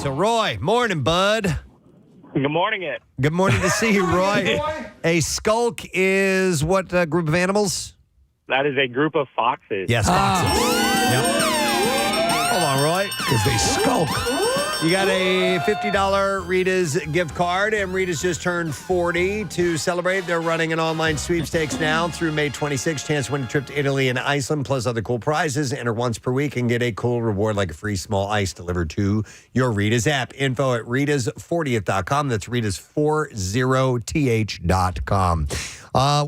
So, Roy, morning, bud. Good morning, it. Good morning to see you, Roy. A skulk is what group of animals? That is a group of foxes. Yes, foxes. Yep. Hold on, Roy. Because they skulk. You got a $50 Rita's gift card, and Rita's just turned 40 to celebrate. They're running an online sweepstakes now through May 26th. Chance to win a trip to Italy and Iceland, plus other cool prizes. Enter once per week and get a cool reward like a free small ice delivered to your Rita's app. Info at ritas40th.com. That's ritas40th.com.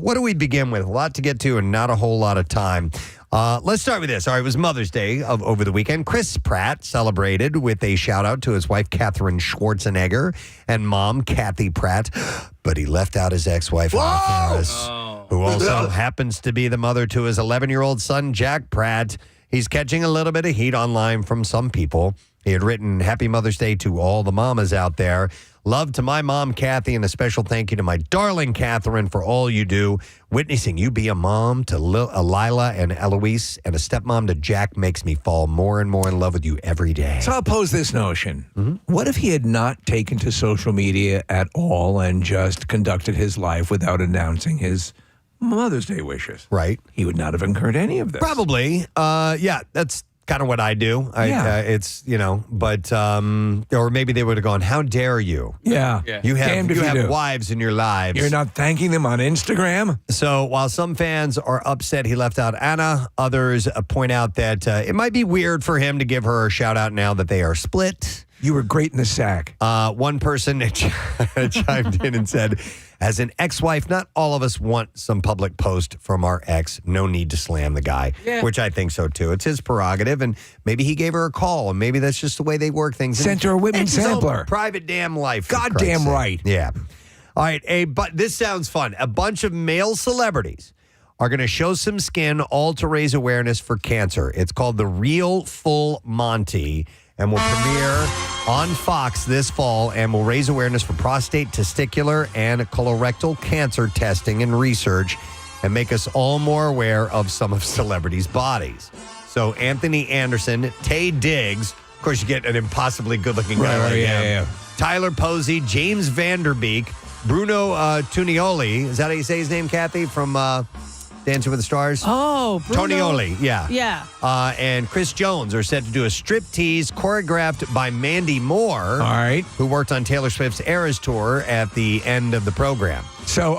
What do we begin with? A lot to get to and not a whole lot of time. Let's start with this. All right, it was Mother's Day over the weekend. Chris Pratt celebrated with a shout-out to his wife, Katherine Schwarzenegger, and mom, Kathy Pratt. But he left out his ex-wife, Anna Faris, who also happens to be the mother to his 11-year-old son, Jack Pratt. He's catching a little bit of heat online from some people. He had written, Happy Mother's Day to all the mamas out there. Love to my mom, Kathy, and a special thank you to my darling Catherine for all you do. Witnessing you be a mom to Lila and Eloise and a stepmom to Jack makes me fall more and more in love with you every day. So I'll pose this notion. Mm-hmm. What if he had not taken to social media at all and just conducted his life without announcing his Mother's Day wishes? Right. He would not have incurred any of this. Probably. Yeah, that's kind of what I do. It's, but, or maybe they would have gone, how dare you? Yeah. You have wives in your lives. You're not thanking them on Instagram? So while some fans are upset he left out Anna, others point out that it might be weird for him to give her a shout out now that they are split. You were great in the sack. One person chimed in and said, as an ex-wife, not all of us want some public post from our ex. No need to slam the guy, which I think so, too. It's his prerogative, and maybe he gave her a call, and maybe that's just the way they work things. Sent her a Whitman sampler. Private damn life. Goddamn right. Yeah. All right, but this sounds fun. A bunch of male celebrities are going to show some skin, all to raise awareness for cancer. It's called The Real Full Monty, and will premiere on Fox this fall and will raise awareness for prostate, testicular, and colorectal cancer testing and research and make us all more aware of some of celebrities' bodies. So Anthony Anderson, Taye Diggs, of course you get an impossibly good-looking guy like him. Tyler Posey, James Vanderbeek, Bruno Tunioli, is that how you say his name, Kathy, from Dancing with the Stars? Oh, Bruno. Tonioli, yeah. Yeah. And Chris Jones are set to do a striptease choreographed by Mandy Moore. All right. Who worked on Taylor Swift's Eras Tour at the end of the program. So,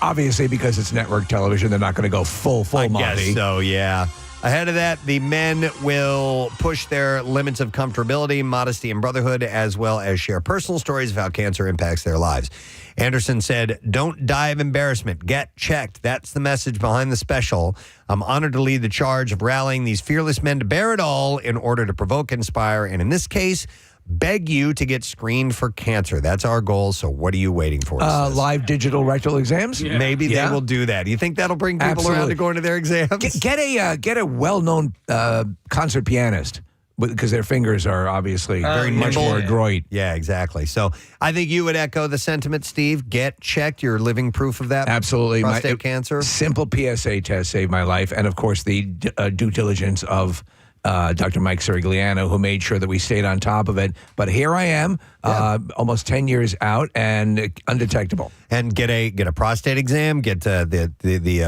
obviously, because it's network television, they're not going to go full Monty. I guess so, yeah. Ahead of that, the men will push their limits of comfortability, modesty, and brotherhood, as well as share personal stories of how cancer impacts their lives. Anderson said, don't die of embarrassment. Get checked. That's the message behind the special. I'm honored to lead the charge of rallying these fearless men to bear it all in order to provoke, inspire, and in this case, beg you to get screened for cancer. That's our goal. So what are you waiting for? Live digital rectal exams? Yeah. Maybe they will do that. You think that'll bring people around to going to their exams? Get a well-known concert pianist. Because their fingers are obviously very much more adroit. Yeah, exactly. So I think you would echo the sentiment, Steve. Get checked. You're living proof of that. Absolutely. Prostate cancer. Simple PSA test saved my life. And, of course, the due diligence of Dr. Mike Sirigliano, who made sure that we stayed on top of it. But here I am, almost 10 years out and undetectable. And get a prostate exam, get the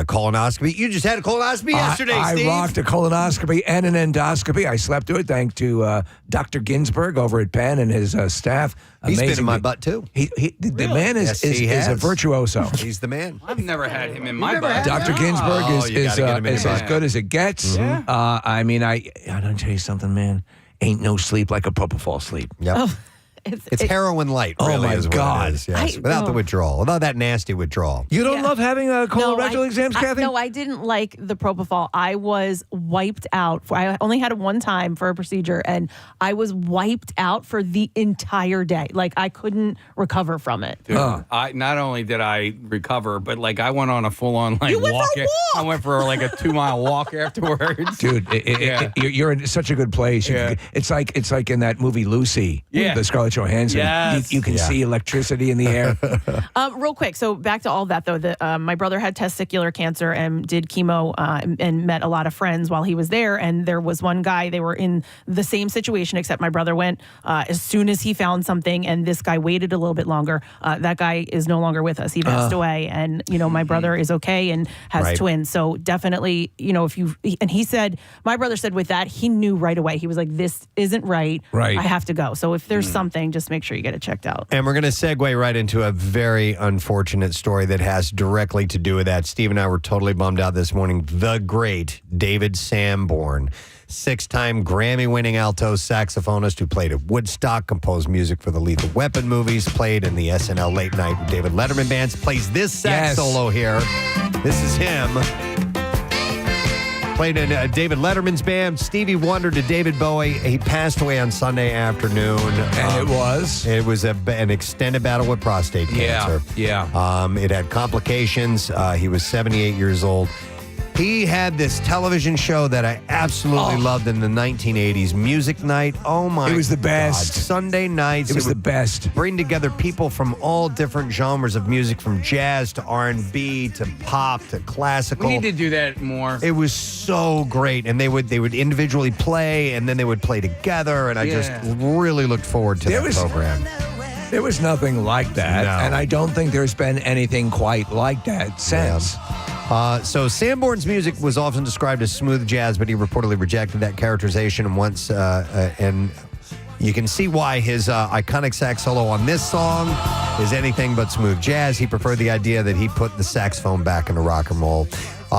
colonoscopy. You just had a colonoscopy yesterday, Steve. I rocked a colonoscopy and an endoscopy. I slept through it thanks to Dr. Ginsburg over at Penn and his staff. He's been in my butt, too. The man is a virtuoso. He's the man. I've never had him in my butt. Dr. Ginsburg is as good as it gets. Yeah. I don't tell you something, man. Ain't no sleep like a propofol sleep. Yep. Oh. It's heroin light, really. Oh, my is God. What it is, yes. Without the withdrawal. Without that nasty withdrawal. You don't love having colorectal exams, Kathy? No, I didn't like the propofol. I was wiped out. I only had it one time for a procedure, and I was wiped out for the entire day. Like, I couldn't recover from it. Dude, not only did I recover, but, I went on a full-on, you went walk. for a walk. I went for, a 2-mile walk afterwards. Dude, you're in such a good place. Yeah. It's like in that movie Lucy, the Scarlett Scarlett Johansson. Yes. You can see electricity in the air. Real quick, so back to all of that, though. My brother had testicular cancer and did chemo and met a lot of friends while he was there. And there was one guy, they were in the same situation, except my brother went as soon as he found something, and this guy waited a little bit longer. That guy is no longer with us. He passed away, and, my brother is okay and has twins. So definitely, and he said, my brother said with that, he knew right away. He was like, this isn't right. Right. I have to go. So if there's something, just make sure you get it checked out. And we're going to segue right into a very unfortunate story that has directly to do with that. Steve and I were totally bummed out this morning. The great David Sanborn, 6-time Grammy-winning alto saxophonist who played at Woodstock, composed music for the Lethal Weapon movies, played in the SNL Late Night with David Letterman bands, plays this sax solo here. This is him. Played in David Letterman's band, Stevie Wonder to David Bowie. He passed away on Sunday afternoon. And it was an extended battle with prostate cancer. Yeah. It had complications. He was 78 years old. He had this television show that I absolutely loved in the 1980s, Music Night. Oh, my God. It was the best. Sunday nights. It was the best. Bring together people from all different genres of music, from jazz to R&B to pop to classical. We need to do that more. It was so great. And they would individually play, and then they would play together. And I just really looked forward to that program. There was nothing like that. No. And I don't think there's been anything quite like that since. So Sanborn's music was often described as smooth jazz, but he reportedly rejected that characterization and you can see why his iconic sax solo on this song is anything but smooth jazz. He preferred the idea that he put the saxophone back into rock and roll.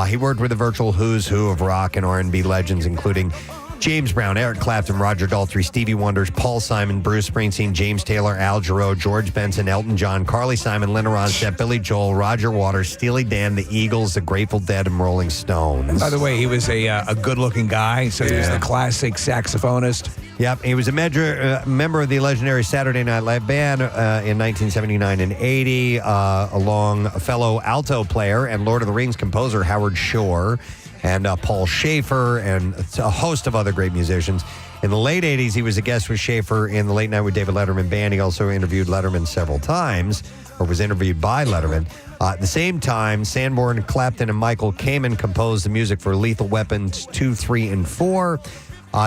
He worked with a virtual who's who of rock and R&B legends, including James Brown, Eric Clapton, Roger Daltrey, Stevie Wonder, Paul Simon, Bruce Springsteen, James Taylor, Al Jarreau, George Benson, Elton John, Carly Simon, Linda Ronstadt, Billy Joel, Roger Waters, Steely Dan, The Eagles, The Grateful Dead, and Rolling Stones. By the way, he was a good-looking guy, so he was the classic saxophonist. Yep, he was a member of the legendary Saturday Night Live band in 1979 and 80, along a fellow alto player and Lord of the Rings composer Howard Shore, and Paul Schaefer, and a host of other great musicians. In the late 80s, he was a guest with Schaefer in the Late Night with David Letterman band. He also interviewed Letterman several times, or was interviewed by Letterman. At the same time, Sanborn, Clapton, and Michael Kamen composed the music for Lethal Weapons 2, 3, and 4.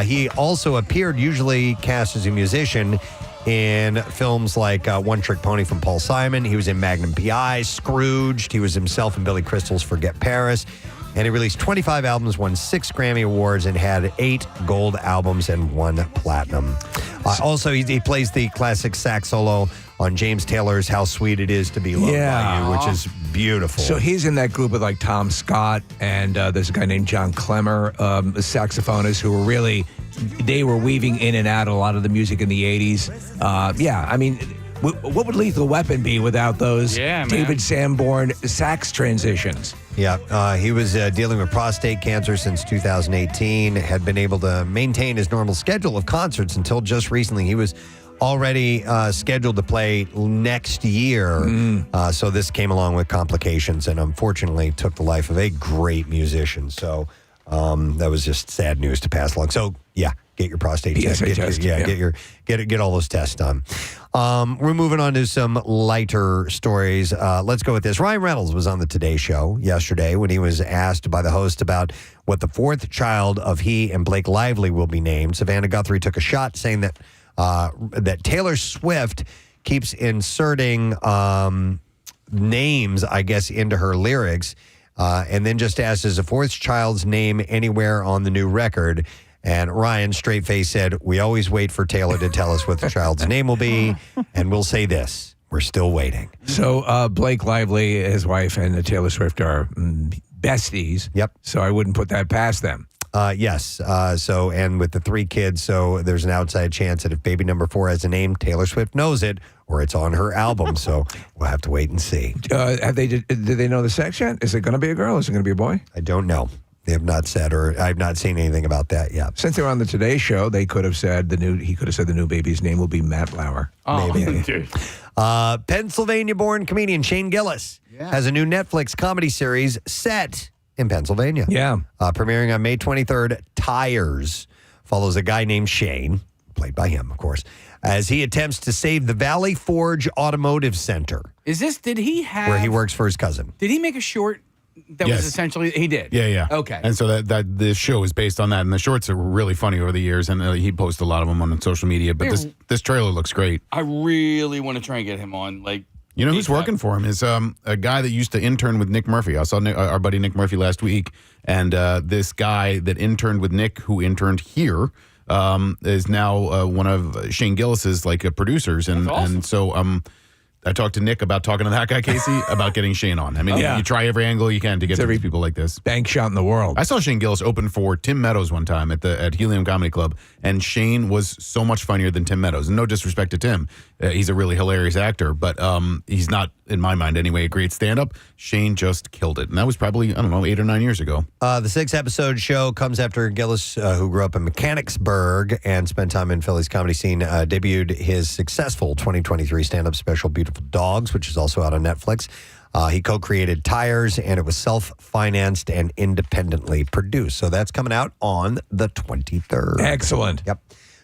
He also appeared, usually cast as a musician, in films like One Trick Pony from Paul Simon. He was in Magnum P.I., Scrooged. He was himself in Billy Crystal's Forget Paris. And he released 25 albums, won 6 Grammy Awards, and had 8 gold albums and 1 platinum. Also, he plays the classic sax solo on James Taylor's How Sweet It Is to Be Loved by You, which is beautiful. So he's in that group with like Tom Scott, and there's a guy named John Clemmer, a saxophonist, who were really, they were weaving in and out a lot of the music in the 80s. I mean, what would Lethal Weapon be without those David Sanborn sax transitions? Yeah, he was dealing with prostate cancer since 2018, had been able to maintain his normal schedule of concerts until just recently. He was already scheduled to play next year, so this came along with complications and unfortunately took the life of a great musician. So that was just sad news to pass along. So, yeah, get your prostate test. Get all those tests done. We're moving on to some lighter stories. Let's go with this. Ryan Reynolds was on the Today Show yesterday when he was asked by the host about what the 4th child of he and Blake Lively will be named. Savannah Guthrie took a shot saying that that Taylor Swift keeps inserting names, I guess, into her lyrics, and then just asked, is the 4th child's name anywhere on the new record? And Ryan, straight face, said, we always wait for Taylor to tell us what the child's name will be, and we'll say this, we're still waiting. So Blake Lively, his wife, and Taylor Swift are besties. Yep. So I wouldn't put that past them. Yes. So, and with the 3 kids, so there's an outside chance that if baby number 4 has a name, Taylor Swift knows it, or it's on her album. So we'll have to wait and see. Did they know the sex yet? Is it going to be a girl? Is it going to be a boy? I don't know. They have not said, or I've not seen anything about that yet. Since they were on the Today Show, they could have said he could have said the new baby's name will be Matt Lauer. Oh, maybe. Dude. Pennsylvania-born comedian Shane Gillis has a new Netflix comedy series set in Pennsylvania. Yeah. Premiering on May 23rd, Tires follows a guy named Shane, played by him, of course, as he attempts to save the Valley Forge Automotive Center, Did he have... where he works for his cousin. Did he make a short that Yes. was essentially... He did? Yeah. Okay. And so that the show is based on that, and the shorts are really funny over the years, and he posts a lot of them on social media. But this trailer looks great. I really want to try and get him on. You know who's working for him is a guy that used to intern with Nick Murphy. I saw our buddy Nick Murphy last week, and this guy that interned with Nick, who interned here, is now one of Shane Gillis's producers, and That's awesome. and so I talked to Nick about talking to that guy Casey about getting Shane on. I mean, you try every angle you can to get to these people like this. Bank shot in the world. I saw Shane Gillis open for Tim Meadows one time at Helium Comedy Club, and Shane was so much funnier than Tim Meadows. And no disrespect to Tim, he's a really hilarious actor, but he's not, in my mind anyway, a great stand-up. Shane just killed it, and that was probably 8 or 9 years ago. The 6-episode show comes after Gillis, who grew up in Mechanicsburg and spent time in Philly's comedy scene, debuted his successful 2023 stand-up special, Beautiful Dogs, which is also out on Netflix. He co-created Tires, and it was self-financed and independently produced. So that's coming out on the 23rd. Excellent. Yep.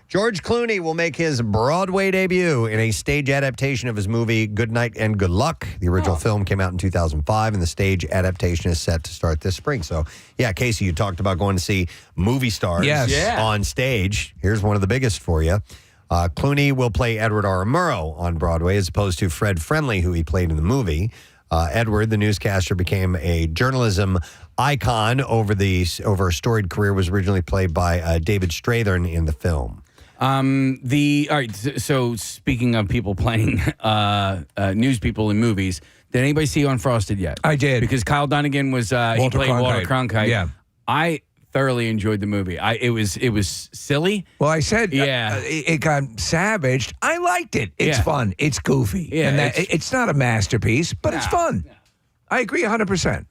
George Clooney will make his Broadway debut in a stage adaptation of his movie Good Night and Good Luck. The original film came out in 2005, and the stage adaptation is set to start this spring. So, yeah, Casey, you talked about going to see movie stars on stage. Here's one of the biggest for you. Clooney will play Edward R. Murrow on Broadway as opposed to Fred Friendly, who he played in the movie. Edward, the newscaster, became a journalism icon over a storied career, was originally played by David Strathern in the film. All right. So speaking of people playing news people in movies, did anybody see Unfrosted yet? I did. Because Kyle Dunnigan was he played Walter Cronkite. Yeah. I thoroughly enjoyed the movie. It was silly. Well, I said Yeah. it got savaged. I liked it. It's fun. It's goofy. Yeah, and it's not a masterpiece, but it's fun. I agree 100%.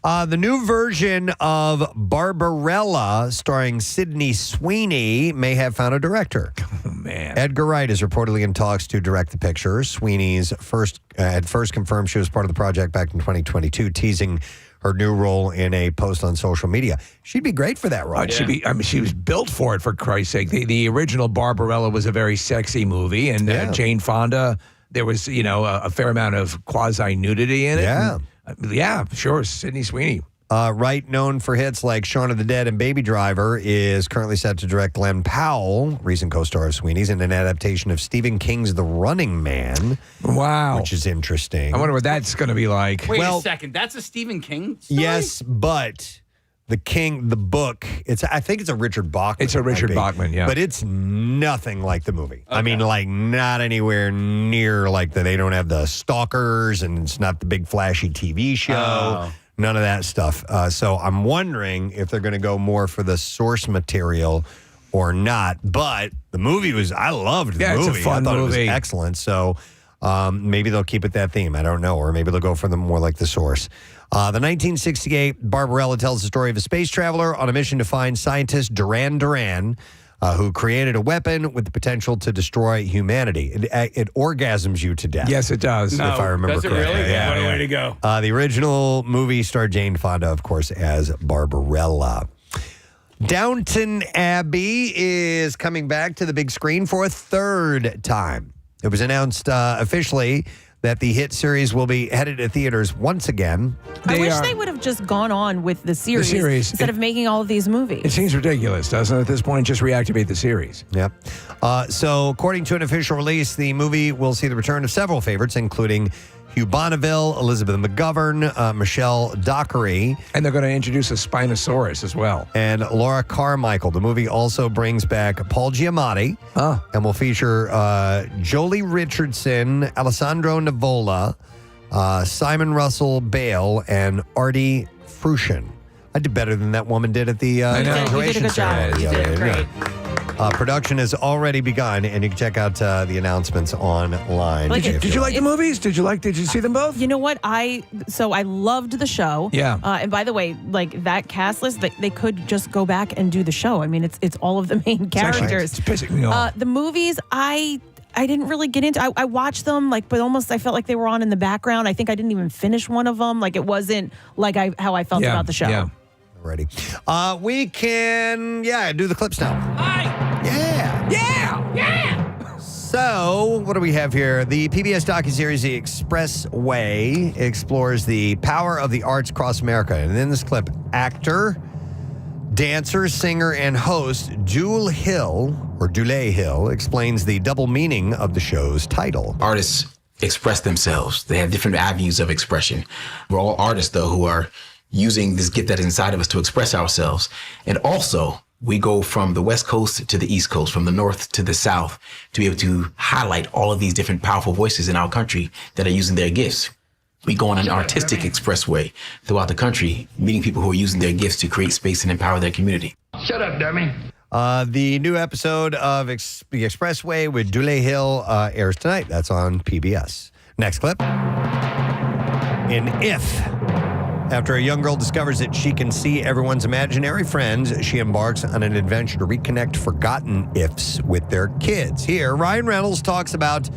The new version of Barbarella, starring Sydney Sweeney, may have found a director. Oh, man. Edgar Wright is reportedly in talks to direct the picture. Sweeney's had first confirmed she was part of the project back in 2022, teasing her new role in a post on social media. She'd be great for that role. She was built for it, for Christ's sake. The original Barbarella was a very sexy movie, and Jane Fonda, there was, a fair amount of quasi-nudity in it. Yeah. And, sure, Sydney Sweeney. Wright, known for hits like Shaun of the Dead and Baby Driver, is currently set to direct Glenn Powell, recent co-star of Sweeney's, in an adaptation of Stephen King's The Running Man. Wow. Which is interesting. I wonder what that's going to be like. Wait a second. That's a Stephen King story? Yes, but the book, I think it's a Richard Bachman. It's a Richard Bachman, yeah. But it's nothing like the movie. Okay. I mean, not anywhere near they don't have the stalkers, and it's not the big flashy TV show. Oh. None of that stuff. So I'm wondering if they're going to go more for the source material or not. But the movie I loved the movie. It's a fun I thought movie. It was excellent. So maybe they'll keep it that theme. I don't know. Or maybe they'll go for the more like the source. The 1968 Barbarella tells the story of a space traveler on a mission to find scientist Duran Duran, who created a weapon with the potential to destroy humanity. It orgasms you to death. Yes, it does. If I remember does it correctly. really? Yeah, What a yeah. way to go. The original movie starred Jane Fonda, of course, as Barbarella. Downton Abbey is coming back to the big screen for a third time. It was announced officially that the hit series will be headed to theaters once again. I wish they would have just gone on with the series, instead of making all of these movies. It seems ridiculous, doesn't it, at this point? Just reactivate the series. Yep. So according to an official release, the movie will see the return of several favorites, including Hugh Bonneville, Elizabeth McGovern, Michelle Dockery. And they're going to introduce a Spinosaurus as well. And Laura Carmichael. The movie also brings back Paul Giamatti and will feature Jolie Richardson, Alessandro Nivola, Simon Russell Bale, and Arty Fruscian. I did better than that woman did at the You did a graduation good job. ceremony. You did great. Production has already begun, and you can check out the announcements online. Did you like the movies? Did you see them both? You know what? I loved the show. Yeah. And by the way, that cast list, they could just go back and do the show. I mean, it's all of the main characters. It's pissing me off. The movies, I didn't really get into. I watched them, but almost I felt like they were on in the background. I think I didn't even finish one of them. It wasn't how I felt about the show. Yeah. Ready. We can, do the clips now. Hi. Yeah. Yeah. So, what do we have here? The PBS docuseries The Expressway explores the power of the arts across America. And in this clip, actor, dancer, singer, and host Dule Hill explains the double meaning of the show's title. Artists express themselves. They have different avenues of expression. We're all artists, though, who are using this gift that's inside of us to express ourselves. And also, we go from the West Coast to the East Coast, from the North to the South, to be able to highlight all of these different powerful voices in our country that are using their gifts. We go on an artistic expressway throughout the country, meeting people who are using their gifts to create space and empower their community. Shut up, dummy. The new episode of The Expressway with Dule Hill airs tonight. That's on PBS. Next clip. In If. After a young girl discovers that she can see everyone's imaginary friends, she embarks on an adventure to reconnect forgotten ifs with their kids. Here, Ryan Reynolds talks about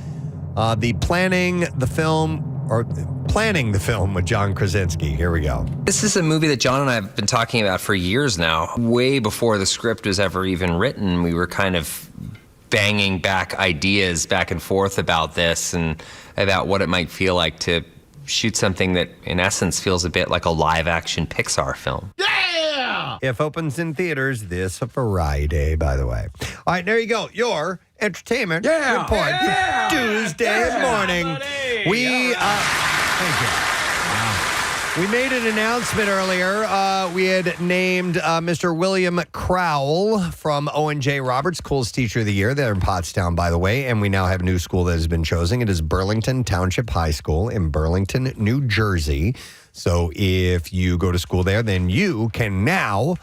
planning the film with John Krasinski. Here we go. This is a movie that John and I have been talking about for years now. Way before the script was ever even written, we were kind of banging back ideas back and forth about this and about what it might feel like to shoot something that, in essence, feels a bit like a live-action Pixar film. Yeah! If opens in theaters this Friday, by the way. All right, there you go. Your entertainment report for Tuesday morning. Thank you. We made an announcement earlier. We had named Mr. William Crowell from Owen J. Roberts, coolest teacher of the year. They're in Pottstown, by the way, and we now have a new school that has been chosen. It is Burlington Township High School in Burlington, New Jersey. So if you go to school there, then you can now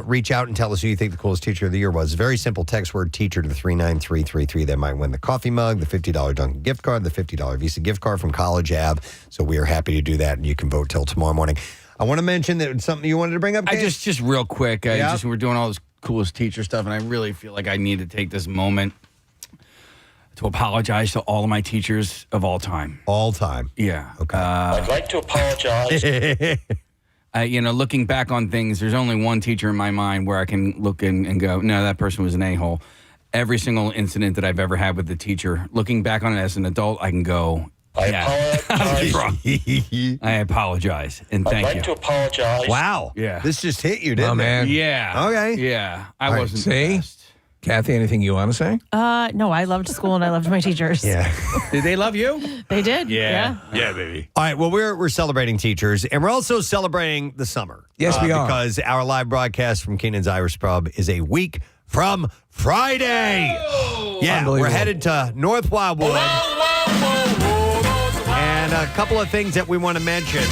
reach out and tell us who you think the coolest teacher of the year was. Very simple text word teacher to 39333. That might win the coffee mug, the $50 Dunkin' gift card, the $50 Visa gift card from College Ave. So we are happy to do that, and you can vote till tomorrow morning. I want to mention that it's something you wanted to bring up, Dave? Just real quick. We're doing all this coolest teacher stuff, and I really feel like I need to take this moment to apologize to all of my teachers of all time. All time? Yeah. Okay. I'd like to apologize. Looking back on things, there's only one teacher in my mind where I can look and go, no, that person was an a-hole. Every single incident that I've ever had with the teacher, looking back on it as an adult, I can go, I apologize. I apologize, and thank you. I'd like to apologize. Wow. Yeah. This just hit you, didn't Oh, man. it? Yeah. Okay. Yeah. I All right, wasn't see? the best. Kathy, anything you want to say? No, I loved school and I loved my teachers. Yeah. Did they love you? They did. Yeah. Yeah, baby. All right, well, we're celebrating teachers, and we're also celebrating the summer. Yes, we are. Because our live broadcast from Keenan's Irish Pub is a week from Friday. Yeah, we're headed to North Wildwood. And a couple of things that we want to mention.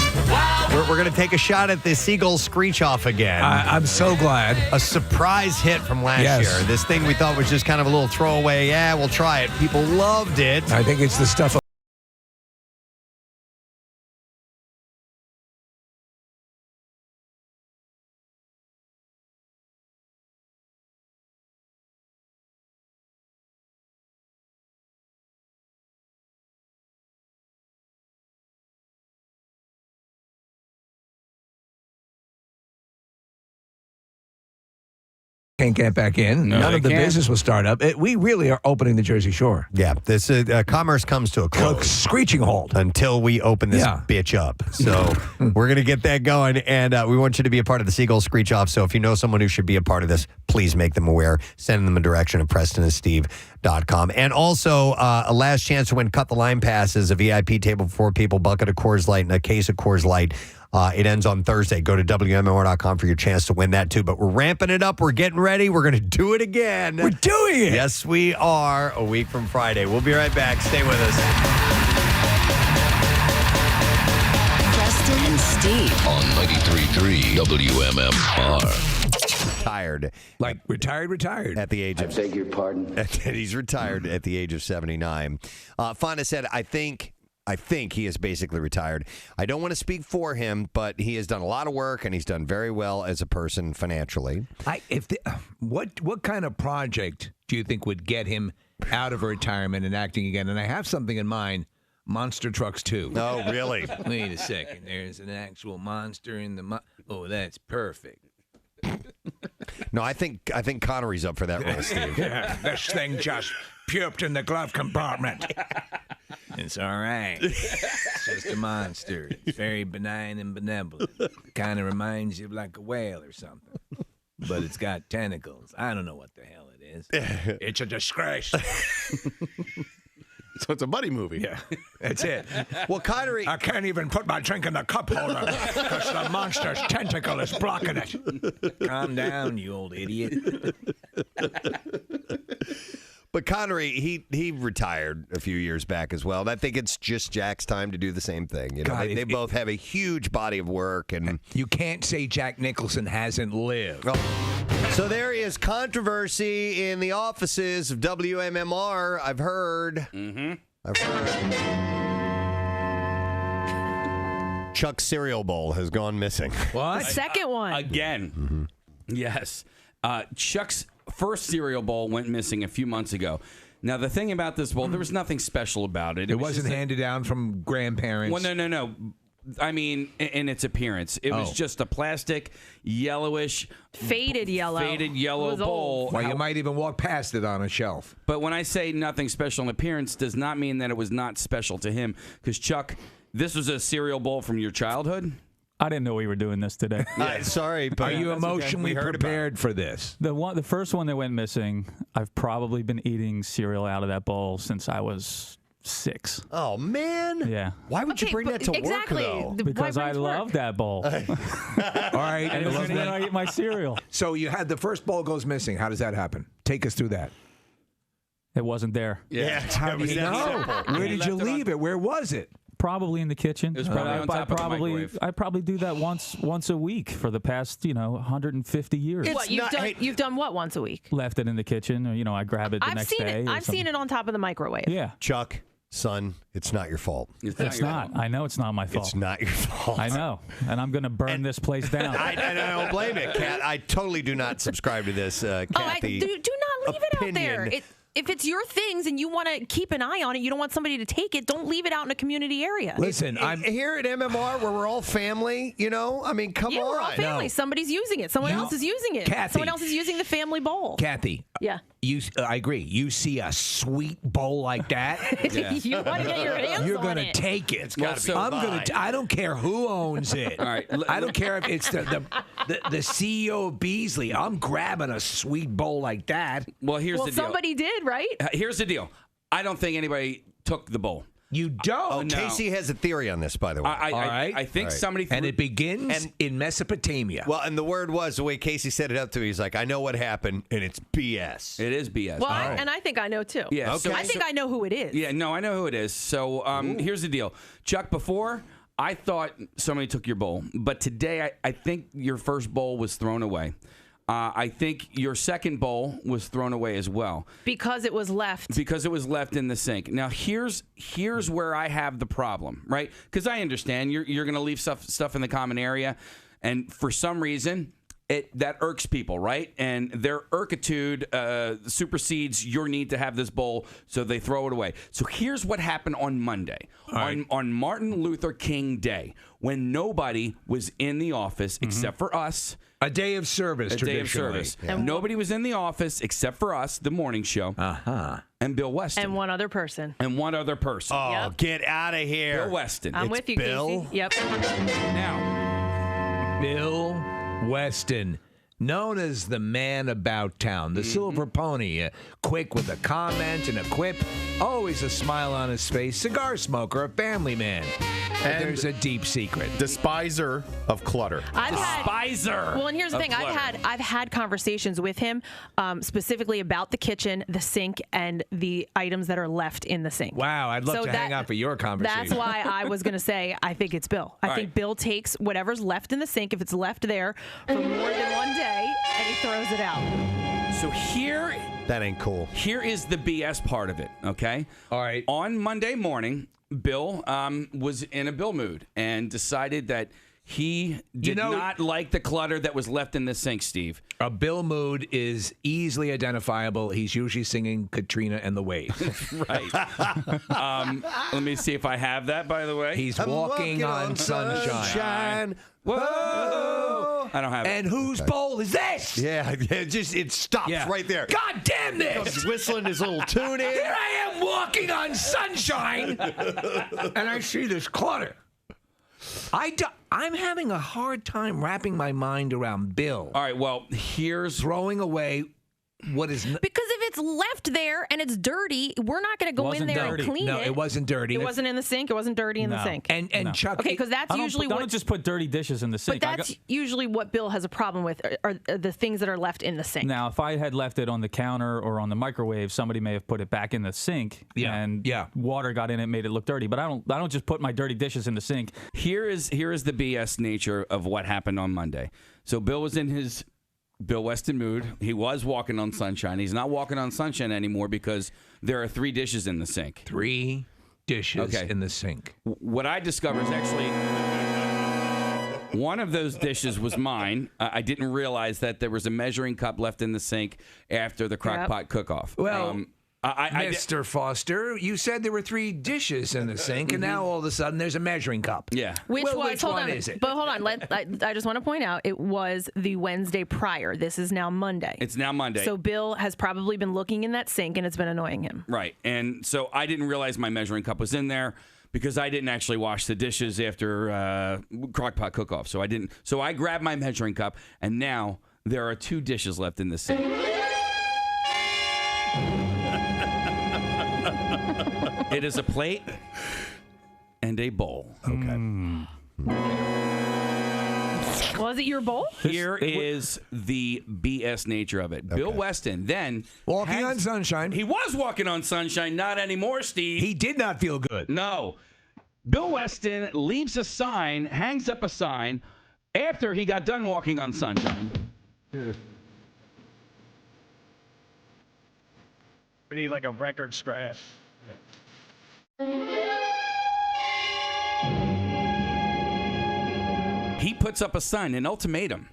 We're going to take a shot at the Seagull Screech Off again. I'm so glad. A surprise hit from last year. This thing we thought was just kind of a little throwaway. Yeah, we'll try it. People loved it. I think it's the stuff of can't get back in. No, None they of the can't. business will start up. We really are opening the Jersey Shore. Yeah, this commerce comes to a close. Screeching halt. Until we open this bitch up. So we're going to get that going, and we want you to be a part of the Seagull Screech Off. So if you know someone who should be a part of this, please make them aware. Send them a direction at PrestonandSteve.com. And also, a last chance to win Cut the Line passes, a VIP table for 4 people, bucket of Coors Light, and a case of Coors Light. It ends on Thursday. Go to WMMR.com for your chance to win that, too. But we're ramping it up. We're getting ready. We're going to do it again. We're doing it. Yes, we are. A week from Friday. We'll be right back. Stay with us. Preston and Steve On 93.3 WMMR. Tired. Like retired. At the age of... I beg your pardon. He's retired at the age of 79. Fonda said, I think he is basically retired. I don't want to speak for him, but he has done a lot of work, and he's done very well as a person financially. What kind of project do you think would get him out of retirement and acting again? And I have something in mind. Monster Trucks 2. Oh, really? Wait a second. There's an actual monster in the... Oh, that's perfect. No, I think Connery's up for that role, Steve. Yeah, this thing just puked in the glove compartment. It's all right. It's just a monster. It's very benign and benevolent. Kind of reminds you of like a whale or something. But it's got tentacles. I don't know what the hell it is. It's a disgrace. So it's a buddy movie. Yeah, that's it. Well, Connery, I can't even put my drink in the cup holder because the monster's tentacle is blocking it. Calm down, you old idiot. but Connery, he retired a few years back as well. And I think it's just Jack's time to do the same thing. You know, God, they both have a huge body of work, and You can't say Jack Nicholson hasn't lived. so there is controversy in the offices of WMMR. I've heard. I've heard. Chuck's cereal bowl has gone missing. What? The second one. Again. Yes. Chuck's first cereal bowl went missing a few months ago. Now, the thing about this bowl, there was nothing special about it. It wasn't handed down from grandparents. Well, no. I mean, in its appearance, it was just a plastic, yellowish, faded yellow bowl. old. Well, you might even walk past it on a shelf. But when I say nothing special in appearance, does not mean that it was not special to him. Because Chuck, this was a cereal bowl from your childhood. I didn't know we were doing this today. Sorry, but Are you that's okay. emotionally We heard about prepared for this? The first one that went missing, I've probably been eating cereal out of that bowl since I was 6. Oh man! Yeah. Why would you bring that to exactly. work though? Because I love that bowl. All right. And then I eat my cereal. So you had the first bowl goes missing. How does that happen? Take us through that. It wasn't there. How it do was you that know? simple. Where did you leave it? Where was it? Probably in the kitchen. It was probably on top of the microwave. I probably do that once a week for the past 150 years. What you've done what once a week? Left it in the kitchen, or I grab it the next day. I've seen it on top of the microwave. Yeah. Chuck, son, it's not your fault. It's not. I know it's not my fault. It's not your fault. I know. And I'm going to burn this place down. I don't blame it, Kat. I totally do not subscribe to this, Kathy. Do not leave it out there. opinion. If it's your things and you want to keep an eye on it, you don't want somebody to take it, don't leave it out in a community area. Listen, I'm here at MMR where we're all family, I mean, come on. We're all family. No. Somebody's using it. Someone else is using it. Kathy. Someone else is using the family bowl. Kathy. Yeah. I agree. You see a sweet bowl like that, You want to get your hands you're on gonna it. take it. It's gotta be I'm mine. I don't care who owns it. All right. I don't care if it's the CEO of Beasley. I'm grabbing a sweet bowl like that. Well, here's Well, the deal. somebody did, right? Here's the deal. I don't think anybody took the bowl. You don't. no. Casey has a theory on this, by the way. I think somebody threw, And it begins in Mesopotamia. well, and the word was, the way Casey set it up to me, he's like, I know what happened, and it's BS. it is BS. Well, and I think I know too. Yeah, Okay. I think I know who it is. Yeah, no, I know who it is. So here's the deal. Chuck, before, I thought somebody took your bowl. But today, I think your first bowl was thrown away. I think your second bowl was thrown away as well. Because it was left. Because it was left in the sink. Now, here's where I have the problem, right? Because I understand you're going to leave stuff in the common area. And for some reason, that irks people, right? And their irkitude supersedes your need to have this bowl, so they throw it away. So here's what happened on Monday, on Martin Luther King Day, when nobody was in the office except for us. A day of service, A day of traditionally. service. Nobody was in the office except for us, the morning show, and Bill Weston. And one other person. Oh, Yep. get out of here. Bill Weston. I'm It's with you, Bill? Casey. Yep. Now, Bill Weston, known as the man about town, the silver pony, quick with a comment and a quip, always a smile on his face, cigar smoker, a family man. And there's a deep secret. Despiser of clutter. Despiser. Well, and here's the thing: I've had conversations with him specifically about the kitchen, the sink, and the items that are left in the sink. Wow, I'd love to hang out for your conversation. That's why I was going to say I think it's Bill. I think Bill takes whatever's left in the sink, if it's left there for more than one day, and he throws it out. So that ain't cool. Here is the BS part of it, okay? All right. On Monday morning, Bill was in a Bill mood and decided that he did not like the clutter that was left in the sink, Steve. A Bill mood is easily identifiable. He's usually singing Katrina and the Waves. Right. Let me see if I have that, by the way. He's walking on sunshine. Whoa. I don't have it. And whose bowl is this? Yeah, it stops right there. God damn this! Comes whistling his little tune in. Here I am walking on sunshine, and I see this clutter. I'm having a hard time wrapping my mind around Bill. All right, well, here's throwing away what is... Because if it's left there and it's dirty, we're not going to go in there and clean it. No, it wasn't dirty. It wasn't in the sink. It wasn't dirty in the sink. And Chuck... Okay, because that's usually don't just put dirty dishes in the sink. But that's usually what Bill has a problem with, are the things that are left in the sink. Now, if I had left it on the counter or on the microwave, somebody may have put it back in the sink, and water got in it, made it look dirty. But I don't just put my dirty dishes in the sink. Here is the BS nature of what happened on Monday. So Bill was in his Bill Weston mood. He was walking on sunshine. He's not walking on sunshine anymore because there are 3 dishes in the sink. 3 dishes in the sink. What I discovered is actually one of those dishes was mine. I didn't realize that there was a measuring cup left in the sink after the crock pot cook-off. Well, Mr. Foster, you said there were 3 dishes in the sink, and now all of a sudden there's a measuring cup. Yeah. Which one is it? But hold on. I just want to point out, it was the Wednesday prior. This is now Monday. It's now Monday. So Bill has probably been looking in that sink, and it's been annoying him. Right. And so I didn't realize my measuring cup was in there because I didn't actually wash the dishes after crock-pot cook-off. So I didn't. So I grabbed my measuring cup, and now there are 2 dishes left in the sink. It is a plate and a bowl. Okay. Was it your bowl? Here is the BS nature of it. Bill Weston then walking on sunshine. He was walking on sunshine, not anymore, Steve. He did not feel good. No. Bill Weston leaves a sign, hangs up a sign after he got done walking on sunshine. We need like a record scratch. He puts up a sign, an ultimatum.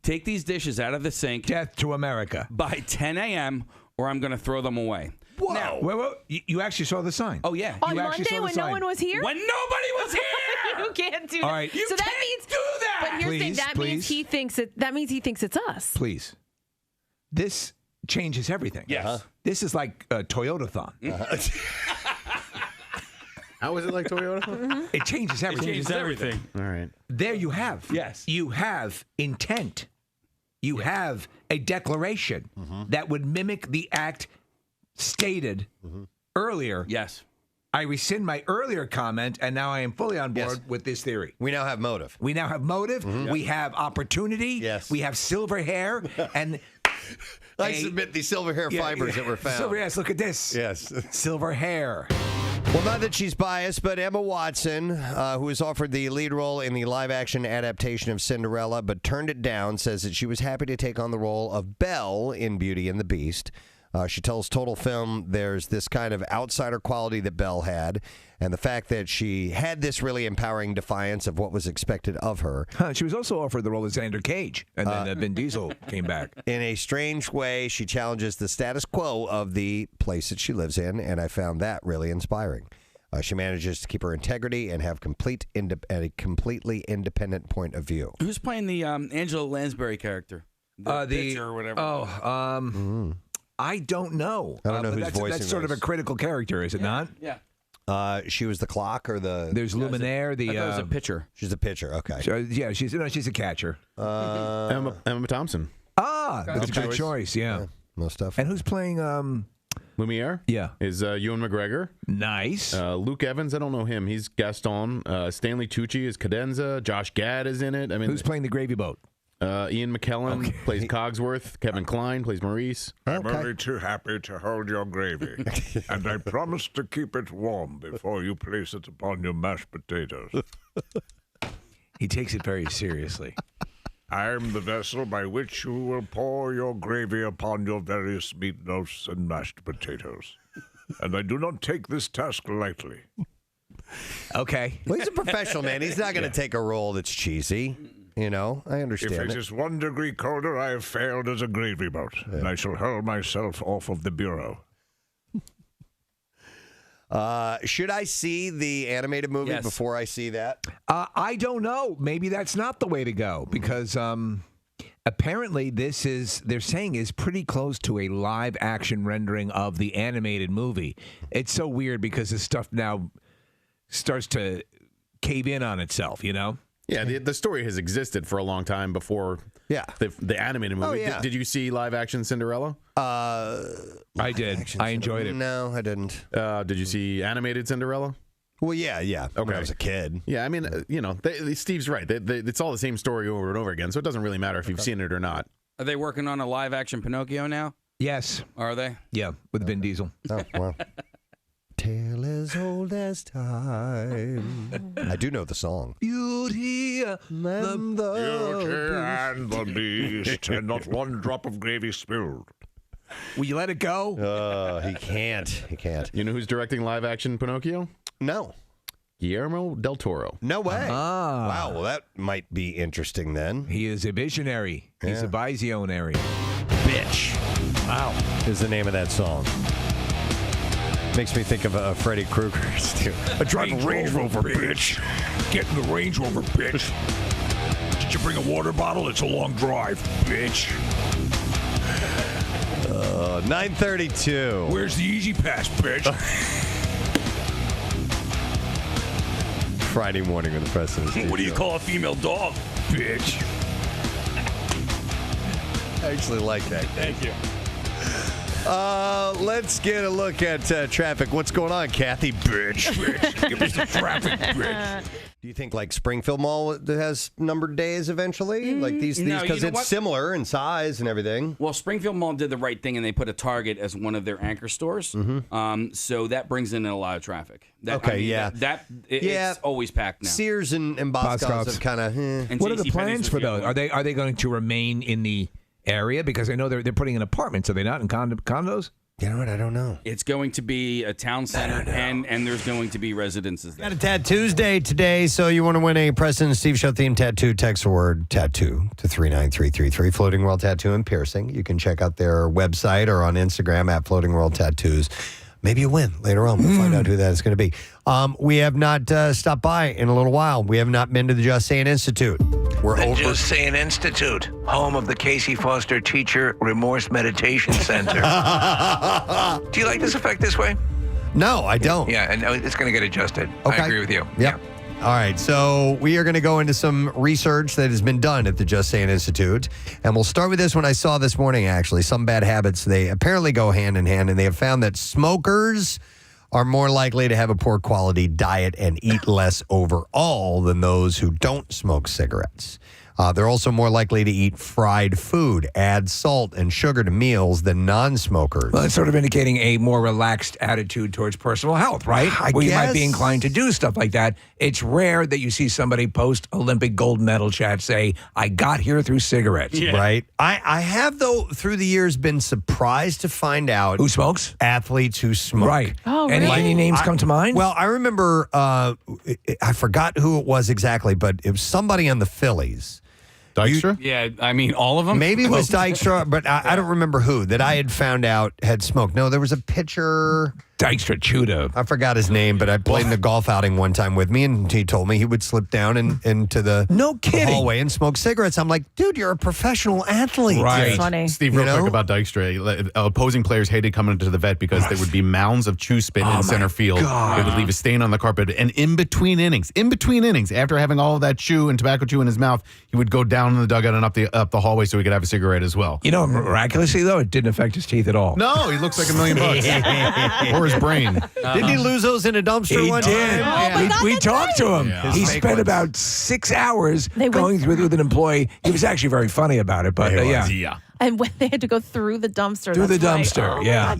Take these dishes out of the sink. Death to America. By 10 a.m. or I'm going to throw them away. Whoa. Now, wait, you actually saw the sign? Oh, yeah. On Monday when no one was here? When nobody was here! You can't do All right. that. So that means do that! But here's the thing, that means he thinks it's us. Please. This changes everything. Yes. This is like a Toyota-thon. How is it like Toyota? It changes everything. It changes everything. All right. There you have. Yes. You have intent. You have a declaration that would mimic the act stated earlier. Yes. I rescind my earlier comment, and now I am fully on board with this theory. We now have motive. We now have motive. We have opportunity. Yes. We have silver hair. And I submit the silver hair fibers that were found. Silver, yes, look at this. Yes. Silver hair. Well, not that she's biased, but Emma Watson, who was offered the lead role in the live-action adaptation of Cinderella but turned it down, says that she was happy to take on the role of Belle in Beauty and the Beast. She tells Total Film there's this kind of outsider quality that Belle had, and the fact that she had this really empowering defiance of what was expected of her. She was also offered the role of Xander Cage, and then Vin Diesel came back. In a strange way, she challenges the status quo of the place that she lives in, and I found that really inspiring. She manages to keep her integrity and have a completely independent point of view. Who's playing the Angela Lansbury character? The pitcher or whatever. I don't know. I don't know who's voicing That's sort of a critical character, is it not? Yeah. She was the clock or the... There's Luminaire. I thought it was a pitcher. She's a pitcher, okay. Yeah, she's a catcher. Emma Thompson. That's a good choice, yeah. Most stuff. And who's playing... Lumiere? Yeah. Is Ewan McGregor. Nice. Luke Evans, I don't know him. He's Gaston. Stanley Tucci is Cadenza. Josh Gad is in it. I mean, who's playing the gravy boat? Ian McKellen plays Cogsworth. Kevin Kline plays Maurice. I'm only too happy to hold your gravy, and I promise to keep it warm before you place it upon your mashed potatoes. He takes it very seriously. I am the vessel by which you will pour your gravy upon your various meatloafs and mashed potatoes. And I do not take this task lightly. Okay. Well, he's a professional, man. He's not going to take a role that's cheesy. You know, I understand. If it is 1 degree colder, I have failed as a gravy boat, and I shall hurl myself off of the bureau. Should I see the animated movie Yes. before I see that? I don't know. Maybe that's not the way to go because apparently they're saying is pretty close to a live action rendering of the animated movie. It's so weird because this stuff now starts to cave in on itself, you know? Yeah, the story has existed for a long time before the animated movie. Oh, yeah. Did you see live action Cinderella? I did. I enjoyed it. No, I didn't. Did you see animated Cinderella? Well, yeah. Okay. When I was a kid. Yeah, I mean, Steve's right. It's all the same story over and over again, so it doesn't really matter if you've seen it or not. Are they working on a live action Pinocchio now? Yes. Are they? Yeah, with Vin Diesel. Oh, wow. Tale as old as time. I do know the song. Beauty and Beauty and the Beast, and not one drop of gravy spilled. Will you let it go? He can't. He can't. You know who's directing live action Pinocchio? No. Guillermo del Toro. No way. Ah. Wow. Well, that might be interesting then. He is a visionary. He's a visionary. Bitch. Wow. Is the name of that song. Makes me think of Freddy Krueger's too. I drive a Range Rover, bitch. Get in the Range Rover, bitch. Did you bring a water bottle? It's a long drive, bitch. 9:32. Where's the Easy Pass, bitch? Friday morning with the Preston. What do you call a female dog, bitch? I actually like that. Thank you. Let's get a look at traffic. What's going on, Kathy? Bitch. Give us the traffic, bitch. Do you think like Springfield Mall has numbered days eventually? Like these No, because you know it's what? similar in size and everything. Well, Springfield Mall did the right thing, and they put a Target as one of their anchor stores. So that brings in a lot of traffic. It's always packed now. Sears and Boscov's have kind of. And What are the JCPenney's plans was for the those? other one. Are they going to remain in the area? Because I know they're putting in apartments. Are they not in condos? You know what? I don't know. It's going to be a town center, and there's going to be residences there. Got a Tattoos Day today, so you want to win a Preston and Steve Show themed tattoo? Text the word tattoo to 39333. Floating World Tattoo and Piercing. You can check out their website or on Instagram at Floating World Tattoos. Maybe you win later on. We'll find out who that is going to be. We have not stopped by in a little while. We have not been to the Just Saying Institute. We're The over. Just Saying Institute, home of the Casey Foster Teacher Remorse Meditation Center. Do you like this effect this way? No, I don't. Yeah, and it's going to get adjusted. Okay. I agree with you. Yep. All right, so we are going to go into some research that has been done at the Just Saying Institute. And we'll start with this one I saw this morning, actually. Some bad habits, they apparently go hand in hand, and they have found that smokers are more likely to have a poor quality diet and eat less overall than those who don't smoke cigarettes. They're also more likely to eat fried food, add salt and sugar to meals than non-smokers. Well, it's sort of indicating a more relaxed attitude towards personal health, right? Where you might be inclined to do stuff like that. It's rare that you see somebody post-Olympic gold medal chat say, I got here through cigarettes. Yeah. Right. I have, though, through the years been surprised to find out Who smokes? athletes who smoke. Right. Oh, really? Any names come to mind? Well, I remember, I forgot who it was exactly, but it was somebody on the Phillies. Dykstra? Yeah, I mean, all of them? Maybe it was Dykstra, but I don't remember who that I had found out had smoked. No, there was a pitcher. Dykstra Chuda. I forgot his name, but I played in the golf outing one time with me, and he told me he would slip down into the hallway and smoke cigarettes. I'm like, dude, you're a professional athlete. Right. That's funny. Steve, real quick about Dykstra. Opposing players hated coming into the vet because there would be mounds of chew spit in center field. It would leave a stain on the carpet. And in between innings, after having all of that chew and tobacco chew in his mouth, he would go down in the dugout and up the hallway so he could have a cigarette as well. You know, miraculously, though, it didn't affect his teeth at all. No, he looks like $1 million. Or his brain. Didn't he lose those in a dumpster He one did. time? We talked to him. Yeah. He His fake spent ones. about 6 hours going through with an employee. He was actually very funny about it, but yeah. And when they had to go through the dumpster. Through the that's dumpster, right. yeah.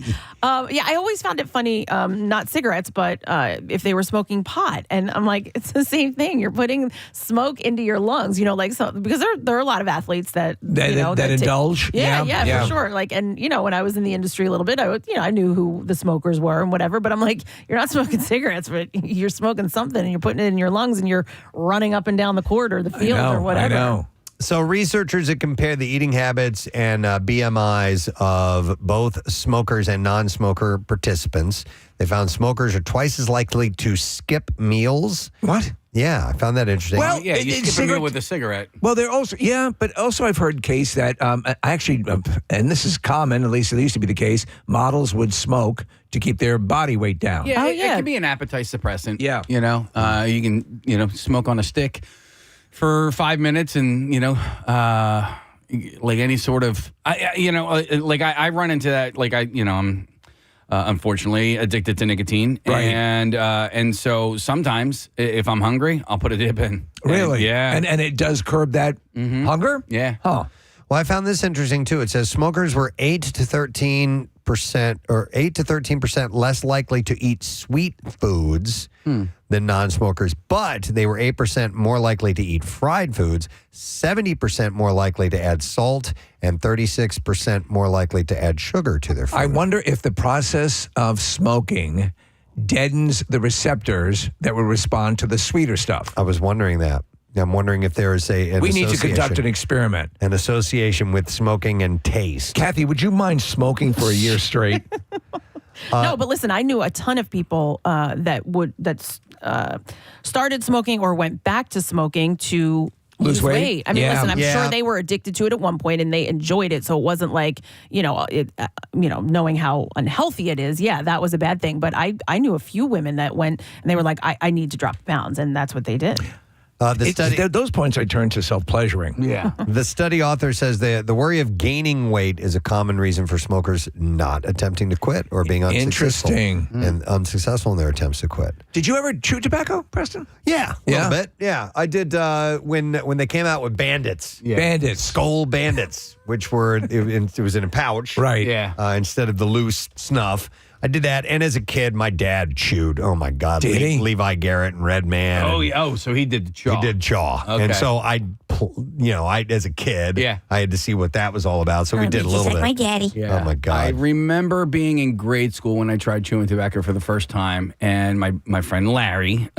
Yeah, I always found it funny, not cigarettes, but if they were smoking pot. And I'm like, it's the same thing. You're putting smoke into your lungs, because there are a lot of athletes that indulge. Yeah, for sure. Like, and when I was in the industry a little bit, I knew who the smokers were and whatever. But I'm like, you're not smoking cigarettes, but you're smoking something, and you're putting it in your lungs, and you're running up and down the court or the field or whatever. I know. So researchers have compared the eating habits and BMIs of both smokers and non-smoker participants. They found smokers are twice as likely to skip meals. What? Yeah, I found that interesting. Well, Yeah, you skip a meal with a cigarette. Well, they're also but also I've heard case that I actually, and this is common, at least it used to be the case. Models would smoke to keep their body weight down. Yeah, it can be an appetite suppressant. Yeah, you can smoke on a stick for 5 minutes, and like any sort of I run into that. Like I'm unfortunately addicted to nicotine, right. and so sometimes if I'm hungry, I'll put a dip in. Really? Yeah, and it does curb that hunger. Yeah. Huh. Well, I found this interesting too. It says smokers were 8 to 13% less likely to eat sweet foods than non-smokers, but they were 8% more likely to eat fried foods, 70% more likely to add salt, and 36% more likely to add sugar to their food. I wonder if the process of smoking deadens the receptors that will respond to the sweeter stuff. I was wondering that. I'm wondering if there is we need to conduct an experiment. An association with smoking and taste. Kathy, would you mind smoking for a year straight? No, but listen, I knew a ton of people that started smoking or went back to smoking to lose weight. I mean, listen, I'm sure they were addicted to it at one point and they enjoyed it. So it wasn't like, knowing how unhealthy it is. Yeah, that was a bad thing. But I knew a few women that went and they were like, I need to drop pounds. And that's what they did. Those points I turn to self-pleasuring. Yeah. The study author says the worry of gaining weight is a common reason for smokers not attempting to quit or being unsuccessful. Interesting. And unsuccessful in their attempts to quit. Did you ever chew tobacco, Preston? Yeah, a little bit. Yeah, I did when they came out with Bandits. Yeah. Bandits. Skull Bandits, which were, it was in a pouch. Right. Yeah. Instead of the loose snuff. I did that, and as a kid, my dad chewed. Oh my God, Did he? Levi Garrett and Redman. Oh yeah. Oh, so he did the chaw. He did chaw, Okay. and so I as a kid, I had to see what that was all about. So we did a little bit. My daddy. Yeah. Oh my God. I remember being in grade school when I tried chewing tobacco for the first time, and my friend Larry,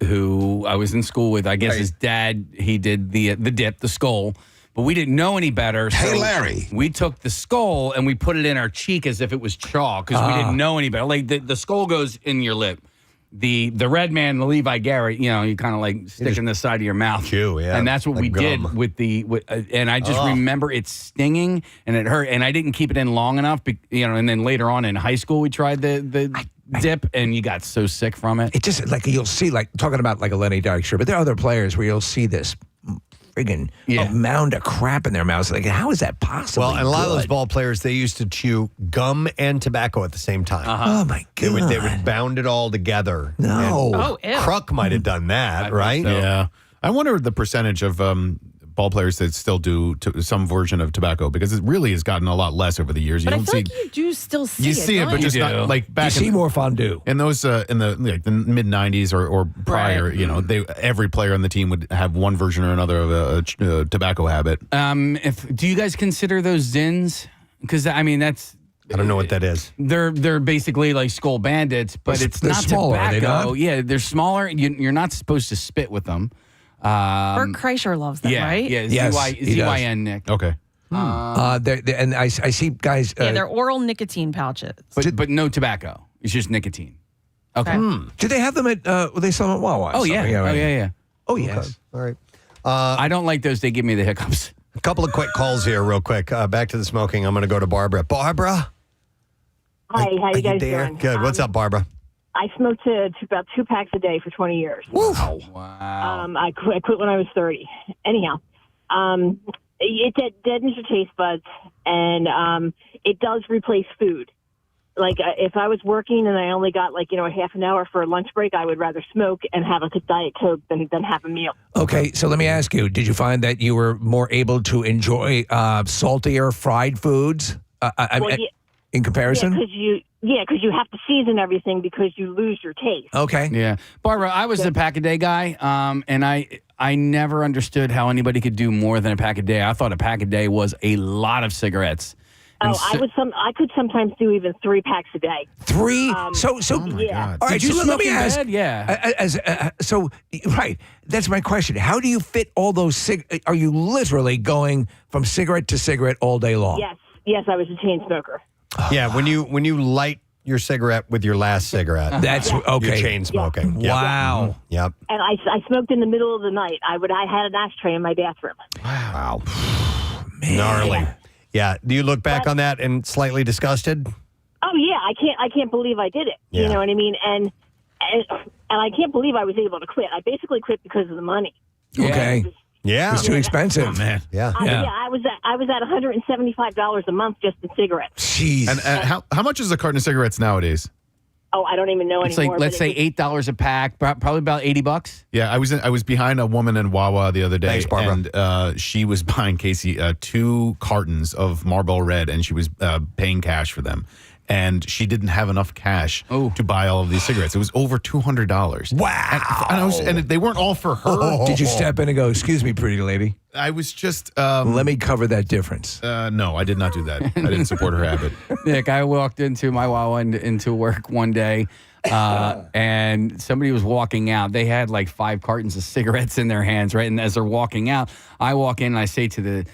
who I was in school with, I guess his dad, he did the dip, the skull. But we didn't know any better. So Hey, Larry. We took the skull and we put it in our cheek as if it was chalk because we didn't know any better. Like the skull goes in your lip. The Red Man, the Levi Garrett, you kind of like stick in the side of your mouth. Chew, yeah. And that's what Like we gum. did with and I just remember it stinging and it hurt. And I didn't keep it in long enough, and then later on in high school, we tried the dip and you got so sick from it. It just, like, you'll see, like, talking about like a Lenny Dykstra, but there are other players where you'll see this friggin' mound of crap in their mouths. Like, how is that possible? Well, and a lot of those ball players, they used to chew gum and tobacco at the same time. Oh my God. They would bound it all together. No. And Kruk might have done that, right? Yeah. I wonder the percentage of ball players that still do some version of tobacco, because it really has gotten a lot less over the years. But I feel like you do still see it. You see it, but just not like back. You see more fondue. In those in the mid '90s or prior, Right. every player on the team would have one version or another of a tobacco habit. Do you guys consider those Zins? Because I mean that's. I don't know what that is. They're basically like Skull Bandits, but it's they're not smaller, are they tobacco. not? Yeah, they're smaller. You're not supposed to spit with them. Bert Kreischer loves them, right? Yeah, Yes, he does. ZYN Nick. Okay. And I see guys. Yeah, they're oral nicotine pouches. But no tobacco. It's just nicotine. Okay. Do they have them at? They sell them at Wawa? Oh yeah. Right. Yeah. Oh yes. All right. I don't like those. They give me the hiccups. A couple of quick calls here, real quick. Back to the smoking. I'm going to go to Barbara. Barbara? Hi, how you guys there? doing? Good. What's up, Barbara? I smoked about 2 packs a day for 20 years. Wow. I quit when I was 30. Anyhow, it deadens your taste buds, and it does replace food. Like if I was working and I only got a half an hour for a lunch break, I would rather smoke and have a Diet Coke than have a meal. Okay, so let me ask you: did you find that you were more able to enjoy saltier fried foods? In comparison? Yeah, because you have to season everything because you lose your taste. Okay. Yeah. Barbara, I was a pack a day guy, and I never understood how anybody could do more than a pack a day. I thought a pack a day was a lot of cigarettes. I could sometimes do even 3 packs a day. 3? Oh my God. All right, Did you so let smoke me in ask. bed? Yeah. Right. That's my question. How do you fit all those Are you literally going from cigarette to cigarette all day long? Yes, I was a chain smoker. Yeah, when you light your cigarette with your last cigarette, that's okay. You're chain smoking. Yep. Wow. Mm-hmm. Yep. And I smoked in the middle of the night. I had an ashtray in my bathroom. Wow. Gnarly. Yeah. Do you look back on that and slightly disgusted? Oh yeah, I can't believe I did it. Yeah. You know what I mean? And I can't believe I was able to quit. I basically quit because of the money. Okay. Yeah. It's too expensive. Man. Yeah. I was at $175 a month just in cigarettes. Jeez. And how much is a carton of cigarettes nowadays? Oh, I don't even know It's anymore. like, let's say $8 a pack, probably about $80. Yeah, I was behind a woman in Wawa the other day. Thanks, Barbara. And she was buying Casey 2 cartons of Marlboro Red, and she was paying cash for them. And she didn't have enough cash to buy all of these cigarettes. It was over $200. Wow! And they weren't all for her. Did you step in and go, "Excuse me, pretty lady"? I was just let me cover that difference. No, I did not do that. I didn't support her habit. Nick, I walked into my Wawa into work one day, and somebody was walking out. They had like 5 cartons of cigarettes in their hands, right? And as they're walking out, I walk in and I say to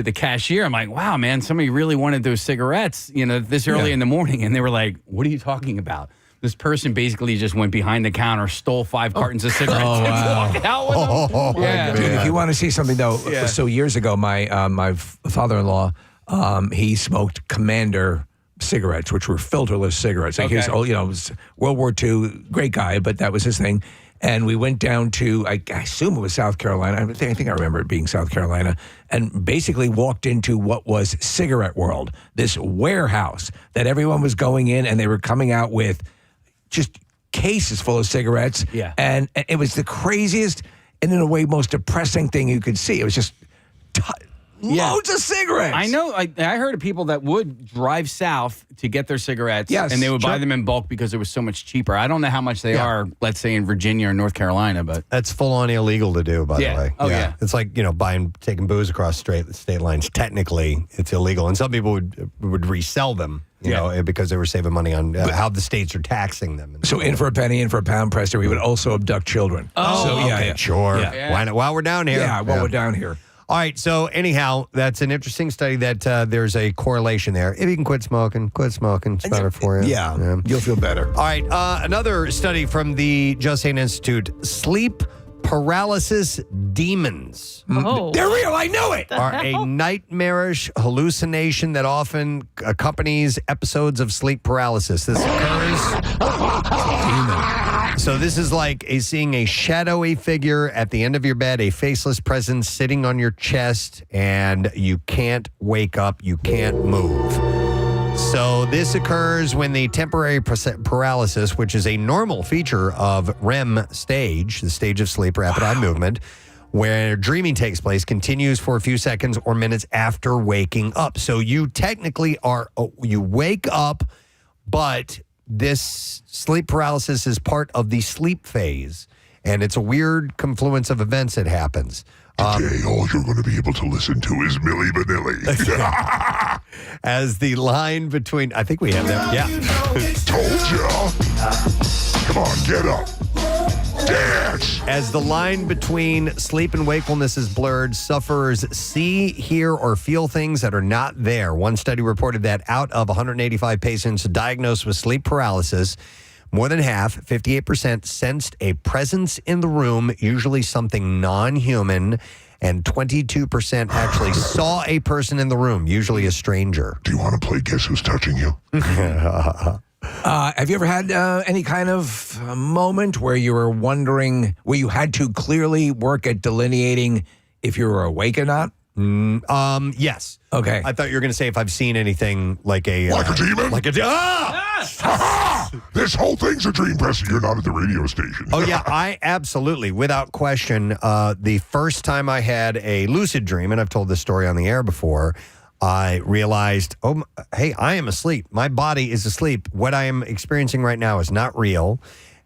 the cashier, I'm like, wow, man, somebody really wanted those cigarettes, this early in the morning. And they were like, what are you talking about? This person basically just went behind the counter, stole 5 cartons of cigarettes, and walked out with them. Yeah. Dude, if you want to see something, though, so years ago, my father-in-law, he smoked Commander cigarettes, which were filterless cigarettes. Like his, was World War II, great guy, but that was his thing. And we went down to, I assume it was South Carolina. I think I remember it being South Carolina. And basically walked into what was Cigarette World, this warehouse that everyone was going in, and they were coming out with just cases full of cigarettes. Yeah. And it was the craziest and, in a way, most depressing thing you could see. It was just loads of cigarettes. I know. I heard of people that would drive south to get their cigarettes, and they would buy them in bulk because it was so much cheaper. I don't know how much they are, let's say, in Virginia or North Carolina, but That's full on illegal to do, by the way. Oh, yeah. It's like, taking booze across state lines. Technically, it's illegal. And some people would resell them, because they were saving money on how the states are taxing them. So in for a penny, in for a pound, Preston, we would also abduct children. Sure. Yeah. Why not? While we're down here. While we're down here. All right. So anyhow, that's an interesting study that there's a correlation there. If you can quit smoking. It's better for you. Yeah. You'll feel better. All right. Another study from the Just Saying Institute. Sleep paralysis demons. Oh. They're real. I know it. Are a nightmarish hallucination that often accompanies episodes of sleep paralysis. This occurs. So this is like seeing a shadowy figure at the end of your bed, a faceless presence sitting on your chest, and you can't wake up, you can't move. So this occurs when the temporary paralysis, which is a normal feature of REM stage, the stage of sleep, rapid eye movement, where dreaming takes place, continues for a few seconds or minutes after waking up. So you technically you wake up, but this sleep paralysis is part of the sleep phase, and it's a weird confluence of events that happens. Today, all you're going to be able to listen to is Milli Vanilli. As the line between, I think we have that. Yeah. Told ya. Come on, get up. Dance. As the line between sleep and wakefulness is blurred, sufferers see, hear, or feel things that are not there. One study reported that out of 185 patients diagnosed with sleep paralysis, more than half, 58%, sensed a presence in the room, usually something non-human, and 22% actually saw a person in the room, usually a stranger. Do you want to play Guess Who's Touching You? Have you ever had any kind of moment where you were wondering, where you had to clearly work at delineating if you were awake or not? Yes. Okay. I thought you were going to say if I've seen anything like a... Like a demon? Like a... This whole thing's a dream, Preston. You're not at the radio station. Oh, yeah, I absolutely, without question, the first time I had a lucid dream, and I've told this story on the air before, I realized, hey, I am asleep. My body is asleep. What I am experiencing right now is not real.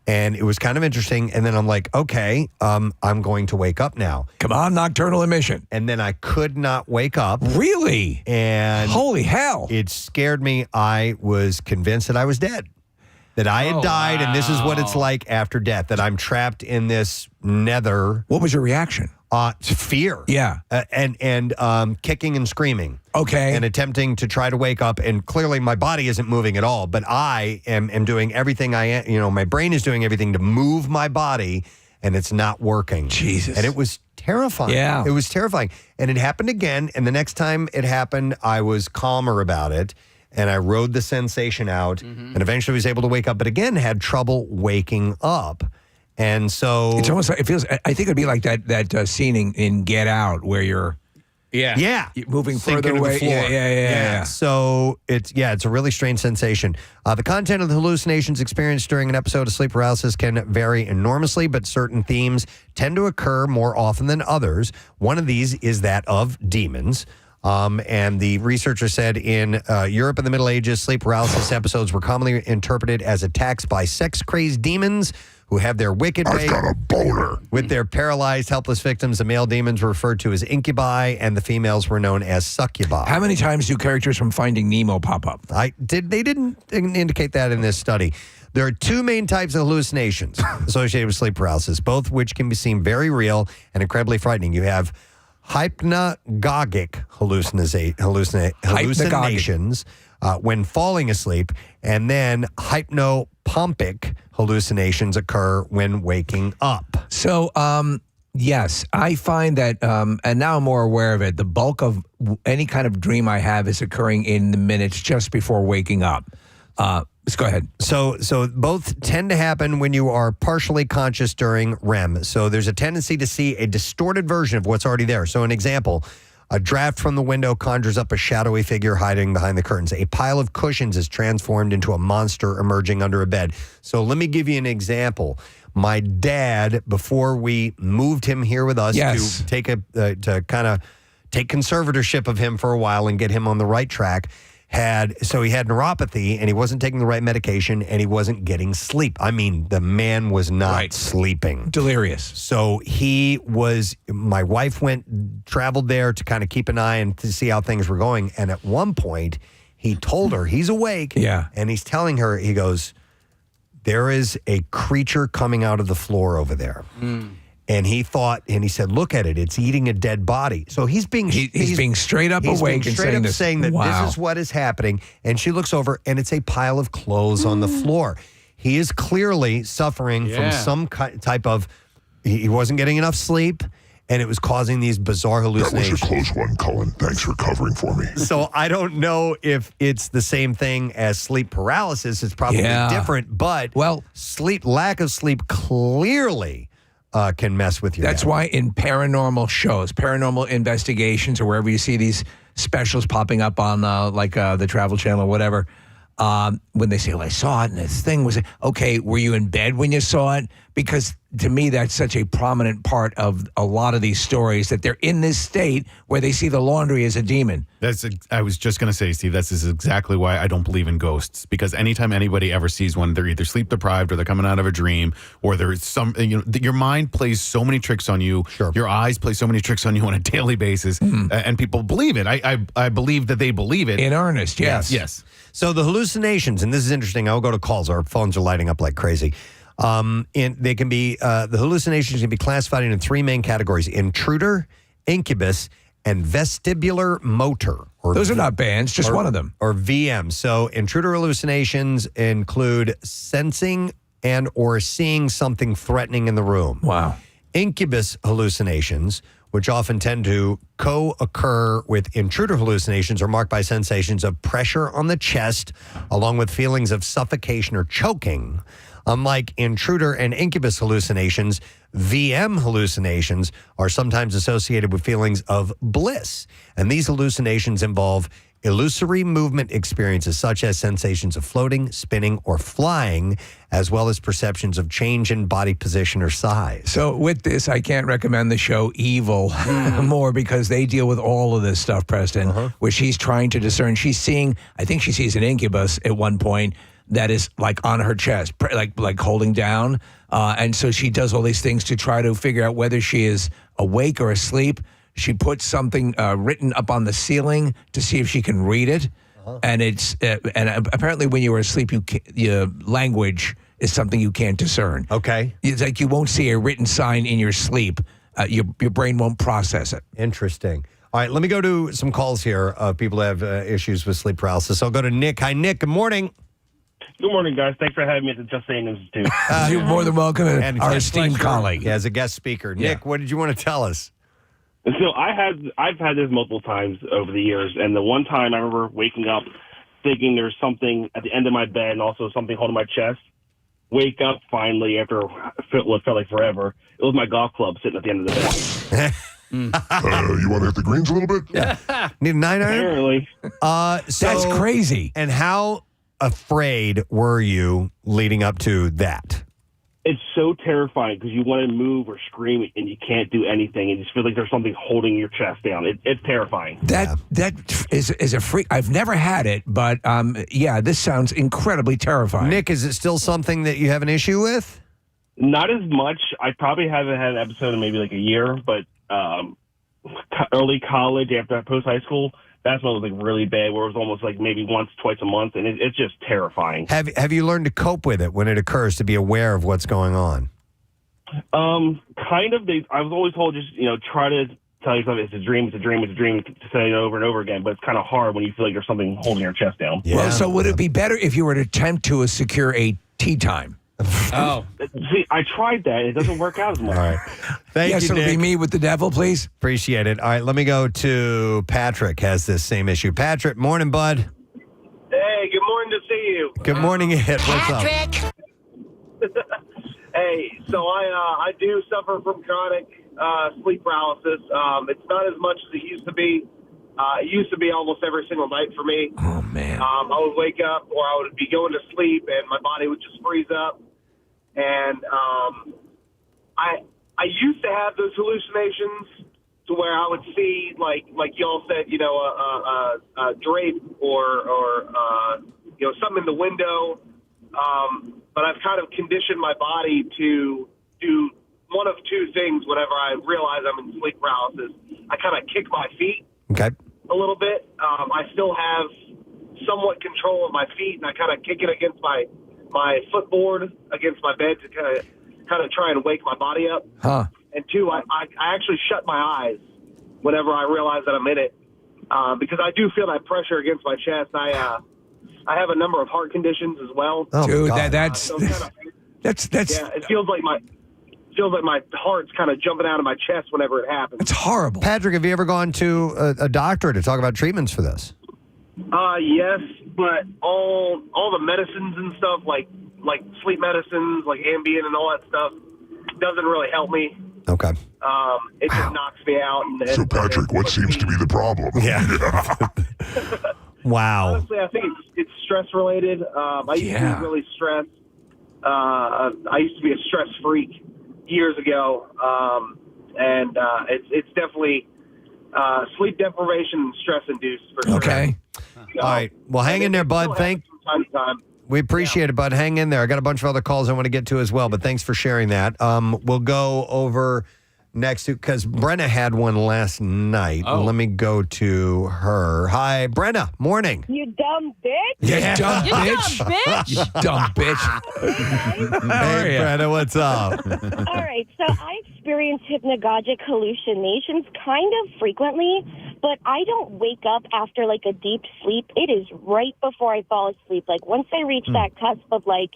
And it was kind of interesting. And then I'm like, okay, I'm going to wake up now. Come on, nocturnal emission. And then I could not wake up. Really? And holy hell. It scared me. I was convinced that I was dead. That I had died, and this is what it's like after death, that I'm trapped in this nether. What was your reaction? Fear. Yeah. And kicking and screaming. Okay. And attempting to try to wake up, and clearly my body isn't moving at all, but I am doing everything my brain is doing everything to move my body, and it's not working. Jesus. And it was terrifying. Yeah. It was terrifying. And it happened again, and the next time it happened, I was calmer about it. And I rode the sensation out and eventually was able to wake up, but again, had trouble waking up. And so it's almost like, it feels, I think it'd be like that scene in Get Out where you're moving further into the away. floor. Yeah. So it's a really strange sensation. The content of the hallucinations experienced during an episode of sleep paralysis can vary enormously, but certain themes tend to occur more often than others. One of these is that of demons. And the researcher said in Europe in the Middle Ages, sleep paralysis episodes were commonly interpreted as attacks by sex-crazed demons who have their wicked way. I've got a boner. With their paralyzed, helpless victims, the male demons were referred to as incubi, and the females were known as succubi. How many times do characters from Finding Nemo pop up? They didn't indicate that in this study. There are two main types of hallucinations associated with sleep paralysis, both which can be seen very real and incredibly frightening. You have hypnagogic hallucinations when falling asleep, and then hypnopompic hallucinations occur when waking up. So, yes, I find that, and now I'm more aware of it, the bulk of any kind of dream I have is occurring in the minutes just before waking up. Let's go ahead. So both tend to happen when you are partially conscious during REM. So there's a tendency to see a distorted version of what's already there. So an example, a draft from the window conjures up a shadowy figure hiding behind the curtains. A pile of cushions is transformed into a monster emerging under a bed. So let me give you an example. My dad, before we moved him here with us to take take conservatorship of him for a while and get him on the right track, he had neuropathy, and he wasn't taking the right medication, and he wasn't getting sleep. I mean, the man was not sleeping. Delirious. So my wife traveled there to kind of keep an eye and to see how things were going. And at one point, he told her he's awake. Yeah. And he's telling her, he goes, there is a creature coming out of the floor over there. And he said, look at it. It's eating a dead body. So he's being straight up awake and saying that this is what is happening. And she looks over, and it's a pile of clothes on the floor. He is clearly suffering from some type of, he wasn't getting enough sleep, and it was causing these bizarre hallucinations. That was a close one, Cullen. Thanks for covering for me. So I don't know if it's the same thing as sleep paralysis. It's probably different, but lack of sleep clearly can mess with your That's head. why in paranormal shows, paranormal investigations, or wherever you see these specials popping up on the Travel Channel or whatever, when they say, I saw it and this thing was, okay, were you in bed when you saw it? Because to me, that's such a prominent part of a lot of these stories, that they're in this state where they see the laundry as a demon. I was just going to say, Steve, that's exactly why I don't believe in ghosts. Because anytime anybody ever sees one, they're either sleep deprived or they're coming out of a dream, or there's some, your mind plays so many tricks on you. Sure. Your eyes play so many tricks on you on a daily basis. And people believe it. I believe that they believe it. In earnest, yes. Yes. So the hallucinations, and this is interesting. I'll go to calls. Our phones are lighting up like crazy. They can be the hallucinations can be classified into three main categories: intruder, incubus, and vestibular motor. Those are not bands, just one of them. Or VM. So intruder hallucinations include sensing and or seeing something threatening in the room. Wow. Incubus hallucinations, which often tend to co-occur with intruder hallucinations, are marked by sensations of pressure on the chest, along with feelings of suffocation or choking. Unlike intruder and incubus hallucinations, VM hallucinations are sometimes associated with feelings of bliss. And these hallucinations involve illusory movement experiences such as sensations of floating, spinning, or flying, as well as perceptions of change in body position or size. So with this, I can't recommend the show Evil more, because they deal with all of this stuff, Preston, where she's trying to discern. I think she sees an incubus at one point. that is like on her chest, like holding down. And so she does all these things to try to figure out whether she is awake or asleep. She puts something written up on the ceiling to see if she can read it. And it's apparently when you are asleep, your language is something you can't discern. Okay. It's like you won't see a written sign in your sleep. Your brain won't process it. Interesting. All right, let me go to some calls here of people who have issues with sleep paralysis. I'll go to Nick. Hi, Nick. Good morning. Good morning, guys. Thanks for having me at the Just Saying Institute. You're more than welcome, And our guest esteemed lecturer. colleague. Yeah, as a guest speaker. Nick, what did you want to tell us? So I've had this multiple times over the years, and the one time I remember waking up thinking there's something at the end of my bed and also something holding my chest. Wake up finally after what felt like forever. It was my golf club sitting at the end of the bed. You want to hit the greens a little bit? Yeah. Need a 9-iron? Apparently. That's crazy. And how afraid were you leading up to that? It's so terrifying because you want to move or scream and you can't do anything, and you just feel like there's something holding your chest down. It's terrifying. That is a freak. I've never had it, but this sounds incredibly terrifying. Nick, is it still something that you have an issue with? Not as much. I probably haven't had an episode in maybe like a year, but early college after post high school, that's when it was like really bad, where it was almost like maybe once, twice a month, and it's just terrifying. Have you learned to cope with it when it occurs, to be aware of what's going on? Kind of. I was always told just try to tell yourself it's a dream, to say it over and over again, but it's kind of hard when you feel like there's something holding your chest down. Yeah. Well, so would it be better if you were to attempt to secure a tea time? Oh. See, I tried that. It doesn't work out as much. All right. Thank yes, you, it'll Nick. be me with the devil, please. Appreciate it. All right, let me go to Patrick. Has this same issue. Patrick, morning, bud. Hey, good morning to see you. Good morning, Ed. What's up? Hey, so I do suffer from chronic sleep paralysis. It's not as much as it used to be. It used to be almost every single night for me. Oh, man. I would wake up or I would be going to sleep and my body would just freeze up. And I used to have those hallucinations to where I would see, like y'all said, a drape or something in the window. But I've kind of conditioned my body to do one of two things whenever I realize I'm in sleep paralysis. I kind of kick my feet a little bit. I still have somewhat control of my feet, and I kind of kick it against my footboard, against my bed to kind of try and wake my body up. Huh. And two, I actually shut my eyes whenever I realize that I'm in it, because I do feel that pressure against my chest. I have a number of heart conditions as well. Oh, dude, that's so yeah. It feels like my heart's kind of jumping out of my chest whenever it happens. It's horrible. Patrick, have you ever gone to a doctor to talk about treatments for this? Yes, but all the medicines and stuff, like sleep medicines, like Ambien and all that stuff, doesn't really help me. Okay. It just knocks me out. So, Patrick, what seems to be the problem? Yeah. Wow. Honestly, I think it's stress related. I used to be really stressed. I used to be a stress freak years ago, and it's definitely sleep deprivation and stress induced for sure. Okay. All right. Well, hang in there, bud. From time to time. We appreciate it, bud. Hang in there. I got a bunch of other calls I want to get to as well, but thanks for sharing that. We'll go over next to, because Brenna had one last night. Oh. Let me go to her. Hi, Brenna. Morning. You dumb bitch. Yeah. Dumb You bitch. dumb bitch. You dumb bitch. Hey, Brenna, what's up? All right, so I experience hypnagogic hallucinations kind of frequently, but I don't wake up after like a deep sleep. It is right before I fall asleep. Like once I reach that cusp of like,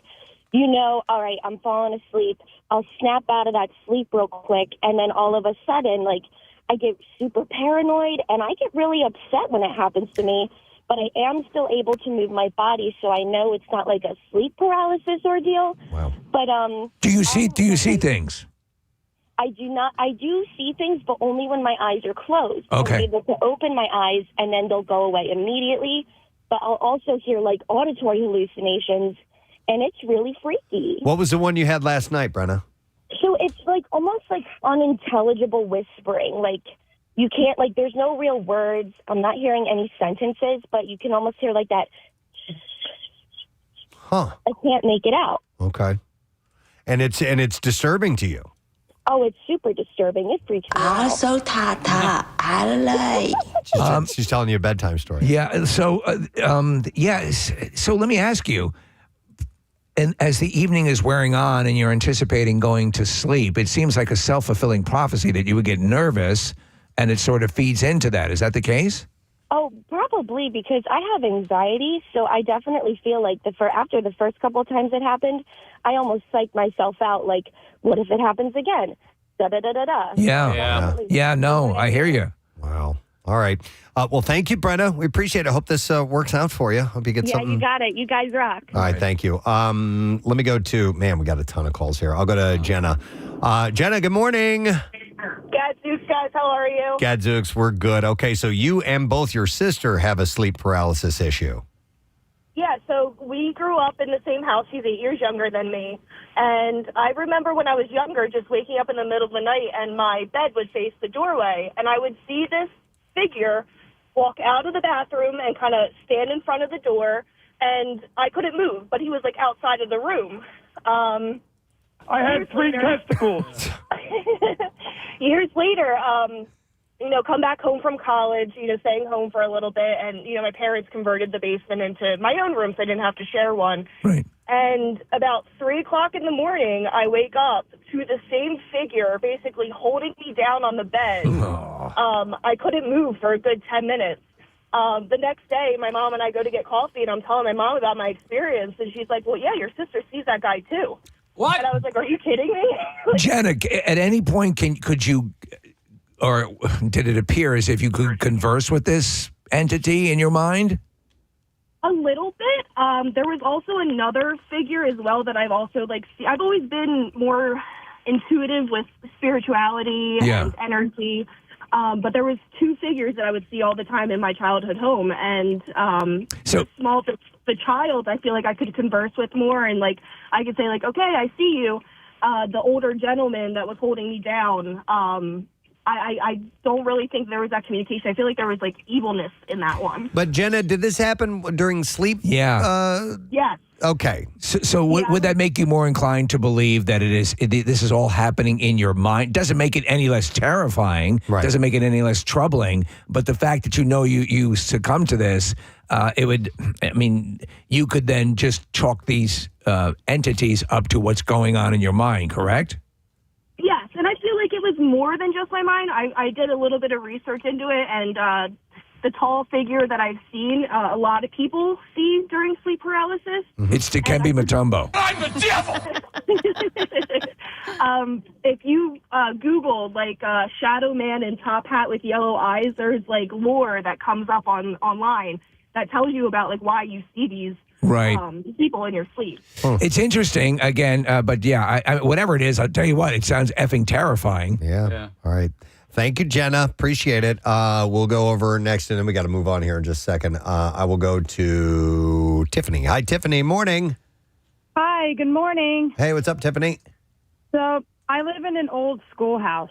all right, I'm falling asleep, I'll snap out of that sleep real quick, and then all of a sudden, like, I get super paranoid, and I get really upset when it happens to me, but I am still able to move my body, so I know it's not like a sleep paralysis ordeal. Wow. But Do you see things? I do not. I do see things, but only when my eyes are closed. Okay. I'm able to open my eyes, and then they'll go away immediately. But I'll also hear like auditory hallucinations, and it's really freaky. What was the one you had last night, Brenna? So it's like almost like unintelligible whispering. Like you can't, like there's no real words. I'm not hearing any sentences, but you can almost hear like that. Huh. I can't make it out. Okay. And it's disturbing to you. Oh, it's super disturbing. It freaks me out. She's telling you a bedtime story. Yeah. So, So let me ask you. And as the evening is wearing on and you're anticipating going to sleep, it seems like a self-fulfilling prophecy that you would get nervous, and it sort of feeds into that. Is that the case? Oh, probably, because I have anxiety, so I definitely feel like after the first couple of times it happened, I almost psyched myself out. Like, what if it happens again? Da da da da da. Yeah. No, I hear you. Wow. All right. Well, thank you, Brenda. We appreciate it. Hope this works out for you. Hope you get something. Yeah, you got it. You guys rock. All right. Thank you. Let me go to, we got a ton of calls here. I'll go to Jenna. Jenna, good morning. Gadzooks, guys, how are you? Gadzooks, we're good. Okay, so you and both your sister have a sleep paralysis issue. Yeah, so we grew up in the same house. She's 8 years younger than me. And I remember when I was younger just waking up in the middle of the night and my bed would face the doorway. And I would see this figure walk out of the bathroom and kind of stand in front of the door. And I couldn't move, but he was like outside of the room. I had 3 testicles. Years later, come back home from college, staying home for a little bit. And, my parents converted the basement into my own room so I didn't have to share one. Right. And about 3 o'clock in the morning, I wake up to the same figure basically holding me down on the bed. I couldn't move for a good 10 minutes. The next day, my mom and I go to get coffee, and I'm telling my mom about my experience. And she's like, well, yeah, your sister sees that guy, too. What? And I was like, are you kidding me? Jenna, at any point, could you, or did it appear as if you could converse with this entity in your mind? A little bit. There was also another figure as well that I've also I've always been more intuitive with spirituality and energy. But there was 2 figures that I would see all the time in my childhood home, and the child I feel like I could converse with more, and I could say okay, I see you. The older gentleman that was holding me down, I don't really think there was that communication. I feel like there was evilness in that one. But Jenna, did this happen during sleep? Yeah. Yes. Okay. So would that make you more inclined to believe that this is all happening in your mind? Doesn't make it any less terrifying. Right. Doesn't make it any less troubling. But the fact that you succumb to this, you could then just chalk these entities up to what's going on in your mind, correct? Yes, and I feel like it was more than just my mind. I did a little bit of research into it, and the tall figure that I've seen, a lot of people see during sleep paralysis. It's Dikembe Mutombo. I'm the devil! If you Google shadow man in top hat with yellow eyes, there's lore that comes up online that tells you about why you see these people in your sleep. It's interesting, again, but yeah, whatever it is, I'll tell you what, it sounds effing terrifying. Yeah. All right. Thank you, Jenna. Appreciate it. We'll go over next, and then we got to move on here in just a second. I will go to Tiffany. Hi, Tiffany. Morning. Hi, good morning. Hey, what's up, Tiffany? So I live in an old schoolhouse,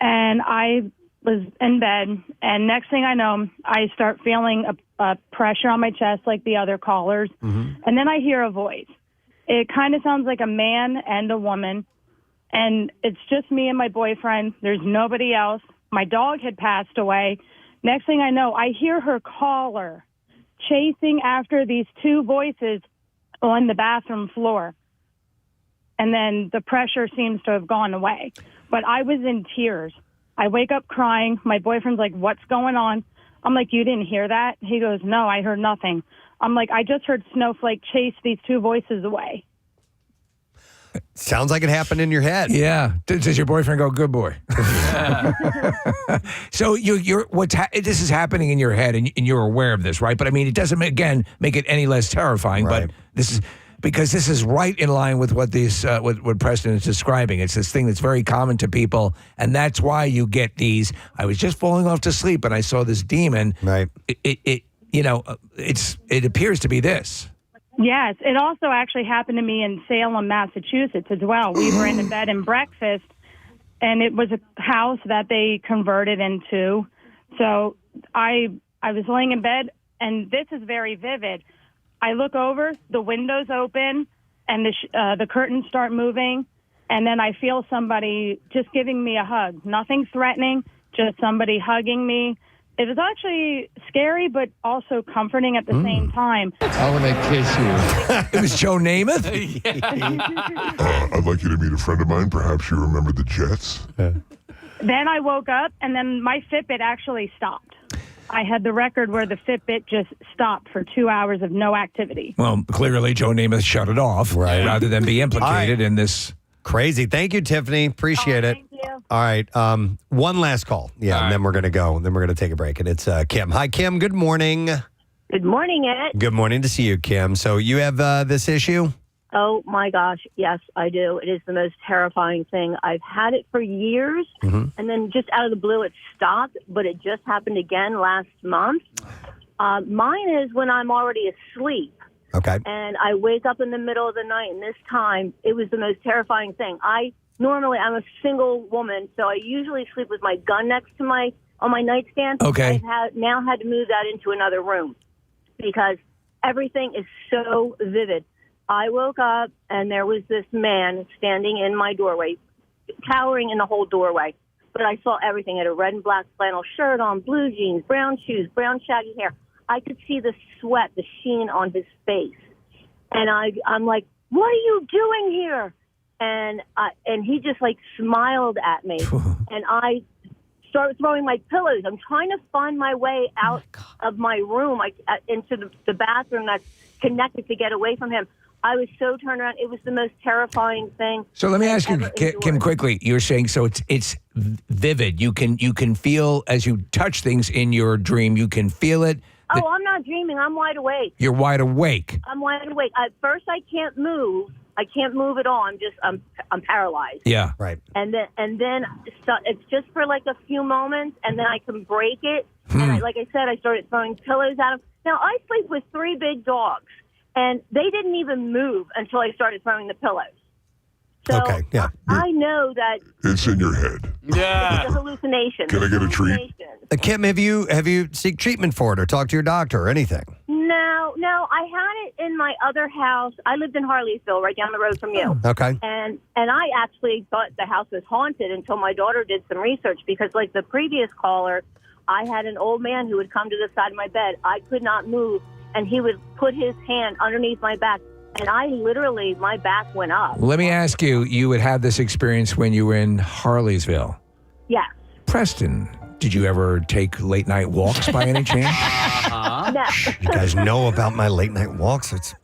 and I was in bed, and next thing I know, I start feeling a pressure on my chest like the other callers, and then I hear a voice. It kind of sounds like a man and a woman, and it's just me and my boyfriend. There's nobody else. My dog had passed away. Next thing I know, I hear her caller chasing after these 2 voices on the bathroom floor. And then the pressure seems to have gone away. But I was in tears. I wake up crying. My boyfriend's like, what's going on? I'm like, you didn't hear that? He goes, no, I heard nothing. I'm like, I just heard Snowflake chase these 2 voices away. Sounds like it happened in your head. Yeah. Does your boyfriend go, good boy? So this is happening in your head, and you're aware of this, right? But it doesn't make it any less terrifying. Right. But this is right in line with what what Preston is describing. It's this thing that's very common to people, and that's why you get these. I was just falling off to sleep, and I saw this demon. Right. It appears to be this. Yes, it also actually happened to me in Salem, Massachusetts as well. We were in a bed and breakfast, and it was a house that they converted into. So I was laying in bed, and this is very vivid. I look over, the window's open, and the curtains start moving, and then I feel somebody just giving me a hug. Nothing threatening, just somebody hugging me. It was actually scary, but also comforting at the same time. I want to kiss you. It was Joe Namath? I'd like you to meet a friend of mine. Perhaps you remember the Jets. Then I woke up, and then my Fitbit actually stopped. I had the record where the Fitbit just stopped for 2 hours of no activity. Well, clearly Joe Namath shut it off rather than be implicated in this. Crazy. Thank you, Tiffany. Appreciate it. Thank you. All right. One last call. Yeah, and then we're going to go. Then we're going to take a break. And it's Kim. Hi, Kim. Good morning. Good morning, Ed. Good morning to see you, Kim. So you have this issue? Oh, my gosh. Yes, I do. It is the most terrifying thing. I've had it for years, and then just out of the blue, it stopped, but it just happened again last month. Mine is when I'm already asleep. Okay. And I wake up in the middle of the night, and this time, it was the most terrifying thing. Normally, I'm a single woman, so I usually sleep with my gun next to on my nightstand. Okay. I've now had to move that into another room because everything is so vivid. I woke up, and there was this man standing in my doorway, towering in the whole doorway. But I saw everything. He had a red and black flannel shirt on, blue jeans, brown shoes, brown shaggy hair. I could see the sweat, the sheen on his face. And I'm like, what are you doing here? And he just, like, smiled at me. And I started throwing my pillows. I'm trying to find my way out of my room into the bathroom that's connected to get away from him. I was so turned around. It was the most terrifying thing. So let me ask you, Kim, quickly. You're saying so it's vivid. You can feel as you touch things in your dream. You can feel it. Oh, I'm not dreaming. I'm wide awake. You're wide awake. I'm wide awake. At first, I can't move. I can't move at all. I'm paralyzed. Yeah, right. And then so it's just for like a few moments, and then I can break it. And like I said, I started throwing pillows at him. Now I sleep with 3 big dogs. And they didn't even move until I started throwing the pillows. So I know that it's in your head. Yeah, it's a hallucination. Can I get a treat? Kim, have you seek treatment for it or talked to your doctor or anything? No. I had it in my other house. I lived in Harleysville, right down the road from you. Okay. And I actually thought the house was haunted until my daughter did some research because, like the previous caller, I had an old man who would come to the side of my bed. I could not move. And he would put his hand underneath my back, and my back went up. Let me ask you, you would have this experience when you were in Harleysville. Yes. Preston, did you ever take late night walks by any chance? No. You guys know about my late night walks. It's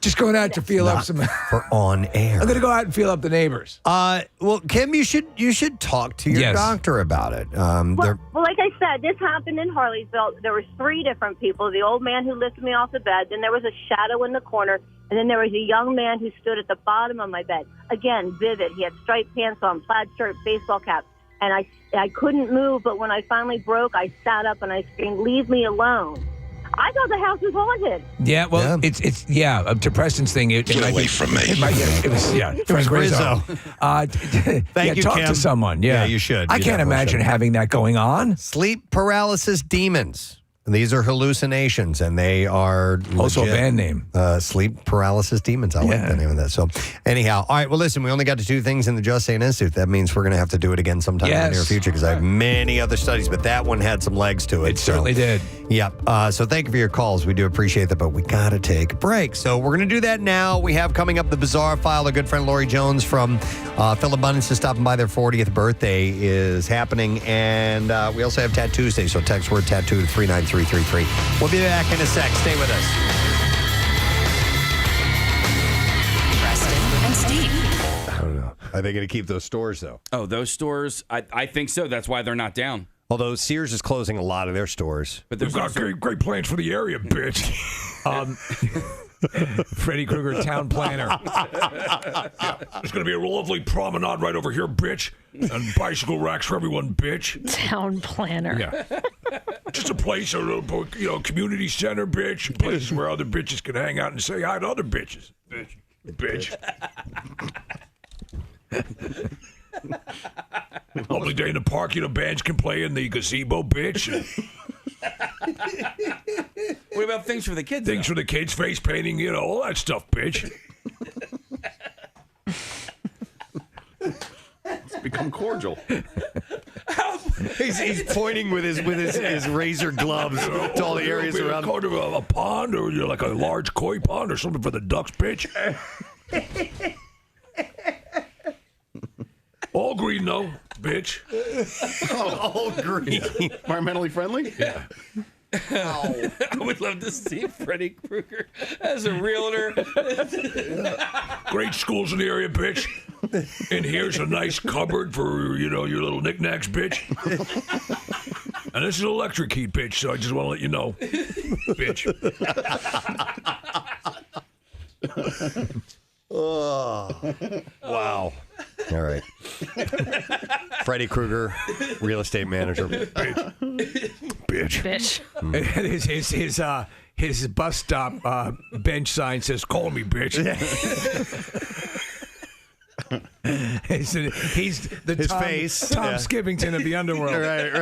just going out to feel up some for on air. I'm going to go out and feel up the neighbors. Well, Kim, you should talk to your doctor about it. Well, like I said, this happened in Harleysville. There were 3 different people. The old man who lifted me off the bed. Then there was a shadow in the corner. And then there was a young man who stood at the bottom of my bed. Again, vivid. He had striped pants on, plaid shirt, baseball cap. And I couldn't move, but when I finally broke, I sat up and I screamed, "Leave me alone." I thought the house was haunted. Yeah, well, it's to Preston's thing. Get away from me. It was Rizzo. Thank you, talk Kim. to someone. Yeah, you should. I You can't definitely imagine should. having that going on. Sleep paralysis demons. These are hallucinations, and they are Also a legit, band name. Sleep paralysis demons. I like the name of that. So, anyhow, all right. Well, listen, we only got to 2 things in the Just Saying Institute. That means we're going to have to do it again sometime in the near future because I have many other studies, but that one had some legs to it. It certainly did. Yep. So thank you for your calls. We do appreciate that, but we got to take a break. So we're going to do that now. We have coming up the Bizarre File. Our good friend Lori Jones from Philabundance is stopping by. Their 40th birthday is happening. And we also have Tattoos Day. So text word tattoo to 39333. We'll be back in a sec. Stay with us. Preston and Steve. I don't know. Are they going to keep those stores, though? Oh, those stores? I think so. That's why they're not down. Although Sears is closing a lot of their stores. But We've got great plans for the area, bitch. Freddy Krueger, town planner. There's going to be a lovely promenade right over here, bitch. And bicycle racks for everyone, bitch. Town planner. Yeah. Just a place, community center, bitch. A place where other bitches can hang out and say hi to other bitches. Bitch. Lovely day in the park. Bands can play in the gazebo, bitch. What about things for the kids? Things for the kids, face painting, all that stuff, bitch. It's become cordial. He's pointing with his razor gloves to all the areas around. Kind of a pond, or like a large koi pond, or something for the ducks, bitch. All green though, bitch. All green. Environmentally friendly? Yeah. I would love to see Freddy Krueger as a realtor. Great schools in the area, bitch. And here's a nice cupboard for, your little knickknacks, bitch. And this is electric heat, bitch, so I just want to let you know, bitch. Oh, wow. All right. Freddy Krueger, real estate manager. Bitch. And his bus stop bench sign says, "Call me, bitch." He's the his Tom, face. Tom Skivington of the underworld. Right.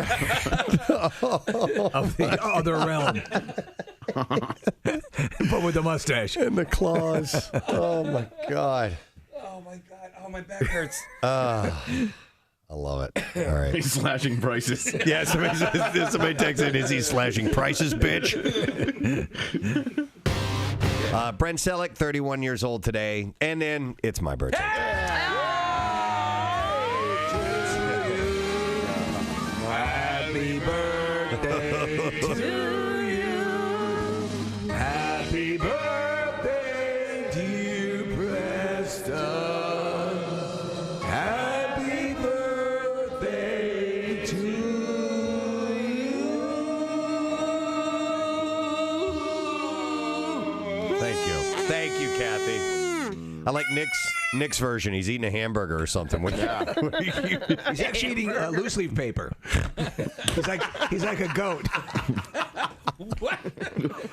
Of the other realm. But with the mustache. And the claws. Oh, my God. Oh, my God. Oh, my back hurts. I love it. All right. He's slashing prices. Yeah, somebody texts in, is he slashing prices, bitch? Brent Selleck, 31 years old today. And then it's my birthday. Happy birthday to you. Happy birthday, dear Preston. Happy birthday to you. Thank you, Kathy. I like Nick's version. He's eating a hamburger or something. He's actually eating loose leaf paper. He's like a goat. What?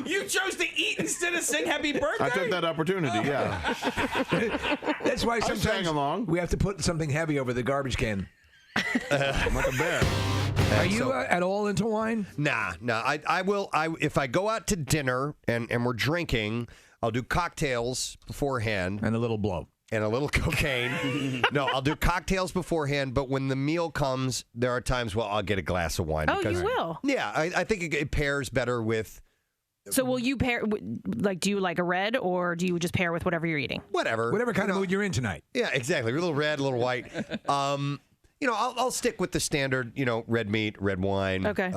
You chose to eat instead of sing happy birthday? I took that opportunity, yeah. That's why I was sometimes tagging along. we have to put something heavy over the garbage can. I'm like a bear. Are you at all into wine? Nah. I will. If I go out to dinner and we're drinking, I'll do cocktails beforehand. And a little blow. And a little cocaine. No, I'll do cocktails beforehand, but when the meal comes, there are times where I'll get a glass of wine. Oh, you will? Yeah, I think it pairs better with... So will you pair, do you like a red, or do you just pair with whatever you're eating? Whatever. Whatever kind of mood you're in tonight. Yeah, exactly. A little red, a little white. I'll stick with the standard, red meat, red wine, Okay.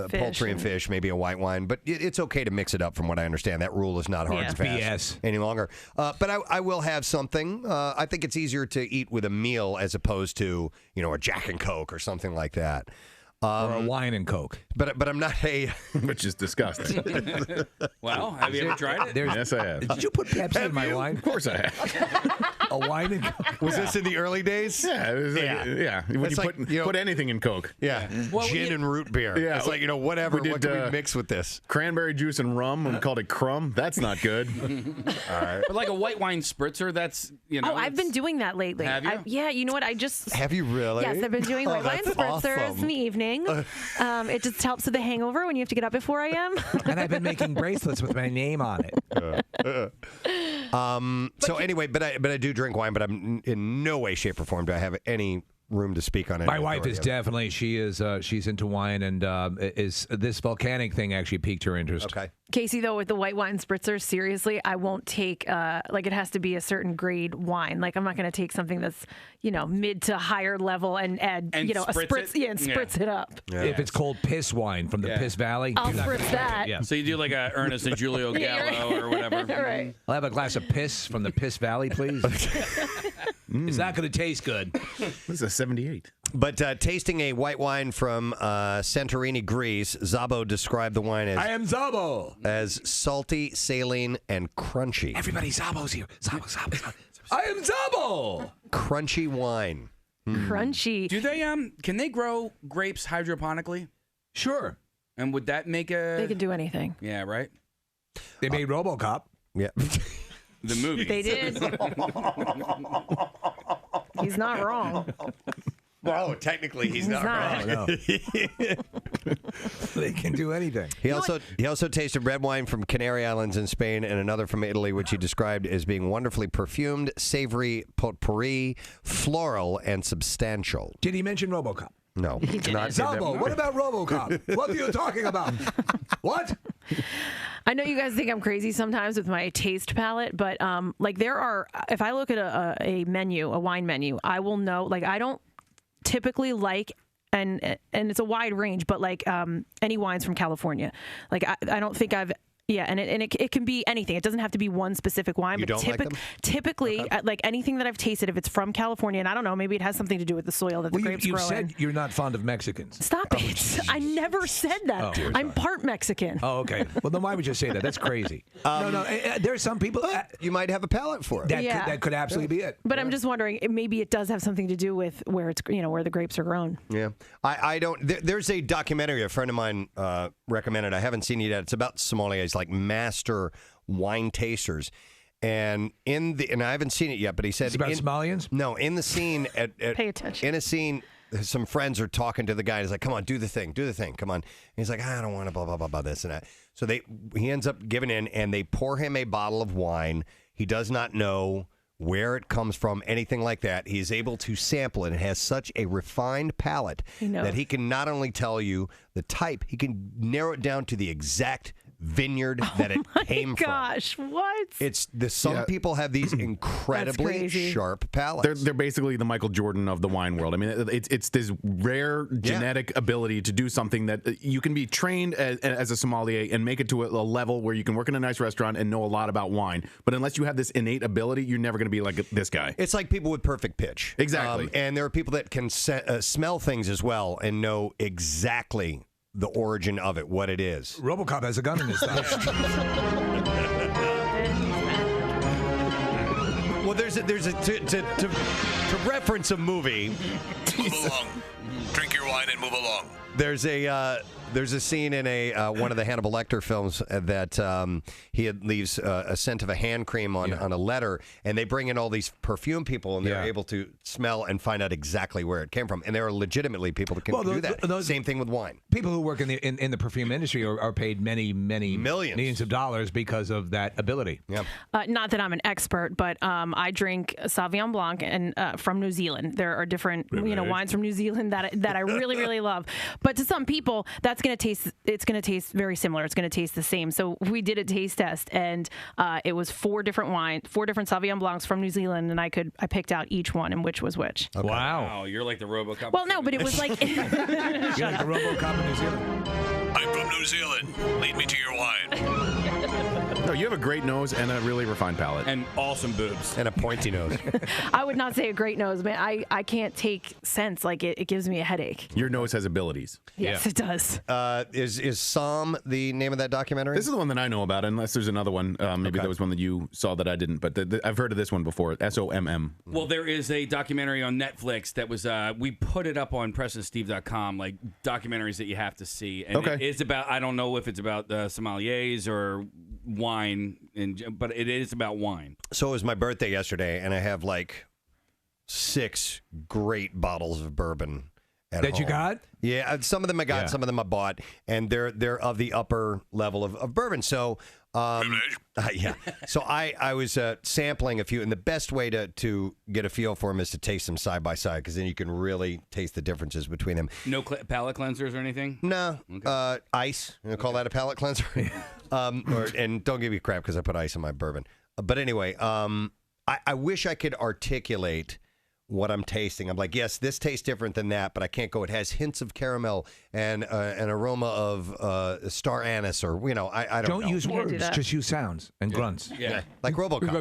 Poultry and fish, maybe a white wine. But it's okay to mix it up from what I understand. That rule is not hard and fast any longer. But I will have something. I think it's easier to eat with a meal as opposed to, a Jack and Coke or something like that. Or a wine and Coke. But I'm not a... Which is disgusting. Well, have you ever tried it? Yes, I have. Did you put Pepsi in my wine? Of course I have. A wine and Coke? Was this in the early days? Yeah. It was When you put anything in Coke. Yeah. Gin and root beer. Yeah. It's like, whatever. We What did, can we mix with this? Cranberry juice and rum. We called it crumb. That's not good. All right. But like a white wine spritzer, that's, Oh, I've been doing that lately. Have you? Yeah, you know what? I just... Have you really? Yes, I've been doing white wine that's spritzers awesome. in the evening. It just helps with the hangover when you have to get up before I am. And I've been making bracelets with my name on it. So anyway, but I do drink wine, but I'm in no way, shape, or form do I have any room to speak on it. My wife is definitely, she's into wine, and is this volcanic thing actually piqued her interest. Okay. Casey, though, with the white wine spritzer, seriously, I won't take, it has to be a certain grade wine. Like, I'm not going to take something that's, mid to higher level and add, a spritz, spritz it up. Yeah. If it's called piss wine from the Piss Valley, I'll you're not spritz gonna that. Yeah. So you do like a Ernest and Julio Gallo or whatever. Right. I'll have a glass of piss from the Piss Valley, please. It's not going to taste good. This is a 78. But tasting a white wine from Santorini, Greece, Zabo described the wine as... I am Zabo. As salty, saline, and crunchy. Everybody, Zabo's here. Zabo. I am Zabo. Crunchy wine. Crunchy. Do they can they grow grapes hydroponically? Sure. And would that make a... They can do anything. Yeah, right? They made RoboCop. Yeah. The movie. They did. He's not wrong. Well, technically, he's not right. No. They can do anything. He also tasted red wine from Canary Islands in Spain and another from Italy, which he described as being wonderfully perfumed, savory, potpourri, floral, and substantial. Did he mention RoboCop? No. Not Zalbo, what about RoboCop? What are you talking about? What? I know you guys think I'm crazy sometimes with my taste palette, but like there are, if I look at a menu, a wine menu, I will know, like I don't typically like, and it's a wide range, but like any wines from California. Like I don't think I've, and it can be anything. It doesn't have to be one specific wine. You but don't like them? Typically, like anything that I've tasted, if it's from California, and I don't know, maybe it has something to do with the soil that the grapes you grow in. said you're not fond of Mexicans. Stop it. I never said that. Oh, I'm part Mexican. Oh, okay. Well, then why would you say that? That's crazy. No. There are some people you might have a palate for it. That could absolutely be it. But I'm just wondering, maybe it does have something to do with where it's, where the grapes are grown. Yeah. I don't. There's a documentary a friend of mine recommended. I haven't seen it yet. It's about sommeliers, like master wine tasters. And and I haven't seen it yet, but he said it's about sommeliers? No, in the scene pay attention. In a scene, some friends are talking to the guy. He's like, "Come on, do the thing, come on." And he's like, "I don't want to blah blah blah blah this and that." So he ends up giving in, and they pour him a bottle of wine. He does not know where it comes from, anything like that. He's able to sample it. It has such a refined palate that he can not only tell you the type, he can narrow it down to the exact vineyard that it came from. Gosh, what? It's some people have these incredibly sharp palates. They're basically the Michael Jordan of the wine world. I mean, it's this rare genetic ability to do something that you can be trained as a sommelier and make it to a level where you can work in a nice restaurant and know a lot about wine. But unless you have this innate ability, you're never going to be like this guy. It's like people with perfect pitch. Exactly. And there are people that can smell things as well and know exactly the origin of it, what it is. RoboCop has a gun in his thigh. Well, to reference a movie. Move along. Drink your wine and move along. There's a scene in one of the Hannibal Lecter films that he leaves a scent of a hand cream on a letter, and they bring in all these perfume people, and they're able to smell and find out exactly where it came from. And there are legitimately people that can do that. Same thing with wine. People who work in the perfume industry are paid many millions of dollars because of that ability. Yeah. Not that I'm an expert, but I drink Sauvignon Blanc and from New Zealand. There are different wines from New Zealand that I really really love. But to some people, it's going to taste very similar. It's going to taste the same. So we did a taste test, and it was 4 different Sauvignon Blancs from New Zealand, and I picked out each one and which was which. Okay. Wow, you're like the RoboCop. Well, no, but it was like you're like the RoboCop in New Zealand. I'm from New Zealand. Lead me to your wine. No, you have a great nose and a really refined palate. And awesome boobs. And a pointy nose. I would not say a great nose, man. I can't take scents. Like, it gives me a headache. Your nose has abilities. Yes, it does. Is Somm the name of that documentary? This is the one that I know about, unless there's another one. Maybe there was one that you saw that I didn't, but I've heard of this one before. SOMM. Well, there is a documentary on Netflix that was, we put it up on PrestonSteve.com, like documentaries that you have to see. And it is about, I don't know if it's about sommeliers or wine, but it is about wine. So it was my birthday yesterday, and I have like 6 great bottles of bourbon at home. You got? Yeah, some of them I got, some of them I bought, and they're of the upper level of bourbon. So, So I was sampling a few, and the best way to get a feel for them is to taste them side by side, because then you can really taste the differences between them. No palate cleansers or anything? No. Okay. Ice. Call that a palate cleanser? And don't give me crap because I put ice in my bourbon. But anyway, I wish I could articulate what I'm tasting. I'm like, yes, this tastes different than that, but I can't go. It has hints of caramel and an aroma of star anise, or I don't know. Don't use words, just use sounds and grunts. Yeah, like RoboCop.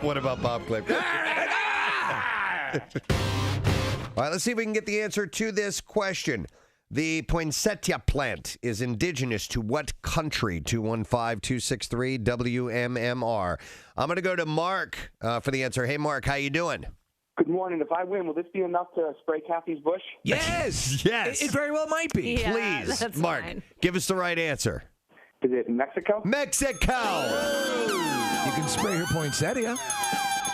What about Bob Clip? All right, let's see if we can get the answer to this question. The poinsettia plant is indigenous to what country? 215-263-WMMR. I'm going to go to Mark for the answer. Hey, Mark, how you doing? Good morning. If I win, will this be enough to spray Kathy's bush? Yes. Yes. It very well might be. Yeah, Please, that's Mark, fine. give us the right answer. Is it Mexico? Mexico. You can spray her poinsettia.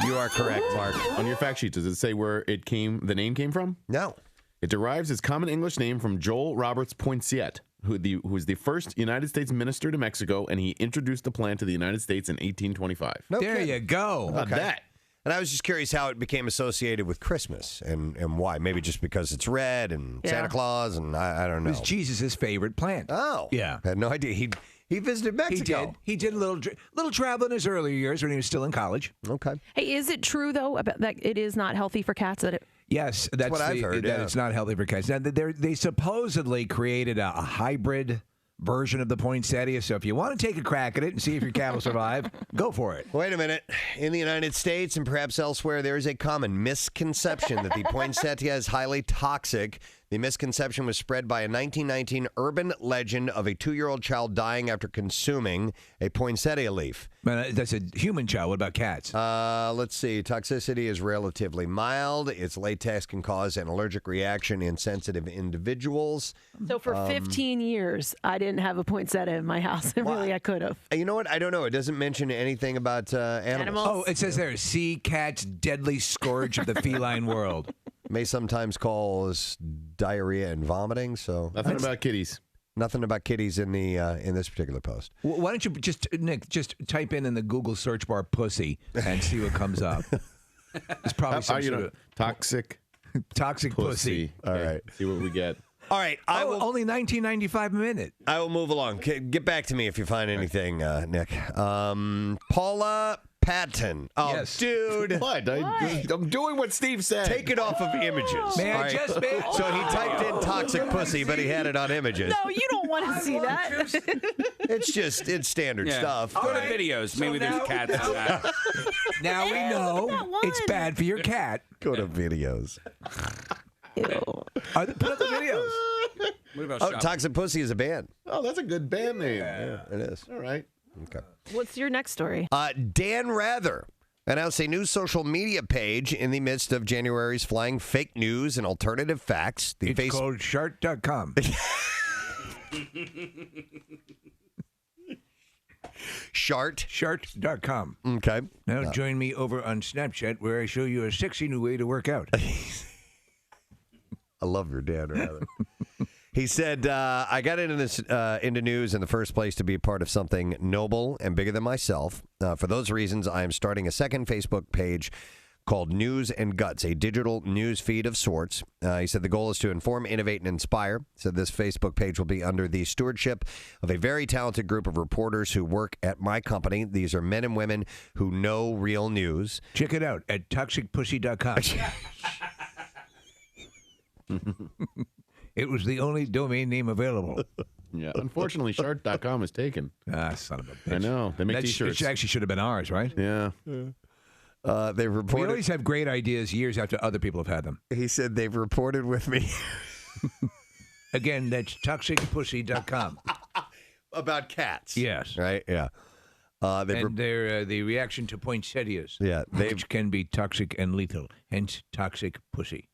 You are correct, Mark. On your fact sheet, does it say where the name came from? No. It derives its common English name from Joel Roberts Poinsett, who was the first United States minister to Mexico, and he introduced the plant to the United States in 1825. There you go. How about that? And I was just curious how it became associated with Christmas and why. Maybe just because it's red and Santa Claus and I don't know. It was Jesus' favorite plant. Oh. Yeah. I had no idea. He visited Mexico. He did a little travel in his earlier years when he was still in college. Okay. Hey, is it true though about that it is not healthy for cats? Yes, that's what I've heard. That it's not healthy for cats. Now, they supposedly created a hybrid version of the poinsettia. So if you want to take a crack at it and see if your cat will survive, go for it. Wait a minute. In the United States and perhaps elsewhere, there is a common misconception that the poinsettia is highly toxic. The misconception was spread by a 1919 urban legend of a 2-year-old child dying after consuming a poinsettia leaf. Man, that's a human child. What about cats? Let's see. Toxicity is relatively mild. Its latex can cause an allergic reaction in sensitive individuals. So for 15 years, I didn't have a poinsettia in my house. And really, I could have. You know what? I don't know. It doesn't mention anything about animals. Oh, it says there, sea cat's deadly scourge of the feline world. May sometimes cause diarrhea and vomiting. So Nothing about kitties. Nothing about kitties in the in this particular post. Why don't you Nick, just type in the Google search bar "pussy" and see what comes up? It's probably some sort of toxic pussy. All right, see what we get. All right, only $19.95 a minute. I will move along. Get back to me if you find anything, Nick. Paula Patton. Oh, yes. dude. What? I'm doing what Steve said. Take it off of images. May All I right? just So he typed in toxic pussy, but he had it on images. No, you don't want to see that. It's standard stuff. Go to videos. Maybe there's cats on that. Now we know it's bad for your cat. Go to videos. Put up the videos. What about Oh, Toxic Pussy is a band. Oh, that's a good band name. Yeah, it is. All right. Okay. What's your next story? Dan Rather announced a new social media page in the midst of January's flying fake news and alternative facts. It's called Shart.com. Shart.com. Okay. Now join me over on Snapchat where I show you a sexy new way to work out. I love your Dan Rather. He said, I got into news in the first place to be a part of something noble and bigger than myself. For those reasons, I am starting a second Facebook page called News and Guts, a digital news feed of sorts. He said the goal is to inform, innovate, and inspire. So this Facebook page will be under the stewardship of a very talented group of reporters who work at my company. These are men and women who know real news. Check it out at toxicpussy.com. It was the only domain name available. Yeah, unfortunately, Shart.com is taken. Ah, son of a bitch. I know. They make T-shirts. It actually should have been ours, right? Yeah. They've reported. We always have great ideas years after other people have had them. He said they've reported with me. Again, that's toxicpussy.com. About cats. Yes. Right? Yeah. And they're the reaction to poinsettias. Yeah, which can be toxic and lethal. Hence, toxic pussy.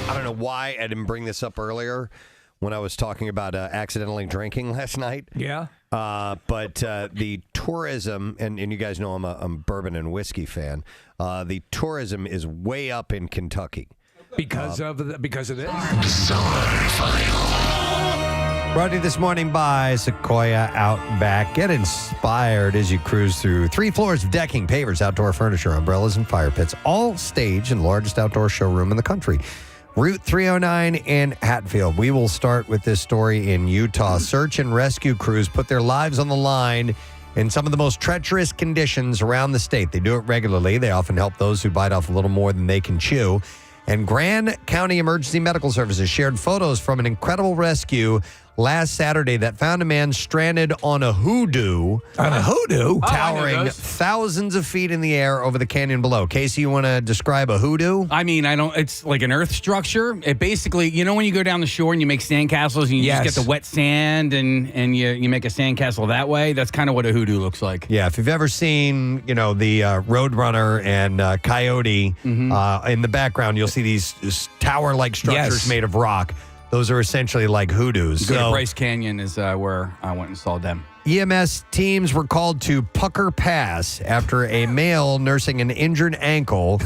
I don't know why I didn't bring this up earlier when I was talking about accidentally drinking last night. Yeah. But the tourism, and you guys know I'm a bourbon and whiskey fan. The tourism is way up in Kentucky. Because of this? Brought to you this morning by Sequoia Outback. Get inspired as you cruise through 3 floors of decking, pavers, outdoor furniture, umbrellas, and fire pits, all staged in the largest outdoor showroom in the country. Route 309 in Hatfield. We will start with this story in Utah. Search and rescue crews put their lives on the line in some of the most treacherous conditions around the state. They do it regularly. They often help those who bite off a little more than they can chew. And Grand County Emergency Medical Services shared photos from an incredible rescue last Saturday that found a man stranded on a Hoodoo. On a Hoodoo? Towering thousands of feet in the air over the canyon below. Casey, you want to describe a Hoodoo? I mean, it's like an earth structure. It basically, when you go down the shore and you make sandcastles and you just get the wet sand and you make a sandcastle that way, that's kind of what a Hoodoo looks like. Yeah, if you've ever seen, the Roadrunner and Coyote in the background, you'll see these tower-like structures made of rock. Those are essentially like Hoodoos. Go to Bryce Canyon is where I went and saw them. EMS teams were called to Pucker Pass after a male nursing an injured ankle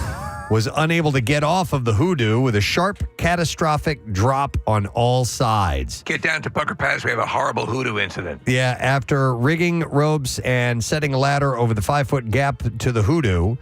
was unable to get off of the Hoodoo with a sharp, catastrophic drop on all sides. Get down to Pucker Pass. We have a horrible Hoodoo incident. Yeah, after rigging ropes and setting a ladder over the 5-foot gap to the Hoodoo,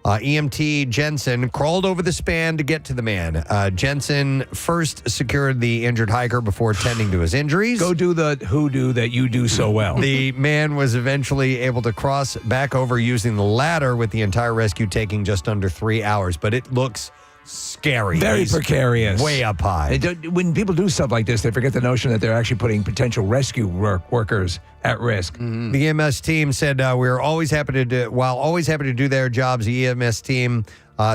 EMT Jensen crawled over the span to get to the man. Jensen first secured the injured hiker before tending to his injuries. Go do the Hoodoo that you do so well. The man was eventually able to cross back over using the ladder, with the entire rescue taking just under 3 hours. But it looks scary. Very He's precarious. Way up high. When people do stuff like this, they forget the notion that they're actually putting potential rescue workers at risk. Mm-hmm. The EMS team said, we're always happy to do, while always happy to do their jobs, the EMS team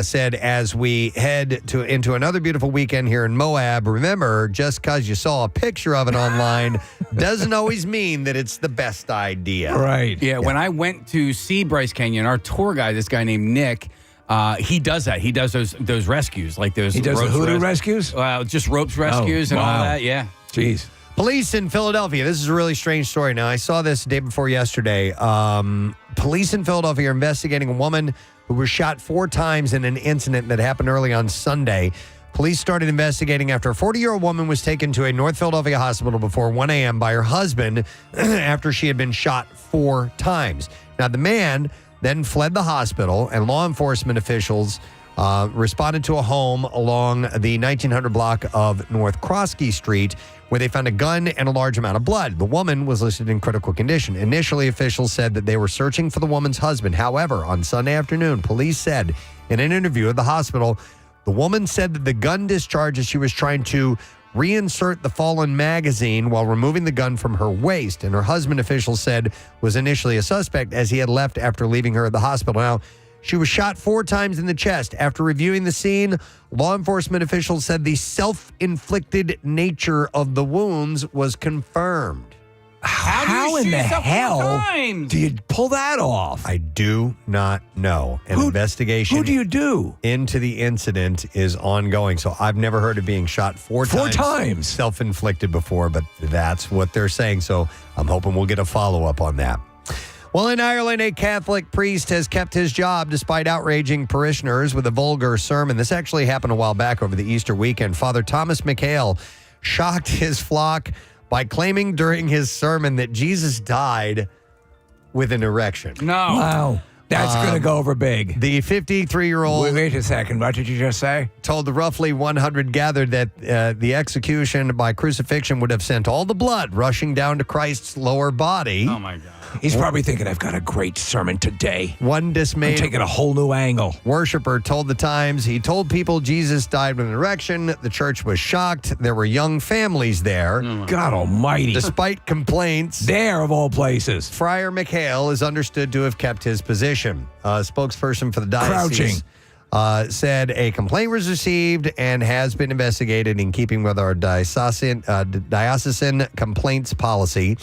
said, as we head into another beautiful weekend here in Moab, remember, just because you saw a picture of it online doesn't always mean that it's the best idea. Right. Yeah, when I went to see Bryce Canyon, our tour guide, this guy named Nick, he does that. He does those rescues, like those. He does the Hoodoo rescues? Just ropes rescues and all that. Yeah. Jeez. Police in Philadelphia. This is a really strange story. Now, I saw this the day before yesterday. Police in Philadelphia are investigating a woman who was shot 4 times in an incident that happened early on Sunday. Police started investigating after a 40-year-old woman was taken to a North Philadelphia hospital before 1 a.m. by her husband after she had been shot 4 times. Now, the man then fled the hospital, and law enforcement officials responded to a home along the 1900 block of North Krosky Street, where they found a gun and a large amount of blood. The woman was listed in critical condition. Initially, officials said that they were searching for the woman's husband. However, on Sunday afternoon, police said in an interview at the hospital, the woman said that the gun discharged as she was trying to reinsert the fallen magazine while removing the gun from her waist. And her husband, officials said, was initially a suspect as he had left after leaving her at the hospital. Now, she was shot 4 times in the chest. After reviewing the scene, law enforcement officials said the self-inflicted nature of the wounds was confirmed. How in the hell do you pull that off? I do not know. An investigation. Who do you do? Into the incident is ongoing. So I've never heard of being shot 4 times. 4 times. Self-inflicted before, but that's what they're saying. So I'm hoping we'll get a follow-up on that. Well, in Ireland, a Catholic priest has kept his job despite outraging parishioners with a vulgar sermon. This actually happened a while back over the Easter weekend. Father Thomas McHale shocked his flock by claiming during his sermon that Jesus died with an erection. No. Wow. That's going to go over big. The 53-year-old... Wait a second. What did you just say? Told the roughly 100 gathered that the execution by crucifixion would have sent all the blood rushing down to Christ's lower body. Oh, my God. He's probably thinking, I've got a great sermon today. One dismayed... I'm taking a whole new angle. Worshiper told the Times he told people Jesus died with an erection. The church was shocked. There were young families there. God almighty. Despite complaints... There, of all places. Friar McHale is understood to have kept his position. A spokesperson for the diocese said a complaint was received and has been investigated in keeping with our diocesan complaints policy.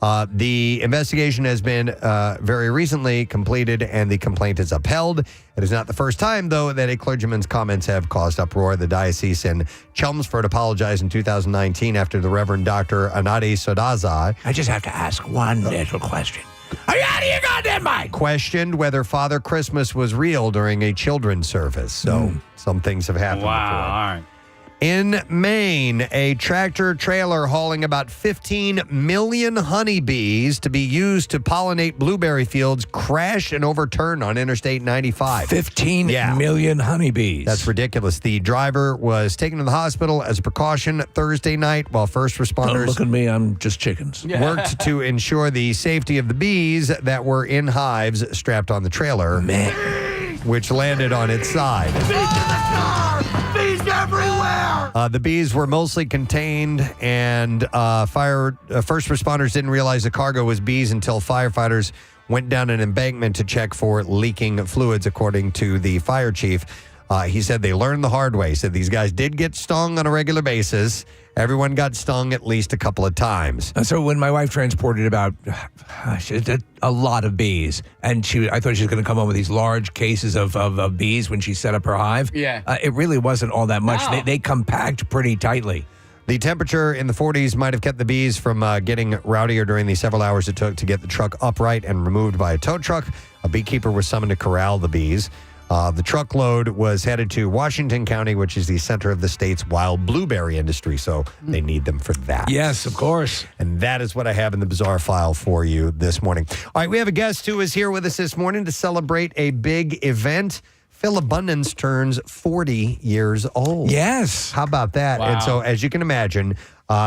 The investigation has been very recently completed and the complaint is upheld. It is not the first time, though, that a clergyman's comments have caused uproar. The diocese in Chelmsford apologized in 2019 after the Reverend Dr. Anadi Sodaza. I just have to ask one little question. Are you out of your goddamn mind? Questioned whether Father Christmas was real during a children's service. So some things have happened before. All right. In Maine, a tractor trailer hauling about 15 million honeybees to be used to pollinate blueberry fields crashed and overturned on Interstate 95. 15 million honeybees. That's ridiculous. The driver was taken to the hospital as a precaution Thursday night while first responders... Don't look at me, I'm just chickens. ...worked to ensure the safety of the bees that were in hives strapped on the trailer, which landed on its side. Bees everywhere! The bees were mostly contained, and first responders didn't realize the cargo was bees until firefighters went down an embankment to check for leaking fluids, according to the fire chief. He said they learned the hard way. He said these guys did get stung on a regular basis. Everyone got stung at least a couple of times. So when my wife transported about a lot of bees, and I thought she was going to come home with these large cases of bees when she set up her hive. Yeah. It really wasn't all that much. No. They compact pretty tightly. The temperature in the 40s might have kept the bees from getting rowdier during the several hours it took to get the truck upright and removed by a tow truck. A beekeeper was summoned to corral the bees. The truckload was headed to Washington County, which is the center of the state's wild blueberry industry, so they need them for that. Yes, of course. And that is what I have in the bizarre file for you this morning. All right, we have a guest who is here with us this morning to celebrate a big event. Philabundance turns 40 years old. Yes. How about that? Wow. And so, as you can imagine,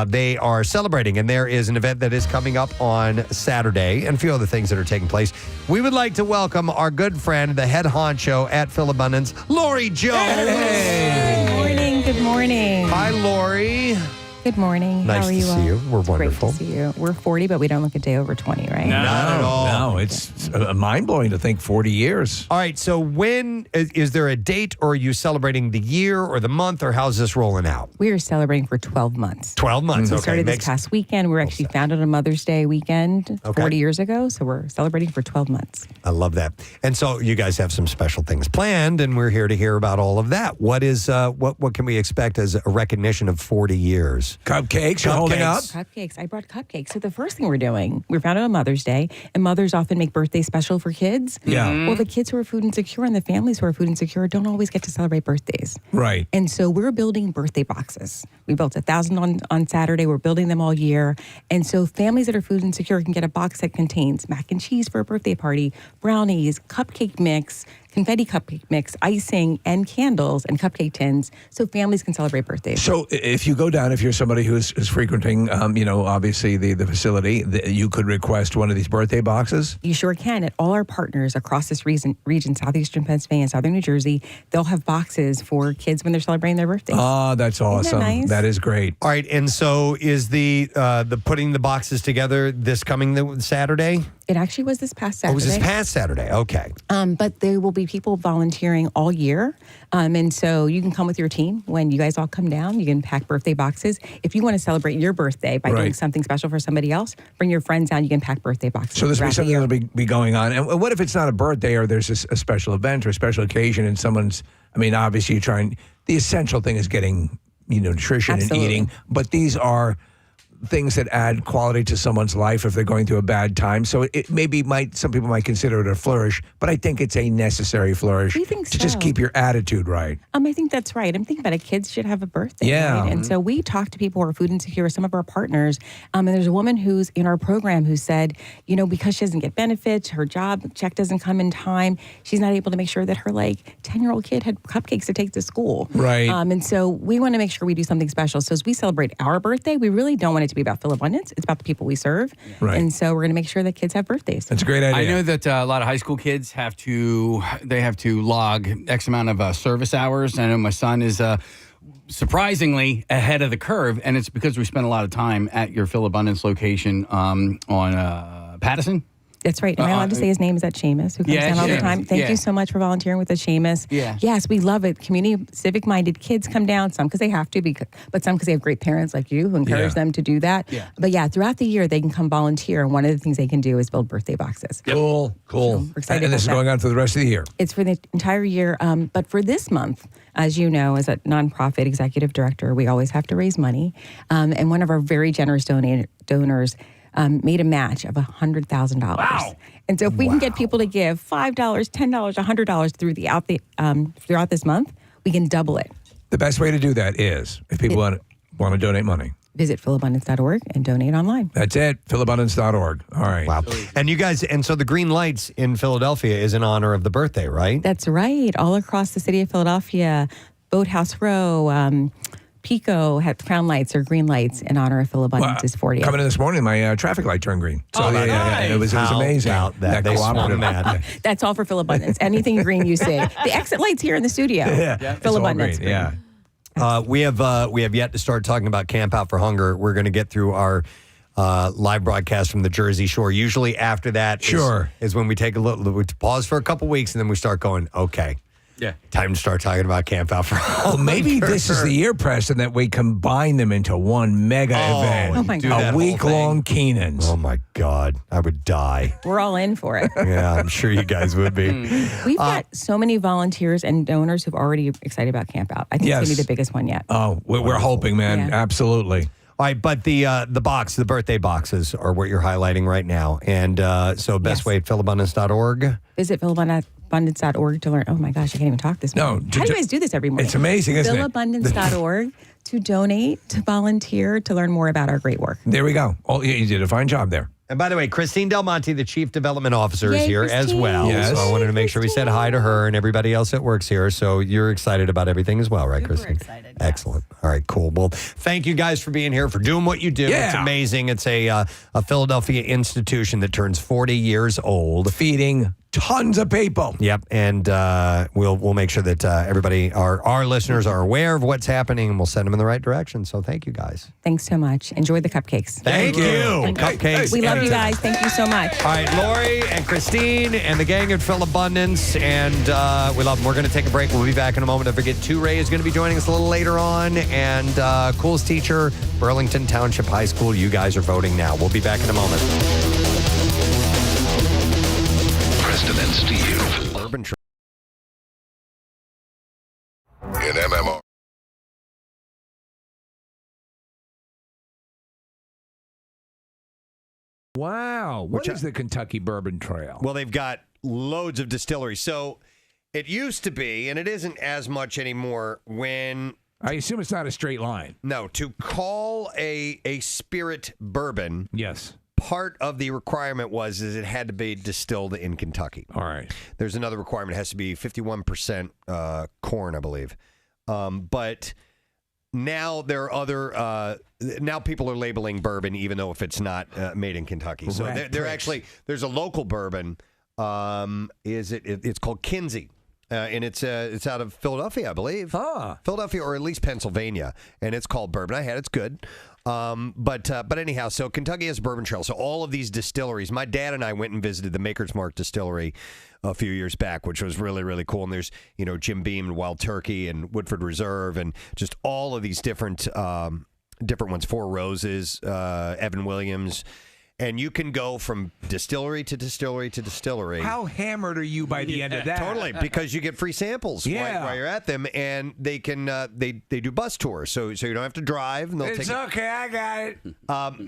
they are celebrating, and there is an event that is coming up on Saturday and a few other things that are taking place. We would like to welcome our good friend, the head honcho at Philabundance, Lori Jones. Hey. Good morning. Good morning. Hi, Lori. Good morning. Nice How are you? to see you. We're wonderful. Great to see you. We're 40, but we don't look a day over 20, right? Not at all. No, it's mind-blowing to think 40 years. All right, so when is there a date, or are you celebrating the year or the month, or how's this rolling out? We are celebrating for 12 months. 12 months, We okay. started this past weekend. We were actually founded on Mother's Day weekend 40 years ago, so we're celebrating for 12 months. I love that. And so you guys have some special things planned, and we're here to hear about all of that. What is what can we expect as a recognition of 40 years? Cupcakes you're holding up? Cupcakes. I brought cupcakes. So the first thing we're doing, we're founded on Mother's Day, and mothers often make birthdays special for kids. Yeah. Well, the kids who are food insecure and the families who are food insecure don't always get to celebrate birthdays. Right. And so we're building birthday boxes. We built 1,000 on Saturday. We're building them all year. And so families that are food insecure can get a box that contains mac and cheese for a birthday party, brownies, cupcake mix, confetti cupcake mix, icing, and candles and cupcake tins, so families can celebrate birthdays. So if you go down, if you're somebody who's frequenting, obviously the facility, you could request one of these birthday boxes? You sure can. At all our partners across this region, southeastern Pennsylvania and southern New Jersey, they'll have boxes for kids when they're celebrating their birthdays. Oh, that's awesome. nice? That is great. All right, and so is the putting the boxes together this coming Saturday? It actually was this past Saturday. Oh, it was this past Saturday. Okay. But there will be people volunteering all year. And so you can come with your team. When you guys all come down, you can pack birthday boxes. If you want to celebrate your birthday by doing something special for somebody else, bring your friends down. You can pack birthday boxes. So this will be throughout the something year. that'll be going on. And what if it's not a birthday, or there's a special event or a special occasion and someone's, obviously you're trying, the essential thing is getting, nutrition Absolutely. and eating. But these are things that add quality to someone's life if they're going through a bad time. So it maybe some people might consider it a flourish, but I think it's a necessary flourish We think to just so. keep your attitude right. I think that's right. I'm thinking about it. Kids should have a birthday. Yeah. Right? And so we talk to people who are food insecure, some of our partners. And there's a woman who's in our program who said, because she doesn't get benefits, her job check doesn't come in time, she's not able to make sure that her 10-year-old kid had cupcakes to take to school. Right. And so we want to make sure we do something special. So as we celebrate our birthday, we really don't want it to be about Philabundance. It's about the people we serve. Right. And so we're going to make sure that kids have birthdays. That's a great idea. I know that a lot of high school kids have to log X amount of service hours. I know my son is surprisingly ahead of the curve, and it's because we spend a lot of time at your Philabundance location on Pattison. That's right. Am I allowed to say his name? Is that Seamus, who comes down all the time? Thank you so much for volunteering with us, Seamus. Yeah. Yes, we love it. Community, civic-minded kids come down, some because they have to, but some because they have great parents like you who encourage them to do that. Yeah. But throughout the year, they can come volunteer, and one of the things they can do is build birthday boxes. Cool. we're excited And this about is that. going on for the rest of the year. It's for the entire year. But for this month, as you know, as a nonprofit executive director, we always have to raise money. And one of our very generous donors made a match of $100,000. Wow. And so if we can get people to give $5, $10, $100 throughout this month, we can double it. The best way to do that is, if people want to donate money, Visit philabundance.org and donate online. that's it, philabundance.org. All right. Wow. And you guys, and so the green lights in Philadelphia is in honor of the birthday, right? That's right. All across the city of Philadelphia, Boathouse Row, Pico had crown lights or green lights in honor of Philabundance's 40th. Coming in this morning, my traffic light turned green. So nice. it was How amazing. about that? They cooperative. swung that. That's all for Philabundance. Anything green you see. The exit lights here in the studio. It's all Philabundance. green, yeah. We have yet to start talking about Camp Out for Hunger. We're going to get through our live broadcast from the Jersey Shore. Usually after that Sure. is when we take a little, we pause for a couple weeks and then we start going, okay. Yeah. Time to start talking about Camp Out for Well, maybe this is the year, Preston, that we combine them into one mega event. Oh, my God. A week-long Keenan's. Oh, my God. I would die. We're all in for it. Yeah, I'm sure you guys would be. We've got so many volunteers and donors who've already excited about Camp Out. I think it's going to be the biggest one yet. Oh, we're hoping, man. Yeah. Absolutely. All right, but the birthday boxes are what you're highlighting right now. And so best way at philabundance.org. Visit philabundance.org to learn. Oh my gosh, I can't even talk this morning. How do you guys do this every morning? It's amazing, isn't it? Philabundance.org to donate, to volunteer, to learn more about our great work. There we go. Oh, you did a fine job there. And by the way, Christine Del Monte, the Chief Development Officer, is Yay, here as Christine. well. Yes. So I wanted to make sure we said hi to her and everybody else that works here. So you're excited about everything as well, right, Christine? Excited. Excellent. All right, cool. Well, thank you guys for being here, for doing what you do. Yeah. It's amazing. It's a Philadelphia institution that turns 40 years old. Feeding tons of people. Yep, and we'll make sure that everybody, our listeners, are aware of what's happening, and we'll send them in the right direction. So thank you guys. Thanks so much. Enjoy the cupcakes. Thank you. Cupcakes. We love you and- guys. Thank you so much. All right, Lori and Christine and the gang at Philabundance, and we love them. We're going to take a break. We'll be back in a moment. Don't forget, 2 Ray is going to be joining us a little later on, and coolest teacher, Burlington Township High School. You guys are voting now. We'll be back in a moment. Preston and Steve. Bourbon Trail. In MMR. Wow. What is the Kentucky Bourbon Trail? Well, they've got loads of distilleries. So it used to be, and it isn't as much anymore, when... I assume it's not a straight line. No, to call a spirit bourbon... Yes. Part of the requirement is it had to be distilled in Kentucky. All right. There's another requirement. It has to be 51% corn, I believe. But now there are other... now people are labeling bourbon even though if it's not made in Kentucky. So they're actually... There's a local bourbon. It's called Kinsey. And it's out of Philadelphia, I believe. Philadelphia or at least Pennsylvania. And it's called bourbon. I had it. It's good. But anyhow, so Kentucky has a Bourbon Trail. So all of these distilleries, my dad and I went and visited the Maker's Mark distillery a few years back, which was really, really cool. And there's, Jim Beam and Wild Turkey and Woodford Reserve and just all of these different ones. Four Roses, Evan Williams. And you can go from distillery to distillery to distillery. How hammered are you by the end of that? Totally, because you get free samples while you're at them, and they can they do bus tours, so you don't have to drive. And they'll It's okay, I got it.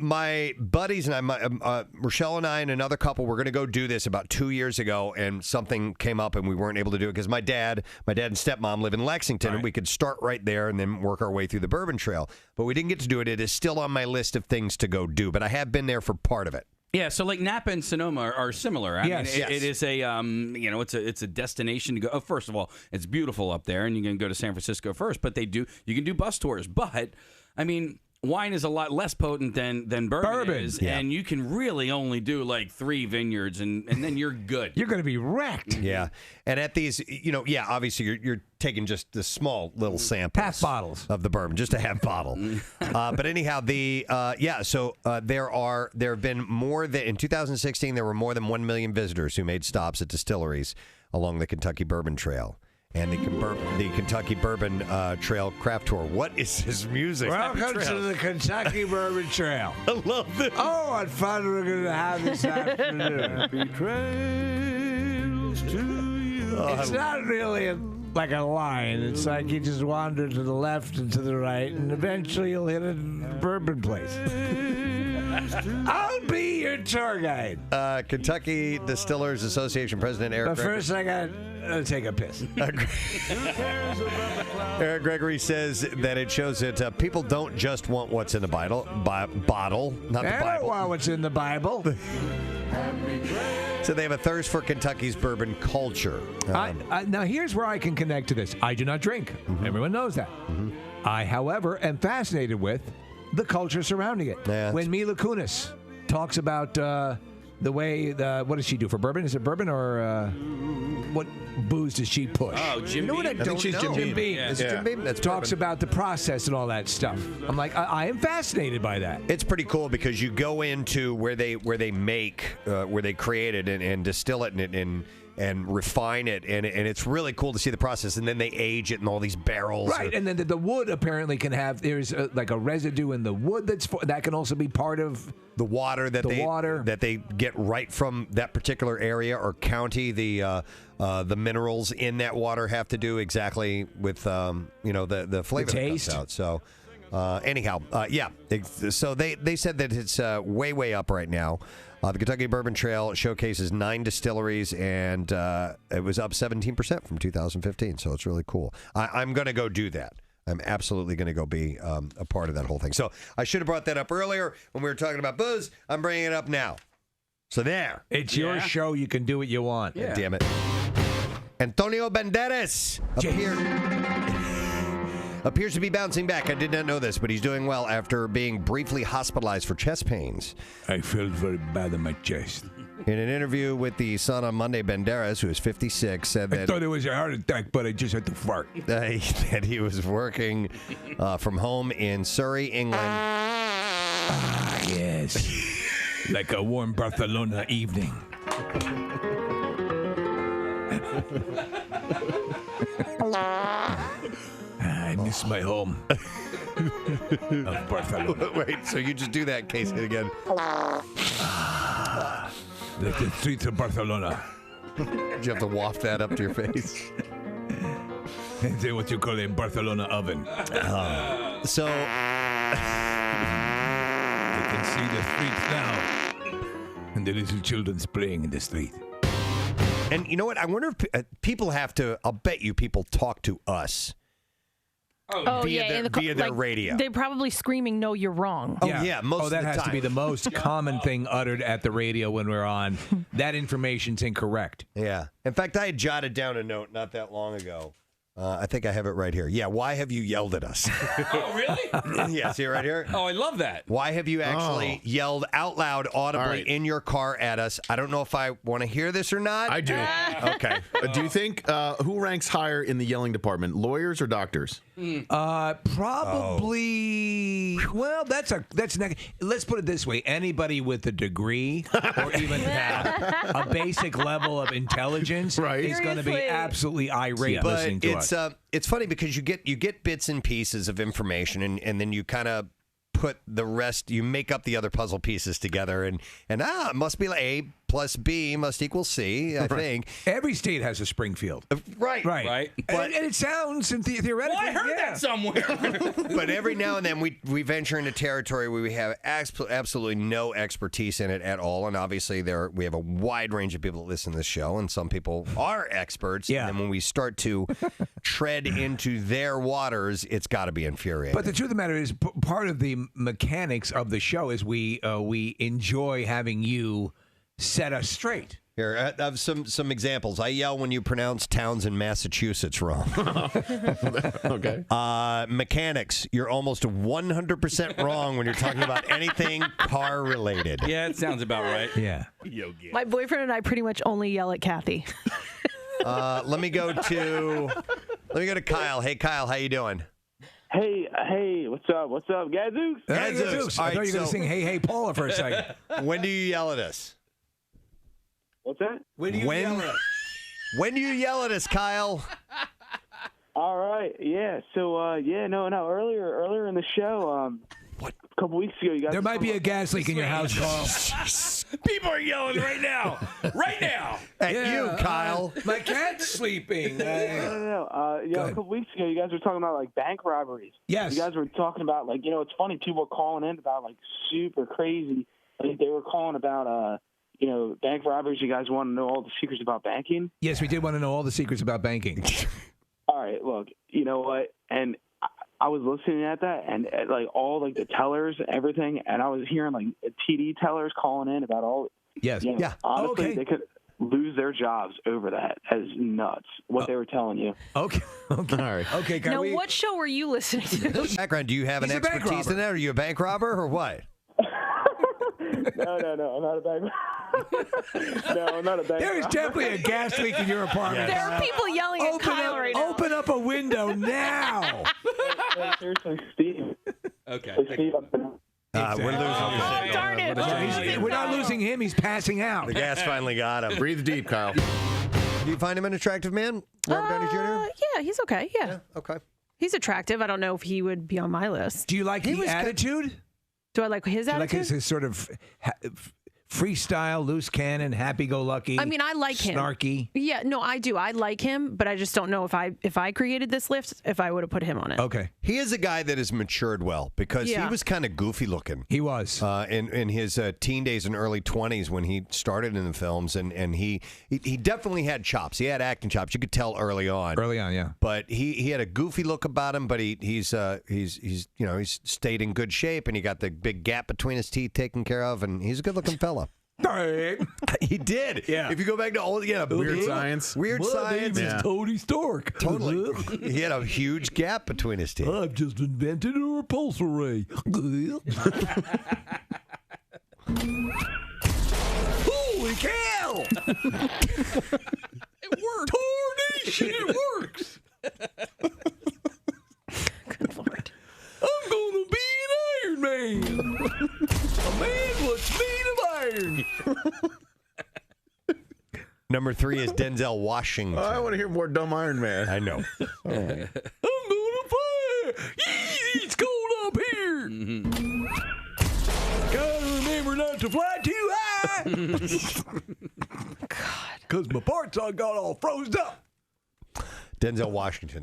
My buddies and I, Rochelle and I and another couple, were going to go do this about 2 years ago, and something came up, and we weren't able to do it because my dad and stepmom live in Lexington, and we could start right there and then work our way through the Bourbon Trail. But we didn't get to do it. It is still on my list of things to go do, but I have been there for part of it. Yeah, so like Napa and Sonoma are similar. I mean, Yes. it is a it's a destination to go. Oh, first of all, it's beautiful up there, and you can go to San Francisco first. But you can do bus tours. But I mean, wine is a lot less potent than bourbon is, and you can really only do like 3 vineyards, and then you're good. You're going to be wrecked. Yeah, and at these, obviously you're taking just the small little samples, half bottles of the bourbon, just a half bottle. But anyhow, there have been more than in 2016 there were more than 1 million visitors who made stops at distilleries along the Kentucky Bourbon Trail. And the Kentucky Bourbon Trail Craft Tour. What is this music? Welcome to the Kentucky Bourbon Trail. I love this. Oh, what fun we're going to have this afternoon. Happy trails to you. It's not really like a line. It's like you just wander to the left and to the right, and eventually you'll hit a bourbon place. I'll be your tour guide. Kentucky Distillers Association President Eric But first I got to take a piss. Eric Gregory says that it shows that people don't just want what's in the bottle, not the Bible. I don't want what's in the Bible. So they have a thirst for Kentucky's bourbon culture. Now, here's where I can connect to this. I do not drink. Mm-hmm. Everyone knows that. I, however, am fascinated with the culture surrounding it. Yeah. When Mila Kunis talks about the way, what does she do for bourbon? Is it bourbon or what booze does she push? Oh, Jim You know what I Beam? don't know? Jim Beam. Yeah. Is it Jim Beam? That's Talks bourbon. about the process and all that stuff. I'm like, I am fascinated by that. It's pretty cool because you go into where they make, where they create it and distill it and and refine it, and it's really cool to see the process. And then they age it in all these barrels. Right, and then the wood apparently can have like a residue in the wood that can also be part of the water that they get right from that particular area or county. The minerals in that water have to do exactly with the flavor that comes out. So anyhow, so they said that it's way up right now. The Kentucky Bourbon Trail showcases 9 distilleries, and it was up 17% from 2015. So it's really cool. I'm going to go do that. I'm absolutely going to go be a part of that whole thing. So I should have brought that up earlier when we were talking about booze. I'm bringing it up now. So there. It's your show. You can do what you want. Yeah. Damn it. Antonio Banderas appears to be bouncing back. I did not know this, but he's doing well after being briefly hospitalized for chest pains. I felt very bad in my chest. In an interview with The Sun on Monday, Banderas, who is 56, said that... I thought it was a heart attack, but I just had to fart. That he was working from home in Surrey, England. Ah, yes. Like a warm Barcelona evening. I miss my home. Of Barcelona. Wait, so you just do that, Casey, again. Like the streets of Barcelona. Did you have to waft that up to your face? Is it what you call a Barcelona oven? So... You can see the streets now. And the little children's playing in the street. And you know what? I wonder if people have to... I'll bet you people talk to us. Via their radio. They're probably screaming, "No, you're wrong." Oh yeah, most of the that has time. to be the most common thing uttered at the radio when we're on. That information's incorrect. Yeah. In fact, I had jotted down a note not that long ago. I think I have it right here. Yeah, why have you yelled at us? Oh, really? Yeah, see it right here? Oh, I love that. Why have you actually yelled out loud, audibly in your car at us? I don't know if I want to hear this or not. I do. Okay. Do you think who ranks higher in the yelling department, lawyers or doctors? Probably. Well, let's put it this way: anybody with a degree or even a basic level of intelligence is going to be absolutely irate listening to us. It's funny because you get bits and pieces of information, and then you kind of put the rest. You make up the other puzzle pieces together, and it must be like A plus B must equal C. I think every state has a Springfield. Right. But, and it sounds theoretically. Well, I heard that somewhere. But every now and then we venture into territory where we have absolutely no expertise in it at all, and obviously we have a wide range of people that listen to this show, and some people are experts. Yeah. And then when we start to tread into their waters, it's got to be infuriating. But the truth of the matter is, part of the mechanics of the show is we enjoy having you set us straight. Here, I have some examples. I yell when you pronounce towns in Massachusetts wrong. Okay. Mechanics, you're almost 100% wrong when you're talking about anything car related. Yeah, it sounds about right. Yeah. My boyfriend and I pretty much only yell at Kathy. Let me go to Kyle. Hey, Kyle, how you doing? Hey, what's up, Gadzooks? Gadzooks. I thought you were going to sing Hey, Paula for a second. When do you yell at us? What's that? When do you yell at us? When do you yell at us, Kyle? All right, yeah. So, earlier in the show, a couple weeks ago, you guys. There might be a gas leak in your house, Carl. People are yelling right now. Right now. At you, Kyle. My cat's sleeping. No. A couple weeks ago, you guys were talking about like bank robberies. Yes. You guys were talking about it's funny. People are calling in about like super crazy. Like they were calling about bank robberies. You guys want to know all the secrets about banking? Yes, we did want to know all the secrets about banking. All right, look, you know what? And I was listening at that, and like all like the tellers, everything, and I was hearing like TD tellers calling in about all. Yes. Yeah. Honestly, they could lose their jobs over that. As nuts what they were telling you. Okay. All right. Okay. Now, what show were you listening to? Background? Do you have an expertise in that? Are you a bank robber or what? No, I'm not a bank robber. No, I'm not a bank robber. There is definitely a gas leak in your apartment. There are people yelling at Kyle right now. Open up a window now. Seriously, Steve. Okay. Steve, We're losing Oh, darn it. We're not losing him. He's passing out. The gas finally got him. Breathe deep, Kyle. Do you find him an attractive man, Robert Downey Jr.? Yeah, he's okay. Yeah. Okay. He's attractive. I don't know if he would be on my list. Do you like the attitude? Do I like his Do you attitude? like his sort of freestyle, loose cannon, happy-go-lucky? I mean, I like him. Snarky. Yeah, no, I do. I like him, but I just don't know if I created this list, if I would have put him on it. Okay. He is a guy that has matured well because he was kind of goofy looking. He was. In his teen days and early 20s when he started in the films, and he definitely had chops. He had acting chops. You could tell early on. Early on, yeah. But he had a goofy look about him, but he's stayed in good shape, and he got the big gap between his teeth taken care of, and he's a good-looking fella. He did. Yeah. If you go back to old, Weird Science. Weird My Science. name is Tony Stark. Totally. He had a huge gap between his teeth. I've just invented a repulsor ray. Holy cow! It worked. Tornation, it works. Good Lord. I'm going to be an Iron Man. A man what's made of iron. Number 3 is Denzel Washington. I want to hear more Dumb Iron Man. I know. I'm going to fly. It's cold up here. Gotta remember not to fly too high. God. Because my parts all got all frozen up. Denzel Washington.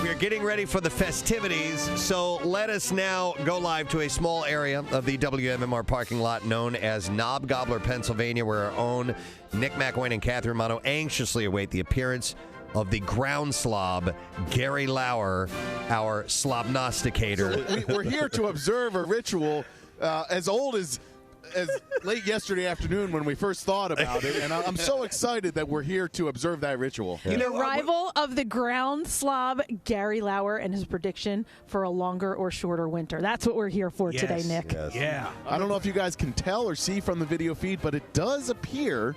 We are getting ready for the festivities, so let us now go live to a small area of the WMMR parking lot known as Knob Gobbler, Pennsylvania, where our own Nick McElwain and Catherine Romano anxiously await the appearance of the ground slob, Gary Lauer, our slobnosticator. So we're here to observe a ritual as old as late yesterday afternoon when we first thought about it, and I'm so excited that we're here to observe that ritual. The arrival of the ground slob, Gary Lauer, and his prediction for a longer or shorter winter. That's what we're here for today, Nick. Yes. Yeah. I don't know if you guys can tell or see from the video feed, but it does appear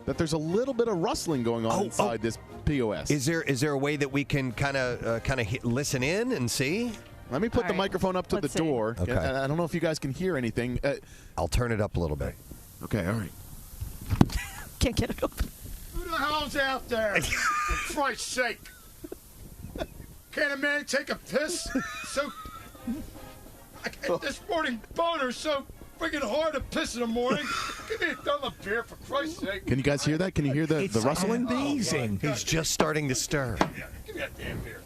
that there's a little bit of rustling going on inside this POS. Is there a way that we can kind of listen in and see? Let me put the microphone up to the door. Okay. I don't know if you guys can hear anything. I'll turn it up a little bit. Okay, all right. Can't get it open. Who the hell's out there? For Christ's sake. Can't a man take a piss? This morning boner's so freaking hard to piss in the morning. Give me a double beer, for Christ's sake. Can you guys hear that? Can you hear the rustling? Amazing. He's just starting to stir. Give me that damn beer.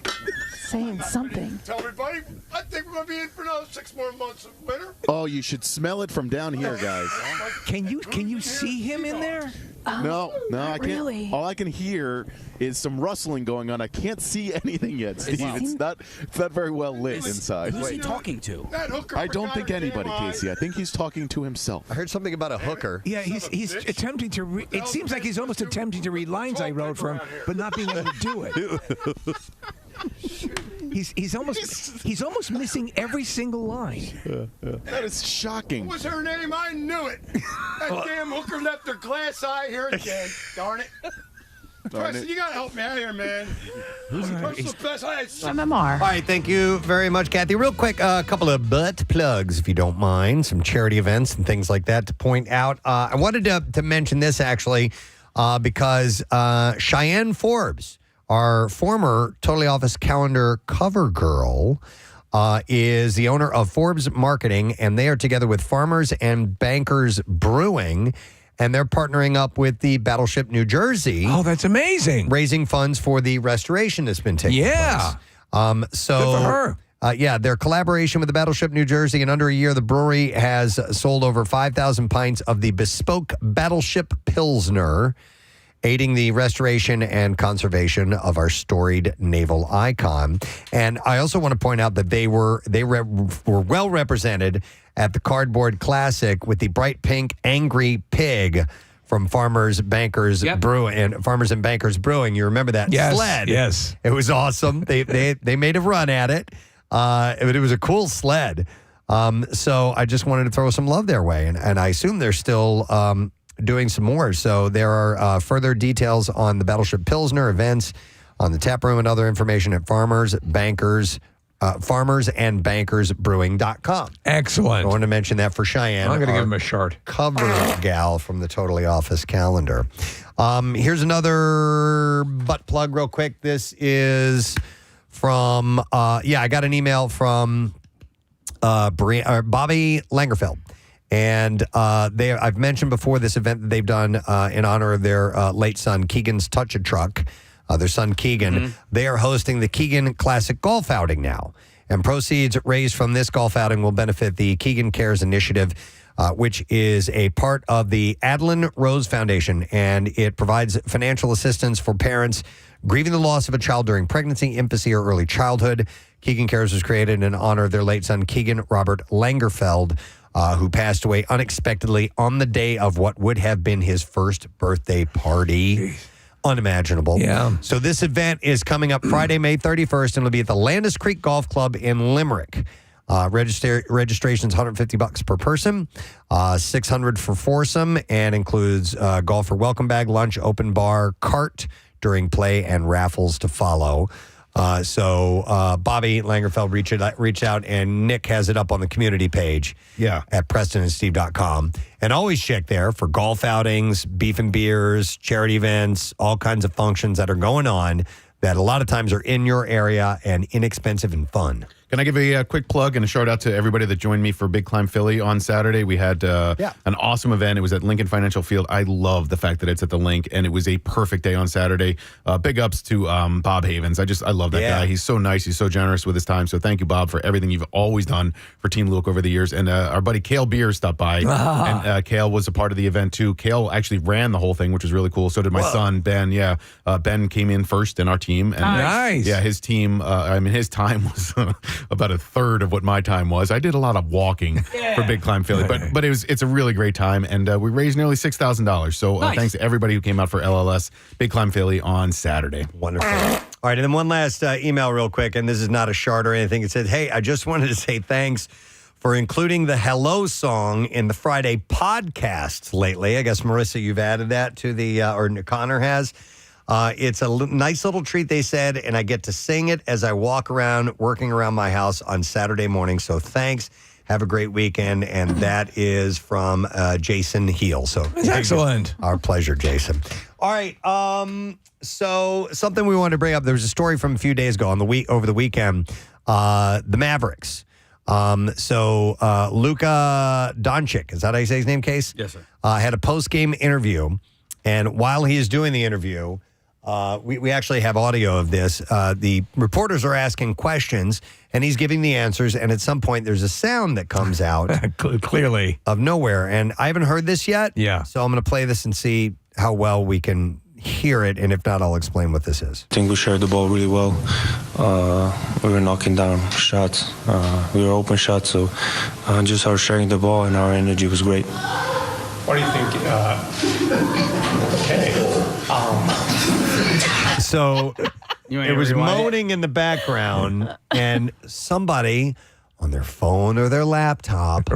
Saying something. Tell everybody, I think we're going to be in for another 6 more months of winter. Oh, you should smell it from down here, guys. Can you see him in there? No, I can't. Really? All I can hear is some rustling going on. I can't see anything yet, Steve. It's not very well lit inside. Who's he talking to? That hooker I don't forgot think her anybody, damn eyes. Casey. I think he's talking to himself. I heard something about a hooker. Yeah, he's attempting to. It seems like he's almost attempting to read lines I wrote for him, but not being able to do it. He's almost missing every single line. That is shocking. What was her name? I knew it. That damn hooker left her glass eye here again. Darn it. Preston, you got to help me out here, man. Personal best. I had MMR. All right, thank you very much, Kathy. Real quick, a couple of butt plugs, if you don't mind, some charity events and things like that to point out. I wanted to mention this, actually, because Cheyenne Forbes, our former Totally Office calendar cover girl, is the owner of Forbes Marketing, and they are together with Farmers and Bankers Brewing, and they're partnering up with the Battleship New Jersey. Oh, that's amazing. Raising funds for the restoration that's been taking place. Good for her. Their collaboration with the Battleship New Jersey, in under a year, the brewery has sold over 5,000 pints of the bespoke Battleship Pilsner, aiding the restoration and conservation of our storied naval icon. And I also want to point out that they were well represented at the Cardboard Classic with the bright pink angry pig from Farmers Bankers Brewing and Farmers and Bankers Brewing. You remember that sled? Yes. It was awesome. They made a run at it. But it was a cool sled. So I just wanted to throw some love their way, and I assume they're still doing some more. So there are further details on the Battleship Pilsner events, on the tap room, and other information at Farmers Bankers farmersandbankersbrewing.com. Excellent. I wanted to mention that for Cheyenne. I'm going to our give him a shirt. Cover gal from the Totally Office calendar. Here's another butt plug real quick. This is from, I got an email from Bobby Langerfeld. And I've mentioned before this event that they've done in honor of their late son, Keegan's Touch-A-Truck. Their son, Keegan. They are hosting the Keegan Classic Golf Outing now. And proceeds raised from this golf outing will benefit the Keegan Cares Initiative, which is a part of the Adeline Rose Foundation. And it provides financial assistance for parents grieving the loss of a child during pregnancy, infancy, or early childhood. Keegan Cares was created in honor of their late son, Keegan Robert Langerfeld, who passed away unexpectedly on the day of what would have been his first birthday party. Unimaginable. Yeah. So this event is coming up Friday, May 31st, and it'll be at the Landis Creek Golf Club in Limerick. Registration's $150 per person, $600 for foursome, and includes golfer welcome bag, lunch, open bar, cart during play, and raffles to follow. So Bobby Langerfeld reached out, and Nick has it up on the community page at PrestonandSteve.com. And always check there for golf outings, beef and beers, charity events, all kinds of functions that are going on that a lot of times are in your area and inexpensive and fun. Can I give a quick plug and a shout out to everybody that joined me for Big Climb Philly on Saturday? We had an awesome event. It was at Lincoln Financial Field. I love the fact that it's at the Link, and it was a perfect day on Saturday. Big ups to Bob Havens. I love that guy. He's so nice. He's so generous with his time. So thank you, Bob, for everything you've always done for Team Luke over the years. And our buddy Cale Beer stopped by, and Cale was a part of the event too. Cale actually ran the whole thing, which was really cool. So did my son, Ben. Ben came in first in our team. And nice. Yeah, his team, his time was about a third of what my time was. I did a lot of walking for Big Climb Philly, but it's a really great time, and we raised nearly $6,000. So thanks to everybody who came out for LLS Big Climb Philly on Saturday. Wonderful. All right, and then one last email real quick, and this is not a shard or anything. It said, hey, I just wanted to say thanks for including the Hello song in the Friday podcasts lately. I guess, Marissa, you've added that to the, or Connor has. It's a nice little treat, they said, and I get to sing it as I walk around, working around my house on Saturday morning. So thanks. Have a great weekend. And that is from Jason Heel. So excellent. Our pleasure, Jason. All right. So something we wanted to bring up. There was a story from a few days ago over the weekend. The Mavericks. So Luka Doncic, is that how you say his name, Case? Yes, sir. Had a post-game interview. And while he is doing the interview, we actually have audio of this. The reporters are asking questions, and he's giving the answers. And at some point, there's a sound that comes out clearly of nowhere. And I haven't heard this yet. Yeah. So I'm going to play this and see how well we can hear it. And if not, I'll explain what this is. I think we shared the ball really well. We were knocking down shots. We were open shots. So just our sharing the ball and our energy was great. What do you think? So You it was rewind it? moaning in the background, and somebody on their phone or their laptop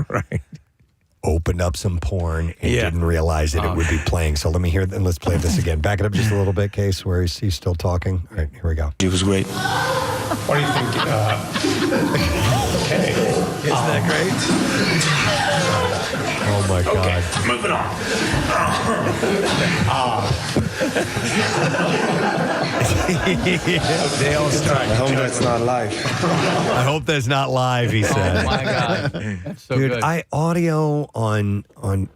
opened up some porn and didn't realize that it would be playing. So let me hear it, and let's play this again. Back it up just a little bit, Case, where he's still talking. All right, here we go. It was great. What do you think? Isn't that great? Oh my God. Moving on. They all start. I hope that's not live. I hope that's not live, he said. Oh my God. That's so Dude, good. I audio on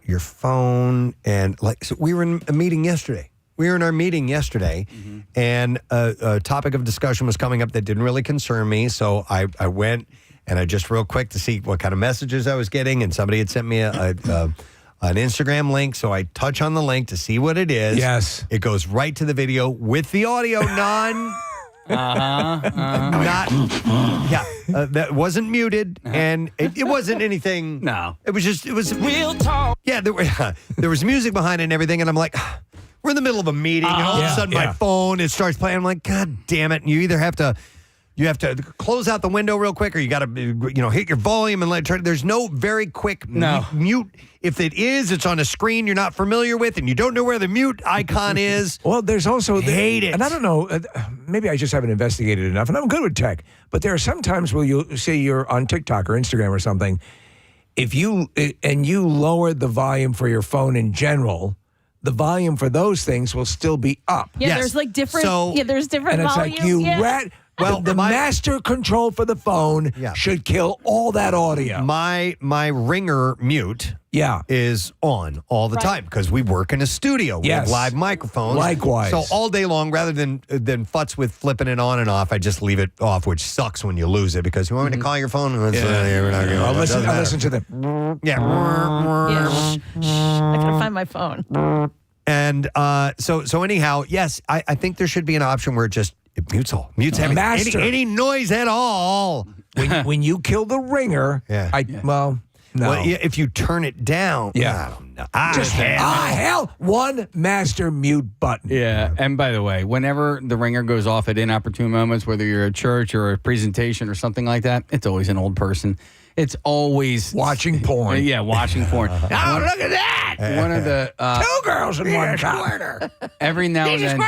your phone, and so we were in a meeting yesterday. We were in our meeting yesterday, and a topic of discussion was coming up that didn't really concern me. So I went and I just real quick to see what kind of messages I was getting, and somebody had sent me an Instagram link. So I touch on the link to see what it is. Yes. It goes right to the video with the audio that wasn't muted, and it wasn't anything. No. It was real talk. Yeah, there was music behind it and everything, and I'm like, we're in the middle of a meeting, and all of a sudden my phone, it starts playing. I'm like, God damn it. And you either have to You have to close out the window real quick, or you got to, hit your volume and let it turn. There's no very quick mute. If it is, it's on a screen you're not familiar with, and you don't know where the mute icon is. Well, there's also hate it. And I don't know. Maybe I just haven't investigated enough, and I'm good with tech. But there are some times where you say you're on TikTok or Instagram or something. If you lower the volume for your phone in general, the volume for those things will still be up. Yeah, there's like different. There's different and it's volumes. like you rat. Well, the master control for the phone should kill all that audio. My ringer mute is on all the time because we work in a studio. We have live microphones. Likewise. So all day long, rather than futz with flipping it on and off, I just leave it off, which sucks when you lose it because you want me to call your phone. I'll listen to them. Yeah. I gotta find my phone. And so anyhow, yes, I think there should be an option where it mutes everything. Master. Any noise at all. When you kill the ringer, no. Well, if you turn it down, I don't know. Hell, one master mute button. Yeah, and by the way, whenever the ringer goes off at inopportune moments, whether you're at church or a presentation or something like that, it's always an old person. It's always watching porn. Yeah, watching porn. Oh, look at that! One of the two girls in one cup. Every now and then,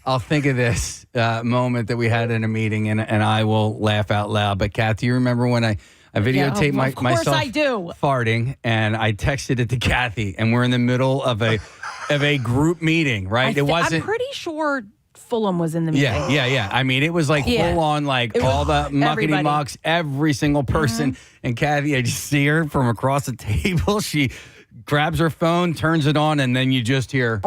I'll think of this moment that we had in a meeting, and I will laugh out loud. But Kath, do you remember when I videotaped myself I do. farting, and I texted it to Kathy, and we're in the middle of a group meeting, right? I'm pretty sure Fulham was in the meeting. Yeah. I mean, it was like full on, like all the muckety mucks, every single person. And Kathy, I just see her from across the table. She grabs her phone, turns it on, and then you just hear,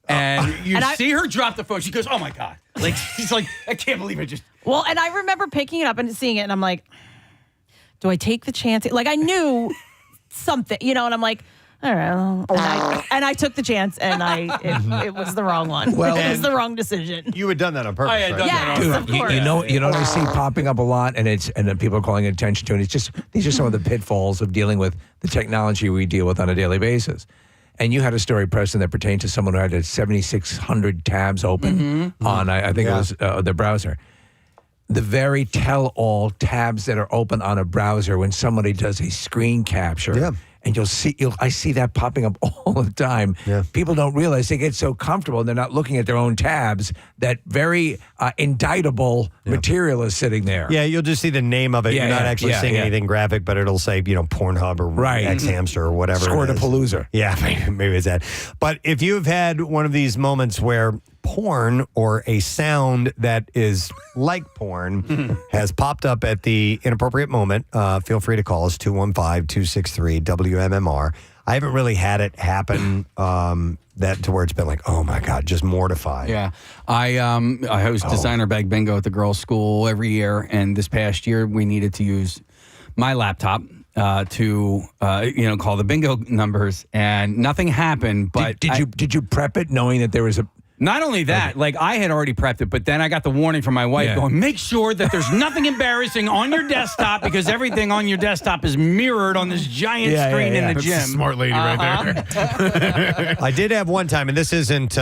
and you see her drop the phone. She goes, "Oh my God!" Like she's like, "I can't believe it just." Well, and I remember picking it up and seeing it, and I'm like, "Do I take the chance?" Like I knew something, and I'm like, I don't know. And I took the chance, and it was the wrong one. Well, it was the wrong decision. You had done that on purpose, I had right? done that on purpose. Dude, you know what I see popping up a lot, and then people are calling attention to it. It's just these are some of the pitfalls of dealing with the technology we deal with on a daily basis. And you had a story, Preston, that pertained to someone who had 7,600 tabs open on, I think it was the browser. The very tell-all tabs that are open on a browser when somebody does a screen capture. Yeah. And I see that popping up all the time. Yeah. People don't realize they get so comfortable and they're not looking at their own tabs that very indictable material is sitting there. Yeah, you'll just see the name of it. You're not actually seeing anything graphic, but it'll say, Pornhub or X Hamster or whatever. Squirtapalooza. Yeah, maybe it's that. But if you've had one of these moments where porn or a sound that is like porn has popped up at the inappropriate moment, feel free to call us 215-263-WMMR. I haven't really had it happen that to where it's been like, oh my God, just mortified. Yeah. I host designer bag bingo at the girls' school every year, and this past year we needed to use my laptop to call the bingo numbers, and nothing happened. But did you prep it knowing that there was a? Not only that, like I had already prepped it, but then I got the warning from my wife going, make sure that there's nothing embarrassing on your desktop because everything on your desktop is mirrored on this giant screen in the gym. That's a smart lady right there. I did have one time, and this isn't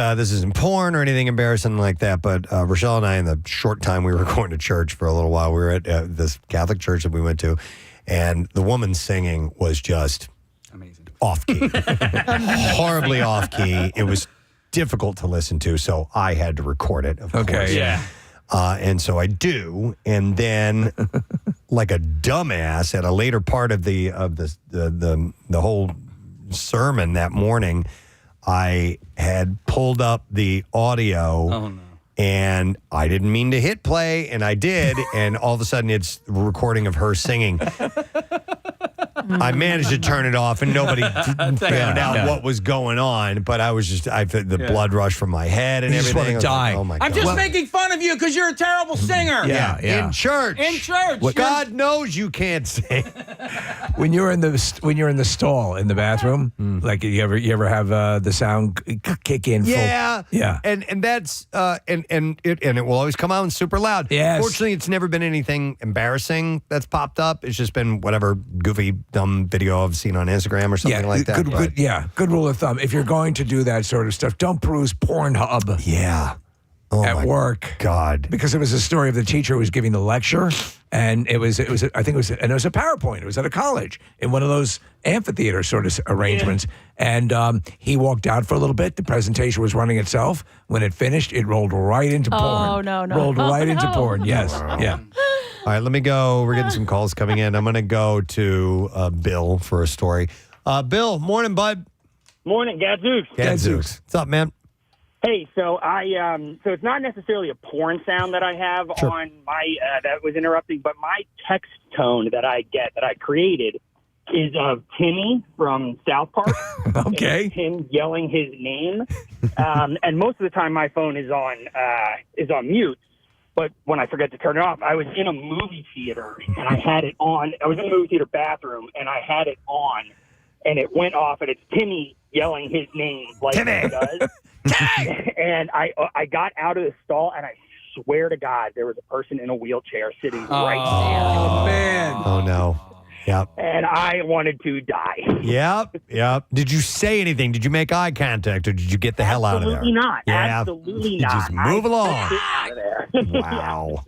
porn or anything embarrassing like that, but Rochelle and I, in the short time we were going to church for a little while, we were at this Catholic church that we went to, and the woman singing was just amazing, off key, horribly off key. It was difficult to listen to, so I had to record it, of course. Yeah. And so I do, and then like a dumbass at a later part of the whole sermon that morning, I had pulled up the audio. Oh, no. And I didn't mean to hit play, and I did, and all of a sudden it's a recording of her singing. I managed to turn it off, and nobody found out what was going on. But I was just, the blood rush from my head and everything. Just want to die. Like, oh my God! I'm just making fun of you because you're a terrible singer. Yeah. In church. God knows you can't sing. When you're in the stall in the bathroom, like you ever have the sound kick in? Yeah. Yeah. And that's and it will always come out super loud. Yes. Fortunately, it's never been anything embarrassing that's popped up. It's just been whatever goofy, dumb video I've seen on Instagram or something like that. Good rule of thumb. If you're going to do that sort of stuff, don't peruse Pornhub. Yeah. at work. God. Because it was a story of the teacher who was giving the lecture, and it was a PowerPoint. It was at a college in one of those amphitheater sort of arrangements. And he walked out for a little bit. The presentation was running itself. When it finished, it rolled right into porn. Oh, no. Rolled right into No. porn. Yes. Wow. Yeah. All right, let me go. We're getting some calls coming in. I'm going to go to Bill for a story. Bill, morning, bud. Morning, Gadzooks. Gadzooks. What's up, man? Hey, so so it's not necessarily a porn sound that I have on my that was interrupting, but my text tone that I created is of Timmy from South Park. Okay. Him yelling his name, and most of the time my phone is on mute. But when I forget to turn it off, I was in a movie theater and I had it on. I was in the movie theater bathroom and I had it on, and it went off, and it's Timmy yelling his name like Timmy. he does. And I got out of the stall, and I swear to God, there was a person in a wheelchair sitting right there. Oh, man. Oh, no. Yep. And I wanted to die. Yep. Did you say anything? Did you make eye contact, or did you get the hell out of there? Absolutely not. Yeah. Absolutely You not. just move along. Out of there. Wow.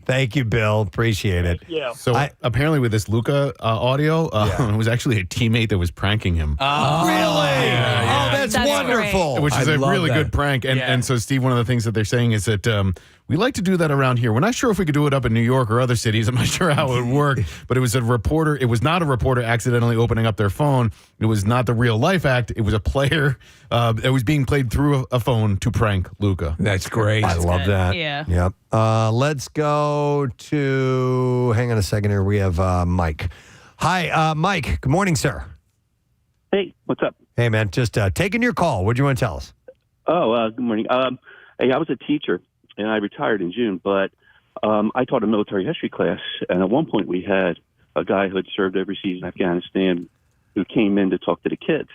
Thank you, Bill. Appreciate it. So apparently with this Luca audio, it was actually a teammate that was pranking him. Really? Oh, that's wonderful. Which is I a love really that. good prank. And so, Steve, one of the things that they're saying is that we like to do that around here. We're not sure if we could do it up in New York or other cities. I'm not sure how it would work. But it was a reporter. It was not a reporter accidentally opening up their phone. It was not the real life act. It was a player that was being played through a phone to prank Luca. That's great. I love that. Yeah. Yep. Let's go to, hang on a second here. We have Mike. Hi, Mike. Good morning, sir. Hey, what's up? Hey, man. Just taking your call. What do you want to tell us? Oh, good morning. Hey, I was a teacher, and I retired in June, but I taught a military history class, and at one point we had a guy who had served overseas in Afghanistan who came in to talk to the kids,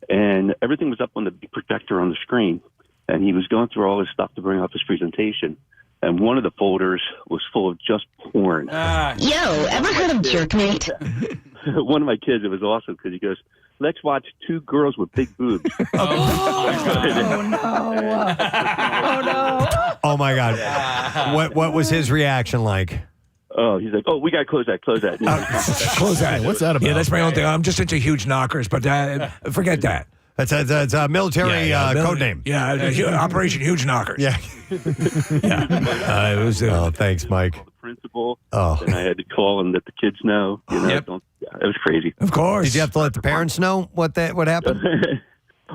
and everything was up on the big projector on the screen, and he was going through all his stuff to bring up his presentation, and one of the folders was full of just porn. Yo, ever heard of Jerkmate? One of my kids, it was awesome because he goes, "Let's watch two girls with big boobs." Oh, my God. What was his reaction like? Oh, he's like, "Oh, we got to close that. Close that. What's that about? Yeah, that's my own thing. I'm just into huge knockers, but forget that. That's a military code name. Yeah, Operation Huge Knockers. Yeah. It was. Thanks, Mike. The principal. Oh. And I had to call and let the kids know. You know, Yep. it was crazy. Of course. Did you have to let the parents know what happened?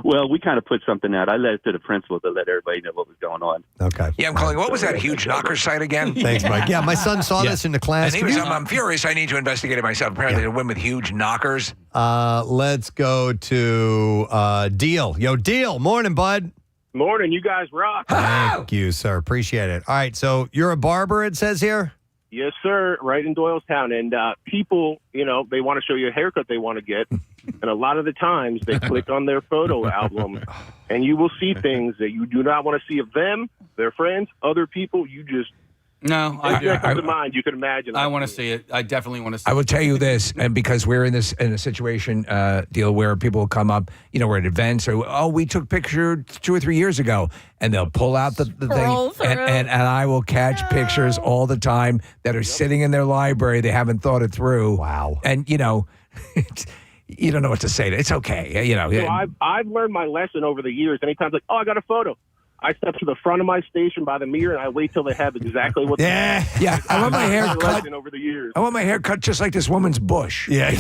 Well, we kind of put something out. I led it to the principal to let everybody know what was going on. Okay. Yeah, I'm calling. What was that huge knocker site again? Thanks, Mike. Yeah, my son saw this in the class. And he was, I'm furious. I need to investigate it myself. Apparently, a women with huge knockers. Let's go to Deal. Yo, Deal. Morning, bud. Morning, you guys rock. Thank you, sir. Appreciate it. All right, so you're a barber, it says here? Yes, sir. Right in Doylestown. And people, they want to show you a haircut they want to get. And a lot of the times they click on their photo album and you will see things that you do not want to see of them, their friends, other people. You just, No, comes to mind, you can imagine. I want to see it. I definitely want to see I it. will tell you this, and because we're in a situation Deal where people will come up, we're at events, or we took a picture 2 or 3 years ago, and they'll pull out the thing, and I will catch pictures all the time that are sitting in their library. They haven't thought it through. Wow. And you don't know what to say. It's okay. So I've learned my lesson over the years. Anytime it's like, I got a photo. I step to the front of my station by the mirror and I wait till they have exactly what. Yeah. I want my hair cut. Over the years. I want my hair cut just like this woman's bush. Yeah.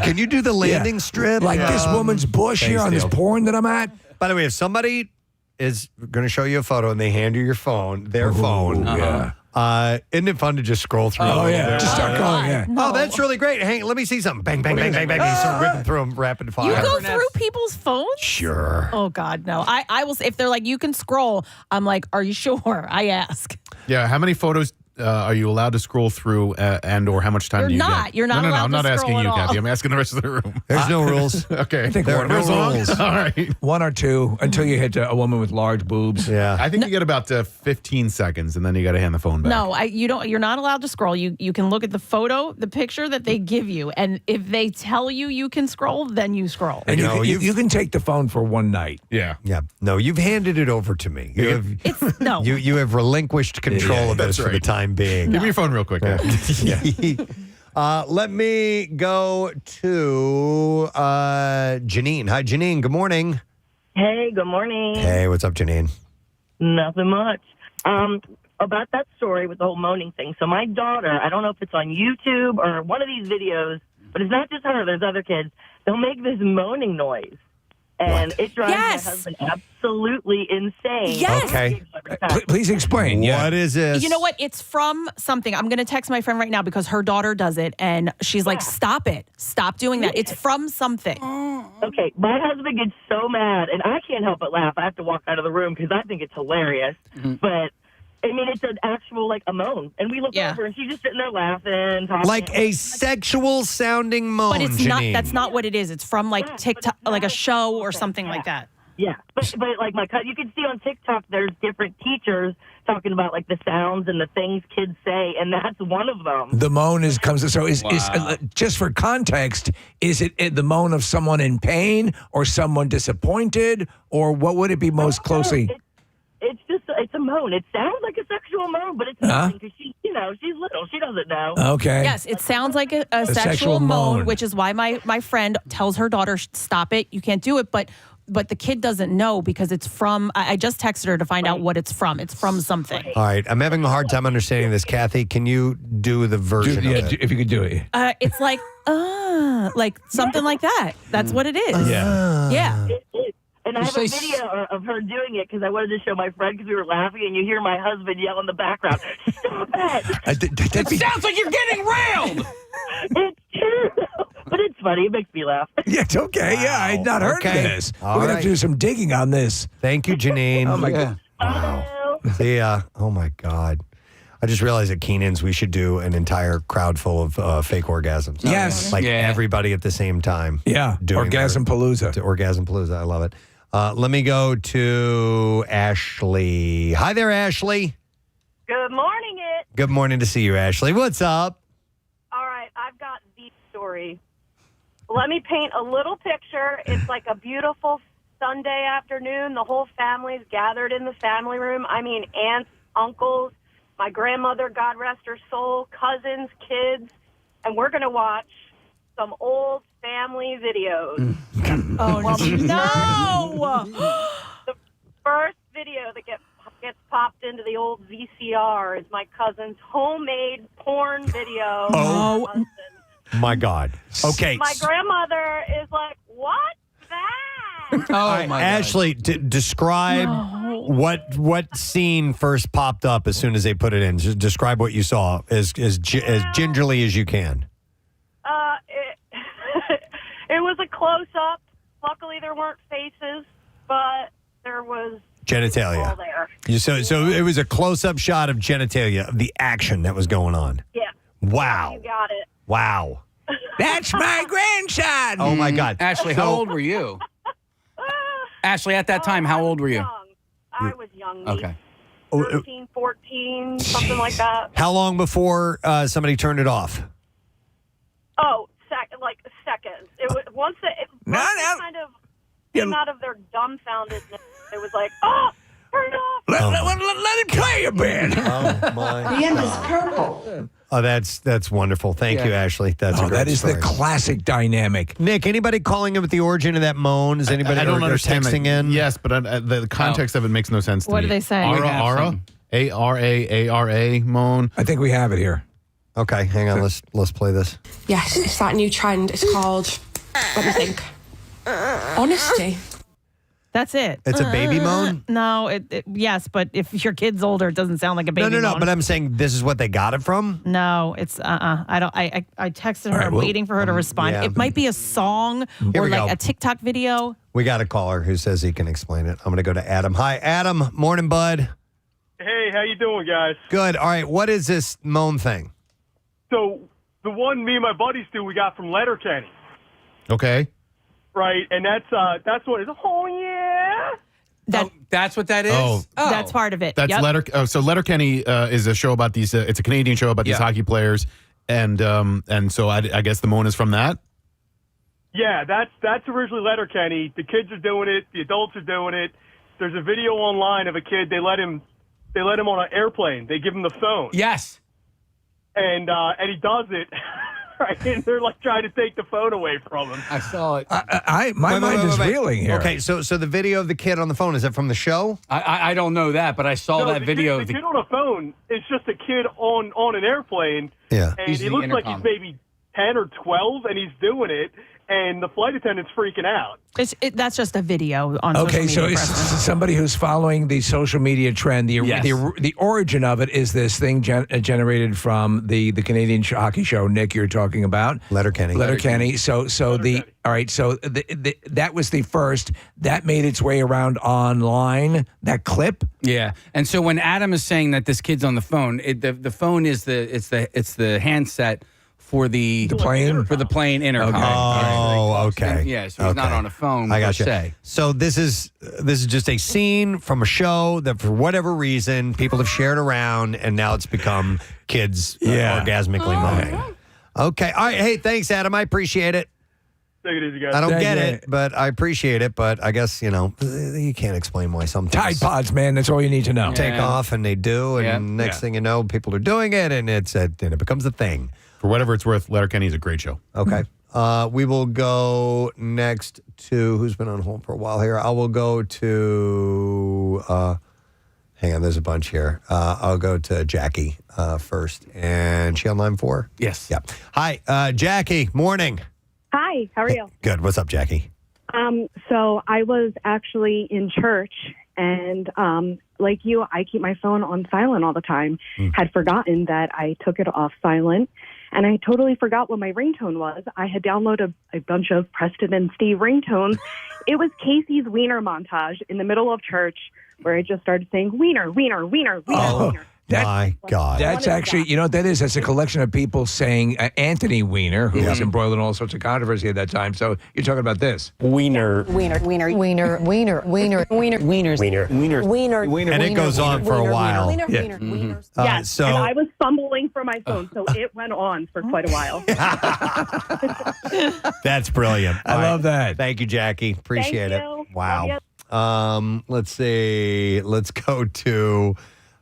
Can you do the landing strip? Like this woman's bush here on this porn that I'm at? By the way, if somebody is going to show you a photo and they hand you your phone, their phone. Isn't it fun to just scroll through? Oh, yeah. Just start going, yeah. Oh, that's really great. Hang, let me see something. Bang, bang, bang, bang, bang. You start ripping through them rapid fire. You go through people's phones? Sure. Oh, God, no. I will say, if they're like, you can scroll, I'm like, are you sure? I ask. Yeah, how many photos are you allowed to scroll through and or how much time You're do you not. get? You're not No, allowed I'm to not asking scroll you, at all. Kathy. I'm asking the rest of the room. There's no rules. Okay. I think There are no rules. All right. 1 or 2 until you hit a woman with large boobs. Yeah. I think you get about 15 seconds, and then you got to hand the phone back. No, you don't. You're not allowed to scroll. You can look at the photo, the picture that they give you, and if they tell you can scroll, then you scroll. And No, you can take the phone for one night. Yeah. Yeah. No, you've handed it over to me. You have, It's no. you have relinquished control of this that's for the right. time being. Give me your phone real quick. Let me go to Janine. Hi, Janine. Good morning. Hey, good morning. Hey, what's up, Janine? Nothing much. About that story with the whole moaning thing. So my daughter, I don't know if it's on YouTube or one of these videos, but it's not just her. There's other kids. They'll make this moaning noise. And it drives my husband absolutely insane. Yes. Okay. Please explain. Yeah. What is this? You know what? It's from something. I'm going to text my friend right now because her daughter does it, and she's like, "Stop it! Stop doing that! It's from something." Okay, my husband gets so mad, and I can't help but laugh. I have to walk out of the room because I think it's hilarious. But I mean, it's an actual a moan, and we look over, and she's just sitting there laughing, talking. Like a sexual sounding moan, But it's Janine. not. That's not what it is. It's from like TikTok, like a show or something like that. Yeah, but like you can see on TikTok, there's different teachers talking about like the sounds and the things kids say, and that's one of them. The moan comes. So is just for context, is it the moan of someone in pain or someone disappointed, or what would it be most closely? It's a moan. It sounds like a sexual moan, but it's not because she's little. She doesn't know. Okay. Yes, it sounds like a sexual moan, which is why my friend tells her daughter, "Stop it! You can't do it." But the kid doesn't know because it's from. I just texted her to find out what it's from. It's from something. All right, I'm having a hard time understanding this. Kathy, can you do the version of it? If you could do it. It's like something like that. That's what it is. Yeah. And I have a video of her doing it because I wanted to show my friend because we were laughing, and you hear my husband yell in the background, "Stop it!" It sounds like you're getting railed. It's true, but it's funny. It makes me laugh. Yeah, it's okay. Yeah, I had not heard of this. All We're going to right. have to do some digging on this. Thank you, Janine. Oh, my God. Wow. Oh, my God. I just realized at Keenan's we should do an entire crowd full of fake orgasms. Yes. Like Yeah. everybody at the same time. Yeah. Orgasm Palooza. Orgasm Palooza. I love it. Let me go to Ashley. Hi there, Ashley. Good morning, it. Good morning to see you, Ashley. What's up? All right, I've got the story. Let me paint a little picture. It's like a beautiful Sunday afternoon. The whole family's gathered in the family room. I mean, aunts, uncles, my grandmother, God rest her soul, cousins, kids, and we're going to watch some old family videos. Oh, no! The first video that gets popped into the old VCR is my cousin's homemade porn video. Oh, my God. Okay. My grandmother is like, "What's that?" Oh, my Ashley, describe what scene first popped up as soon as they put it in. Just describe what you saw as gingerly as you can. It was a close-up. Luckily, there weren't faces, but there was Genitalia. all there. So it was a close-up shot of genitalia, of the action that was going on. Yeah. Wow. You got it. Wow. That's my grandson. Oh, my God. Ashley, how old were you? Ashley, at that time, how old were you? I was young. Okay. 13, 14, something like that. How long before somebody turned it off? Oh, seconds. It was once it kind of came out of their dumbfoundedness. It was like, "Oh, turn it off." Let it play a bit. Oh, my. The end is purple. Oh, that's wonderful. Thank you, Ashley. That's a great that is story. the classic dynamic. Nick, anybody calling in with the origin of that moan? Is anybody I don't or understand texting that. in? Yes, but the context of it makes no sense to What me. do they say? Ara, A-R-A, moan. I think we have it here. Okay, hang on. Let's play this. Yes, it's that new trend. It's called, let me think, honesty. That's it. It's a baby moan? No, yes, but if your kid's older, it doesn't sound like a baby No. moan. But I'm saying this is what they got it from. No, it's I don't. I texted her, All right, well, waiting for her to respond. yeah. It might be a song Here or we like go. a TikTok video. We got a caller who says he can explain it. I'm going to go to Adam. Hi, Adam. Morning, bud. Hey, how you doing, guys? Good. All right. What is this moan thing? So the one me and my buddies do, we got from Letterkenny, Okay. right? And that's what it's. Oh yeah. That's what that is? Oh. That's part of it. That's Yep. So Letterkenny is a show about these. It's a Canadian show about these hockey players, and so I guess the moan is from that. Yeah, that's originally Letterkenny. The kids are doing it. The adults are doing it. There's a video online of a kid. They let him on an airplane. They give him the phone. Yes. And he does it. Right, and they're like trying to take the phone away from him. I saw it. My mind is reeling here. Okay, so the video of the kid on the phone, is that from the show? I don't know that, but I saw that video. The kid on the phone is just a kid on an airplane. Yeah. And he looks like he's maybe 10 or 12, and he's doing it, and the flight attendant's freaking out. That's just a video on social Okay, media. so it's somebody who's following the social media trend. The origin of it is this thing generated from the Canadian hockey show, Nick, you're talking about. Letterkenny. So that was the first. That made its way around online, that clip. Yeah. And so when Adam is saying that this kid's on the phone, the phone is the handset for the plane? For the plane intercom. Okay. Oh, okay. Yeah, so he's not Okay. on a phone I per got you. se. So this is just a scene from a show that, for whatever reason, people have shared around, and now it's become kids orgasmically moaning. Okay. All right. Hey, thanks, Adam. I appreciate it. Take it easy, guys. I don't get it, but I appreciate it. But I guess, you can't explain why some Tide Pods, man. That's all you need to know. take off, and they do, and next thing you know, people are doing it, and it becomes a thing. For whatever it's worth, Letterkenny is a great show. Okay. We will go next to who's been on hold for a while here. I will go to hang on, there's a bunch here. I'll go to Jackie first. And she on line 4? Yes. Yeah. Hi, Jackie. Morning. Hi, how are you? Good. What's up, Jackie? So I was actually in church, and like you, I keep my phone on silent all the time. Had forgotten that I took it off silent, and I totally forgot what my ringtone was. I had downloaded a bunch of Preston and Steve ringtones. It was Casey's Wiener montage in the middle of church, where I just started saying Wiener, Wiener, Wiener, Wiener, Wiener. My God. That's actually, you know what that is? That's a collection of people saying Anthony Weiner, who was embroiled in all sorts of controversy at that time. So you're talking about this. Wiener. Wiener. Wiener. Wiener. Wiener. Wiener. Wiener. Wieners. Wiener. Wiener. Wiener. Wiener. And it goes on for a while. Wiener. Yeah. Wiener. Mhm. Yes, So and I was fumbling for my phone, so it went on for quite a while. that's brilliant. I love that. Thank you, Jackie. Appreciate Thank it. you. Wow. Love Let's see. Let's go to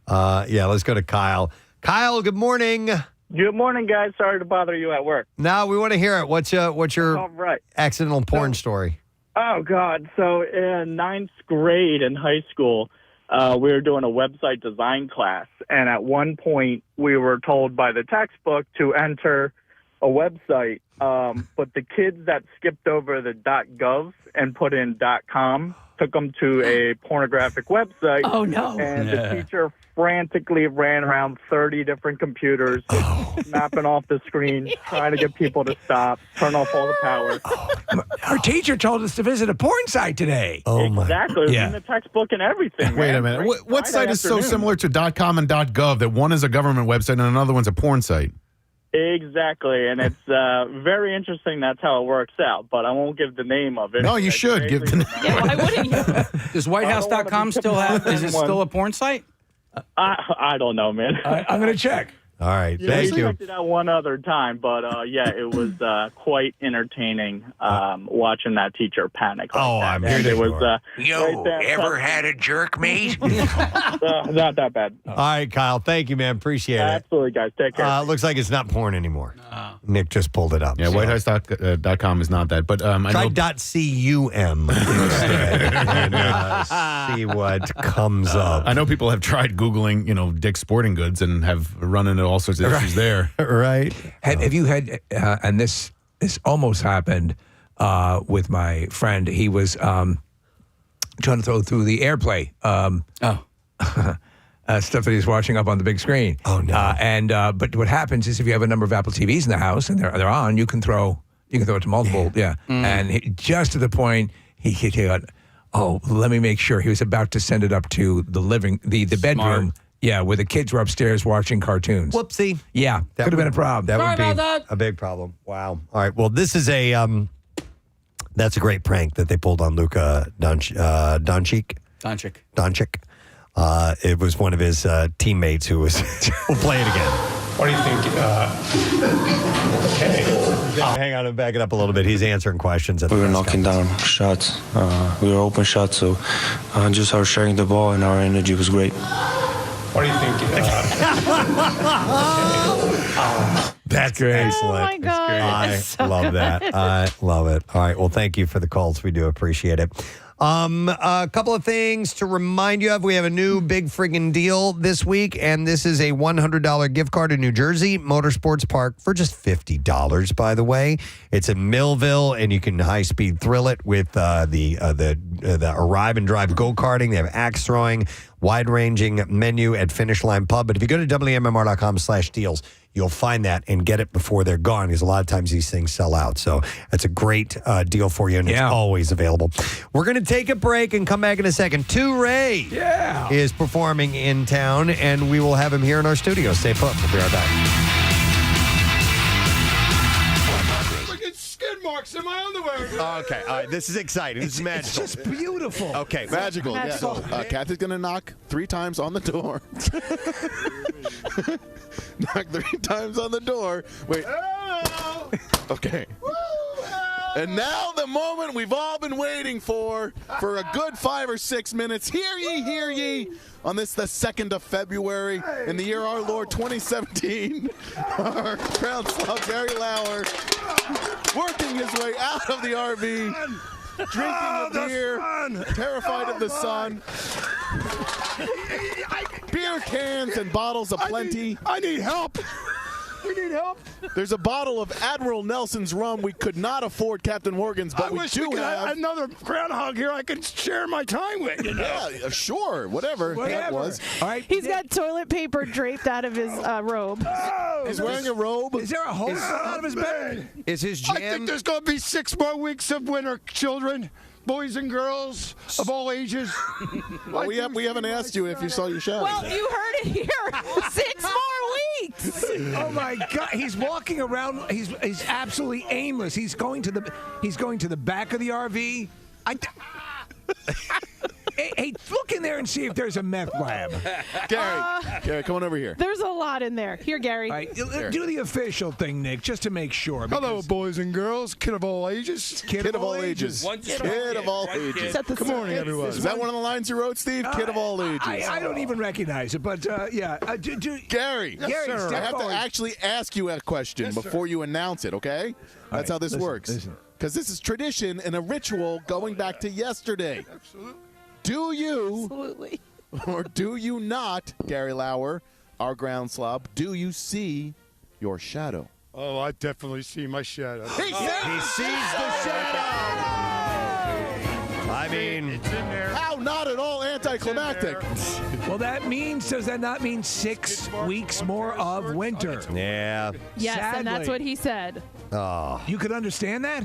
let's go to Kyle. Kyle, good morning. Good morning, guys. Sorry to bother you at work. No, we want to hear it. What's your All right. accidental porn story? Oh, God. So in 9th grade in high school, we were doing a website design class. And at one point, we were told by the textbook to enter a website. But the kids that skipped over the .gov and put in .com took them to a pornographic website. Oh, no. And the teacher frantically ran around 30 different computers, mapping off the screen, trying to get people to stop, turn off all the power. Our teacher told us to visit a porn site today. Oh, my. Exactly. It was in the textbook and everything. Wait a man. minute. What Friday site is so afternoon. similar to .com and .gov that one is a government website and another one's a porn site? Exactly, and it's very interesting. That's how it works out, but I won't give the name of it. No, you should give the name. Yeah, why wouldn't you? Does WhiteHouse.com still have? Is it still a porn site? I don't know, man. I'm going to check. All right. Yeah, Thank we you. checked it out one other time, but it was quite entertaining watching that teacher panic. Like that. I'm And here it to was Yo, ever had a jerk mate? not that bad. All right, Kyle. Thank you, man. Appreciate it. Absolutely, guys. Take care. Looks like it's not porn anymore. Nick just pulled it up. Yeah, whitehouse.com is not that. But I Try know .cum instead and see what comes up. I know people have tried Googling, Dick's Sporting Goods and have run into all sorts of issues there. Right. Have you had, and this almost happened with my friend. He was trying to throw through the AirPlay. Stuff that he's watching up on the big screen. Oh no! But what happens is if you have a number of Apple TVs in the house and they're on, you can throw it to multiple. Yeah. And just to the point, he got, let me make sure. He was about to send it up to the bedroom Yeah, where the kids were upstairs watching cartoons. Whoopsie. Yeah, That could have been a would- problem. That would Sorry be about that. a big problem. Wow. All right. Well, this is that's a great prank that they pulled on Luka Doncic. Doncic. It was one of his teammates who was. We'll play it again. What do you think? Okay. Hang on and back it up a little bit. He's answering questions. We were knocking down shots. We were open shots, so just our sharing the ball and our energy was great. What do you think? That's great. Excellent. Oh my God. I It's so love that. I love it. All right. Well, thank you for the calls. We do appreciate it. A couple of things to remind you of. We have a new big friggin' deal this week, and this is a $100 gift card to New Jersey Motorsports Park for just $50, by the way. It's in Millville, and you can high-speed thrill it with the Arrive and Drive go-karting. They have axe throwing, wide-ranging menu at Finish Line Pub. But if you go to WMMR.com/deals, you'll find that and get it before they're gone, because a lot of times these things sell out. So that's a great deal for you, and it's always available. We're going to take a break and come back in a second. Ray is performing in town, and we will have him here in our studio. Stay put. We'll be right back. Look at skid marks in my underwear. Okay, all right. This is exciting. This is magical. It's just beautiful. Okay, Magical. Yeah. So Kathy's gonna knock 3 times on the door. Knock 3 times on the door. Wait. Okay. And now the moment we've all been waiting for a good 5 or 6 minutes. Hear ye, on this, the 2nd of February, in the year our Lord 2017, our Crown Slug Gary Lauer, working his way out of the RV, drinking a beer, terrified of the sun. Beer cans and bottles aplenty. I need help. We need help. There's a bottle of Admiral Nelson's rum. We could not afford Captain Morgan's, but I we wish do we could have another groundhog here I could share my time with. You know? Yeah, sure, whatever that was. All right. He's got toilet paper draped out of his robe. He's wearing a robe. Is there a hole out of his bed? Is his I think there's going to be 6 more weeks of winter, children, boys and girls of all ages. Well, we haven't asked you if you saw your shadow. Well, you heard it here. 6 more weeks. Oh my God! He's walking around. He's absolutely aimless. He's going to the back of the RV. Hey, look in there and see if there's a meth lab. Gary, come on over here. There's a lot in there. Here, Gary. All right, do the official thing, Nick, just to make sure. Hello, boys and girls, kid of all ages. Kid of all ages. Kid of all ages. Good morning, everyone. Is that one of the lines you wrote, Steve? Kid of all ages. I don't even recognize it, but yeah. Gary, Gary, I have forward. to actually ask you a question before you announce it, okay? That's how this works. Because this is tradition and a ritual going back to yesterday. Absolutely. Do you, Absolutely. or do you not, Gary Lauer, our ground slob, do you see your shadow? Oh, I definitely see my shadow. He sees the shadow. I mean, it's in there. How not at all anticlimactic. Well, does that not mean 6 weeks more of winter? Yeah. Yes, Sadly. and that's what he said. Oh. You could understand that?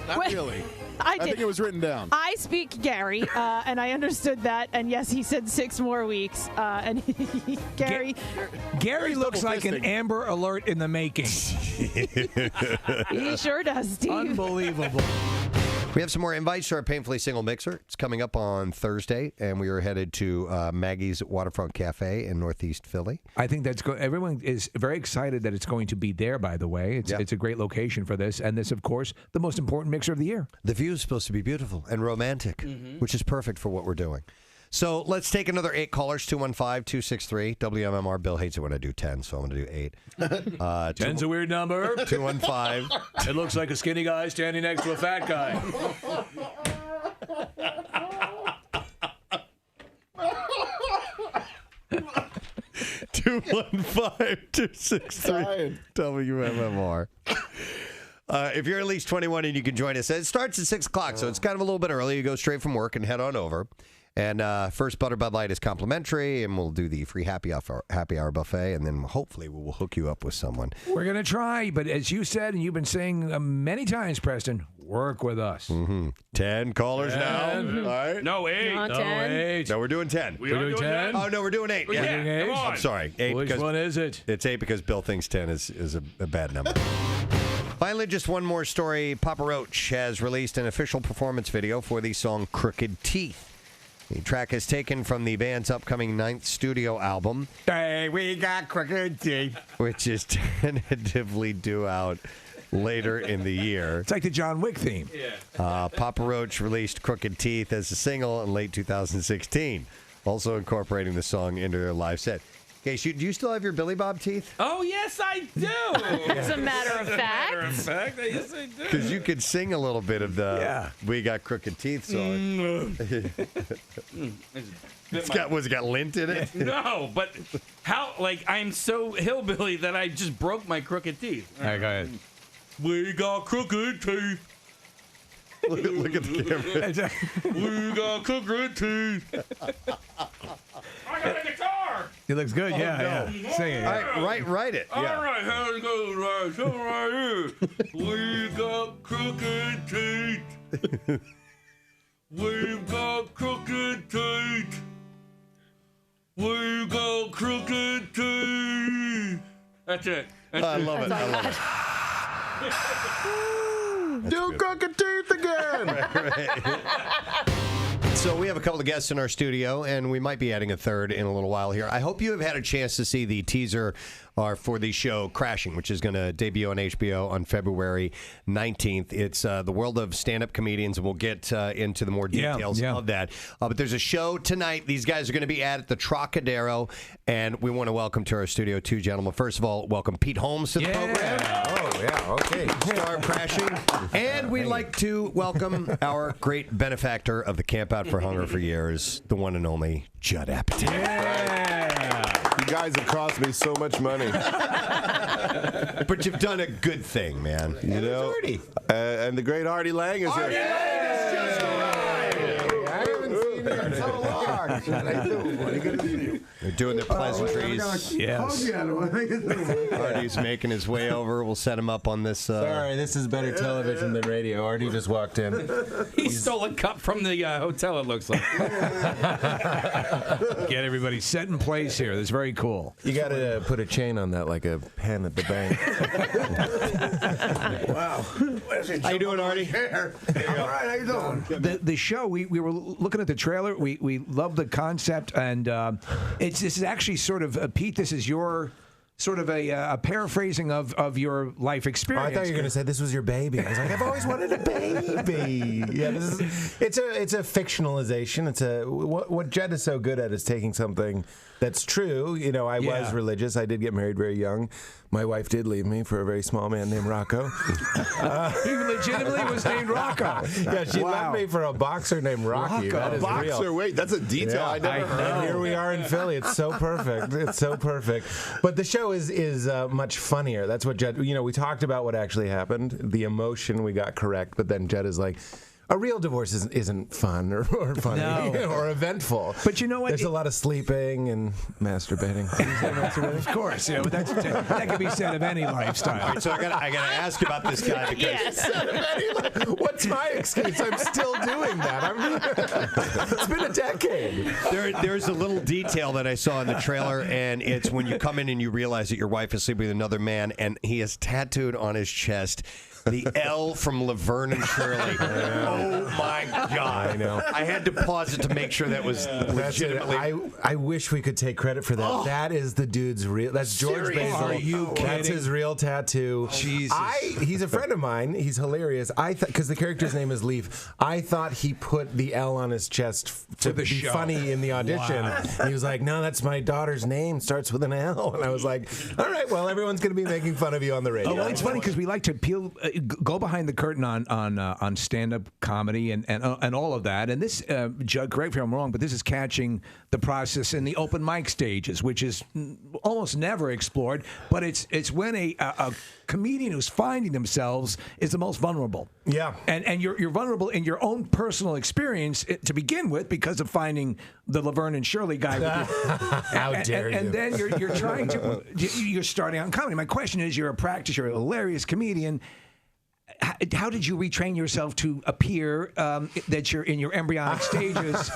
Not Wait, really. I did. think it was written down. I speak Gary, and I understood that. And yes, he said 6 more weeks. And Gary, Gary looks like an Amber Alert in the making. he sure does, Steve. Unbelievable. We have some more invites to our Painfully Single Mixer. It's coming up on Thursday, and we are headed to Maggie's Waterfront Cafe in Northeast Philly. I think that's everyone is very excited that it's going to be there, by the way. It's a great location for this. And this, of course, the most important mixer of the year. The view is supposed to be beautiful and romantic, which is perfect for what we're doing. So let's take another 8 callers, 215-263. WMMR. Bill hates it when I do 10, so I'm going to do 8. 10's a weird number. 215. It looks like a skinny guy standing next to a fat guy. 215-263. WMMR. If you're at least 21 and you can join us, it starts at 6 o'clock, so it's kind of a little bit early. You go straight from work and head on over. And first Butter Bud Light is complimentary, and we'll do the free happy hour buffet, and then hopefully we'll hook you up with someone. We're going to try, but as you said, and you've been saying many times, Preston, Work with us. 10 callers now. 10. All right. No, 8. No, 8. No, we're doing 10. We are doing 10? Oh, no, we're doing 8. Yeah, Yeah. doing eight? Come on. I'm sorry. 8 Which because one is it? It's 8 because Bill thinks 10 is a bad number. Finally, just one more story. Papa Roach has released an official performance video for the song Crooked Teeth. The track is taken from the band's upcoming 9th studio album. Hey, we got crooked teeth. Which is tentatively due out later in the year. It's like the John Wick theme. Papa Roach released Crooked Teeth as a single in late 2016, also incorporating the song into their live set. Okay, do you still have your Billy Bob teeth? Oh, yes, I do. As a matter of fact. Yes, I do. Because you could sing a little bit of the We Got Crooked Teeth song. Was it got lint in it? No, but how, I'm so hillbilly that I just broke my crooked teeth. All right, go ahead. We got crooked teeth. Look at the camera. We got crooked teeth. I got a guitar. It looks good, yeah. Sing it. All right, write it. All right, here it goes. Right, so right here. We got crooked teeth. We've got crooked teeth. We got crooked teeth. That's it. I love it. Do crooked teeth again. So we have a couple of guests in our studio, and we might be adding a third in a little while here. I hope you have had a chance to see the teaser for the show Crashing, which is going to debut on HBO on February 19th. It's the world of stand-up comedians, and we'll get into the more details of that. But there's a show tonight. These guys are going to be at the Trocadero, and we want to welcome to our studio two gentlemen. First of all, welcome Pete Holmes to the program. Oh, yeah, okay. Star of Crashing. And we'd like to welcome our great benefactor of the Camp Out for Hunger for years, the one and only Judd Apatow. You guys have cost me so much money. But you've done a good thing, man. You know? And the great Arty Lang is here. I haven't seen you in so long. They're doing their pleasantries. Yes. Arty's making his way over. We'll set him up on this. Sorry, this is better television than radio. Arty just walked in. He stole a cup from the hotel, it looks like. Get everybody set in place here. That's very cool. You got to put a chain on that like a pen at the bank. Wow. How you doing, Arty? All right, how you doing? The show, we were looking at the trailer. We love the concept, and this is actually sort of, Pete, this is your sort of a paraphrasing of your life Oh, experience. I thought you were going to say this was your baby. I was like, I've always wanted a baby. Yeah, it's a fictionalization. It's what Jed is so good at is taking something that's true. You know, I was religious. I did get married very young. My wife did leave me for a very small man named Rocco. He legitimately was named Rocco. Yeah, she left me for a boxer named Rocky. That is Boxer, real. wait, that's a detail I never heard. And here we are in Philly. It's so perfect. It's so perfect. But the show is much funnier. That's what Jed. You know, we talked about what actually happened. The emotion we got correct, but then Jed is like, a real divorce isn't fun or funny or eventful. But you know what? There's a lot of sleeping and masturbating. Of course, that could be said of any lifestyle. All right, so I gotta ask about this guy because What's my excuse? I'm still doing that. It's been a decade. There's a little detail that I saw in the trailer, and it's when you come in and you realize that your wife is sleeping with another man, and he has tattooed on his chest the L from Laverne and Shirley. Oh my God! I know. I had to pause it to make sure that was legitimately. I wish we could take credit for that. Oh. That is the dude's real. That's George Seriously? Basil. Are you That's kidding? his real tattoo. Jesus. He's a friend of mine. He's hilarious. Because the character's name is Leaf. I thought he put the L on his chest to be show. funny in the audition. Wow. And he was like, "No, that's my daughter's name. Starts with an L." And I was like, "All right, well, everyone's going to be making fun of you on the radio." Oh, well, it's funny because we like to go behind the curtain on stand-up comedy and all of that. And this, Judd, correct me if I'm wrong, but this is catching the process in the open mic stages, which is almost never explored. But it's when a comedian who's finding themselves is the most vulnerable. Yeah, and you're vulnerable in your own personal experience to begin with because of finding the Laverne and Shirley guy. How dare you? And then you're trying to you're starting out in comedy. My question is, you're a hilarious comedian. how did you retrain yourself to appear that you're in your embryonic stages?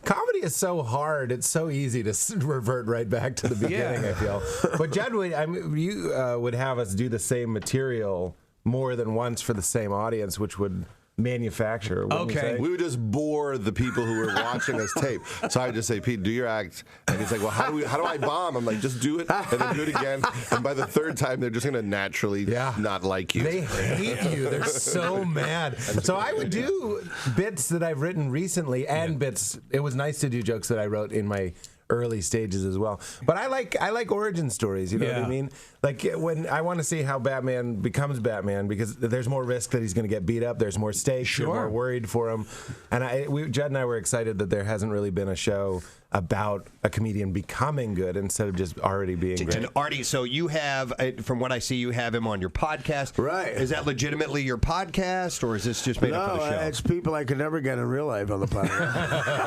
Comedy is so hard. It's so easy to revert right back to the beginning, I feel. But Jed, you would have us do the same material more than once for the same audience, which would manufacture. Okay. We would just bore the people who were watching us tape. So I would just say, Pete, do your act. And he's like, well, how do I bomb? I'm like, just do it and then do it again. And by the third time, they're just going to naturally not like you. They hate you. They're so mad. So I would do bits that I've written recently and bits. It was nice to do jokes that I wrote in my early stages as well. But I like origin stories, you know what I mean? Like when I want to see how Batman becomes Batman, because there's more risk that he's going to get beat up, there's more stakes, you're more worried for him. And Jed and I were excited that there hasn't really been a show about a comedian becoming good instead of just already being great. And Arty, so you have, from what I see, you have him on your podcast. Right. Is that legitimately your podcast, or is this just made up for the show? No, it's people I could never get in real life on the podcast.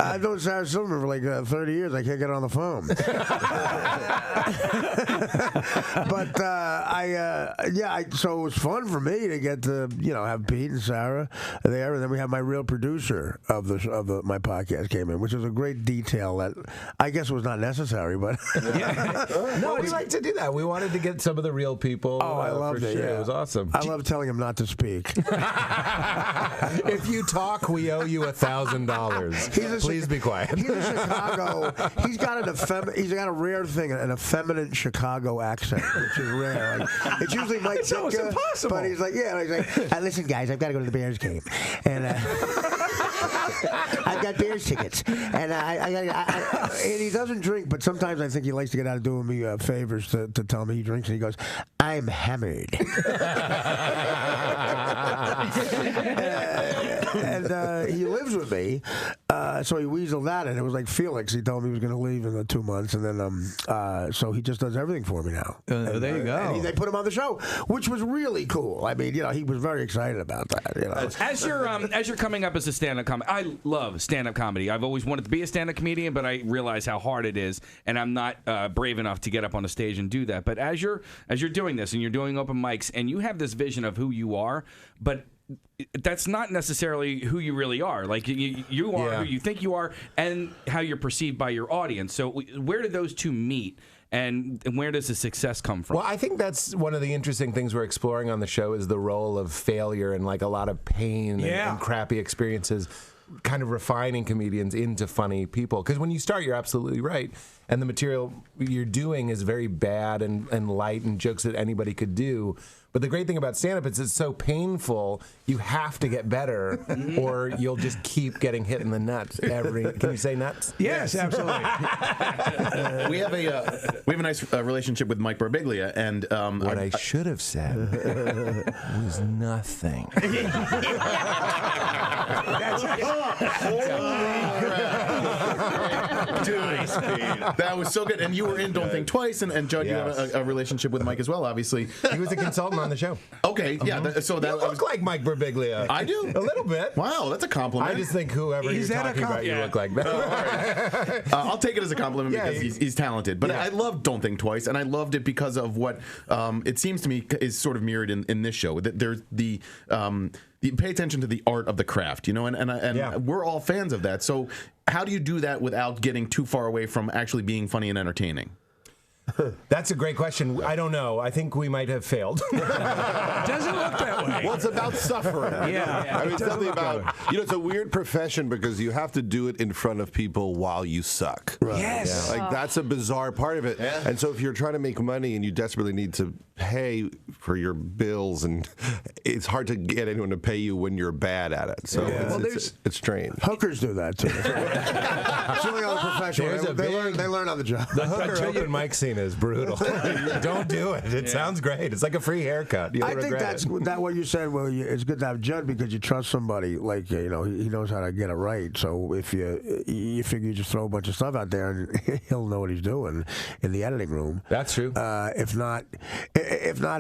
I've known Sarah Silverman for like 30 years. I can't get her on the phone. But so it was fun for me to get to have Pete and Sarah there, and then we have my real producer of my podcast came in, which was a great detail that I guess was not necessary, but no, we like to do that. We wanted to get some of the real people. Oh, I loved it. Sure. Yeah. It was awesome. I love telling him not to speak. If you talk, we owe you $1,000. Please be quiet. He's in Chicago. He's got a rare thing, an effeminate Chicago accent, which is rare. Like, it's usually Mike Ditka, almost impossible. but he's like, listen, guys, I've got to go to the Bears game, and I've got Bears tickets, and and he doesn't drink, but sometimes I think he likes to get out of doing me favors to tell me he drinks, and he goes, I'm hammered. And he lives with me, so he weaseled that, and it was like Felix. He told me he was going to leave in 2 months, and then so he just does everything for me now. There you go. And they put him on the show, which was really cool. I mean, he was very excited about that. As you're coming up as a stand-up comic, I love stand-up comedy. I've always wanted to be a stand-up comedian, but I realize how hard it is, and I'm not brave enough to get up on a stage and do that. But as you're doing this and you're doing open mics, and you have this vision of who you are, but that's not necessarily who you really are. Like you are who you think you are, and how you're perceived by your audience. So where do those two meet? And where does the success come from? Well, I think that's one of the interesting things we're exploring on the show is the role of failure and like a lot of pain and crappy experiences, kind of refining comedians into funny people. Because when you start, you're absolutely right. And the material you're doing is very bad and light and jokes that anybody could do. But the great thing about stand-up is it's so painful, you have to get better or you'll just keep getting hit in the nuts. Can you say nuts? Yes, absolutely. We have a nice relationship with Mike Barbarella, and what I should have said was nothing. Dude, that was so good. And you were in Don't Think Twice, and Judd, you have a relationship with Mike as well, obviously. He was a consultant on the show. Okay, yeah. You look like Mike Birbiglia. I do? A little bit. Wow, that's a compliment. I just think whoever you're talking about, you look like that. I'll take it as a compliment because he's talented. But I loved Don't Think Twice, and I loved it because of what it seems to me is sort of mirrored in this show. There's the pay attention to the art of the craft, and we're all fans of that. So how do you do that without getting too far away from actually being funny and entertaining? That's a great question. I don't know. I think we might have failed. Doesn't look that way. Well, it's about suffering. I mean, it's definitely about, it's a weird profession because you have to do it in front of people while you suck. Right. Yes. Like, that's a bizarre part of it. Yeah. And so if you're trying to make money and you desperately need to pay for your bills, and it's hard to get anyone to pay you when you're bad at it. So it's strange. Hookers do that, too. It's only other profession. They learn on the job. The hooker open mic scene is brutal. Don't do it. It sounds great. It's like a free haircut. I think that's what you said. Well, it's good to have Judd because you trust somebody. Like he knows how to get it right. So if you figure you just throw a bunch of stuff out there, and he'll know what he's doing in the editing room. That's true. If not,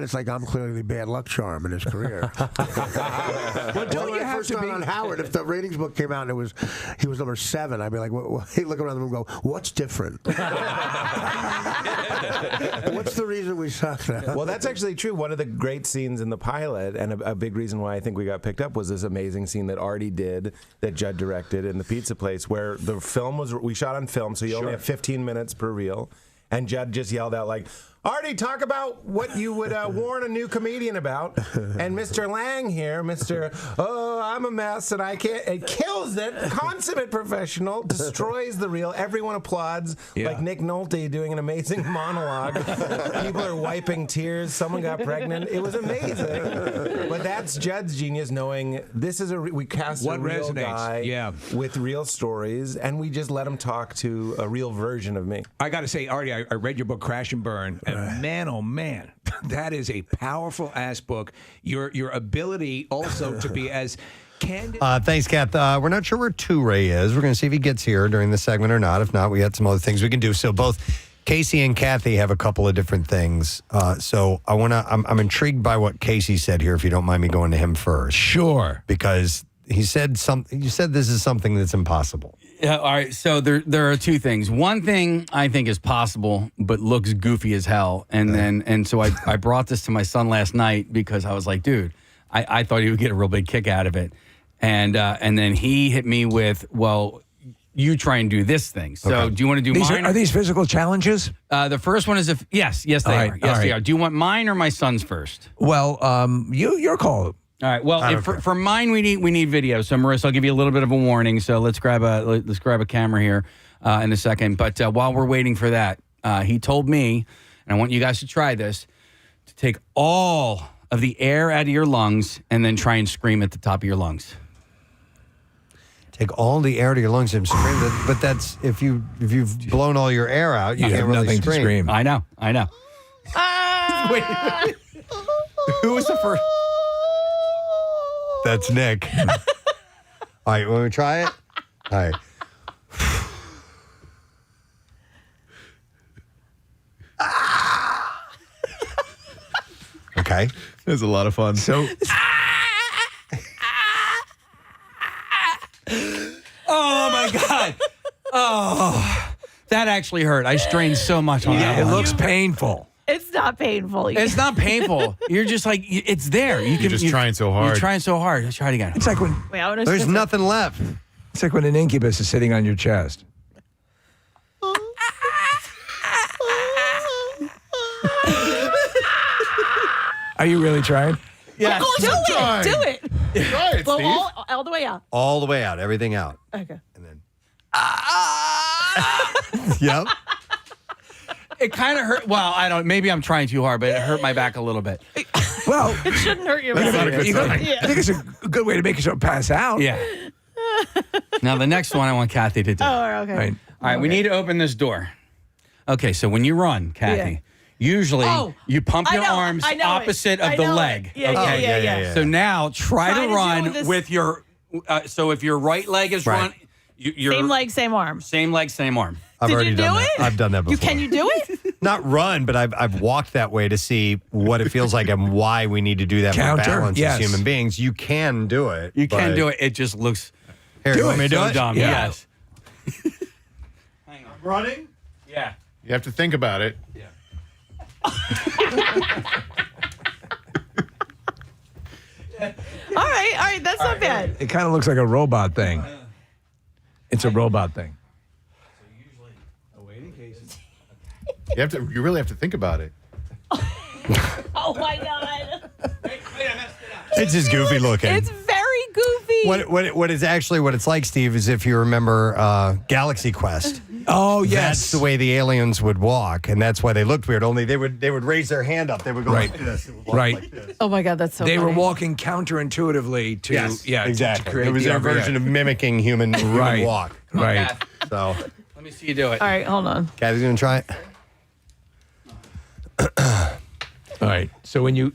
it's like I'm clearly the bad luck charm in his career. Well, don't you have to be on Howard? If the ratings book came out and he was number 7, I'd be like, he'd look around the room and go, "What's different?" What's the reason we suck now? Well, that's actually true. One of the great scenes in the pilot, and a big reason why I think we got picked up, was this amazing scene that Arty did, that Judd directed in the pizza place, where the film we shot on film, so you only have 15 minutes per reel, and Judd just yelled out like, Arty, talk about what you would warn a new comedian about. And Mr. Lang here, I'm a mess and I can't. It kills it. Consummate professional, destroys the reel. Everyone applauds, like Nick Nolte doing an amazing monologue. People are wiping tears. Someone got pregnant. It was amazing. But that's Judd's genius, knowing this is we cast What a real resonates, guy with real stories, and we just let him talk to a real version of me. I got to say, Arty, I read your book, Crash and Burn. And man, oh man, that is a powerful ass book. Your ability also to be as candid. Thanks, Kath. We're not sure where Ture is. We're going to see if he gets here during the segment or not. If not, we got some other things we can do. So both Casey and Kathy have a couple of different things. So I'm intrigued by what Casey said here. If you don't mind me going to him first, sure. Because he said something. You said this is something that's impossible. Yeah, all right. So there are two things. One thing I think is possible, but looks goofy as hell. And so I brought this to my son last night because I was like, dude, I thought he would get a real big kick out of it. And then he hit me with, well, you try and do this thing. So do you want to do mine? Are these physical challenges? The first one is yes, they are. Yes, they are. Do you want mine or my son's first? Well, your call. All right. Well, for mine, we need video. So, Marissa, I'll give you a little bit of a warning. So let's grab a camera here in a second. But while we're waiting for that, he told me, and I want you guys to try this, to take all of the air out of your lungs and then try and scream at the top of your lungs. Take all the air out of your lungs and scream. But that's if you've blown all your air out, you can't really nothing to scream. I know. Wait. Who was the first? That's Nick. All right, want to try it? All right. Okay. It was a lot of fun. So. Oh, my God. Oh, that actually hurt. I strained so much on that. It looks painful. It's not painful. It's not painful. You're just like, it's there. You're just trying so hard. You're trying so hard. Let's try it again. It's like when there's nothing left. It's like when an incubus is sitting on your chest. Are you really trying? Yeah. Of course I'm trying. Do it. Try it, Blow Steve. all the way out. All the way out. Everything out. Okay. And then. Yep. It kind of hurt. Well, maybe I'm trying too hard, but it hurt my back a little bit. Well, it shouldn't hurt your I back. think it's a good way to make yourself pass out. Yeah. Now, the next one I want Kathy to do. Oh, okay. All right, we need to open this door. Okay, so when you run, Kathy, usually you pump your arms opposite of the leg. Yeah. So now try to run with your, so if your right leg is run, your same leg, same arm. Same leg, same arm. I've already done that. I've done that before. Can you do it? Not run, but I've walked that way to see what it feels like and why we need to do that for balance as human beings. You can do it. You can do it. It just looks you want me to do it? dumb. Yeah. Yes. Hang on. Running? Yeah. You have to think about it. Yeah. All right. That's not bad. It kind of looks like a robot thing. It's a robot thing. You really have to think about it. Oh my God. It's just goofy looking. It's very goofy. What it's like, Steve, is if you remember Galaxy Quest. Oh yes, that's the way the aliens would walk, and that's why they looked weird. Only they would raise their hand up. They would go like this. It would walk like this. Oh my God, that's so. They funny. were walking counterintuitively to exactly. To create it was their version of mimicking human walk. Right. So let me see you do it. All right, hold on. Kathy's gonna try it. All right. So when you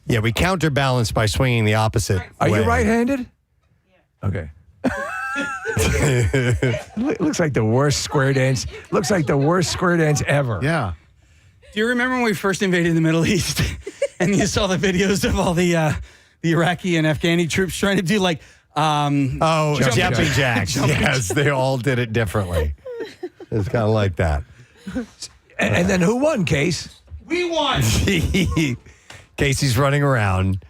we counterbalance by swinging the opposite. Are way. you right-handed? Yeah. Okay. It looks like the worst square dance. Looks like the worst square dance ever. Yeah. Do you remember when we first invaded the Middle East and you saw the videos of all the Iraqi and Afghani troops trying to do like jumping jacks? Yes, they all did it differently. It's kind of like that. And then who won, Case? We won. Casey's running around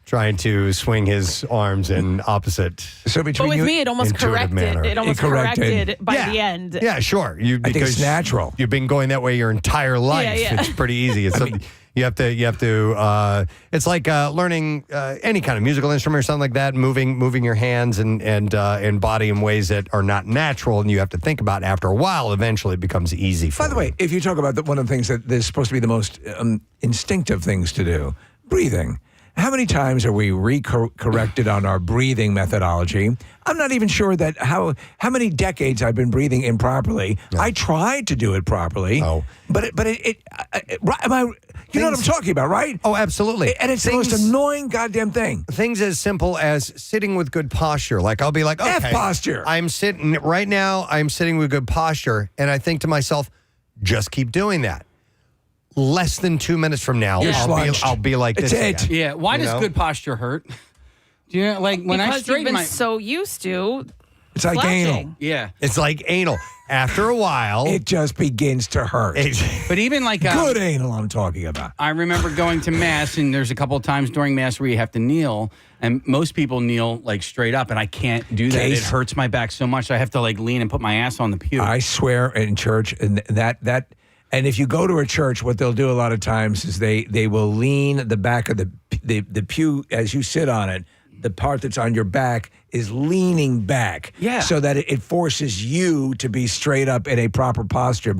trying to swing his arms in opposite. So But with me, it almost corrected. It almost corrected by the end. Yeah, sure. I think it's natural. You've been going that way your entire life. Yeah. It's pretty easy. It's you have to. It's like learning any kind of musical instrument or something like that. Moving your hands and body in ways that are not natural, and you have to think about. After a while, eventually, it becomes easy. By the way, if you talk about one of the things that is supposed to be the most instinctive things to do, breathing. How many times are we corrected on our breathing methodology? I'm not even sure that how many decades I've been breathing improperly. No. I tried to do it properly, but you know what I'm talking about, right? Oh, absolutely. And it's the most annoying goddamn thing. Things as simple as sitting with good posture. Like I'll be like, okay, F posture. I'm sitting right now. I'm sitting with good posture, and I think to myself, just keep doing that. Less than 2 minutes from now, I'll be like this again. Yeah. Why does good posture hurt? Like when I straighten you've been so used to. It's like anal. Yeah. It's like anal. After a while, it just begins to hurt. But even like good anal, I'm talking about. I remember going to mass, and there's a couple of times during mass where you have to kneel, and most people kneel like straight up, and I can't do that. It hurts my back so much. I have to like lean and put my ass on the pew. I swear in church, and that. And if you go to a church, what they'll do a lot of times is they will lean the back of the pew as you sit on it. The part that's on your back is leaning back, so that it forces you to be straight up in a proper posture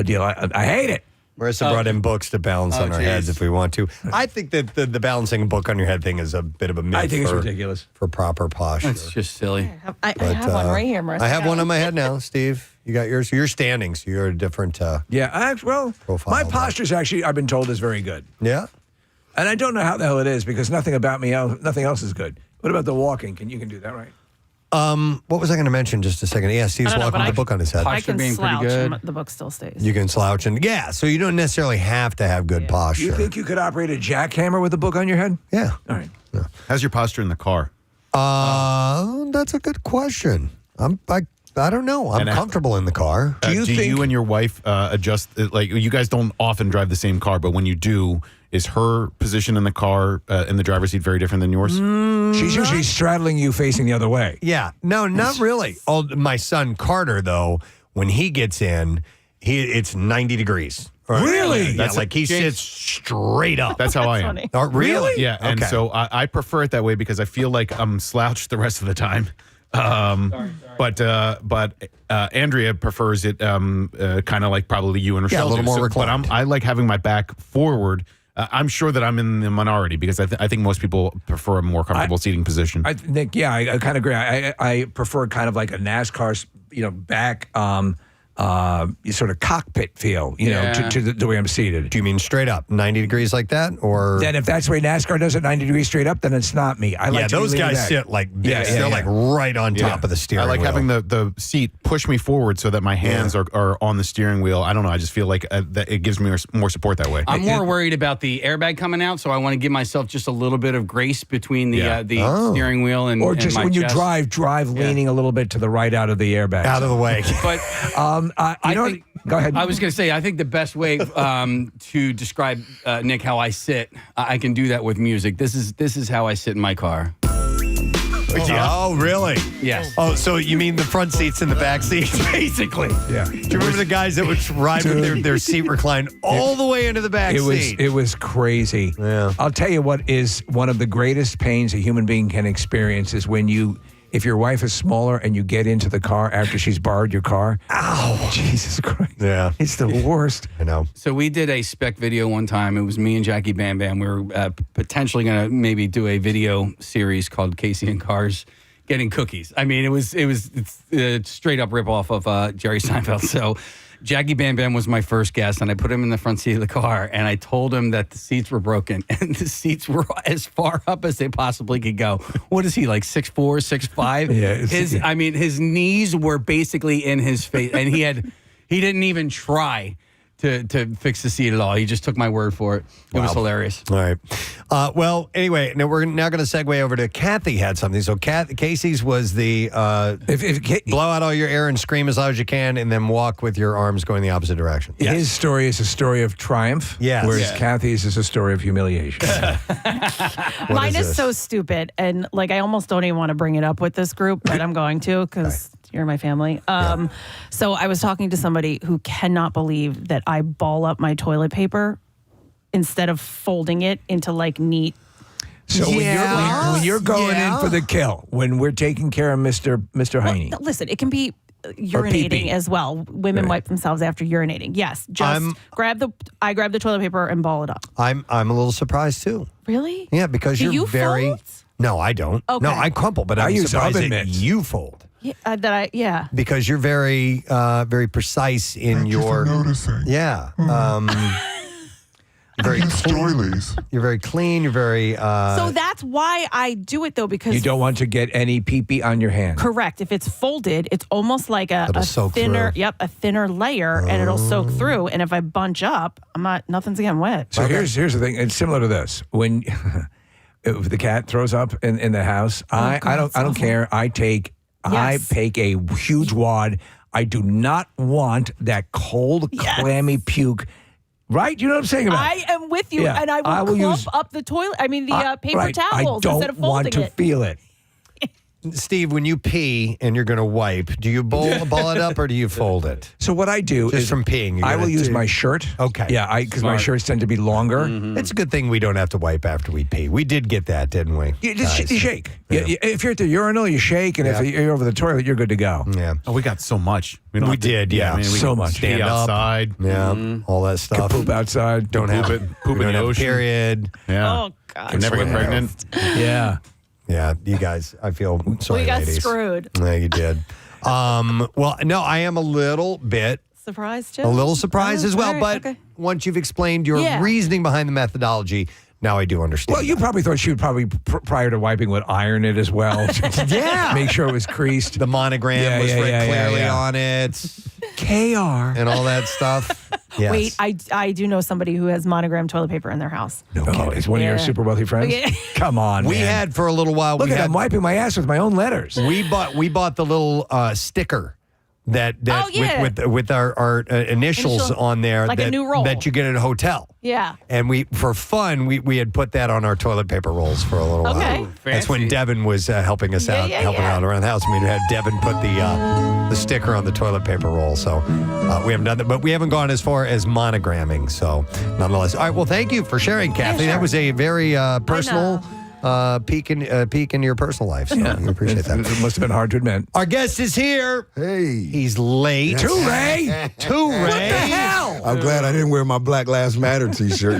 deal. I hate it. Marissa brought in books to balance on our heads if we want to. I think that the balancing a book on your head thing is a bit of a myth. I think it's ridiculous. For proper posture. It's just silly. I have one right here, Marissa. I have one on my head now, Steve. You got yours. You're standing, so you're a different profile. My posture's actually, I've been told, is very good. Yeah? And I don't know how the hell it is because nothing else is good. What about the walking? You can do that, right? What was I going to mention just a second? Yeah, Steve's walking with the book on his head. I can slouch and the book still stays. You can slouch so you don't necessarily have to have good posture. You think you could operate a jackhammer with a book on your head? Yeah. All right. Yeah. How's your posture in the car? That's a good question. I don't know. I'm comfortable in the car. Do you and your wife adjust? Like you guys don't often drive the same car, but when you do, is her position in the car in the driver's seat very different than yours? She's usually straddling you, facing the other way. Yeah. No, not really. My son Carter, though, when he gets in, it's 90 degrees. Really? Yeah, like he sits straight up. That's how I am. Oh, really? Yeah. And so I prefer it that way because I feel like I'm slouched the rest of the time. But Andrea prefers it kind of like probably you and Rochelle. A little more reclined. But I like having my back forward. I'm sure that I'm in the minority because I think most people prefer a more comfortable seating position. I think, I kind of agree. I prefer kind of like a NASCAR, back sort of cockpit feel, to the way I'm seated. Do you mean straight up, 90 degrees like that? Or then if that's the way NASCAR does it, 90 degrees straight up, then it's not me. I like those guys back. Sit like this. They're like right on top of the steering wheel. I like having the seat push me forward so that my hands are on the steering wheel. I don't know. I just feel like that it gives me more support that way. I'm more worried about the airbag coming out, so I want to give myself just a little bit of grace between the steering wheel and or just and my when you chest. drive leaning a little bit to the right out of the airbag. Out of the way. But go ahead. I was going to say, I think the best way to describe, Nick, how I sit, I can do that with music. This is how I sit in my car. Oh, really? Yes. Oh, so you mean the front seats and the back seats, basically? Yeah. Do you remember the guys that would ride with their seat reclined all the way into the back seat? It was crazy. Yeah. I'll tell you what is one of the greatest pains a human being can experience is when if your wife is smaller and you get into the car after she's borrowed your car. Ow. Jesus Christ. Yeah. It's the worst. I know. So we did a spec video one time. It was me and Jackie Bam Bam. We were potentially going to maybe do a video series called Casey and Cars Getting Cookies. I mean, it's a straight up ripoff of Jerry Seinfeld. So Jackie Bam Bam was my first guest, and I put him in the front seat of the car, and I told him that the seats were broken, and the seats were as far up as they possibly could go. What is he, like 6'4", 6'5"? His knees were basically in his face, and he didn't even try to fix the seat at all. He just took my word for it. It was hilarious. All right. Well, anyway, now we're now going to segue over to Kathy had something. So Casey's was the blow out all your air and scream as loud as you can and then walk with your arms going the opposite direction. His story is a story of triumph, whereas Kathy's is a story of humiliation. Mine is so stupid, and like I almost don't even want to bring it up with this group, but I'm going to because you're my family. So I was talking to somebody who cannot believe that I ball up my toilet paper instead of folding it into like neat. So when you're going in for the kill, when we're taking care of Mr. Heine. Listen, it can be urinating as well. Women wipe themselves after urinating. Yes, just grab the toilet paper and ball it up. I'm a little surprised too. Really? Yeah, because Do you're you very. fold? No, I don't. Okay. No, I crumple, but I'm use surprised oven that mitts. you fold. Yeah, Because you're very, very precise in your. noticing. Yeah. Very clean. You're very clean. You're very. so that's why I do it though, because You don't want to get any pee-pee on your hand. correct. If it's folded, it's almost like a soak thinner. through. Yep, a thinner layer, and it'll soak through. And if I bunch up, nothing's getting wet. So here's the thing. It's similar to this. When if the cat throws up in the house, I don't care. I take a huge wad. I do not want that cold, clammy puke. Right? You know what I'm saying about? I am with you, Yeah. and I will clump up the toilet. I mean, the paper right. towels I don't instead of folding want to it. feel it. Steve, when you pee and you're going to wipe, do you ball it up or do you fold it? So what I do Just is from peeing. I will use my shirt. Okay. Yeah, because my shirts tend to be longer. It's a good thing we don't have to wipe after we pee. We did get that, didn't we? You shake. Yeah. If you're at the urinal, you shake, and if you're over the toilet, you're good to go. Yeah. Oh, we got so much. We did, yeah. I mean, we So can much. Stand Stand up. outside. Yeah, all that stuff. Poop outside. Don't have Poop we in don't the have a ocean. period. Yeah. Oh God! Can never get pregnant. Yeah. Yeah, you guys, I feel sorry, We got ladies. screwed. Yeah, you did. Well, no, I am a little bit. Surprised too? A little surprised Oh, as well, all right, but okay. once you've explained your Yeah. reasoning behind the methodology, now I do understand. Well, you probably thought she would probably prior to wiping would iron it as well. Yeah. Make sure it was creased. The monogram was written clearly on it. KR. And all that stuff. Yes. Wait, I do know somebody who has monogram toilet paper in their house. No kidding. It's one of your Yeah. super wealthy friends? Yeah. Come on, We man. had for a little while. Look we at had, I'm wiping my ass with my own letters. We bought the little sticker that Oh, yeah. with our initials Initial- on there like a that, new roll. that you get at a hotel. Yeah. And for fun, we had put that on our toilet paper rolls for a little Okay. while. That's when Devin was helping us Yeah, out, yeah, helping yeah. out around the house. We had Devin put the sticker on the toilet paper roll. So we haven't done that, but we haven't gone as far as monogramming. So nonetheless, all right. Well, thank you for sharing, Kathy. sure. That was a very personal peek in your personal life. So we appreciate that. It must have been hard to admit. Our guest is here. Hey. He's late. Two Ray. What the hell? I'm glad I didn't wear my Black Lives Matter t-shirt.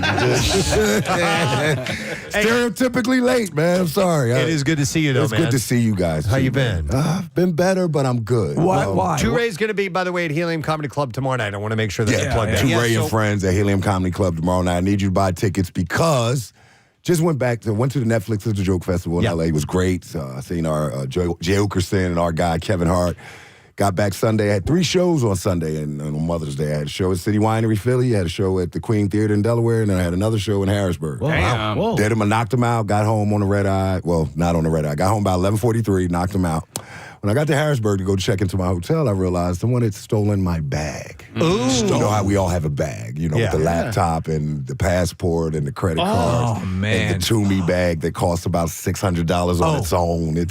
Stereotypically late, man. I'm sorry. It is good to see you, though, It's man. good to see you guys. How too, you man. been? I've been better, but I'm good. Why? Two Ray's going to be, by the way, at Helium Comedy Club tomorrow night. I want to make sure that I plug that. Two Yeah, Ray so- and friends at Helium Comedy Club tomorrow night. I need you to buy tickets because just went to the Netflix of the Joke Festival in LA. It was great. I seen our Jay Okerson and our guy Kevin Hart. Got back Sunday. I had 3 shows on Sunday, and on Mother's Day I had a show at City Winery, Philly. I had a show at the Queen Theater in Delaware, and then I had another show in Harrisburg. Damn. Whoa. Did him, I knocked him out, got home on the red eye. Well, not on the red eye. Got home about 11:43, knocked him out. When I got to Harrisburg to go check into my hotel, I realized someone had stolen my bag. Ooh. You know how we all have a bag, with the laptop and the passport and the credit cards. Oh, man. And the Toomey bag that costs about $600 on its own.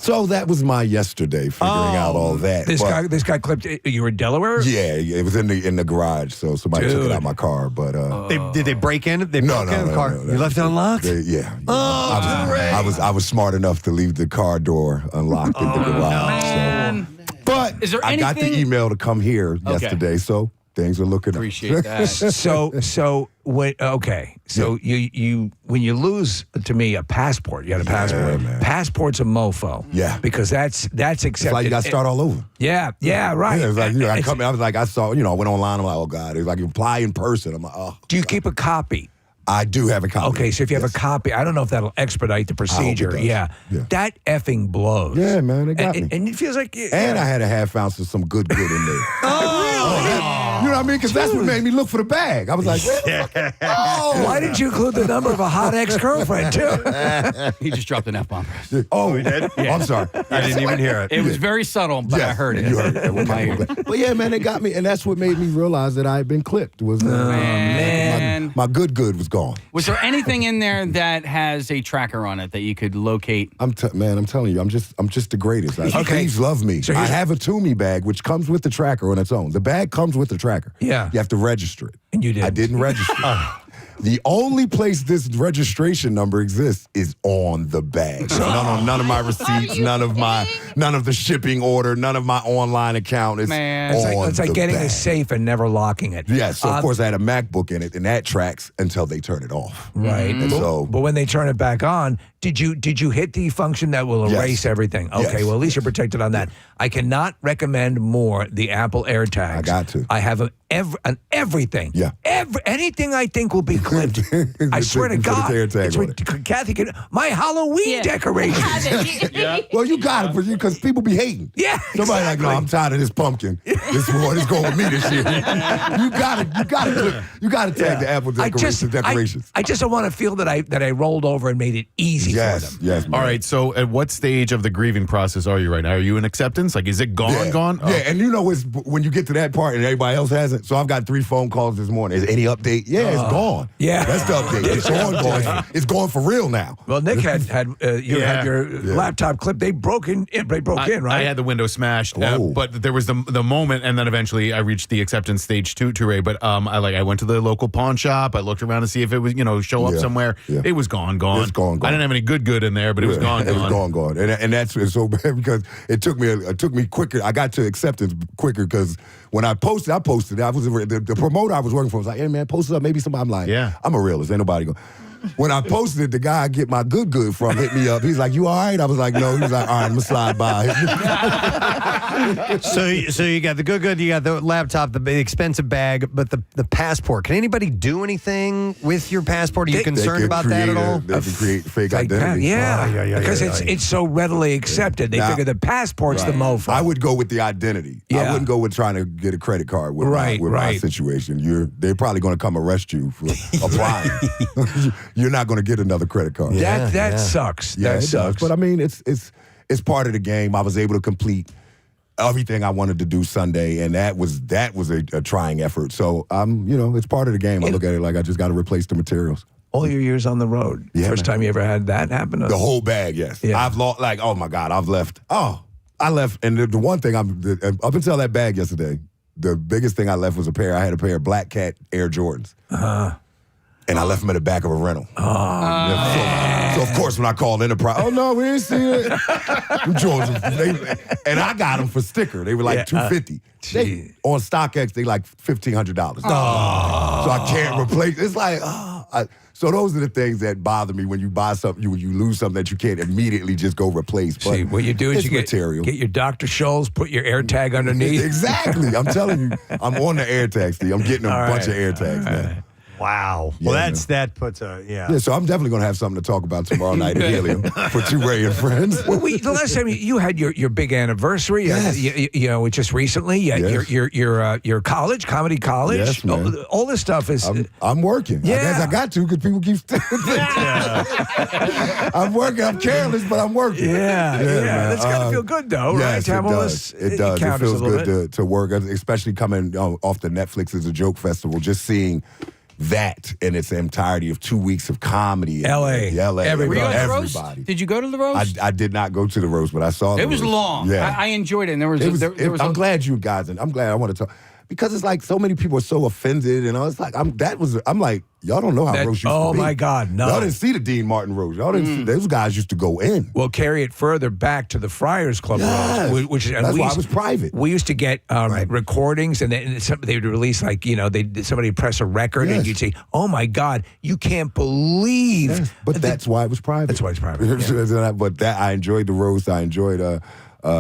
So that was my yesterday, figuring out all that. This But- guy clipped. You were in Delaware? Yeah, it was in the garage, so somebody took it out of my car. But Did they break in? They broke in the car. You left it unlocked? yeah. Oh, I was smart enough to leave the car door unlocked in the garage. Man. But Is there I got the anything- email to come here yesterday, so things are looking Appreciate up. that. So when you when you lose to me a passport, you had a passport. man. Passport's a mofo. Yeah. Because that's accepted. It's like you got to start all over. Yeah, right. Yeah, it was like, I It's- was like, I saw, I went online, I'm like, oh God. It was like, you apply in person. I'm like, oh. Do you keep a copy? I do have a copy. Okay, so if you have a copy, I don't know if that'll expedite the procedure. does. Yeah. That effing blows. Yeah, man, it got me. And it feels like... And I had a half ounce of some good in there. You know what I mean? Because that's what made me look for the bag. I was like, why didn't you include the number of a hot ex-girlfriend, too? He just dropped an F-bomb. Oh, he did? Yeah. Oh, I'm sorry. I didn't even hear it. It was very subtle, but I heard it. You heard it. With my ear. But yeah, man, it got me. And that's what made me realize that I had been clipped. Was man. My good was gone. Was there anything in there that has a tracker on it that you could locate? I'm telling you, I'm just the greatest. Okay. Please love me. So I have a Toomey bag, which comes with the tracker on its own. The bag comes with the tracker. Yeah. You have to register it. And you didn't. I didn't register it. The only place this registration number exists is on the bag. So none of my receipts, none of the shipping order, none of my online account is Man. on It's like the getting bag. a safe and never locking it. Yes, so of course I had a MacBook in it, and that tracks until they turn it off. Right. And so, But when they turn it back on, did you hit the function that will erase everything? Okay, Yes. well, at least you're protected on that. I cannot recommend more the Apple AirTags. I got to. I have everything. Yeah. Anything I think will be clipped. I swear to God. AirTag on it. Kathy, my Halloween decoration. Well, you got it because people be hating. Yeah, Somebody like, no, I'm tired of this pumpkin. This one is going with me this year. You got to tag the Apple decorations. I just don't want to feel that I rolled over and made it easy for them. Yes. All right. So, at what stage of the grieving process are you right now? Are you in acceptance? Like, is it gone? Gone? Yeah, and you know, it's when you get to that part and everybody else hasn't. So I've got 3 phone calls this morning. Is any update? Yeah, it's gone. Yeah, that's the update. It's gone. It's gone for real now. Well, Nick had your laptop clip. They broke in, right? I had the window smashed, but there was the moment, and then eventually I reached the acceptance stage to Ray. But I went to the local pawn shop. I looked around to see if it was show up somewhere. Yeah. It was gone. It's gone. I didn't have any good in there, but it was gone. It was gone. And that's so bad because it took me quicker. I got to acceptance quicker because when I posted. I was the promoter I was working for was like, hey man, post it up. Maybe somebody. I'm like, I'm a realist. Ain't nobody going. When I posted it, the guy I get my good from hit me up. He's like, you all right? I was like, no. He was like, all right, I'm going to slide by. So you got the good, you got the laptop, the expensive bag, but the passport. Can anybody do anything with your passport? Are you concerned about that at all? They can create fake identity. Because it's so readily accepted. They figure the passport's the mofo. I would go with the identity. I wouldn't go with trying to get a credit card with my situation. They're probably going to come arrest you for applying. You're not going to get another credit card. That sucks. Yeah, that it sucks. does. But I mean, it's part of the game. I was able to complete everything I wanted to do Sunday, and that was a trying effort. So it's part of the game. I look at it like I just got to replace the materials. All your years on the road. First time you ever had that happen? The whole bag, yes. Yeah. I've lost, oh my God, I've left. I left, and the one thing up until that bag yesterday, the biggest thing I left was I had a pair of Black Cat Air Jordans. And I left them in the back of a rental. So of course, when I called Enterprise, oh no, we didn't see it. And I got them for sticker. They were like $250. On StockX, they like $1,500. So I can't replace. It's like, so those are the things that bother me when you buy something, when you lose something that you can't immediately just go replace. But see, what you do is you get your Dr. Scholl's, put your AirTag underneath. Exactly. I'm telling you, I'm on the AirTag, Steve. I'm getting a bunch of AirTags now. Wow. Well, that puts a Yeah, so I'm definitely going to have something to talk about tomorrow night at Helium for Two Ray and Friends. Well, the last time you had your big anniversary, just recently, your comedy college. Yes, man. All this stuff is. I'm working. Yeah. I guess I got to because people keep. I'm working. I'm careless, but I'm working. Yeah. That's got to feel good, though, right? Yes, it does. It does. It feels good to work, especially coming off the Netflix as a joke festival. Just seeing that in its entirety of 2 weeks of comedy. L.A. Everybody. Did you go to the roast? I did not go to the roast, but I saw the It was roast. long. Yeah. I enjoyed it. And I'm glad you guys, and I'm glad I want to talk. Because it's like so many people are so offended, and I was like, I'm like, y'all don't know how roast used to be. Oh my God, no! Y'all didn't see the Dean Martin roast. Y'all didn't see those guys used to go in. Well, carry it further back to the Friars Club roast, which that's why it was private. We used to get recordings, and they would release somebody press a record, and you'd say, "Oh my God, you can't believe!" Yes, but that's why it was private. That's why it's private. But I enjoyed the roast. I enjoyed.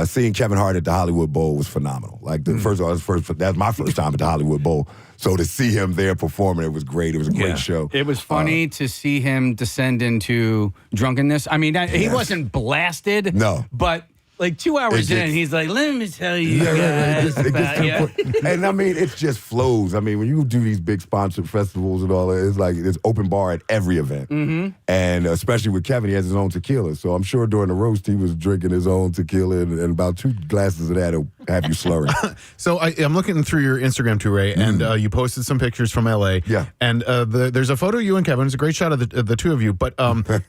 seeing Kevin Hart at the Hollywood Bowl was phenomenal. Like first of all, that was my first time at the Hollywood Bowl. So to see him there performing, it was great. It was a great show. It was funny to see him descend into drunkenness. I mean, he wasn't blasted. No. But like 2 hours in, he's like, let me tell you guys about And I mean, it just flows. I mean, when you do these big sponsored festivals and all that, it's like there's open bar at every event. Mm-hmm. And especially with Kevin, he has his own tequila. So I'm sure during the roast, he was drinking his own tequila, and about 2 glasses of that will have you slurring. So I'm looking through your Instagram too, Ray, and you posted some pictures from L.A. Yeah. And there's a photo of you and Kevin. It's a great shot of the two of you, but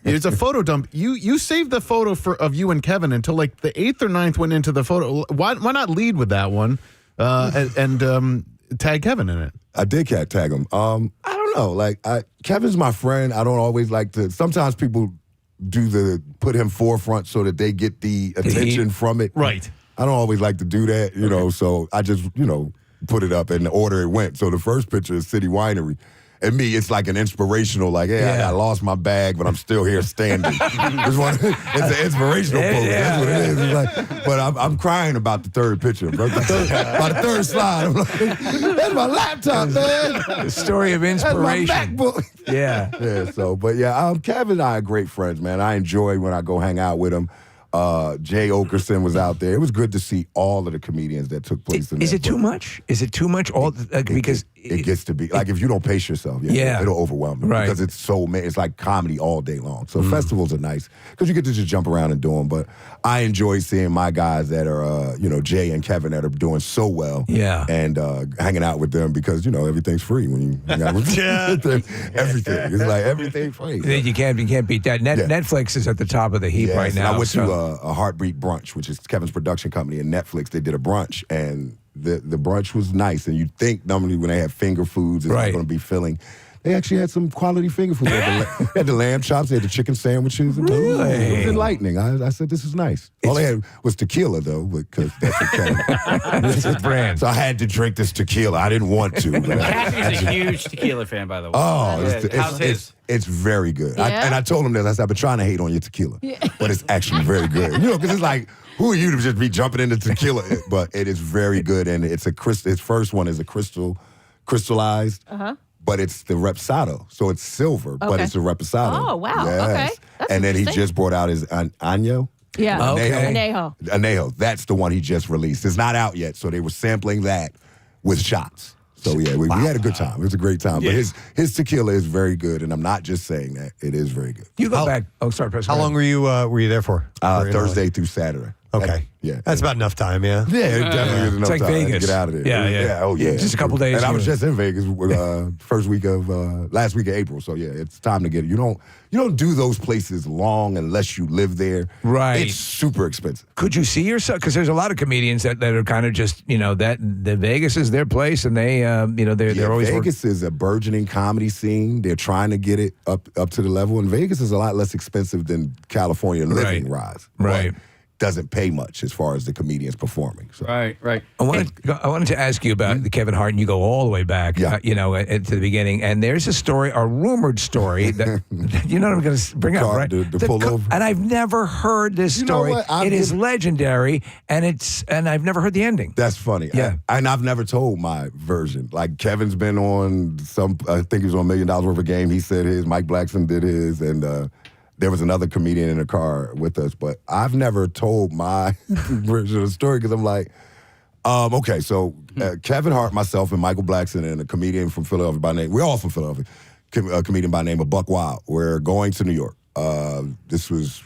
it's a photo dump. You saved the photo of you and Kevin until like the 8th or 9th went into the photo. Why not lead with that one and tag Kevin in it? I did tag him. I don't know. Like, Kevin's my friend. I don't always like to. Sometimes people put him forefront so that they get the attention from it. Right. I don't always like to do that, so I just, put it up in the order it went. So the first picture is City Winery. And me, it's like an inspirational, like, hey, I lost my bag, but I'm still here standing. It's an inspirational post. That's what it is. It's like, but I'm crying about the third picture, bro. By the third slide, I'm like, that's my laptop, man. The story of inspiration. That's my MacBook. Yeah. Kevin and I are great friends, man. I enjoy when I go hang out with him. Jay Oakerson was out there. It was good to see all of the comedians that took place in Is it too much? Is it too much? Because it gets to be like if you don't pace yourself, it'll overwhelm you because it's it's like comedy all day long. So festivals are nice because you get to just jump around and do them. But I enjoy seeing my guys that are, Jay and Kevin that are doing so well. Yeah, and hanging out with them because everything's free when you hang out with everything. It's like everything free. You can't beat that. Netflix is at the top of the heap right now. I went to a Heartbeat brunch, which is Kevin's production company, and Netflix. They did a brunch, and the brunch was nice. And you think normally when they have finger foods, it's not going to be filling. They actually had some quality finger food. They had the lamb chops, they had the chicken sandwiches. Really? It was enlightening. I said, this is nice. All they had was tequila, though, because that's okay. It's a brand. So I had to drink this tequila. I didn't want to. Kathy's a huge tequila fan, by the way. Oh, how's his? It's very good. Yeah? And I told him this. I said, I've been trying to hate on your tequila, but it's actually very good. Because it's like, who are you to just be jumping into tequila? But it is very good, and it's a crystal. Its first one is a crystallized. But it's the Reposado, so it's silver, but it's a Reposado. Oh, wow. Yes. Okay. That's and then he interesting. just brought out his Añejo. Yeah. Okay. Añejo. That's the one he just released. It's not out yet, so they were sampling that with shots. So yeah, we had a good time. It was a great time. But his tequila is very good, and I'm not just saying that. It is very good. You go back. Oh, sorry, Preston. How long were you there for? Thursday through Saturday. Okay. That's about enough time, yeah? Yeah, it definitely is enough like time Vegas. to get out of there. Yeah. Oh, yeah. Just a couple days. And I was just in Vegas last week of April. So, yeah, it's time to get it. You don't do those places long unless you live there. Right. It's super expensive. Could you see yourself? Because there's a lot of comedians that are kind of just, that the Vegas is their place, and they, they're always Vegas is a burgeoning comedy scene. They're trying to get it up to the level, and Vegas is a lot less expensive than California living rise. Right. Doesn't pay much as far as the comedians performing. So. Right. I wanted to ask you about the Kevin Hart, and you go all the way back, to the beginning. And there's a rumored story that I'm going to bring up, right? The pull over. And I've never heard this story. It is legendary, and I've never heard the ending. That's funny. Yeah, and I've never told my version. Like Kevin's been on I think he was on $1 Million Worth of Game. He said his. Mike Blackson did his, and. There was another comedian in the car with us, but I've never told my version of the story because I'm like, okay, so Kevin Hart, myself, and Michael Blackson, and a comedian from Philadelphia by name, we're all from Philadelphia, a comedian by name of Buck Wild. We're going to New York. This was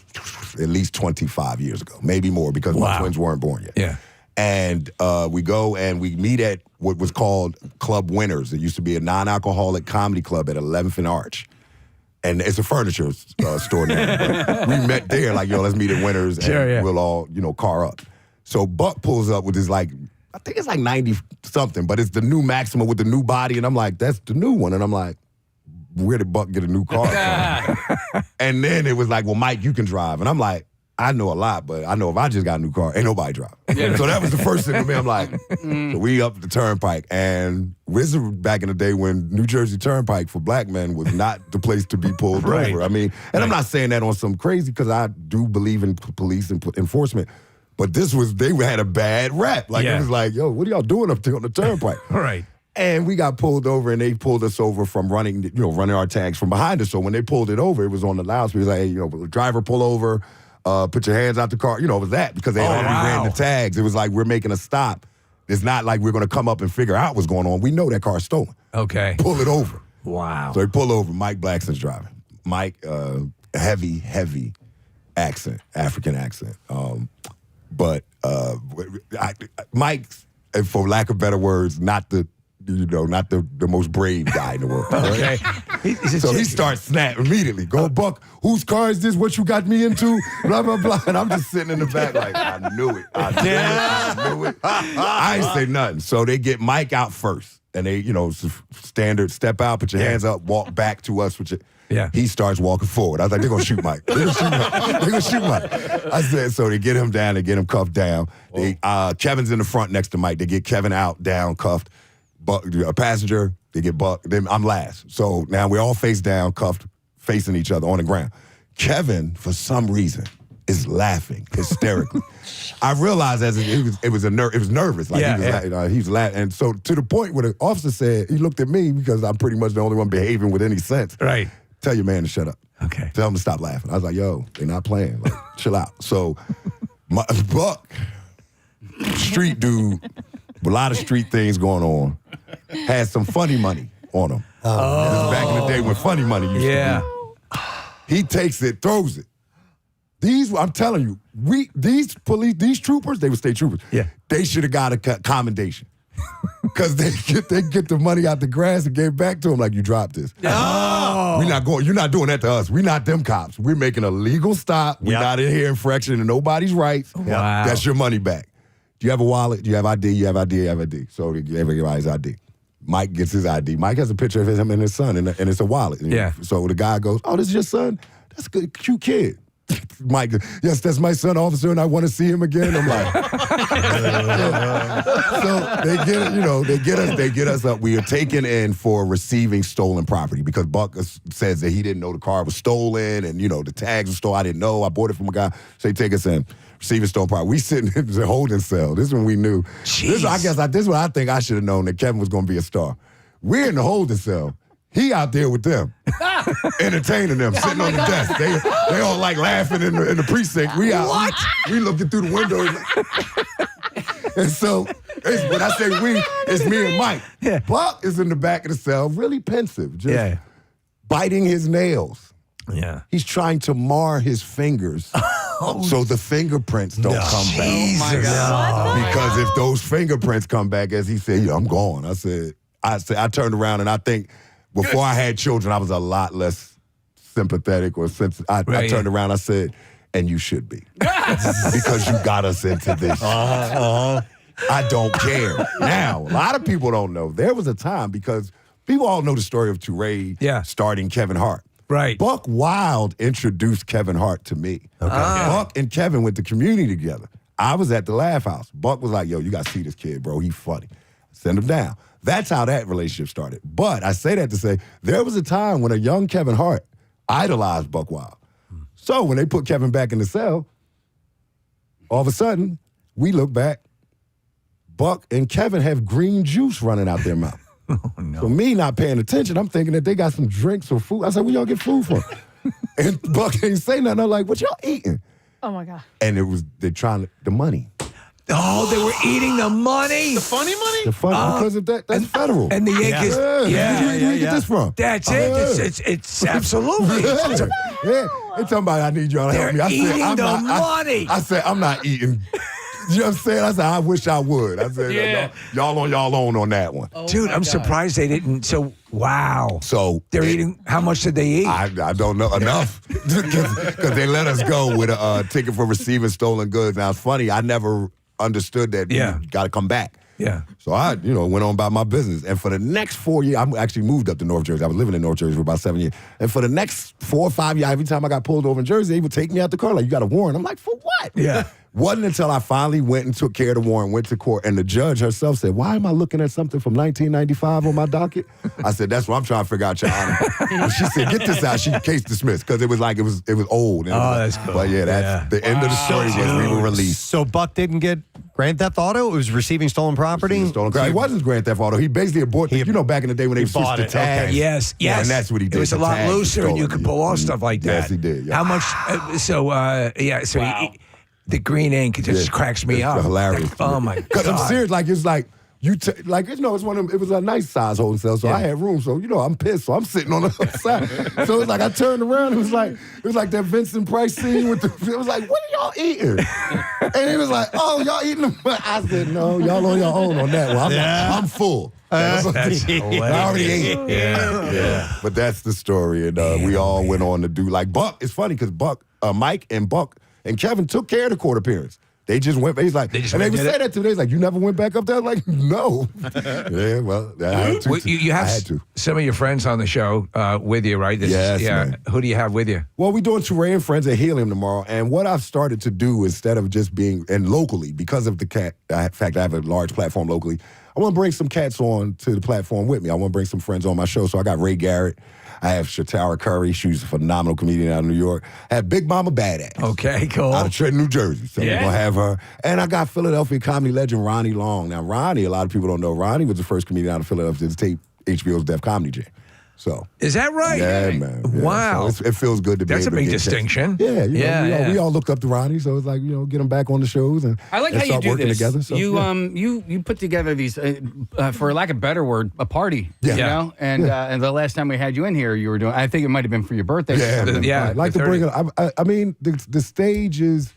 at least 25 years ago, maybe more, because my twins weren't born yet. Yeah. And we go and we meet at what was called Club Winners. It used to be a non-alcoholic comedy club at 11th and Arch. And it's a furniture store now. But we met there, like, let's meet at Winners, and we'll all, car up. So Buck pulls up with his, I think it's 90-something, but it's the new Maxima with the new body. And I'm like, that's the new one. And I'm like, where did Buck get a new car from? And then it was like, well, Mike, you can drive. And I'm like, I know a lot, but I know if I just got a new car, ain't nobody drive. So that was the first thing to me. I'm like, so we up the turnpike. And this is back in the day when New Jersey Turnpike for black men was not the place to be pulled over. I mean, and I'm not saying that on some crazy, because I do believe in police and enforcement. But they had a bad rap. Like, it was like, yo, what are y'all doing up there on the turnpike? Right. And we got pulled over, and they pulled us over from running our tags from behind us. So when they pulled it over, it was on the loudspeaker. It was like, hey, driver, pull over, put your hands out the car. It was that because they already ran the tags. It was like, we're making a stop. It's not like we're going to come up and figure out what's going on. We know that car's stolen. Okay. Pull it over. Wow. So they pull over. Mike Blackson's driving. Mike, heavy accent, African accent. Mike, for lack of better words, not the most brave guy in the world. Okay. So he starts snapping immediately. Go, Buck, whose car is this? What you got me into? Blah, blah, blah. And I'm just sitting in the back like, I knew it. I ain't say nothing. So they get Mike out first. And they, standard step out, put your hands up, walk back to us. He starts walking forward. I was like, they're going to shoot Mike. They're going to shoot Mike. I said, so they get him down, they get him cuffed down. Kevin's in the front next to Mike. They get Kevin out, down, cuffed. A passenger, they get Buck. Then I'm last. So now we're all face down, cuffed, facing each other on the ground. Kevin, for some reason, is laughing hysterically. I realized it was nervous. Like he was laughing. And so to the point where the officer said, he looked at me because I'm pretty much the only one behaving with any sense. Right. Tell your man to shut up. Okay. Tell him to stop laughing. I was like, yo, they're not playing. Like, chill out. So Buck, street dude, with a lot of street things going on, had some funny money on him. This is back in the day when funny money used to be. He takes it, throws it. I'm telling you, these troopers, they were state troopers. Yeah. They should have got a commendation. Because they get the money out the grass and gave back to him like, you dropped this. Oh. You're not doing that to us. We're not them cops. We're making a legal stop. We're not in here infraction of nobody's rights. Wow. That's your money back. Do you have a wallet? Do you have ID? You have ID, you have ID. So they give everybody's ID. Mike gets his ID. Mike has a picture of him and his son, and it's a wallet. So the guy goes, oh, this is your son? That's a good, cute kid. Mike, yes, that's my son, officer, and I want to see him again. I'm like, so they get us up. We are taken in for receiving stolen property because Buck says that he didn't know the car was stolen, and the tags were stolen. I didn't know. I bought it from a guy. So they take us in, receiving stolen property. We sitting in the holding cell. This is when we knew. This is what I think I should have known that Kevin was going to be a star. We're in the holding cell. He out there with them, entertaining them, sitting on the desk. They all like laughing in the precinct. We out. What? We looking through the window. And so, when I say we, it's me and Mike. Yeah. Buck is in the back of the cell, really pensive, just biting his nails. Yeah. He's trying to mar his fingers so the fingerprints don't come back. Oh, my God. Because if those fingerprints come back, as he said, I'm gone. I turned around and I think, before I had children, I was a lot less sympathetic or sensitive. I turned around, I said, and you should be. Because you got us into this. I don't care. Now, a lot of people don't know. There was a time, because people all know the story of Touré starting Kevin Hart. Right. Buck Wild introduced Kevin Hart to me. Okay. Buck and Kevin went to community together. I was at the Laugh House. Buck was like, yo, you got to see this kid, bro. He's funny. Send him down. That's how that relationship started. But I say that to say, there was a time when a young Kevin Hart idolized Buck Wild. So when they put Kevin back in the cell, all of a sudden, we look back, Buck and Kevin have green juice running out their mouth. Oh, no. So me not paying attention, I'm thinking that they got some drinks or food. I said, where y'all get food from? And Buck ain't say nothing. I'm like, what y'all eating? Oh, my God. And the money. Oh, they were eating the money? The funny money? The funny, because of that's federal. And the Yankees. Where you get this from? That's it. It's absolutely. They're talking about, I need y'all to help me. I eating said, the money. I said, I'm not eating. You know what I'm saying? I said, I wish I would. I said, y'all on y'all own on that one. Oh, dude, I'm surprised they didn't. So, wow. So they're eating, how much did they eat? I don't know, enough. Because they let us go with a ticket for receiving stolen goods. Now, it's funny, I never understood that you got to come back. Yeah. So I, went on about my business. And for the next 4 years, I actually moved up to North Jersey. I was living in North Jersey for about 7 years. And for the next 4 or 5 years, every time I got pulled over in Jersey, they would take me out the car like, you got a warrant. I'm like, for what? Yeah. Wasn't until I finally went and took care of the warrant, went to court, and the judge herself said, "Why am I looking at something from 1995 on my docket?" I said, "That's what I'm trying to figure out, Your Honor." And she said, "Get this out." She case dismissed because it was old. And that's cool. But yeah, that's the end of the story. Was we were released. So Buck didn't get Grand Theft Auto? It was receiving stolen property? It wasn't Grand Theft Auto. He basically bought, back in the day when they switched the tags. Okay. Yes. Yeah, and that's what he did. It was a lot looser, and you could pull off stuff like that. Yes, he did. Yeah. How much? The green ink just cracks me up. Hilarious. Oh my god! Because I'm serious. Like it's like it's one of them. It was a nice size holding cell, so I had room. So I'm pissed. So I'm sitting on the other side. So it's like I turned around. It was like that Vincent Price scene with it was like, what are y'all eating? And it was like, oh, y'all eating them. I said, no, y'all on your own on that one. I'm full. That's I already ate. Yeah. But that's the story, and we all went on to do like Buck. It's funny because Mike and Buck and Kevin took care of the court appearance. They just went. He's like, they would say that to me. He's like, you never went back up there? I'm like, no. Yeah, well, I had to. You have I had to. some of your friends on the show with you, right? Yes, man. Who do you have with you? Well, we're doing Touré and Friends at Helium tomorrow, and what I've started to do instead of just being and locally because of the fact I have a large platform locally. I want to bring some cats on to the platform with me. I want to bring some friends on my show. So I got Ray Garrett. I have Shatara Curry. She's a phenomenal comedian out of New York. I have Big Mama Badass. Okay, cool. Out of Trenton, New Jersey. So we're going to have her. And I got Philadelphia comedy legend Ronnie Long. Now, Ronnie, a lot of people don't know, Ronnie was the first comedian out of Philadelphia to tape HBO's Def Comedy Jam. So is that right? Yeah, man. Yeah. Wow. So it feels good to be That's able a big to get distinction. Yeah, we all looked up to Ronnie, so it's like, get him back on the shows and I like how you start do working this. together. So, You put together these, for lack of a better word, a party. Yeah. You know, and the last time we had you in here, you were doing. I think it might have been for your birthday. I like to bring it. I mean, the stage is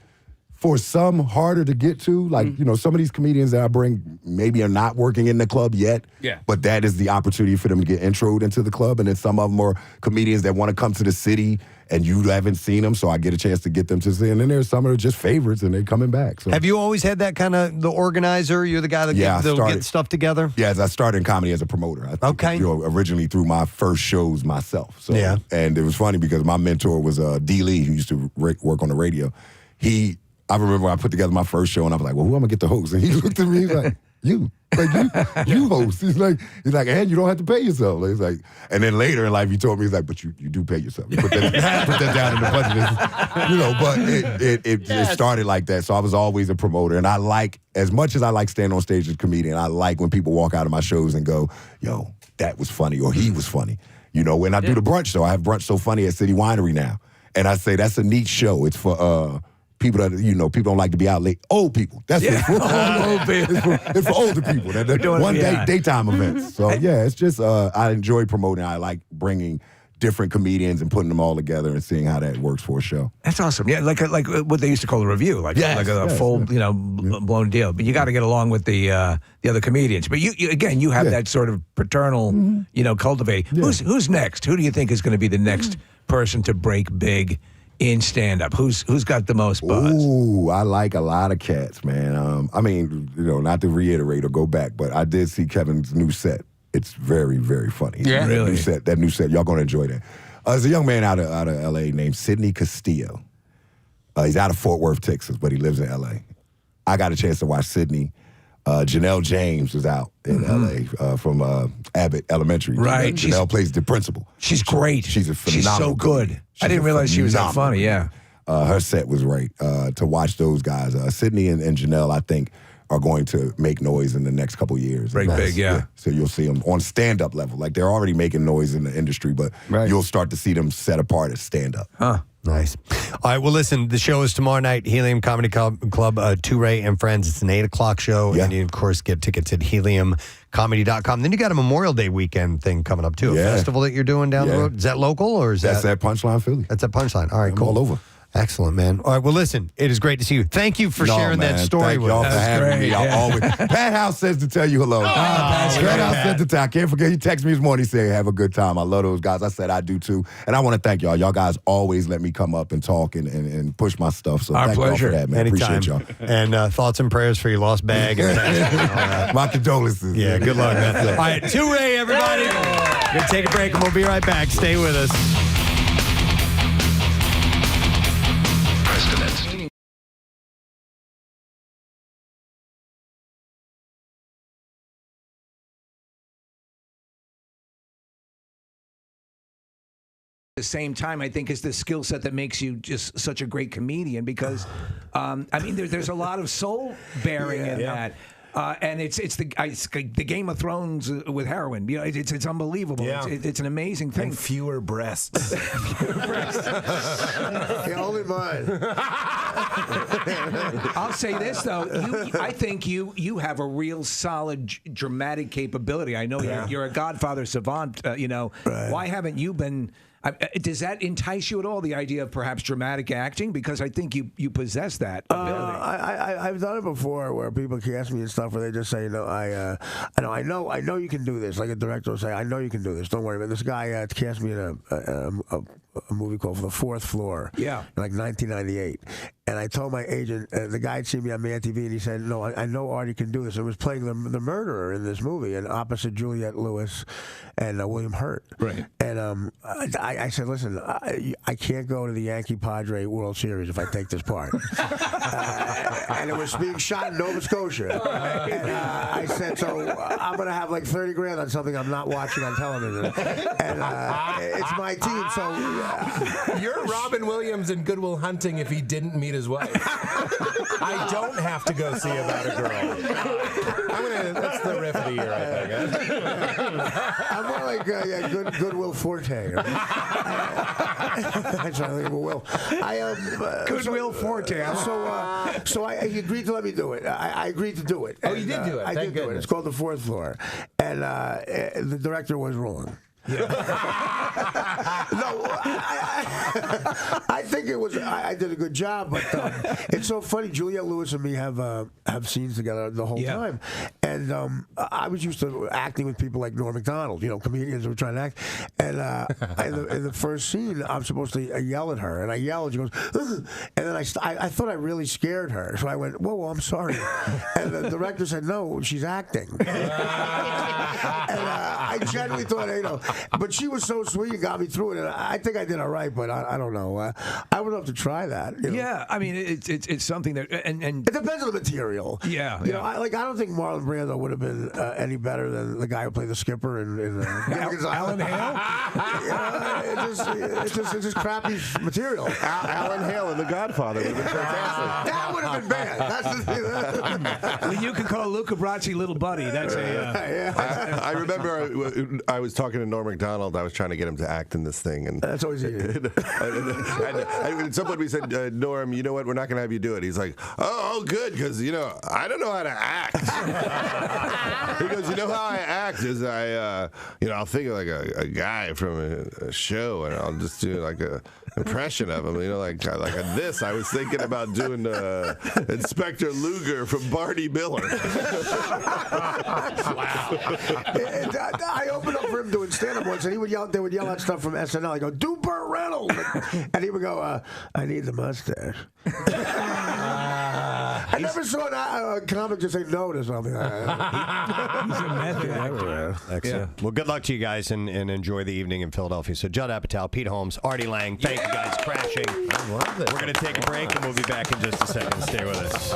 for some harder to get to. Like some of these comedians that I bring maybe are not working in the club yet. Yeah. But that is the opportunity for them to get introed into the club, and then some of them are comedians that want to come to the city and you haven't seen them, so I get a chance to get them to see. And then there's some that are just favorites and they're coming back. So. Have you always had that kind of the organizer? You're the guy that get stuff together? Yes, I started in comedy as a promoter. Originally through my first shows myself. So, yeah. And it was funny because my mentor was D. Lee, who used to work on the radio. I remember when I put together my first show and I was like, well, who am I going to get the host? And he looked at me, he's like, you host. He's like, and you don't have to pay yourself. He's like, and then later in life he told me, he's like, but you do pay yourself. You put that down in the budget. But it started like that. So I was always a promoter. And I like, as much as I like standing on stage as a comedian, I like when people walk out of my shows and go, yo, that was funny, or he was funny. When I do the brunch show, I have Brunch So Funny at City Winery now. And I say, that's a neat show. It's for, people that, people don't like to be out late. Old people. That's it. It's for older people. They're daytime events. So, it's just, I enjoy promoting. I like bringing different comedians and putting them all together and seeing how that works for a show. That's awesome. Yeah, like what they used to call a review, a full, blown deal. But you got to get along with the other comedians. But you have that sort of paternal, cultivate. Yeah. Who's next? Who do you think is going to be the next person to break big in stand-up? Who's got the most buzz? Ooh, I like a lot of cats, man. I mean, not to reiterate or go back, but I did see Kevin's new set. It's very, very funny. Yeah, really. That new set, y'all gonna enjoy that. There's a young man out of L.A. named Sidney Castillo. He's out of Fort Worth, Texas, but he lives in L.A. I got a chance to watch Sidney. Janelle James was out in L.A. From Abbott Elementary. Right. Janelle plays the principal. She's great. She's a phenomenal. She's so good. I didn't realize she was that funny. Yeah. Her set was right to watch those guys. Sidney and Janelle, I think, are going to make noise in the next couple years. Break big, yeah. So you'll see them on stand-up level. Like, they're already making noise in the industry, but you'll start to see them set apart as stand-up. Huh. Nice. All right, well, listen, the show is tomorrow night, Helium Comedy Club, Touré and Friends. It's an 8 o'clock show, and you, of course, get tickets at heliumcomedy.com. Then you got a Memorial Day weekend thing coming up, too, a festival that you're doing down the road. Is that local, or is That's at Punchline Philly. That's at Punchline. All right, cool. All over. Excellent, man. All right, well, listen, it is great to see you. Thank you for sharing that story with us. Thank y'all for having me. Y'all always. Pat House says to tell you hello. Pat House said to tell. I can't forget. He texted me this morning. He said, have a good time. I love those guys. I said, I do too. And I want to thank y'all. Y'all guys always let me come up and talk and push my stuff. So Our thank pleasure. y'all for that, man. Anytime. Appreciate y'all. And thoughts and prayers for your lost bag. And my condolences. Yeah, good luck, man. All right, Touré, everybody. We're going to take a break, and we'll be right back. Stay with us. the same time, I think, is the skill set that makes you just such a great comedian because, I mean, there's a lot of soul bearing in that. And it's the Game of Thrones with heroin. You know, it's unbelievable. Yeah. It's an amazing thing. And fewer breasts. Only mine. I'll say this though, I think you have a real solid dramatic capability. I know you're a Godfather savant. Why haven't you been? Does that entice you at all? The idea of perhaps dramatic acting, because I think you possess that ability. I've done it before, where people cast me and stuff, where they just say, I know you can do this. Like a director will say, I know you can do this. Don't worry about it. This guy cast me in a movie called The Fourth Floor. Yeah, in like 1998. And I told my agent, the guy had seen me on Man TV, and he said, "No, I know Arty can do this." And it was playing the murderer in this movie, and opposite Juliette Lewis and William Hurt. Right. And I said, "Listen, I can't go to the Yankee Padre World Series if I take this part." And it was being shot in Nova Scotia. And I said, "So I'm going to have like 30 grand on something I'm not watching on television, and it's my team." So you're Robin Williams in Good Will Hunting if he didn't meet his wife. I don't have to go see About a Girl. That's the riff of the year, I think. I'm more like Goodwill Forte. I'm trying to think of a will. Goodwill Forte. So he agreed to let me do it. I agreed to do it. Oh, you did do it. I did do it. It's called The Fourth Floor, and the director was wrong. Yeah. No, I think it was. I did a good job, but it's so funny. Juliette Lewis and me have scenes together the whole time, and I was used to acting with people like Norm Macdonald, comedians who were trying to act. And in the first scene, I'm supposed to yell at her, and I yell, and she goes, ugh. And then I thought I really scared her, so I went, whoa, I'm sorry. And the director said, no, she's acting. And I genuinely thought, but she was so sweet and got me through it, and I think I did all right, but I don't know. I would love to try that. Yeah, I mean, it's something that, and it depends on the material. Yeah, I don't think Marlon Brando would have been any better than the guy who played the skipper in Alan Hale. It's just crappy material. Alan Hale in The Godfather would have been fantastic. That would have been bad. That's the thing. When you can call Luca Brasi little buddy, that's I remember I was talking to Norm Macdonald. I was trying to get him to act in this thing, and that's always easy. And at some point we said, Norm, you know what? We're not going to have you do it. He's like, oh, good, because I don't know how to act. He goes, you know how I act is I'll think of like a guy from a show, and I'll just do like a impression of him. Like this. I was thinking about doing Inspector Luger from Barney Miller. Wow. I opened up for him doing stand-up once, and they would yell out stuff from SNL. I go, do Burt Reynolds. And he would go, I need the mustache. I never saw a comic just say no to something. He's a method everywhere. Excellent. Yeah. Well, good luck to you guys, and enjoy the evening in Philadelphia. So Judd Apatow, Pete Holmes, Arty Lang, thank you guys crashing. I love it. We're going to take a break, and we'll be back in just a second. Stay with us.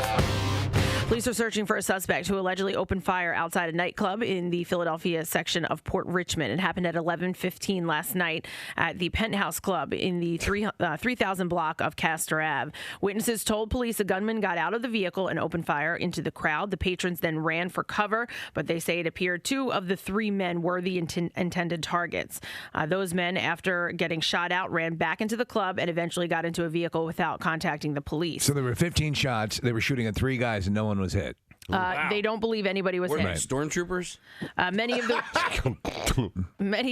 Police are searching for a suspect who allegedly opened fire outside a nightclub in the Philadelphia section of Port Richmond. It happened at 11:15 last night at the Penthouse Club in the 3000 block of Castor Ave. Witnesses told police a gunman got out of the vehicle and opened fire into the crowd. The patrons then ran for cover, but they say it appeared 2 of the 3 men were the intended targets. Those men, after getting shot out, ran back into the club and eventually got into a vehicle without contacting the police. So there were 15 shots. They were shooting at 3 guys, and no one was hit. Wow. They don't believe anybody was hit. Stormtroopers? Many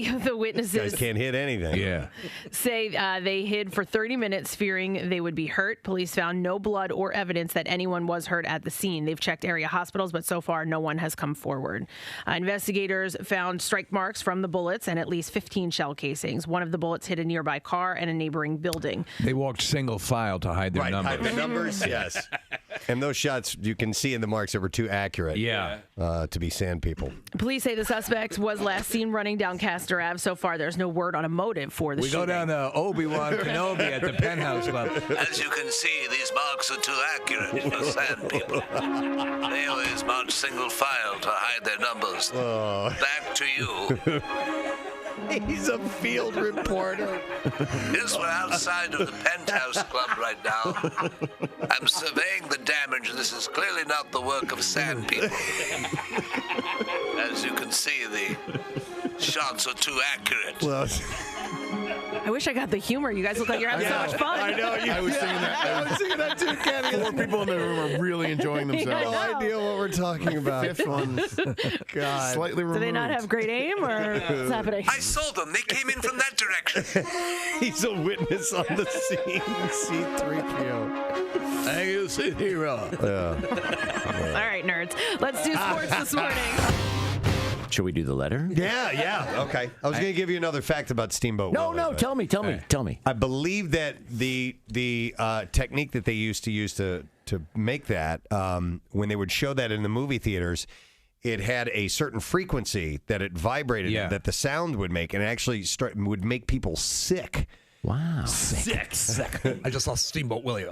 of the witnesses Guys can't hit anything. Yeah. say they hid for 30 minutes, fearing they would be hurt. Police found no blood or evidence that anyone was hurt at the scene. They've checked area hospitals, but so far no one has come forward. Investigators found strike marks from the bullets and at least 15 shell casings. One of the bullets hit a nearby car and a neighboring building. They walked single file to hide their numbers. Hide the numbers, yes. And those shots, you can see in the marks that were too accurate to be sand people. Police say the suspect was last seen running down Castor Ave. So far, there's no word on a motive for the shooting. We go down to Obi-Wan Kenobi at the Penthouse Club. As you can see, these marks are too accurate for sand people. They always march single file to hide their numbers. Back to you. He's a field reporter. Yes, we're outside of the Penthouse Club right now. I'm surveying the damage. This is clearly not the work of sand people. As you can see, the shots are too accurate. Well, I wish I got the humor. You guys look like you're having so much fun. I know. I was singing that. I was singing that too, Kenny. 4 people in the room are really enjoying themselves. No idea what we're talking about. Fifth one, God. slightly removed. Do they not have great aim, or what's happening? I saw them. They came in from that direction. He's a witness on the scene. C-3PO. Thank you, C-Hero. Yeah. All right, nerds. Let's do sports this morning. Shall we do the letter? Yeah. Okay. I was going to give you another fact about Steamboat Willie. No, tell me. I believe that the technique that they used to make that, when they would show that in the movie theaters, it had a certain frequency that it vibrated, that the sound would make, and it actually would make people sick. Wow. Sick. I just saw Steamboat Willie.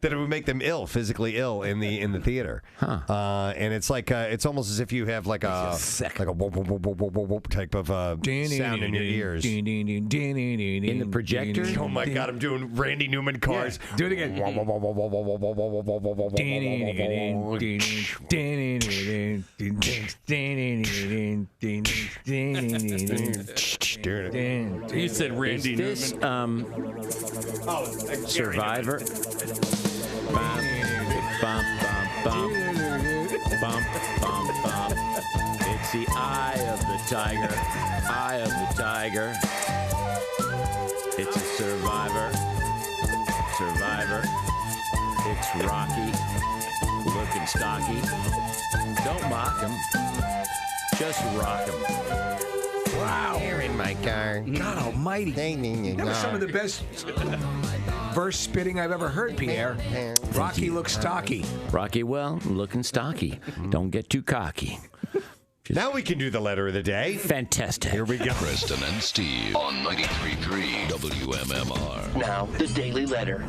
That it would make them physically ill in the theater. And it's like it's almost as if you have like a whoop, whoop, whoop, whoop, whoop, whoop type of sound in your ears. In the projector? Oh my God, I'm doing Randy Newman cars. Yeah, do it again. You said Randy Is this, Newman. Survivor? Bum, bum, bum, bum, bum, bum. It's the eye of the tiger. Eye of the tiger. It's a survivor. Survivor. It's Rocky. Looking stocky. Don't mock him. Just rock him. Wow. Here in my car. God almighty. That was some of the best verse spitting I've ever heard, Pierre. Rocky looks stocky. Rocky, well, looking stocky. Don't get too cocky. Now we can do the letter of the day. Fantastic. Here we go. Preston and Steve on 93.3 WMMR. Now, the Daily Letter.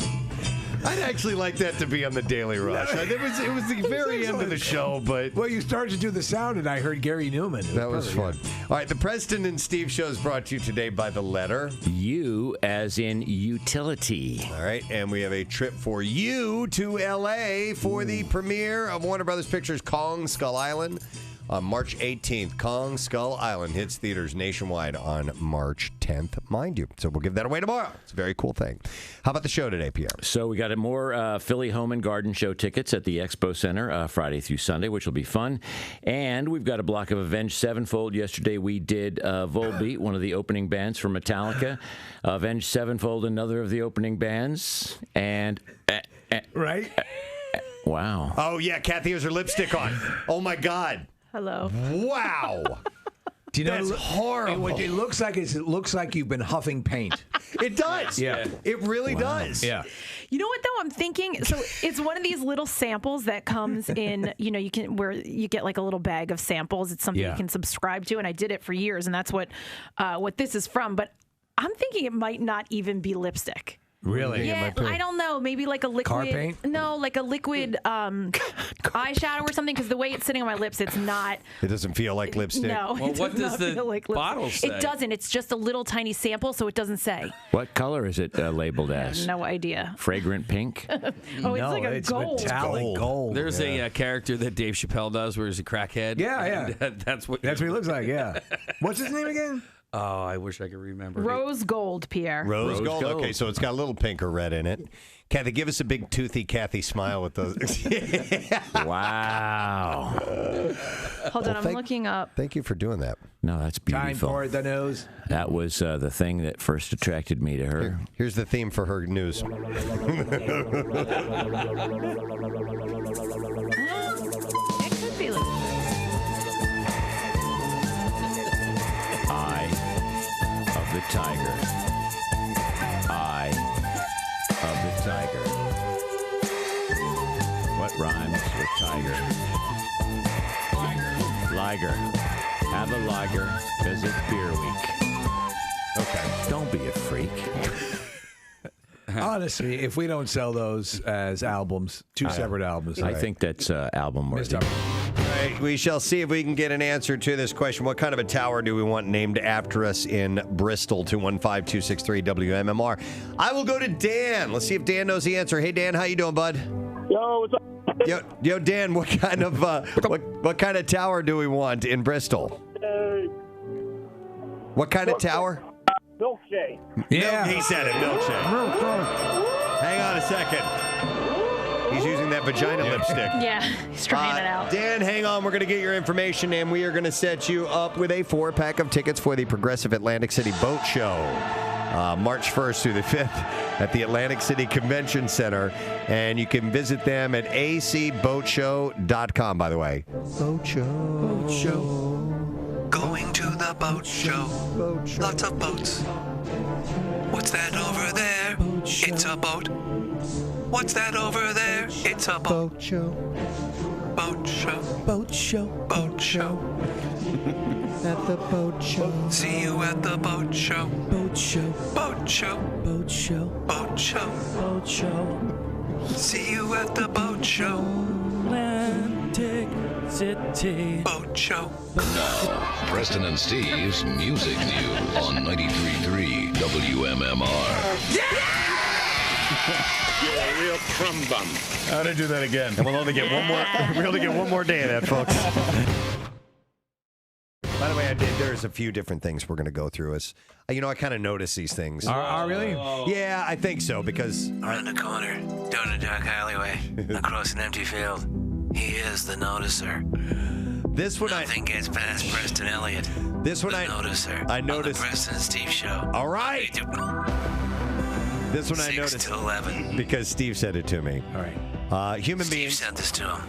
I'd actually like that to be on the Daily Rush. It was the very end of the show, but... Well, you started to do the sound, and I heard Gary Newman. That was fun. All right, the Preston and Steve show is brought to you today by the letter U, as in utility. All right, and we have a trip for you to L.A. for the premiere of Warner Brothers Pictures' Kong Skull Island. On March 18th, Kong Skull Island hits theaters nationwide on March 10th, mind you. So we'll give that away tomorrow. It's a very cool thing. How about the show today, Pierre? So we got more Philly Home and Garden Show tickets at the Expo Center Friday through Sunday, which will be fun. And we've got a block of Avenged Sevenfold. Yesterday we did Volbeat, one of the opening bands from Metallica. Avenged Sevenfold, another of the opening bands. And... right? Wow. Oh, yeah, Kathy has her lipstick on. Oh, my God. Hello. Wow. Do you know, that's horrible. What it looks like is it looks like you've been huffing paint. It does. Yeah. It really does. Yeah. You know what though? I'm thinking. So it's one of these little samples that comes in. You know, where you get like a little bag of samples. It's something you can subscribe to, and I did it for years, and that's what this is from. But I'm thinking it might not even be lipstick. Really? Yeah, I don't know. Maybe like a liquid. Car paint? No, like a liquid eyeshadow or something. Because the way it's sitting on my lips, it's not. It doesn't feel like lipstick. No. Well, it what does does not the feel like lipstick. bottle say? It doesn't. It's just a little tiny sample, so it doesn't say. What color is it labeled as? No idea. Fragrant pink? Oh, it's like a gold. Metallic gold. There's a character that Dave Chappelle does where he's a crackhead. Yeah. And that's what he looks like, yeah. What's his name again? Oh, I wish I could remember. Rose gold, Pierre. Rose gold. Okay, so it's got a little pink or red in it. Kathy, give us a big toothy Kathy smile with those. Wow. Hold on, I'm looking up. Thank you for doing that. No, that's beautiful. Time for the news. That was the thing that first attracted me to her. Here's the theme for her news. It could be like Eye of the tiger. Eye of the tiger. What rhymes with tiger? Liger. Have a lager because it's beer week. Okay. Don't be a freak. Honestly, if we don't sell those as albums, two separate albums, I think that's album worthy. Right. right, we shall see if we can get an answer to this question. What kind of a tower do we want named after us in Bristol? 215-263-WMMR. I will go to Dan. Let's see if Dan knows the answer. Hey, Dan, how you doing, bud? Yo, what's up? Yo, Dan, what kind of what kind of tower do we want in Bristol? What kind of tower? Milkshake. Yeah, he said it. Milkshake. Hang on a second. He's using that vagina lipstick. Yeah, he's trying it out. Dan, hang on. We're going to get your information, and we are going to set you up with a 4-pack of tickets for the Progressive Atlantic City Boat Show. March 1st through the 5th at the Atlantic City Convention Center. And you can visit them at acboatshow.com, by the way. Boat show. Boat show. Going to the boat show. Lots of boats. What's that over there? It's a boat. What's that over there? It's a boat. Boat show. Boat show. Boat show. Boat show. At the boat show. See you at the boat show. Boat show. Boat show. Boat show. Boat show. Boat show. See you at the boat show. Atlantic City. Boat show. Now, Preston and Steve's Music News on 93.3 WMMR. You're a real crumb bum. How to do that again? And we'll only get one more. We only get one more day of that, folks. By the way, there's a few different things we're going to go through. As I kind of notice these things. Really? Yeah, I think so because Around the corner, down a dark alleyway, across an empty field. He is the noticer. This one Nothing gets past Preston Elliott. This one the I noticer. I on noticed. the Preston and Steve show. All right. This one I 6 noticed to 11. because Steve said it to me. All right. Human Steve beings. sent this to him.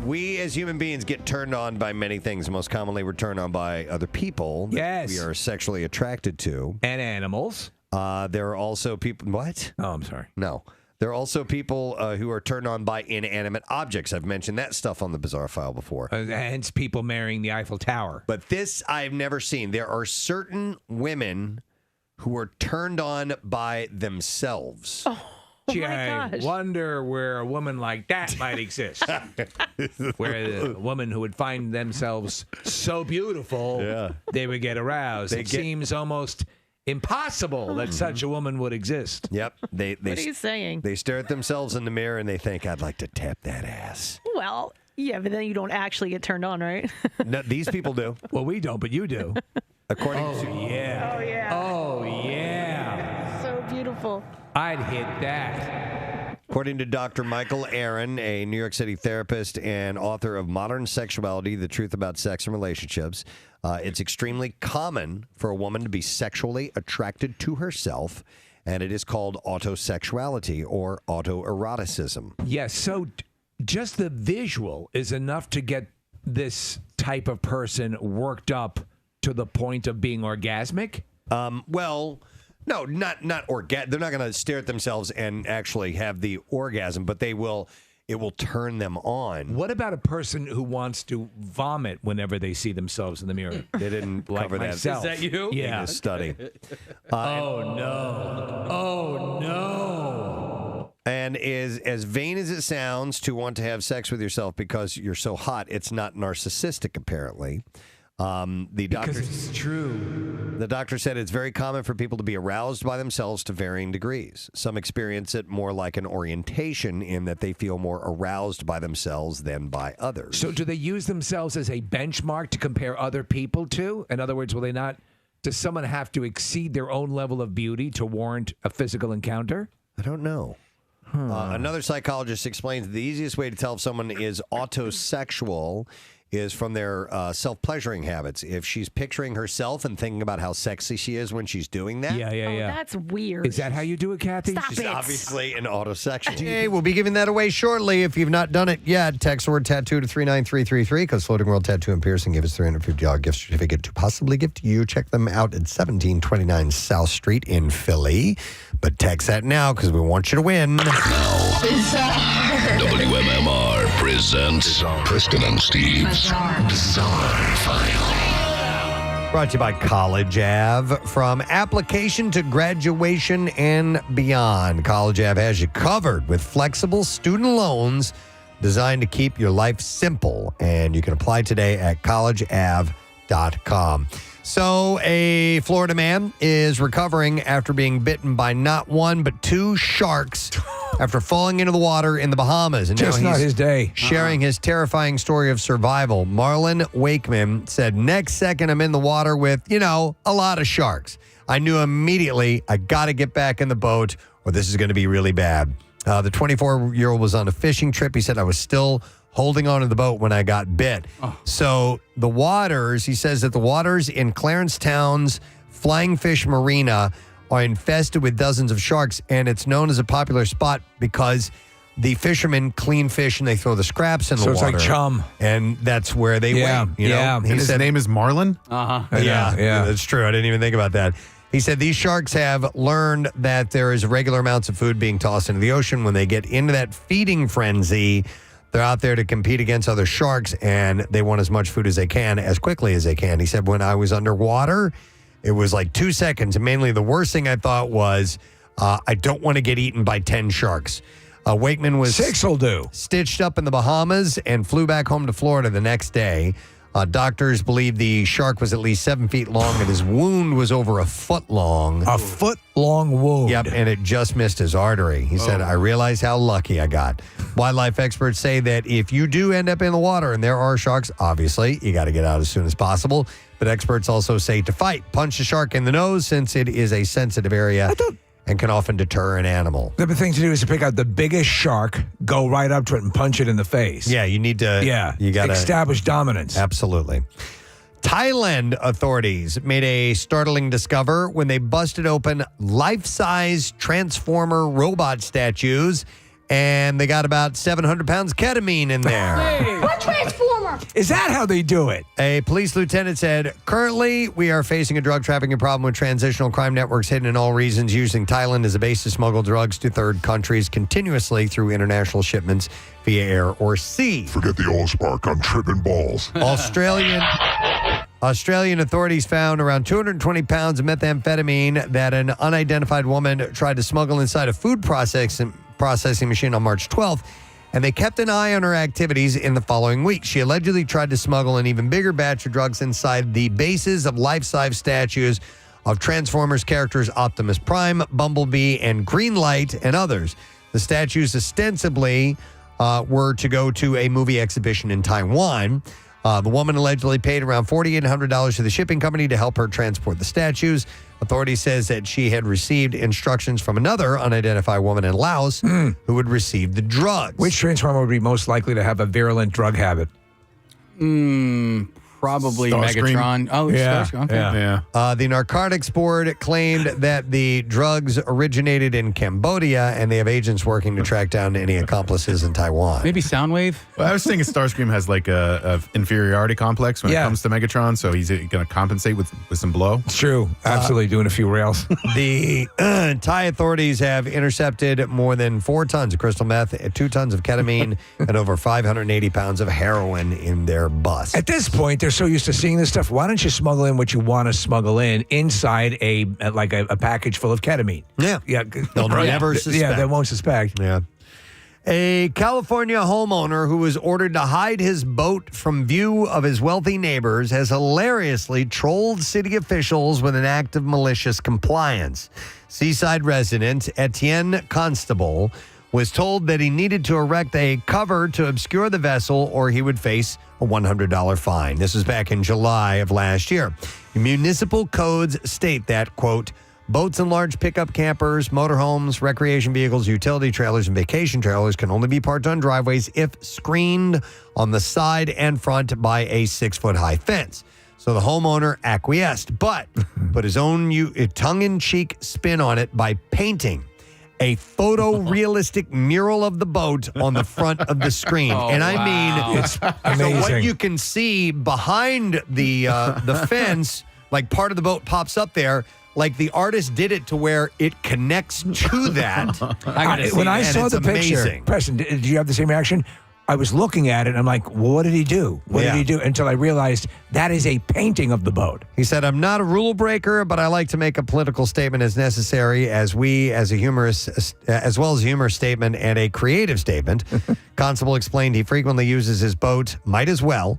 We as human beings get turned on by many things. Most commonly, we're turned on by other people that Yes. we are sexually attracted to. And animals. There are also people. What? Oh, I'm sorry. No. There are also people who are turned on by inanimate objects. I've mentioned that stuff on the Bizarre File before. Hence people marrying the Eiffel Tower. But this I've never seen. There are certain women who are turned on by themselves. Oh my I gosh. wonder where a woman like that might exist. Where a woman who would find themselves so beautiful, they would get aroused. It seems almost impossible that such a woman would exist. Yep. They What are you saying? They stare at themselves in the mirror and they think, I'd like to tap that ass. Well, yeah, but then you don't actually get turned on, right? No, these people do. Well, we don't, but you do. According to yeah. Oh, yeah. Oh, yeah. So beautiful. I'd hit that. According to Dr. Michael Aaron, a New York City therapist and author of Modern Sexuality, The Truth About Sex and Relationships, it's extremely common for a woman to be sexually attracted to herself, and it is called autosexuality or autoeroticism. Yes, so just the visual is enough to get this type of person worked up to the point of being orgasmic? Well, no, not They're not going to stare at themselves and actually have the orgasm, but they will. It will turn them on. What about a person who wants to vomit whenever they see themselves in the mirror? They didn't Like cover myself. that. Is that you? In the study. Oh no! Oh no! And is as vain as it sounds to want to have sex with yourself because you're so hot, it's not narcissistic, apparently. The doctor, because it's true. The doctor said it's very common for people to be aroused by themselves to varying degrees. Some experience it more like an orientation in that they feel more aroused by themselves than by others. So do they use themselves as a benchmark to compare other people to? In other words, will they not? Does someone have to exceed their own level of beauty to warrant a physical encounter? I don't know. Another psychologist explains the easiest way to tell if someone is autosexual is from their self-pleasuring habits. If she's picturing herself and thinking about how sexy she is when she's doing that. Yeah. That's weird. Is that how you do it, Kathy? Stop She's it. obviously an autosexual. Hey, we'll be giving that away shortly. If you've not done it yet, text the word tattoo to 39333 because Floating World Tattoo and Piercing gave us $350 gift certificate to possibly give to you. Check them out at 1729 South Street in Philly. But text that now because we want you to win. WMMR presents Preston and Steve's Bizarre File. Brought to you by College Ave. From application to graduation and beyond, College Ave has you covered with flexible student loans designed to keep your life simple. And you can apply today at collegeav.com. So a Florida man is recovering after being bitten by not one, but two sharks after falling into the water in the Bahamas. And Just now not he's his day. sharing his terrifying story of survival. Marlon Wakeman said, next second I'm in the water with, a lot of sharks. I knew immediately I got to get back in the boat or this is going to be really bad. The 24-year-old was on a fishing trip. He said, I was still holding onto the boat when I got bit. So the waters, he says that the waters in Clarence Town's Flying Fish Marina are infested with dozens of sharks, and it's known as a popular spot because the fishermen clean fish and they throw the scraps in the water. So it's like chum. And that's where they wait. And his name is Marlin? Yeah, that's true. I didn't even think about that. He said these sharks have learned that there is regular amounts of food being tossed into the ocean. When they get into that feeding frenzy, they're out there to compete against other sharks, and they want as much food as they can, as quickly as they can. He said, when I was underwater, it was like 2 seconds. And mainly the worst thing I thought was, I don't want to get eaten by 10 sharks. Wakeman was 6 will do. Stitched up in the Bahamas and flew back home to Florida the next day. Doctors believe the shark was at least 7 feet long and his wound was over a foot long. A foot-long wound. Yep, and it just missed his artery. He said, I realized how lucky I got. Wildlife experts say that if you do end up in the water and there are sharks, obviously, you got to get out as soon as possible. But experts also say to fight, punch the shark in the nose since it is a sensitive area and can often deter an animal. The thing to do is to pick out the biggest shark, go right up to it and punch it in the face. Yeah, you need to you gotta establish dominance. Absolutely. Thailand authorities made a startling discovery when they busted open life-size Transformer robot statues, and they got about 700 pounds of ketamine in there. What Transformer? Is that how they do it? A police lieutenant said, currently, we are facing a drug trafficking problem with transitional crime networks hidden in all regions, using Thailand as a base to smuggle drugs to third countries continuously through international shipments via air or sea. Forget the Allspark, I'm tripping balls. Australian authorities found around 220 pounds of methamphetamine that an unidentified woman tried to smuggle inside a food processing machine on March 12th, and they kept an eye on her activities in the following week. She allegedly tried to smuggle an even bigger batch of drugs inside the bases of life-size statues of Transformers characters Optimus Prime, Bumblebee, and Greenlight, and others. The statues ostensibly were to go to a movie exhibition in Taiwan. The woman allegedly paid around $4,800 to the shipping company to help her transport the statues. Authorities says that she had received instructions from another unidentified woman in Laos who would receive the drugs. Which Transformer would be most likely to have a virulent drug habit? Probably Starscream. Megatron. Oh, Yeah, Starscream. Okay. Yeah. The Narcotics Board claimed that the drugs originated in Cambodia, and they have agents working to track down any accomplices in Taiwan. Maybe Soundwave? Well, I was thinking Starscream has like a inferiority complex when it comes to Megatron, so he's going to compensate with some blow. It's true. Absolutely doing a few rails. The Thai authorities have intercepted more than 4 tons of crystal meth, 2 tons of ketamine, and over 580 pounds of heroin in their bus. At this point, they're so used to seeing this stuff. Why don't you smuggle in what you want to smuggle in inside a package full of ketamine? Yeah. They'll never suspect. Yeah, they won't suspect. Yeah. A California homeowner who was ordered to hide his boat from view of his wealthy neighbors has hilariously trolled city officials with an act of malicious compliance. Seaside resident Etienne Constable was told that he needed to erect a cover to obscure the vessel or he would face a $100 fine. This was back in July of last year. Municipal codes state that, quote, boats and large pickup campers, motorhomes, recreation vehicles, utility trailers, and vacation trailers can only be parked on driveways if screened on the side and front by a 6-foot-high fence. So the homeowner acquiesced, but put his own tongue-in-cheek spin on it by painting a photorealistic mural of the boat on the front of the screen. And I mean, it's amazing. So what you can see behind the fence, like part of the boat pops up there, like the artist did it to where it connects to that. When I saw the picture, amazing. Preston, did you have the same reaction? I was looking at it and I'm like, well, what did he do? What did he do? Until I realized that is a painting of the boat. He said, I'm not a rule breaker, but I like to make a political statement as necessary as a humorous, as well as a humorous statement and a creative statement. Constable explained he frequently uses his boat, might as well,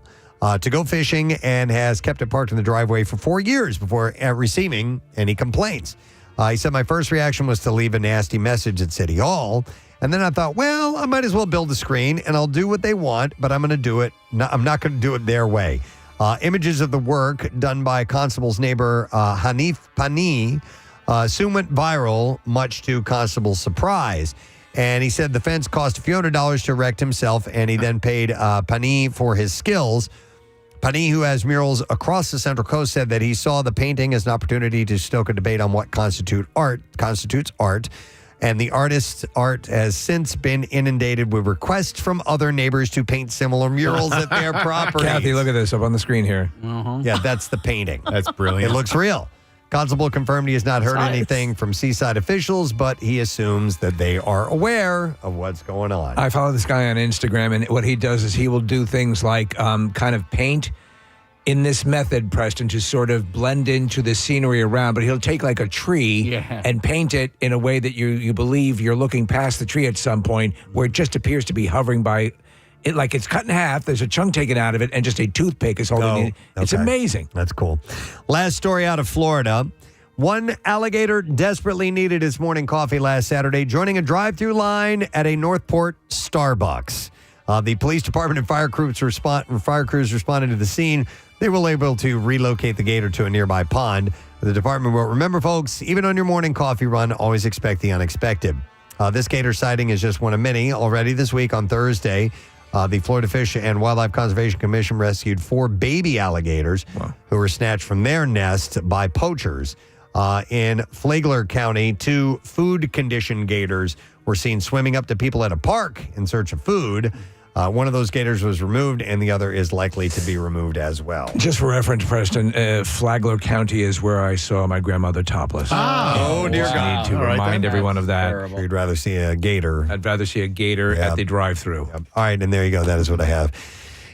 to go fishing and has kept it parked in the driveway for 4 years before receiving any complaints. He said, my first reaction was to leave a nasty message at City Hall. And then I thought, well, I might as well build a screen and I'll do what they want, but I'm going to do it. I'm not going to do it their way. Images of the work done by Constable's neighbor, Hanif Pani, soon went viral, much to Constable's surprise. And he said the fence cost a few $100s to erect himself, and he then paid Pani for his skills. Pani, who has murals across the Central Coast, said that he saw the painting as an opportunity to stoke a debate on what constitutes art. And the artist's art has since been inundated with requests from other neighbors to paint similar murals at their property. Kathy, look at this up on the screen here. Yeah, that's the painting. That's brilliant. It looks real. Constable confirmed he has not heard anything from Seaside officials, but he assumes that they are aware of what's going on. I follow this guy on Instagram, and what he does is he will do things like kind of paint in this method, Preston, to sort of blend into the scenery around, but he'll take like a tree and paint it in a way that you believe you're looking past the tree at some point, where it just appears to be hovering by it, like it's cut in half. There's a chunk taken out of it, and just a toothpick is holding it. It's amazing. That's cool. Last story out of Florida. One alligator desperately needed his morning coffee last Saturday, joining a drive-through line at a Northport Starbucks. The police department and fire crews responded to the scene. They were able to relocate the gator to a nearby pond. The department will remember, folks, even on your morning coffee run, always expect the unexpected. This gator sighting is just one of many. Already this week on Thursday, the Florida Fish and Wildlife Conservation Commission rescued 4 baby alligators who were snatched from their nest by poachers. In Flagler County, 2 food-conditioned gators were seen swimming up to people at a park in search of food. One of those gators was removed, and the other is likely to be removed as well. Just for reference, Preston, Flagler County is where I saw my grandmother topless. Oh, dear God. I need to remind everyone of that. Terrible. You'd rather see a gator. I'd rather see a gator at the drive-thru. Yep. All right, and there you go. That is what I have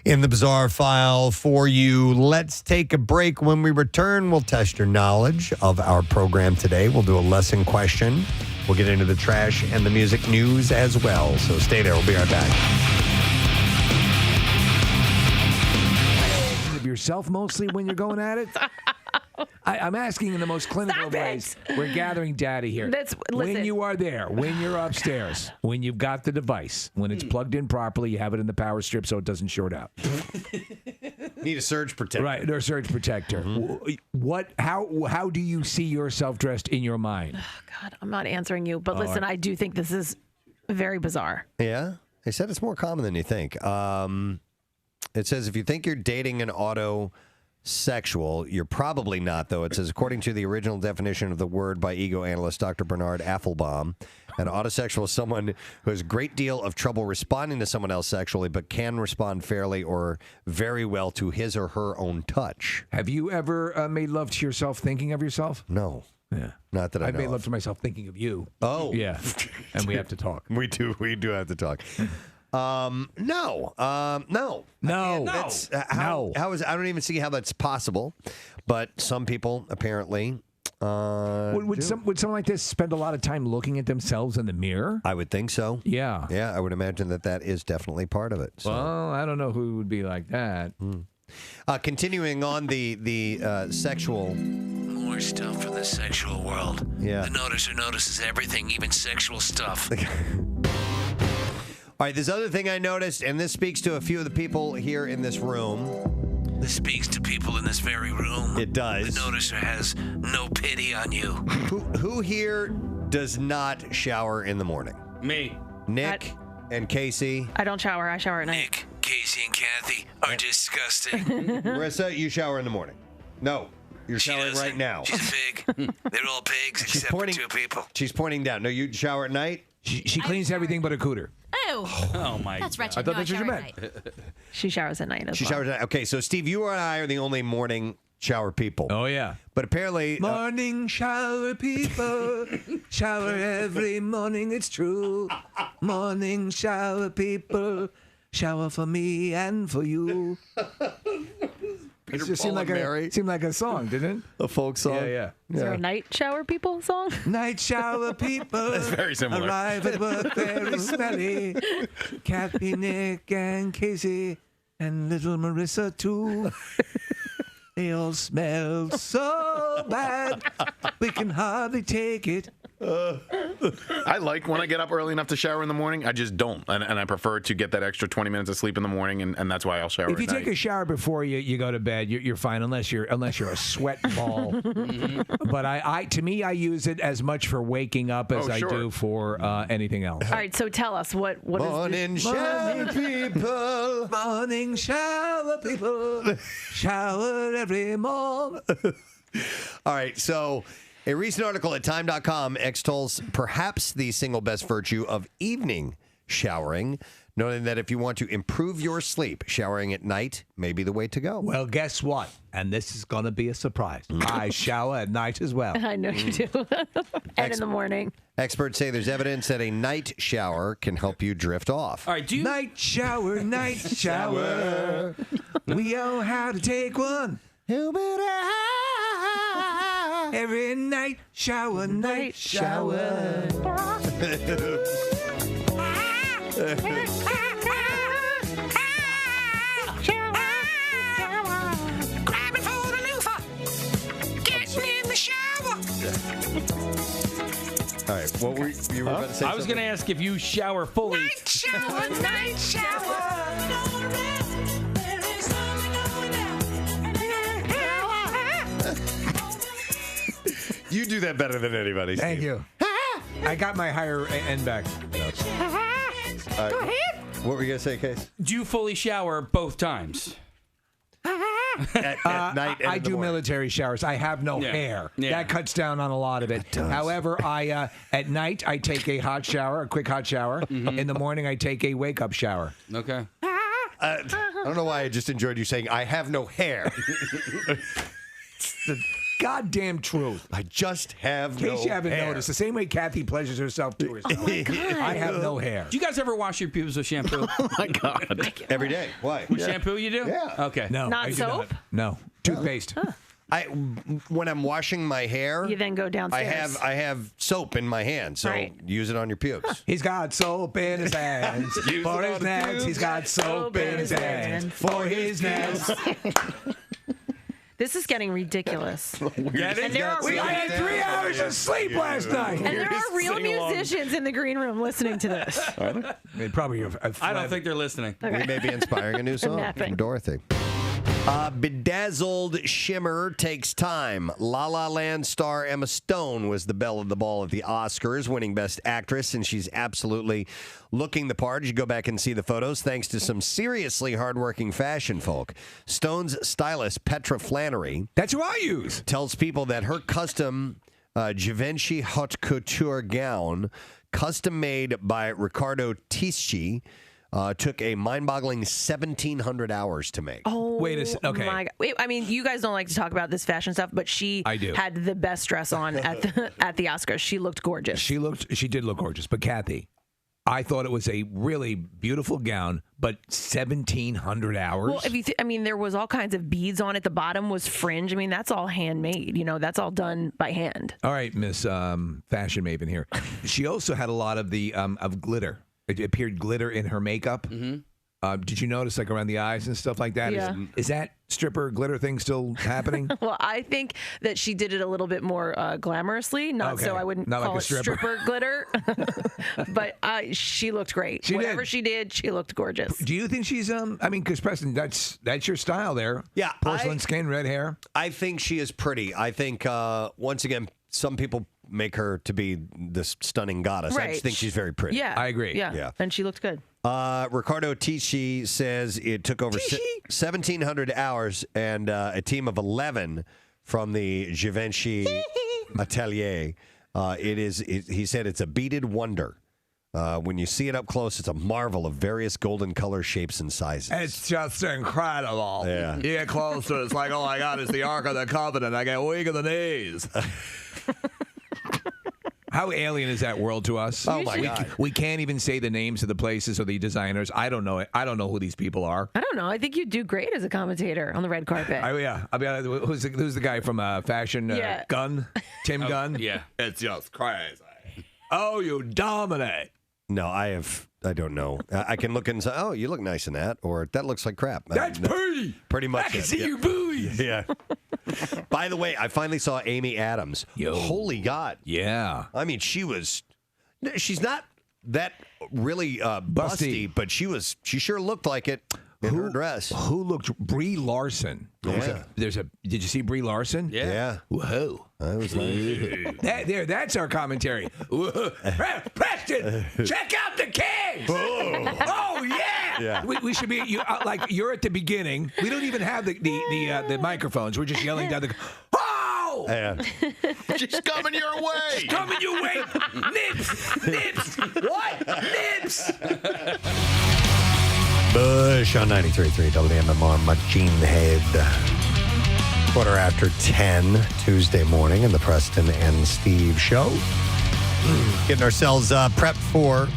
in the bizarre file for you. Let's take a break. When we return, we'll test your knowledge of our program today. We'll do a lesson question. We'll get into the trash and the music news as well. So stay there. We'll be right back. Yourself mostly when you're going at it? I'm asking in the most clinical ways. We're gathering data here. When you are there, when you're upstairs, when you've got the device, when it's plugged in properly, you have it in the power strip so it doesn't short out. Need a surge protector. Right, or a surge protector. How do you see yourself dressed in your mind? Oh, God, I'm not answering you, but listen, I do think this is very bizarre. Yeah? They said it's more common than you think. It says if you think you're dating an autosexual, you're probably not, though. It says, according to the original definition of the word by ego analyst Dr. Bernard Affelbaum, an autosexual is someone who has a great deal of trouble responding to someone else sexually, but can respond fairly or very well to his or her own touch. Have you ever made love to yourself thinking of yourself? No. Yeah. Not that I I've know made of. love to myself thinking of you. Oh. Yeah. And we have to talk. We do have to talk. No. That's, how is, I don't even see how that's possible, but some people apparently would someone like this spend a lot of time looking at themselves in the mirror? I would think so. Yeah. Yeah, I would imagine that is definitely part of it. So. Well, I don't know who would be like that. Continuing on the sexual. More stuff from the sexual world. Yeah. The noticer notices everything, even sexual stuff. All right, this other thing I noticed, and this speaks to a few of the people here in this room. This speaks to people in this very room. It does. The noticer has no pity on you. Who here does not shower in the morning? Me. Nick and Casey. I don't shower. I shower at night. Nick, Casey, and Kathy are disgusting. Marissa, you shower in the morning. No, you're showering right now. She's big. They're all pigs except for 2 people. She's pointing down. No, you shower at night? She cleans everything but a cooter. Oh my That's wretched. I thought No, that's what you shower meant. at night. She showers at night as She well. showers at night. Okay, so Steve, you and I are the only morning shower people. Oh, yeah. But apparently... Morning shower people, shower every morning, it's true. Morning shower people, shower for me and for you. It just seemed like a song, didn't it? A folk song. Yeah. Is there a night shower people song? Night shower people. That's very similar. Arrive at work very smelly. Kathy, Nick, and Casey, and little Marissa too. They all smell so bad, we can hardly take it. I like when I get up early enough to shower in the morning. I just don't, and I prefer to get that extra 20 minutes of sleep in the morning, and that's why I'll shower. If you take a shower before you go to bed, you're fine unless you're a sweat ball. But to me, I use it as much for waking up as I do for anything else. All right, so tell us what Morning is shower people. Morning shower people. Shower every morning. All right, so a recent article at time.com extols perhaps the single best virtue of evening showering, noting that if you want to improve your sleep, showering at night may be the way to go. Well, guess what? And this is going to be a surprise. I shower at night as well. I know you do. And in the morning. Experts say there's evidence that a night shower can help you drift off. All right, do you... Night shower, night shower. We know how to take one. Every night shower, night shower. Grabbing for the loofah. Getting in the shower. All right, what were you were about to say? I was going to ask if you shower fully. Night shower, night shower. You do that better than anybody, Steve. Thank you. I got my higher end back. Go ahead. What were you going to say, Case? Do you fully shower both times? At night and I in the do morning. military showers. I have no hair. Yeah. That cuts down on a lot of it. However, at night I take a hot shower, a quick hot shower. In the morning I take a wake up shower. Okay. I don't know why I just enjoyed you saying, I have no hair. The goddamn truth. I just have In no case you haven't hair. noticed, the same way Kathy pleasures herself to herself. I have no hair. Do you guys ever wash your pubes with shampoo? Oh my God. Every day. Why? With shampoo you do? Yeah. Okay. No. Not I do soap? No. Toothpaste. When I'm washing my hair, You then go downstairs. I have soap in my hand, so Right. use it on your pubes. He's got soap in his hands. For his nails, he's got soap in his hands. For his nails. This is getting ridiculous. We had 3 hours of sleep last night. And there are real musicians in the green room listening to this. They probably I don't think they're listening. We may be inspiring a new song Napping. from Dorothy. Bedazzled Shimmer Takes Time. La La Land star Emma Stone was the belle of the ball at the Oscars, winning Best Actress, and she's absolutely looking the part. You go back and see the photos, thanks to some seriously hardworking fashion folk. Stone's stylist, Petra Flannery, that's who I use, tells people that her custom Givenchy haute couture gown, custom made by Riccardo Tisci, took a mind-boggling 1,700 hours to make. Oh, Wait a second. Okay. my God. Wait, I mean, you guys don't like to talk about this fashion stuff, but she I do. had the best dress on at the Oscars. She looked gorgeous. She did look gorgeous. But Kathy, I thought it was a really beautiful gown, but 1,700 hours. Well, if you, I mean, there was all kinds of beads on it. The bottom was fringe. I mean, that's all handmade. You know, that's all done by hand. All right, Miss Fashion Maven here. She also had a lot of the of glitter. It appeared glitter in her makeup. Mm-hmm. Did you notice, like around the eyes and stuff like that? Yeah. Is that stripper glitter thing still happening? Well, I think that she did it a little bit more glamorously, not so I wouldn't Not call like it a stripper. glitter. But she looked great. Whatever she did, she looked gorgeous. Do you think she's I mean, because Preston, that's your style there. Yeah, porcelain skin, red hair. I think she is pretty. I think once again, some people make her to be this stunning goddess. I just think she's very pretty. Yeah, I agree. Yeah, and she looked good. Riccardo Tisci says it took over 1,700 hours and a team of 11 from the Givenchy atelier. He said it's a beaded wonder. When you see it up close, it's a marvel of various golden color shapes and sizes. It's just incredible. Yeah. You get closer, it's like, oh my God, it's the Ark of the Covenant. I get weak in the knees. How alien is that world to us? Oh, my God. We can't even say the names of the places or the designers. I don't know. I don't know who these people are. I don't know. I think you'd do great as a commentator on the red carpet. Yeah. I mean, who's the guy from Fashion Yeah. Gunn? Tim Gunn? Yeah. It's just crazy. Oh, you dominate. No, I don't know. I can look and say, oh, you look nice in that, or that looks like crap. That's pretty. Pretty much. I can it. see your booties. Yeah. By the way, I finally saw Amy Adams. Holy God. Yeah. I mean, she's not that really busty, but she sure looked like it in her dress. Who looked? Brie Larson. Yeah. Did you see Brie Larson? Yeah. Whoa. That was nice. That's our commentary. Preston, check out the kids. Oh yeah. We should be like you're at the beginning. We don't even have the microphones. We're just yelling down the. Oh! Yeah. She's coming your way. She's coming your way. Nips. What? Nips. Bush on 93.3 WMMR, Machine Head. 10:15 Tuesday morning in the Preston and Steve show. Getting ourselves prepped for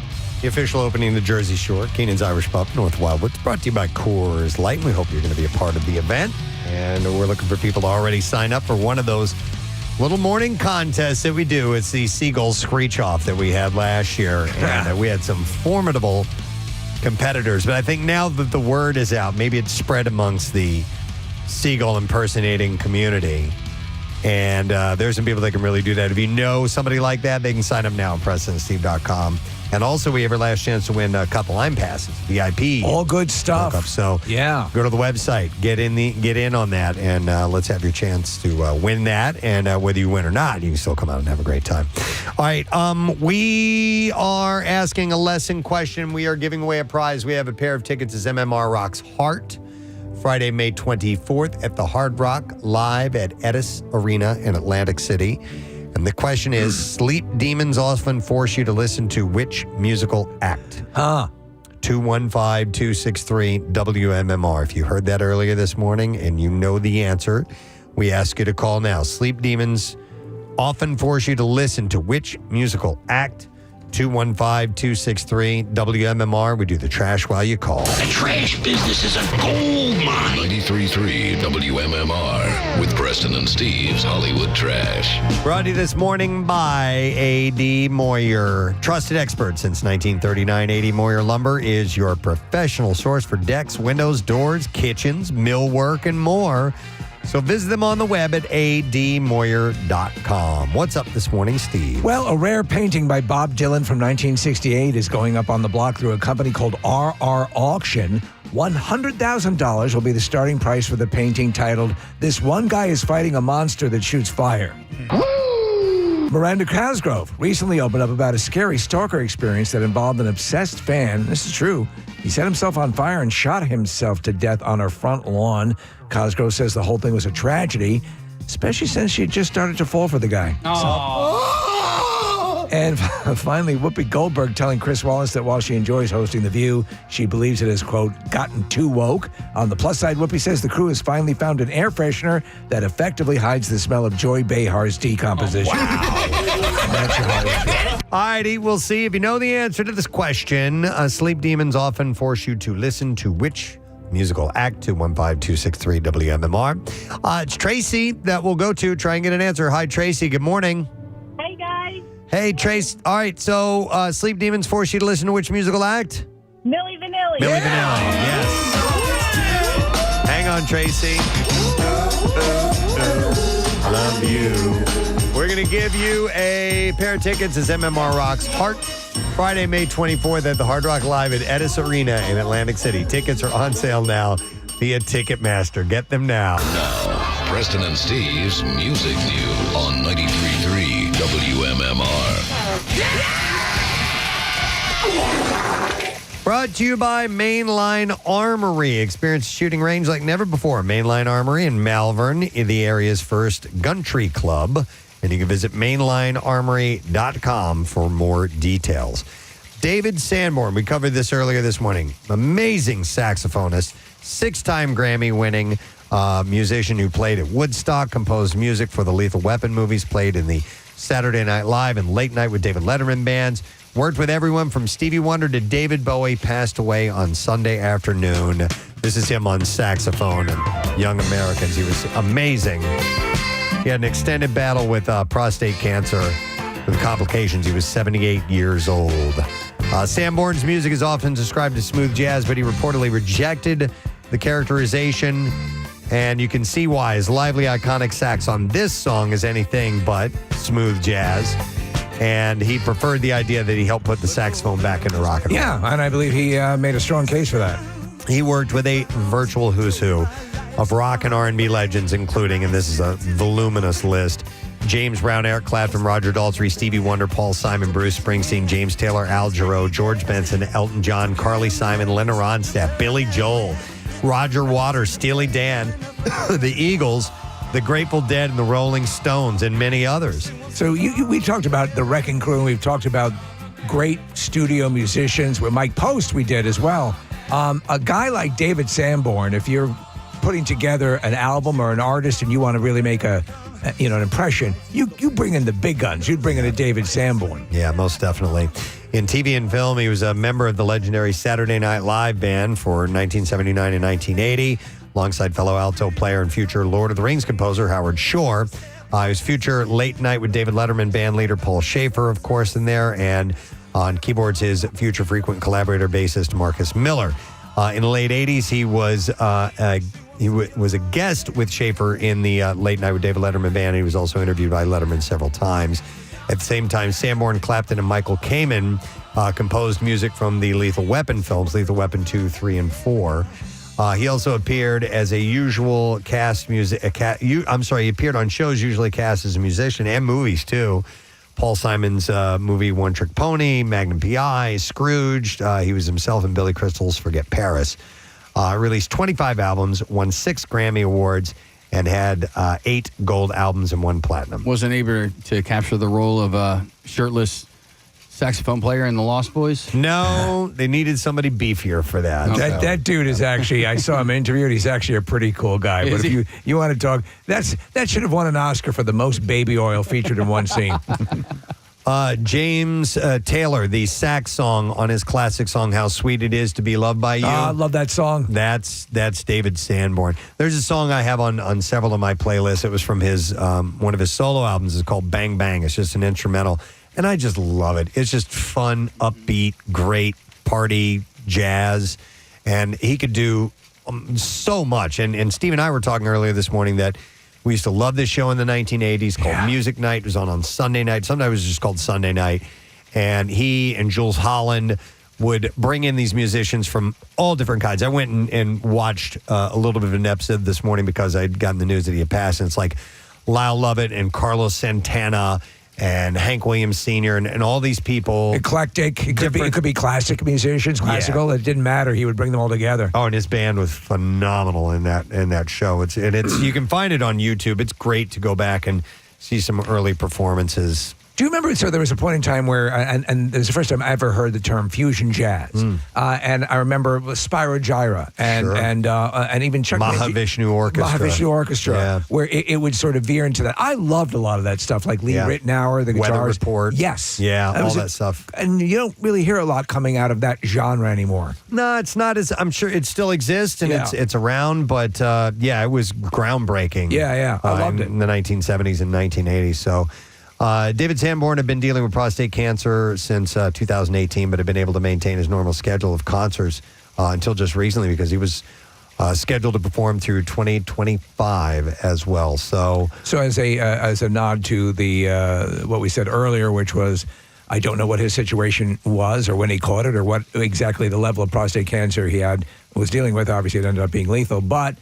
the official opening of the Jersey Shore, Keenan's Irish Pub, North Wildwood. It's brought to you by Coors Light. We hope you're going to be a part of the event. And we're looking for people to already sign up for one of those little morning contests that we do. It's the Seagull Screech Off that we had last year. And we had some formidable competitors. But I think now that the word is out, maybe it's spread amongst the seagull impersonating community. And there's some people that can really do that. If you know somebody like that, they can sign up now at PrestonandSteve.com. And also, we have our last chance to win a couple line passes, VIP. All good stuff. So yeah, go to the website, get in on that, and let's have your chance to win that. And whether you win or not, you can still come out and have a great time. All right, we are asking a lesson question. We are giving away a prize. We have a pair of tickets as MMR Rock's Heart, Friday, May 24th at the Hard Rock, live at Edis Arena in Atlantic City. And the question is, sleep demons often force you to listen to which musical act? 215-263-WMMR. If you heard that earlier this morning and you know the answer, we ask you to call now. Sleep demons often force you to listen to which musical act? 215-263-WMMR. We do the trash while you call. The trash business is a gold mine. 93.3 WMMR with Preston and Steve's Hollywood Trash. Brought to you this morning by A.D. Moyer. Trusted expert since 1939, A.D. Moyer Lumber is your professional source for decks, windows, doors, kitchens, millwork, and more. So visit them on the web at admoyer.com. What's up this morning, Steve? Well, a rare painting by Bob Dylan from 1968 is going up on the block through a company called RR Auction. $100,000 will be the starting price for the painting titled, "This One Guy is Fighting a Monster That Shoots Fire." Miranda Cosgrove recently opened up about a scary stalker experience that involved an obsessed fan. This is true. He set himself on fire and shot himself to death on her front lawn. Cosgrove says the whole thing was a tragedy, especially since she had just started to fall for the guy. And finally, Whoopi Goldberg telling Chris Wallace that while she enjoys hosting The View, she believes it has, quote, gotten too woke. On the plus side, Whoopi says the crew has finally found an air freshener that effectively hides the smell of Joy Behar's decomposition. That's your Hollywood. All righty, we'll see if you know the answer to this question. Sleep demons often force you to listen to which musical act? 215-263-WMMR. It's Tracy that we'll go to try and get an answer. Hi, Tracy. Good morning. Hey, guys. Hey, Trace. All right, so sleep demons force you to listen to which musical act? Milli Vanilli. Milli Vanilli, yes. Hang on, Tracy. Love you. We're going to give you a pair of tickets as MMR Rock's Heart, Friday, May 24th at the Hard Rock Live at Edis Arena in Atlantic City. Tickets are on sale now via Ticketmaster. Get them now. Now, Preston and Steve's Music News on 93.3 WMMR. Brought to you by Mainline Armory. Experience shooting range like never before. Mainline Armory in Malvern, the area's first Gumtree Club. And you can visit mainlinearmory.com for more details. David Sanborn, we covered this earlier this morning. Amazing saxophonist, 6-time Grammy-winning musician who played at Woodstock, composed music for the Lethal Weapon movies, played in the Saturday Night Live and Late Night with David Letterman bands. Worked with everyone from Stevie Wonder to David Bowie. Passed away on Sunday afternoon. This is him on saxophone and Young Americans. He was amazing. He had an extended battle with prostate cancer with complications. He was 78 years old. Sanborn's music is often described as smooth jazz, but he reportedly rejected the characterization, and you can see why. His lively, iconic sax on this song is anything but smooth jazz, and he preferred the idea that he helped put the saxophone back into rock and roll. Yeah, and I believe he made a strong case for that. He worked with a virtual who's who of rock and R&B legends, including, and this is a voluminous list, James Brown, Eric Clapton, Roger Daltrey, Stevie Wonder, Paul Simon, Bruce Springsteen, James Taylor, Al Jarreau, George Benson, Elton John, Carly Simon, Linda Ronstadt, Billy Joel, Roger Waters, Steely Dan, the Eagles, the Grateful Dead, and the Rolling Stones, and many others. So we talked about the Wrecking Crew, and we've talked about great studio musicians. With Mike Post, we did as well. A guy like David Sanborn, if you're putting together an album or an artist and you want to really make an impression, you bring in the big guns. You'd bring in a David Sanborn. Yeah, most definitely. In TV and film, he was a member of the legendary Saturday Night Live band for 1979 and 1980, alongside fellow alto player and future Lord of the Rings composer Howard Shore. He was future Late Night with David Letterman band leader Paul Schaefer, of course, in there, and on keyboards, his future frequent collaborator bassist Marcus Miller. In the late 80s, he was a guest with Schaefer in the Late Night with David Letterman band. He was also interviewed by Letterman several times. At the same time, Sanborn, Clapton, and Michael Kamen composed music from the Lethal Weapon films, Lethal Weapon 2, 3, and 4. He also appeared as a usual cast he appeared on shows usually cast as a musician and movies too. Paul Simon's movie One Trick Pony, Magnum P.I., Scrooged. He was himself in Billy Crystal's Forget Paris. Released 25 albums, won 6 Grammy Awards, and had 8 gold albums and 1 platinum. Wasn't able to capture the role of a shirtless saxophone player in the Lost Boys? No, they needed somebody beefier for that. Okay. That dude is actually, I saw him interviewed, he's actually a pretty cool guy. But if you want to talk, that should have won an Oscar for the most baby oil featured in one scene. James Taylor, the sax song on his classic song "How Sweet It Is to Be Loved by You." I love that song. That's David Sanborn. There's a song I have on several of my playlists. It was from his one of his solo albums. It's called "Bang Bang." It's just an instrumental, and I just love it. It's just fun, upbeat, great party jazz, and he could do so much. And Steve and I were talking earlier this morning that we used to love this show in the 1980s called Music Night. It was on Sunday night. Sometimes it was just called Sunday Night. And he and Jules Holland would bring in these musicians from all different kinds. I went and watched a little bit of an episode this morning because I'd gotten the news that he had passed. And it's like Lyle Lovett and Carlos Santana and Hank Williams Sr. and all these people. Eclectic. It could be classic musicians, classical. Yeah. It didn't matter. He would bring them all together. Oh, and his band was phenomenal in that show. It's you can find it on YouTube. It's great to go back and see some early performances. Do you remember? So there was a point in time where, and this is the first time I ever heard the term fusion jazz, and I remember Spyro Gyra and even Chuck Mahavishnu Orchestra, where it would sort of veer into that. I loved a lot of that stuff, like Lee Ritenour, the guitars. Weather Report. Yes. Yeah, all that stuff. And you don't really hear a lot coming out of that genre anymore. No, it's not as, I'm sure it still exists and it's around, but it was groundbreaking. Yeah, I loved it. In the 1970s and 1980s, so... David Sanborn had been dealing with prostate cancer since 2018, but had been able to maintain his normal schedule of concerts until just recently because he was scheduled to perform through 2025 as well. So as a nod to the what we said earlier, which was, I don't know what his situation was or when he caught it or what exactly the level of prostate cancer he was dealing with. Obviously, it ended up being lethal, but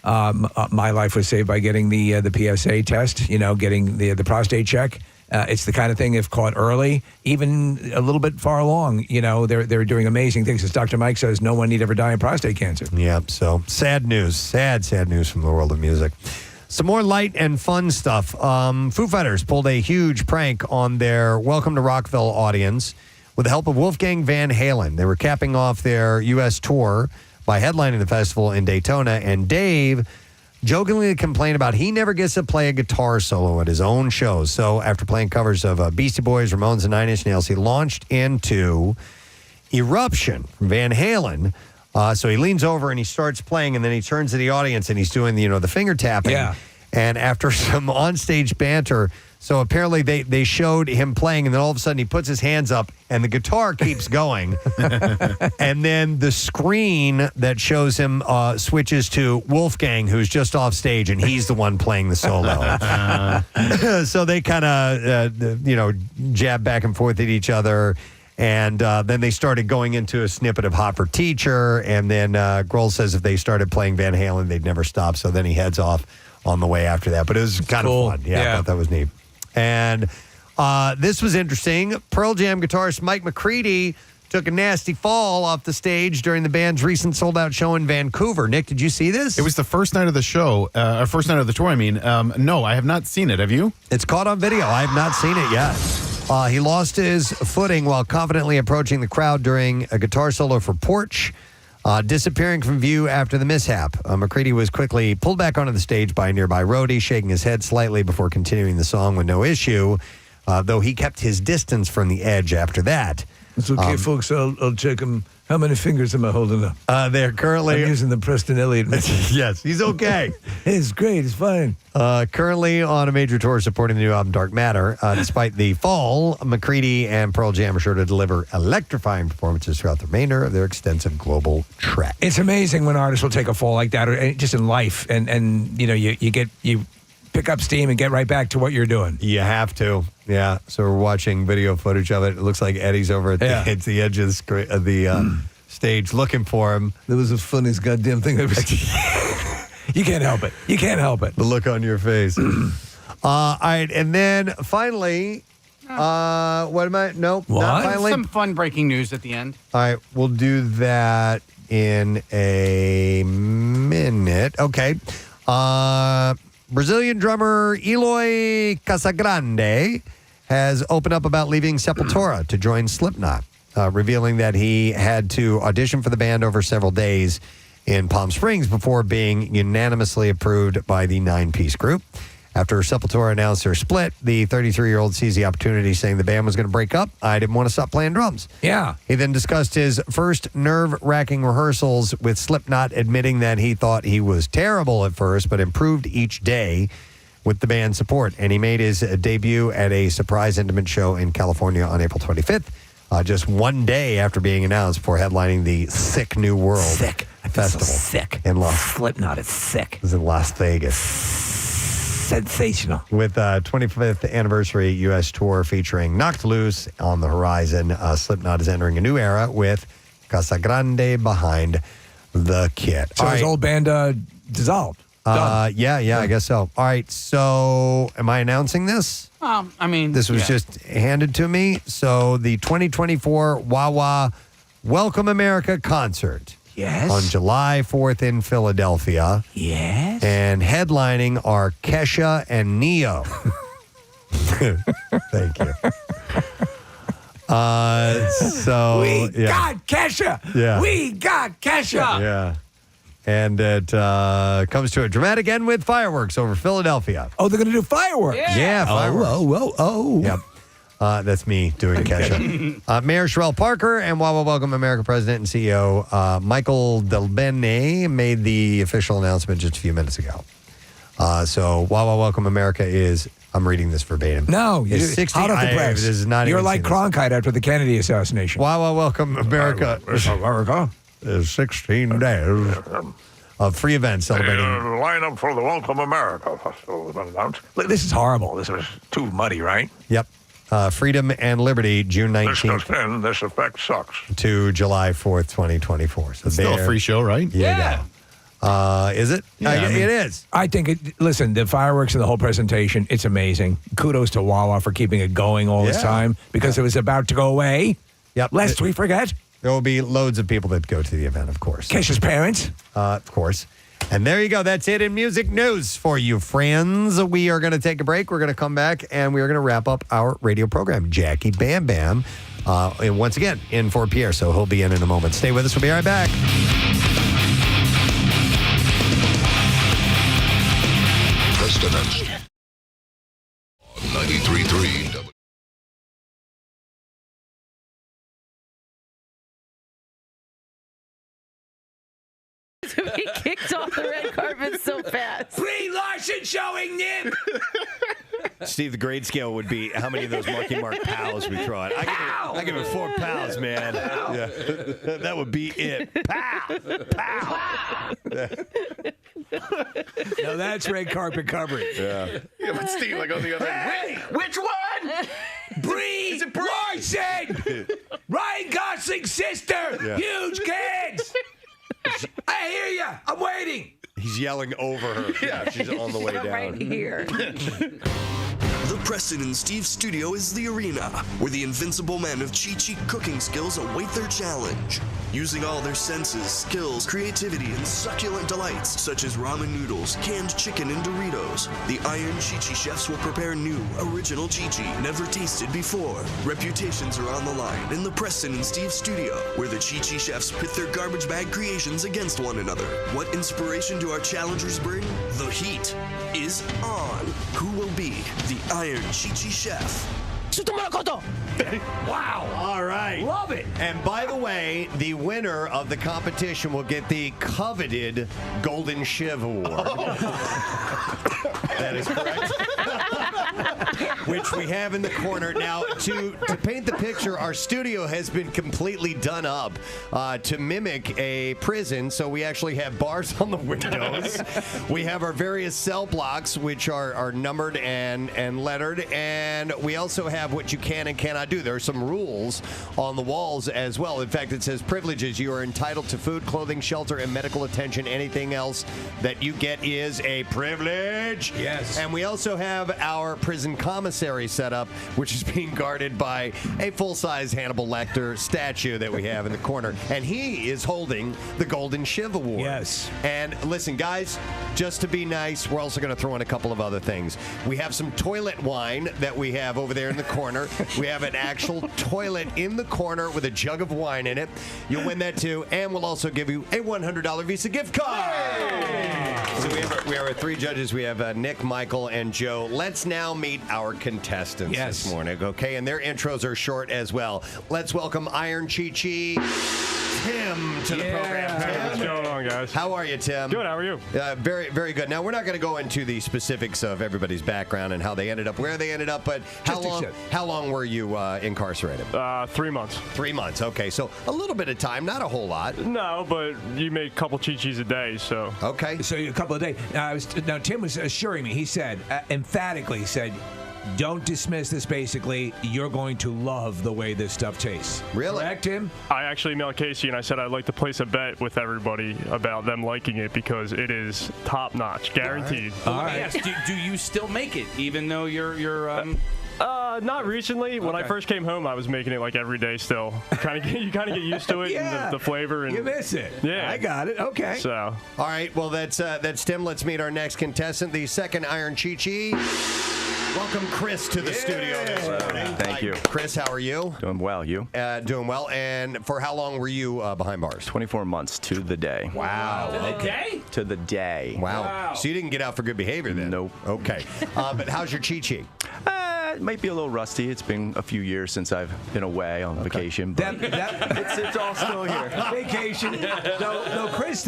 my life was saved by getting the PSA test, getting the prostate check. It's the kind of thing, if caught early, even a little bit far along, they're doing amazing things. As Dr. Mike says, no one need ever die of prostate cancer. Yeah, so sad news. Sad news from the world of music. Some more light and fun stuff. Foo Fighters pulled a huge prank on their Welcome to Rockville audience with the help of Wolfgang Van Halen. They were capping off their U.S. tour by headlining the festival in Daytona, and Dave jokingly complained about he never gets to play a guitar solo at his own shows. So after playing covers of Beastie Boys, Ramones, and Nine Inch Nails, he launched into Eruption from Van Halen. So he leans over and he starts playing, and then he turns to the audience and he's doing the finger tapping. Yeah. And after some onstage banter, so apparently they showed him playing, and then all of a sudden he puts his hands up and the guitar keeps going. And then the screen that shows him switches to Wolfgang, who's just off stage, and he's the one playing the solo. So they kind of, jab back and forth at each other. And then they started going into a snippet of Hot for Teacher. And then Grohl says if they started playing Van Halen, they'd never stop. So then he heads off on the way after that. But it was kind of fun. Yeah, I thought that was neat. And this was interesting. Pearl Jam guitarist Mike McCready took a nasty fall off the stage during the band's recent sold-out show in Vancouver. Nick, did you see this? It was the first night of the show, or first night of the tour, I mean. No, I have not seen it. Have you? It's caught on video. I have not seen it yet. He lost his footing while confidently approaching the crowd during a guitar solo for Porch, disappearing from view after the mishap. McCready was quickly pulled back onto the stage by a nearby roadie, shaking his head slightly before continuing the song with no issue, though he kept his distance from the edge after that. It's okay, folks. I'll check him. How many fingers am I holding up? They're currently... I'm using the Preston Elliott method. Yes, he's okay. It's great. It's fine. Currently on a major tour supporting the new album Dark Matter. Despite the fall, McCready and Pearl Jam are sure to deliver electrifying performances throughout the remainder of their extensive global trek. It's amazing when artists will take a fall like that, or just in life, and you pick up steam and get right back to what you're doing. You have to. Yeah. So we're watching video footage of it. It looks like Eddie's over at the edge of the stage looking for him. That was the funniest goddamn thing I've ever seen. You can't help it. You can't help it. The look on your face. All right. And then finally, what am I? Nope. What? Not finally. Some fun breaking news at the end. All right. We'll do that in a minute. Okay. Brazilian drummer Eloy Casagrande has opened up about leaving Sepultura to join Slipknot, revealing that he had to audition for the band over several days in Palm Springs before being unanimously approved by the 9-piece group. After Sepultura announced their split, the 33-year-old seized the opportunity, saying the band was going to break up. I didn't want to stop playing drums. Yeah. He then discussed his first nerve-wracking rehearsals with Slipknot, admitting that he thought he was terrible at first, but improved each day with the band's support. And he made his debut at a surprise intimate show in California on April 25th, just one day after being announced, before headlining the Sick New World Festival. So sick. In Slipknot is sick. It was in Las Vegas. Sensational. With 25th anniversary U.S. tour featuring Knocked Loose on the horizon, Slipknot is entering a new era with Casagrande behind the kit. So his old band dissolved. Yeah, I guess so. All right, so am I announcing this? I mean, This was just handed to me. So the 2024 Wawa Welcome America concert. Yes. On July 4th in Philadelphia. Yes. And headlining are Kesha and Neo. Thank you. We got Kesha. Yeah. We got Kesha. Yeah. And it comes to a dramatic end with fireworks over Philadelphia. Oh, they're going to do fireworks. Yeah, fireworks. Oh. Yep. That's me doing Kesha. Mayor Sherelle Parker and Wawa Welcome America President and CEO Michael Delbene made the official announcement just a few minutes ago. So Wawa Welcome America is, I'm reading this verbatim. No, is 60. Hot off the press. This is not You're even like Cronkite after the Kennedy assassination. Wawa Welcome America. Is 16 days of free events celebrating. Line up for the Welcome America Festival has been announced. Look, this is horrible. This was too muddy, right? Yep. Freedom and Liberty, June 19th. This effect sucks. To July 4th, 2024. So it's still a free show, right? Yeah. Is it? Yeah, it is. I think listen, the fireworks and the whole presentation, it's amazing. Kudos to Wawa for keeping it going all this time because it was about to go away. Yep. Lest we forget. There will be loads of people that go to the event, of course. Kesha's parents. Of course. And there you go. That's it in music news for you, friends. We are going to take a break. We're going to come back, and we are going to wrap up our radio program. Jackie Bam Bam, and once again, in for Pierre, so he'll be in a moment. Stay with us. We'll be right back. Preston and Steve. 93.3 He kicked off the red carpet so fast. Brie Larson showing Nim. Steve, the grade scale would be how many of those Marky Mark pals we throw out. I give it 4 pals, man. Yeah. That would be it. Pow! Pow! Now that's red carpet coverage. Yeah. Yeah, but Steve, like on the other end. Hey, which one? Brie Larson! Ryan Gosling's sister! Yeah. Huge kids! I hear ya! I'm waiting! He's yelling over her. Yeah, she's on the way down. Right here. The Preston and Steve studio is the arena where the invincible men of cheat cooking skills await their challenge. Using all their senses, skills, creativity, and succulent delights such as ramen noodles, canned chicken, and Doritos, the Iron Chi-Chi chefs will prepare new, original Chi-Chi never tasted before. Reputations are on the line in the Preston and Steve studio, where the Chi-Chi chefs pit their garbage bag creations against one another. What inspiration do our challengers bring? The heat is on. Who will be the Iron Chi-Chi chef? Wow. All right. Love it. And by the way, the winner of the competition will get the coveted Golden Shiv Award. That is correct. Which we have in the corner. Now, to paint the picture, our studio has been completely done up to mimic a prison. So we actually have bars on the windows. We have our various cell blocks, which are numbered and lettered. And we also have what you can and cannot do. There are some rules on the walls as well. In fact, it says privileges. You are entitled to food, clothing, shelter, and medical attention. Anything else that you get is a privilege. Yes. And we also have our prison commissary set up, which is being guarded by a full-size Hannibal Lecter statue that we have in the corner. And he is holding the Golden Shiv Award. Yes. And listen, guys, just to be nice, we're also going to throw in a couple of other things. We have some toilet wine that we have over there in the corner. We have an actual toilet in the corner with a jug of wine in it. You'll win that too. And we'll also give you a $100 Visa gift card. So we have our 3 judges. We have Nick, Michael, and Joe. Let's now meet our contestants this morning, okay? And their intros are short as well. Let's welcome Iron Chi-Chi Tim to the program. Hey, what's going on, guys? How are you, Tim? Good. How are you? Very, very good. Now, we're not going to go into the specifics of everybody's background and how they ended up where they ended up, but how long were you incarcerated? 3 months. 3 months. Okay, so a little bit of time, not a whole lot. No, but you make a couple Chi-Chis a day, so. Okay. So a couple of days. Now, Tim was assuring me, he said, emphatically said, don't dismiss this, basically. You're going to love the way this stuff tastes. Really? Correct, Tim? I actually emailed Casey and I said I'd like to place a bet with everybody about them liking it because it is top notch, guaranteed. All right. Yes. Do you still make it even though you're Not recently. When I first came home, I was making it like every day still. You kind of get used to it and the flavor. And you miss it. Yeah. I got it. Okay. So. All right. Well, that's Tim. Let's meet our next contestant, the second Iron Chi-Chi. Welcome, Chris, to the studio this morning. Thank you. Chris, how are you? Doing well. You? Doing well. And for how long were you behind bars? 24 months to the day. Wow. To the day? To the day. Wow. So you didn't get out for good behavior then? Nope. Okay. But how's your Chi-Chi? It might be a little rusty. It's been a few years since I've been away on vacation, but it's all still here. Vacation. No, Chris,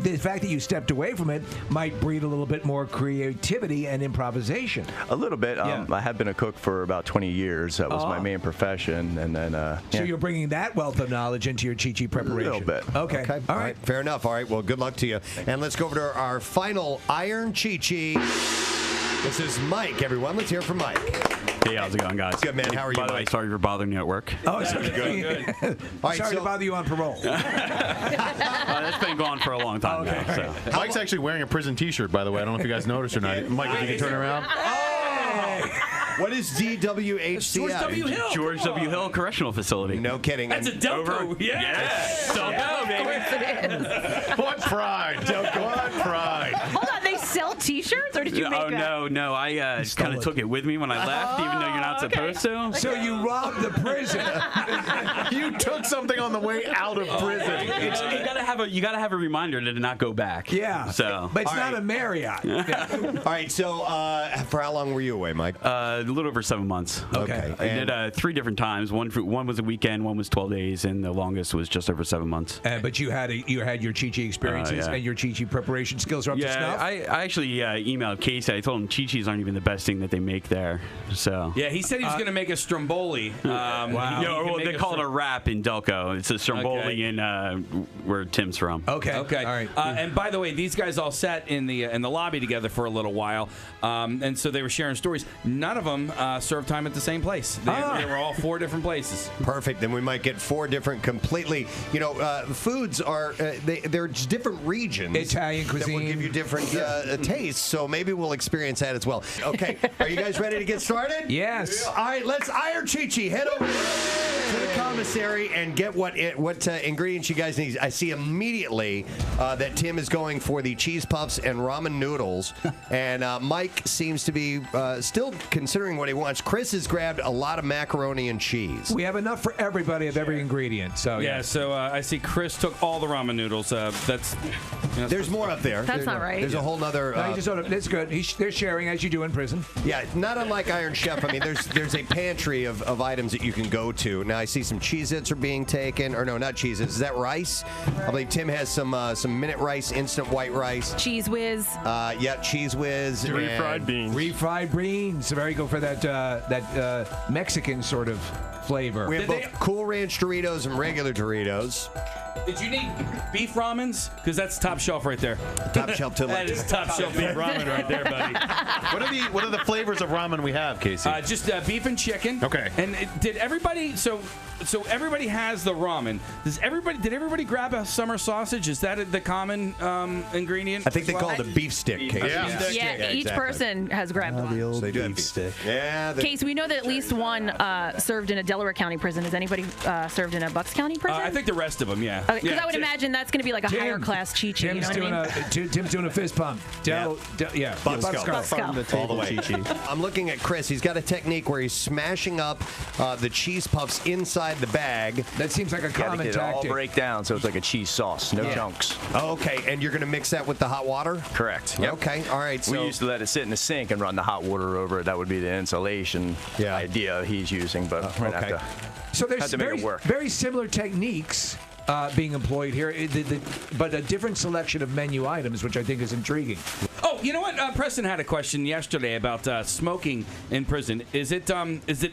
the fact that you stepped away from it might breed a little bit more creativity and improvisation. A little bit. I have been a cook for about 20 years. That was my main profession. And then, So you're bringing that wealth of knowledge into your Chi-Chi preparation? A little bit. Okay. All right. Fair enough. All right. Well, good luck to you. And let's go over to our final Iron Chi-Chi. This is Mike, everyone. Let's hear from Mike. Hey, how's it going, guys? Good, man. How are you, By the way, sorry for bothering you at work. Oh, it's okay. Good. All right, sorry to bother you on parole. That's been gone for a long time now. So. Mike's actually wearing a prison T-shirt, by the way. I don't know if you guys noticed or not. Mike, if you can turn around. What is DWHCI? George W. Hill. George W. Hill Correctional Facility. No kidding. That's a Delco. Yes. Delco, baby. What pride. What pride. Hold on, they sell T-shirts? or did you make that? No. I kind of took it with me when I left, even though you're not supposed to. So you robbed the prison. You took something on the way out of prison. You gotta have a reminder to not go back. Yeah. So, but it's not a Marriott. All right, so for how long were you away, Mike? a little over 7 months. Okay. I did 3 different times. One was a weekend, one was 12 days, and the longest was just over 7 months. But you had your Chi-Chi experiences and your Chi-Chi preparation skills are up to snuff? I actually emailed Casey. I told him Chi-Chis aren't even the best thing that they make there. So yeah, he said he was going to make a stromboli. Wow. They call it a wrap in Delco. It's a stromboli in where Tim's from. Okay. All right. And by the way, these guys all sat in the lobby together for a little while, and so they were sharing stories. None of them served time at the same place. They were all 4 different places. Perfect. Then we might get 4 different completely. Foods are they're just different regions. Italian cuisine that will give you different tastes. So maybe we'll experience that as well. Okay, are you guys ready to get started? Yes. All right, let's Iron Chi-Chi. Head over to the commissary and get what ingredients you guys need. I see immediately that Tim is going for the cheese puffs and ramen noodles, and Mike seems to be still considering what he wants. Chris has grabbed a lot of macaroni and cheese. We have enough for everybody of every ingredient. So So I see Chris took all the ramen noodles. There's more up there. That's not right. There's a whole nother. That's good. They're sharing as you do in prison. Yeah, not unlike Iron Chef. I mean, there's a pantry of items that you can go to. Now I see some Cheez-Its are being taken, or no, not Cheez-Its. Is that rice? I believe Tim has some minute rice, instant white rice. Cheese Whiz. Cheese Whiz. Refried beans. Refried beans. Very good for that Mexican sort of flavor. We have both Cool Ranch Doritos and regular Doritos. Did you need beef ramens? Because that's top shelf right there. Top shelf to That is top shelf beef ramen right there, buddy. What are the flavors of ramen we have, Casey? Just beef and chicken. Okay. And did everybody? So everybody has the ramen. Did everybody grab a summer sausage? Is that the common ingredient? I think they call it a beef stick, Casey. Yeah, each person has grabbed one. So they do have beef stick. Yeah. Case, we know that at least one served in a Delaware County prison. Has anybody served in a Bucks County prison? I think the rest of them, yeah. Because I would imagine that's going to be like a higher class Chi-Chi. You know what I mean? Tim's doing a fist pump. Buckskull. All the way. I'm looking at Chris. He's got a technique where he's smashing up the cheese puffs inside the bag. That seems like a common it tactic. all break down so it's like a cheese sauce, no chunks. Oh, okay, and you're going to mix that with the hot water? Correct. Yep. Okay, all right. So we used to let it sit in the sink and run the hot water over it. That would be the insulation idea he's using, but we're going to have to, so there's have to make it work. Very similar techniques being employed here, but a different selection of menu items, which I think is intriguing. Oh, you know what? Preston had a question yesterday about smoking in prison. Is it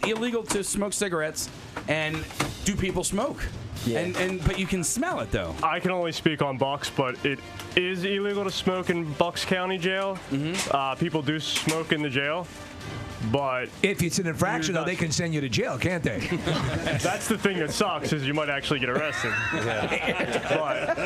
illegal to smoke cigarettes, and do people smoke? Yeah. But you can smell it though. I can only speak on Bucks, but it is illegal to smoke in Bucks County Jail. Mm-hmm. People do smoke in the jail. But if it's an infraction, though, they can send you to jail, can't they? That's the thing that sucks, is you might actually get arrested. But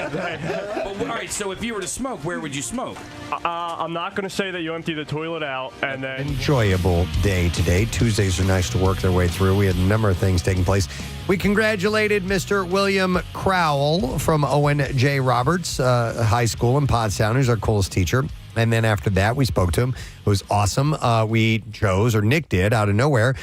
all right, so if you were to smoke, where would you smoke? I'm not going to say that you empty the toilet out and then... Enjoyable day today. Tuesdays are nice to work their way through. We had a number of things taking place. We congratulated Mr. William Crowell from Owen J. Roberts High School in Pottstown, who's our coolest teacher. And then after that, we spoke to him. It was awesome. We chose, or Nick did, out of nowhere,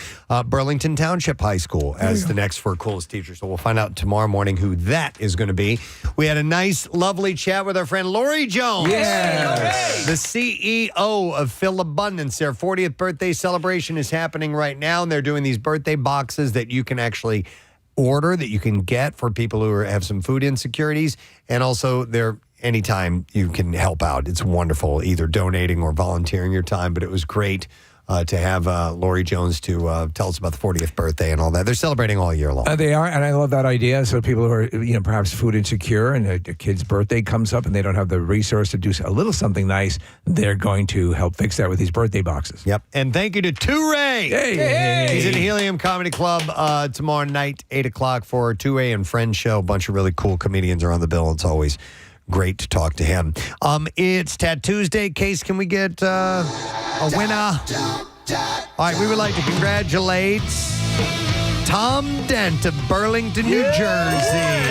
Burlington Township High School as the next for coolest teacher. So we'll find out tomorrow morning who that is going to be. We had a nice, lovely chat with our friend Lori Jones. Yes. The CEO of Philabundance. Their 40th birthday celebration is happening right now, and they're doing these birthday boxes that you can actually order, that you can get for people who have some food insecurities. And also, they're anytime you can help out. It's wonderful, either donating or volunteering your time. But it was great to have Lori Jones to tell us about the 40th birthday and all that. They're celebrating all year long. They are, and I love that idea. So people who are, perhaps food insecure, and a kid's birthday comes up and they don't have the resource to do a little something nice, they're going to help fix that with these birthday boxes. Yep. And thank you to Two-Ray. Hey. He's at Helium Comedy Club tomorrow night, 8 o'clock for a Two-Ray and Friends show. A bunch of really cool comedians are on the bill. It's always great to talk to him. It's Tattoos Day. Case, can we get a winner? All right, we would like to congratulate Tom Dent of Burlington, New Jersey.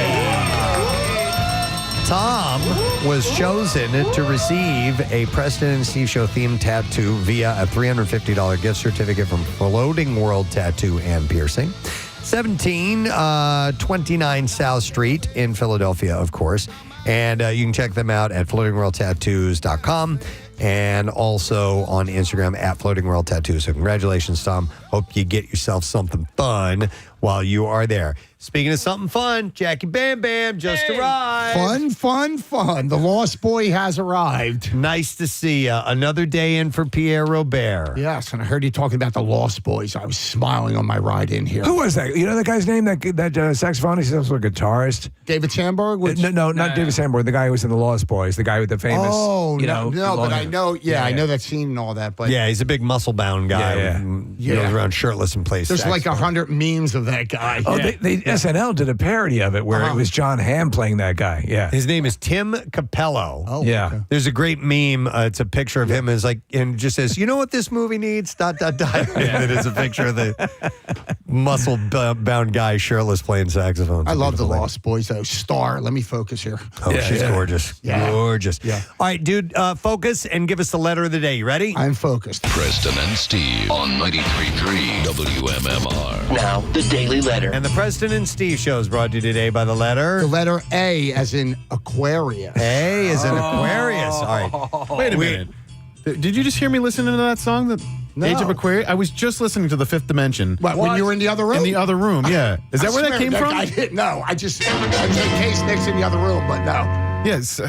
Tom was chosen to receive a Preston and Steve Show themed tattoo via a $350 gift certificate from Floating World Tattoo and Piercing. 1729 South Street in Philadelphia, of course. And you can check them out at floatingworldtattoos.com and also on Instagram at Floating World Tattoo. So congratulations, Tom. Hope you get yourself something fun while you are there. Speaking of something fun, Jackie Bam Bam just arrived. Fun. The Lost Boy has arrived. Nice to see you. Another day in for Pierre Robert. Yes, and I heard you talking about the Lost Boys. I was smiling on my ride in here. Who was that? You know the guy's name? That saxophonist? He's also a guitarist. David Sanborn? No, not David Sanborn. The guy who was in the Lost Boys. The guy with the famous. Oh, no, but I know. Yeah, I know that scene and all that. But yeah, he's a big muscle-bound guy. He goes around shirtless and plays. There's saxophone. like 100 memes of that guy. Oh, SNL did a parody of it where it was John Hamm playing that guy. Yeah, his name is Tim Capello. Oh, yeah. okay. There's a great meme. It's a picture of him as and it just says, "You know what this movie needs?" ... And it is a picture of the muscle-bound guy shirtless playing saxophone. I love the Lost Boys, though. Star, let me focus here. Oh, she's gorgeous. Yeah. Gorgeous. Yeah. All right, dude, focus and give us the letter of the day. You ready? I'm focused. Preston and Steve on 93.3 WMMR. Now, the Daily Letter. And the Preston and Steve show is brought to you today by the letter... The letter A as in Aquarius. A as in Aquarius. All right. Wait a minute. Did you just hear me listening to that song? No. Age of Aquarius? I was just listening to The Fifth Dimension. What, when you were in the other room? In the other room, yeah. Is that where that came from? I didn't know. I just in case Nick's in the other room, but no. Yes.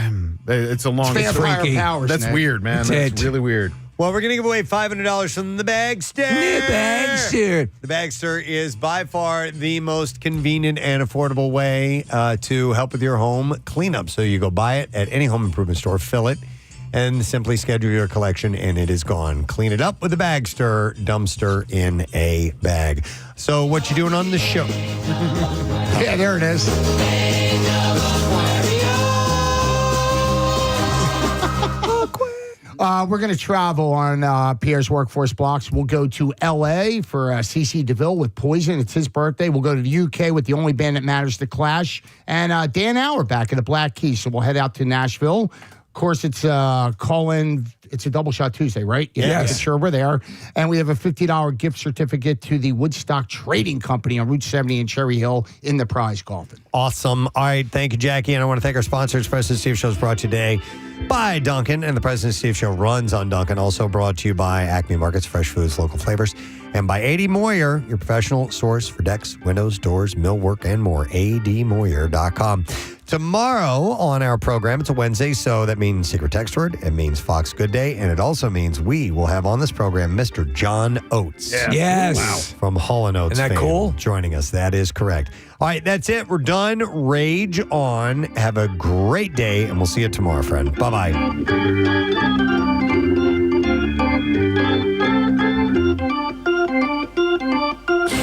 It's a long... It's vampire powers, That's Nick. weird, man. That's really weird. Well, we're going to give away $500 from the Bagster. The Bagster. The Bagster is by far the most convenient and affordable way to help with your home cleanup. So you go buy it at any home improvement store, fill it, and simply schedule your collection, and it is gone. Clean it up with the Bagster, dumpster in a bag. So what you doing on the show? Yeah, there it is. We're going to travel on Pierre's Workforce Blocks. We'll go to L.A. for CeCe DeVille with Poison. It's his birthday. We'll go to the U.K. with the only band that matters, The Clash. And Dan Auer back at the Black Keys. So we'll head out to Nashville. Of course, it's call-in. It's a double shot Tuesday, right? Yeah, yes. Sure, we're there. And we have a $50 gift certificate to the Woodstock Trading Company on Route 70 in Cherry Hill in the prize coffin. Awesome. All right. Thank you, Jackie. And I want to thank our sponsors. President Steve Show is brought today by Duncan. And the President Steve Show runs on Duncan. Also brought to you by Acme Markets, fresh foods, local flavors. And by A.D. Moyer, your professional source for decks, windows, doors, millwork, and more. admoyer.com. Tomorrow on our program, it's a Wednesday, so that means secret text word. It means Fox Good Day. And it also means we will have on this program Mr. John Oates. Yeah. Yes. Wow. From Hall & Oates. Isn't that cool? Joining us. That is correct. All right, that's it. We're done. Rage on. Have a great day, and we'll see you tomorrow, friend. Bye-bye.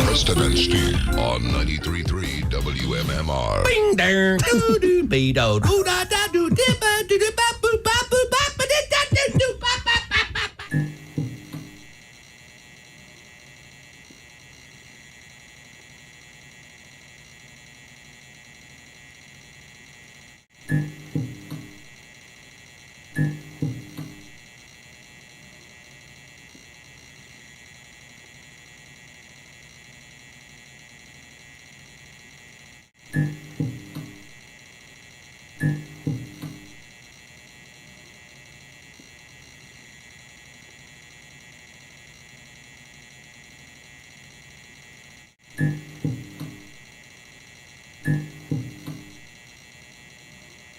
Preston and Steve on 93.3 WMMR. Bing there. Doo doo be do. Doo da da doo dip ba doo doo ba boo ba boo ba ba doo da doo doo ba ba ba ba.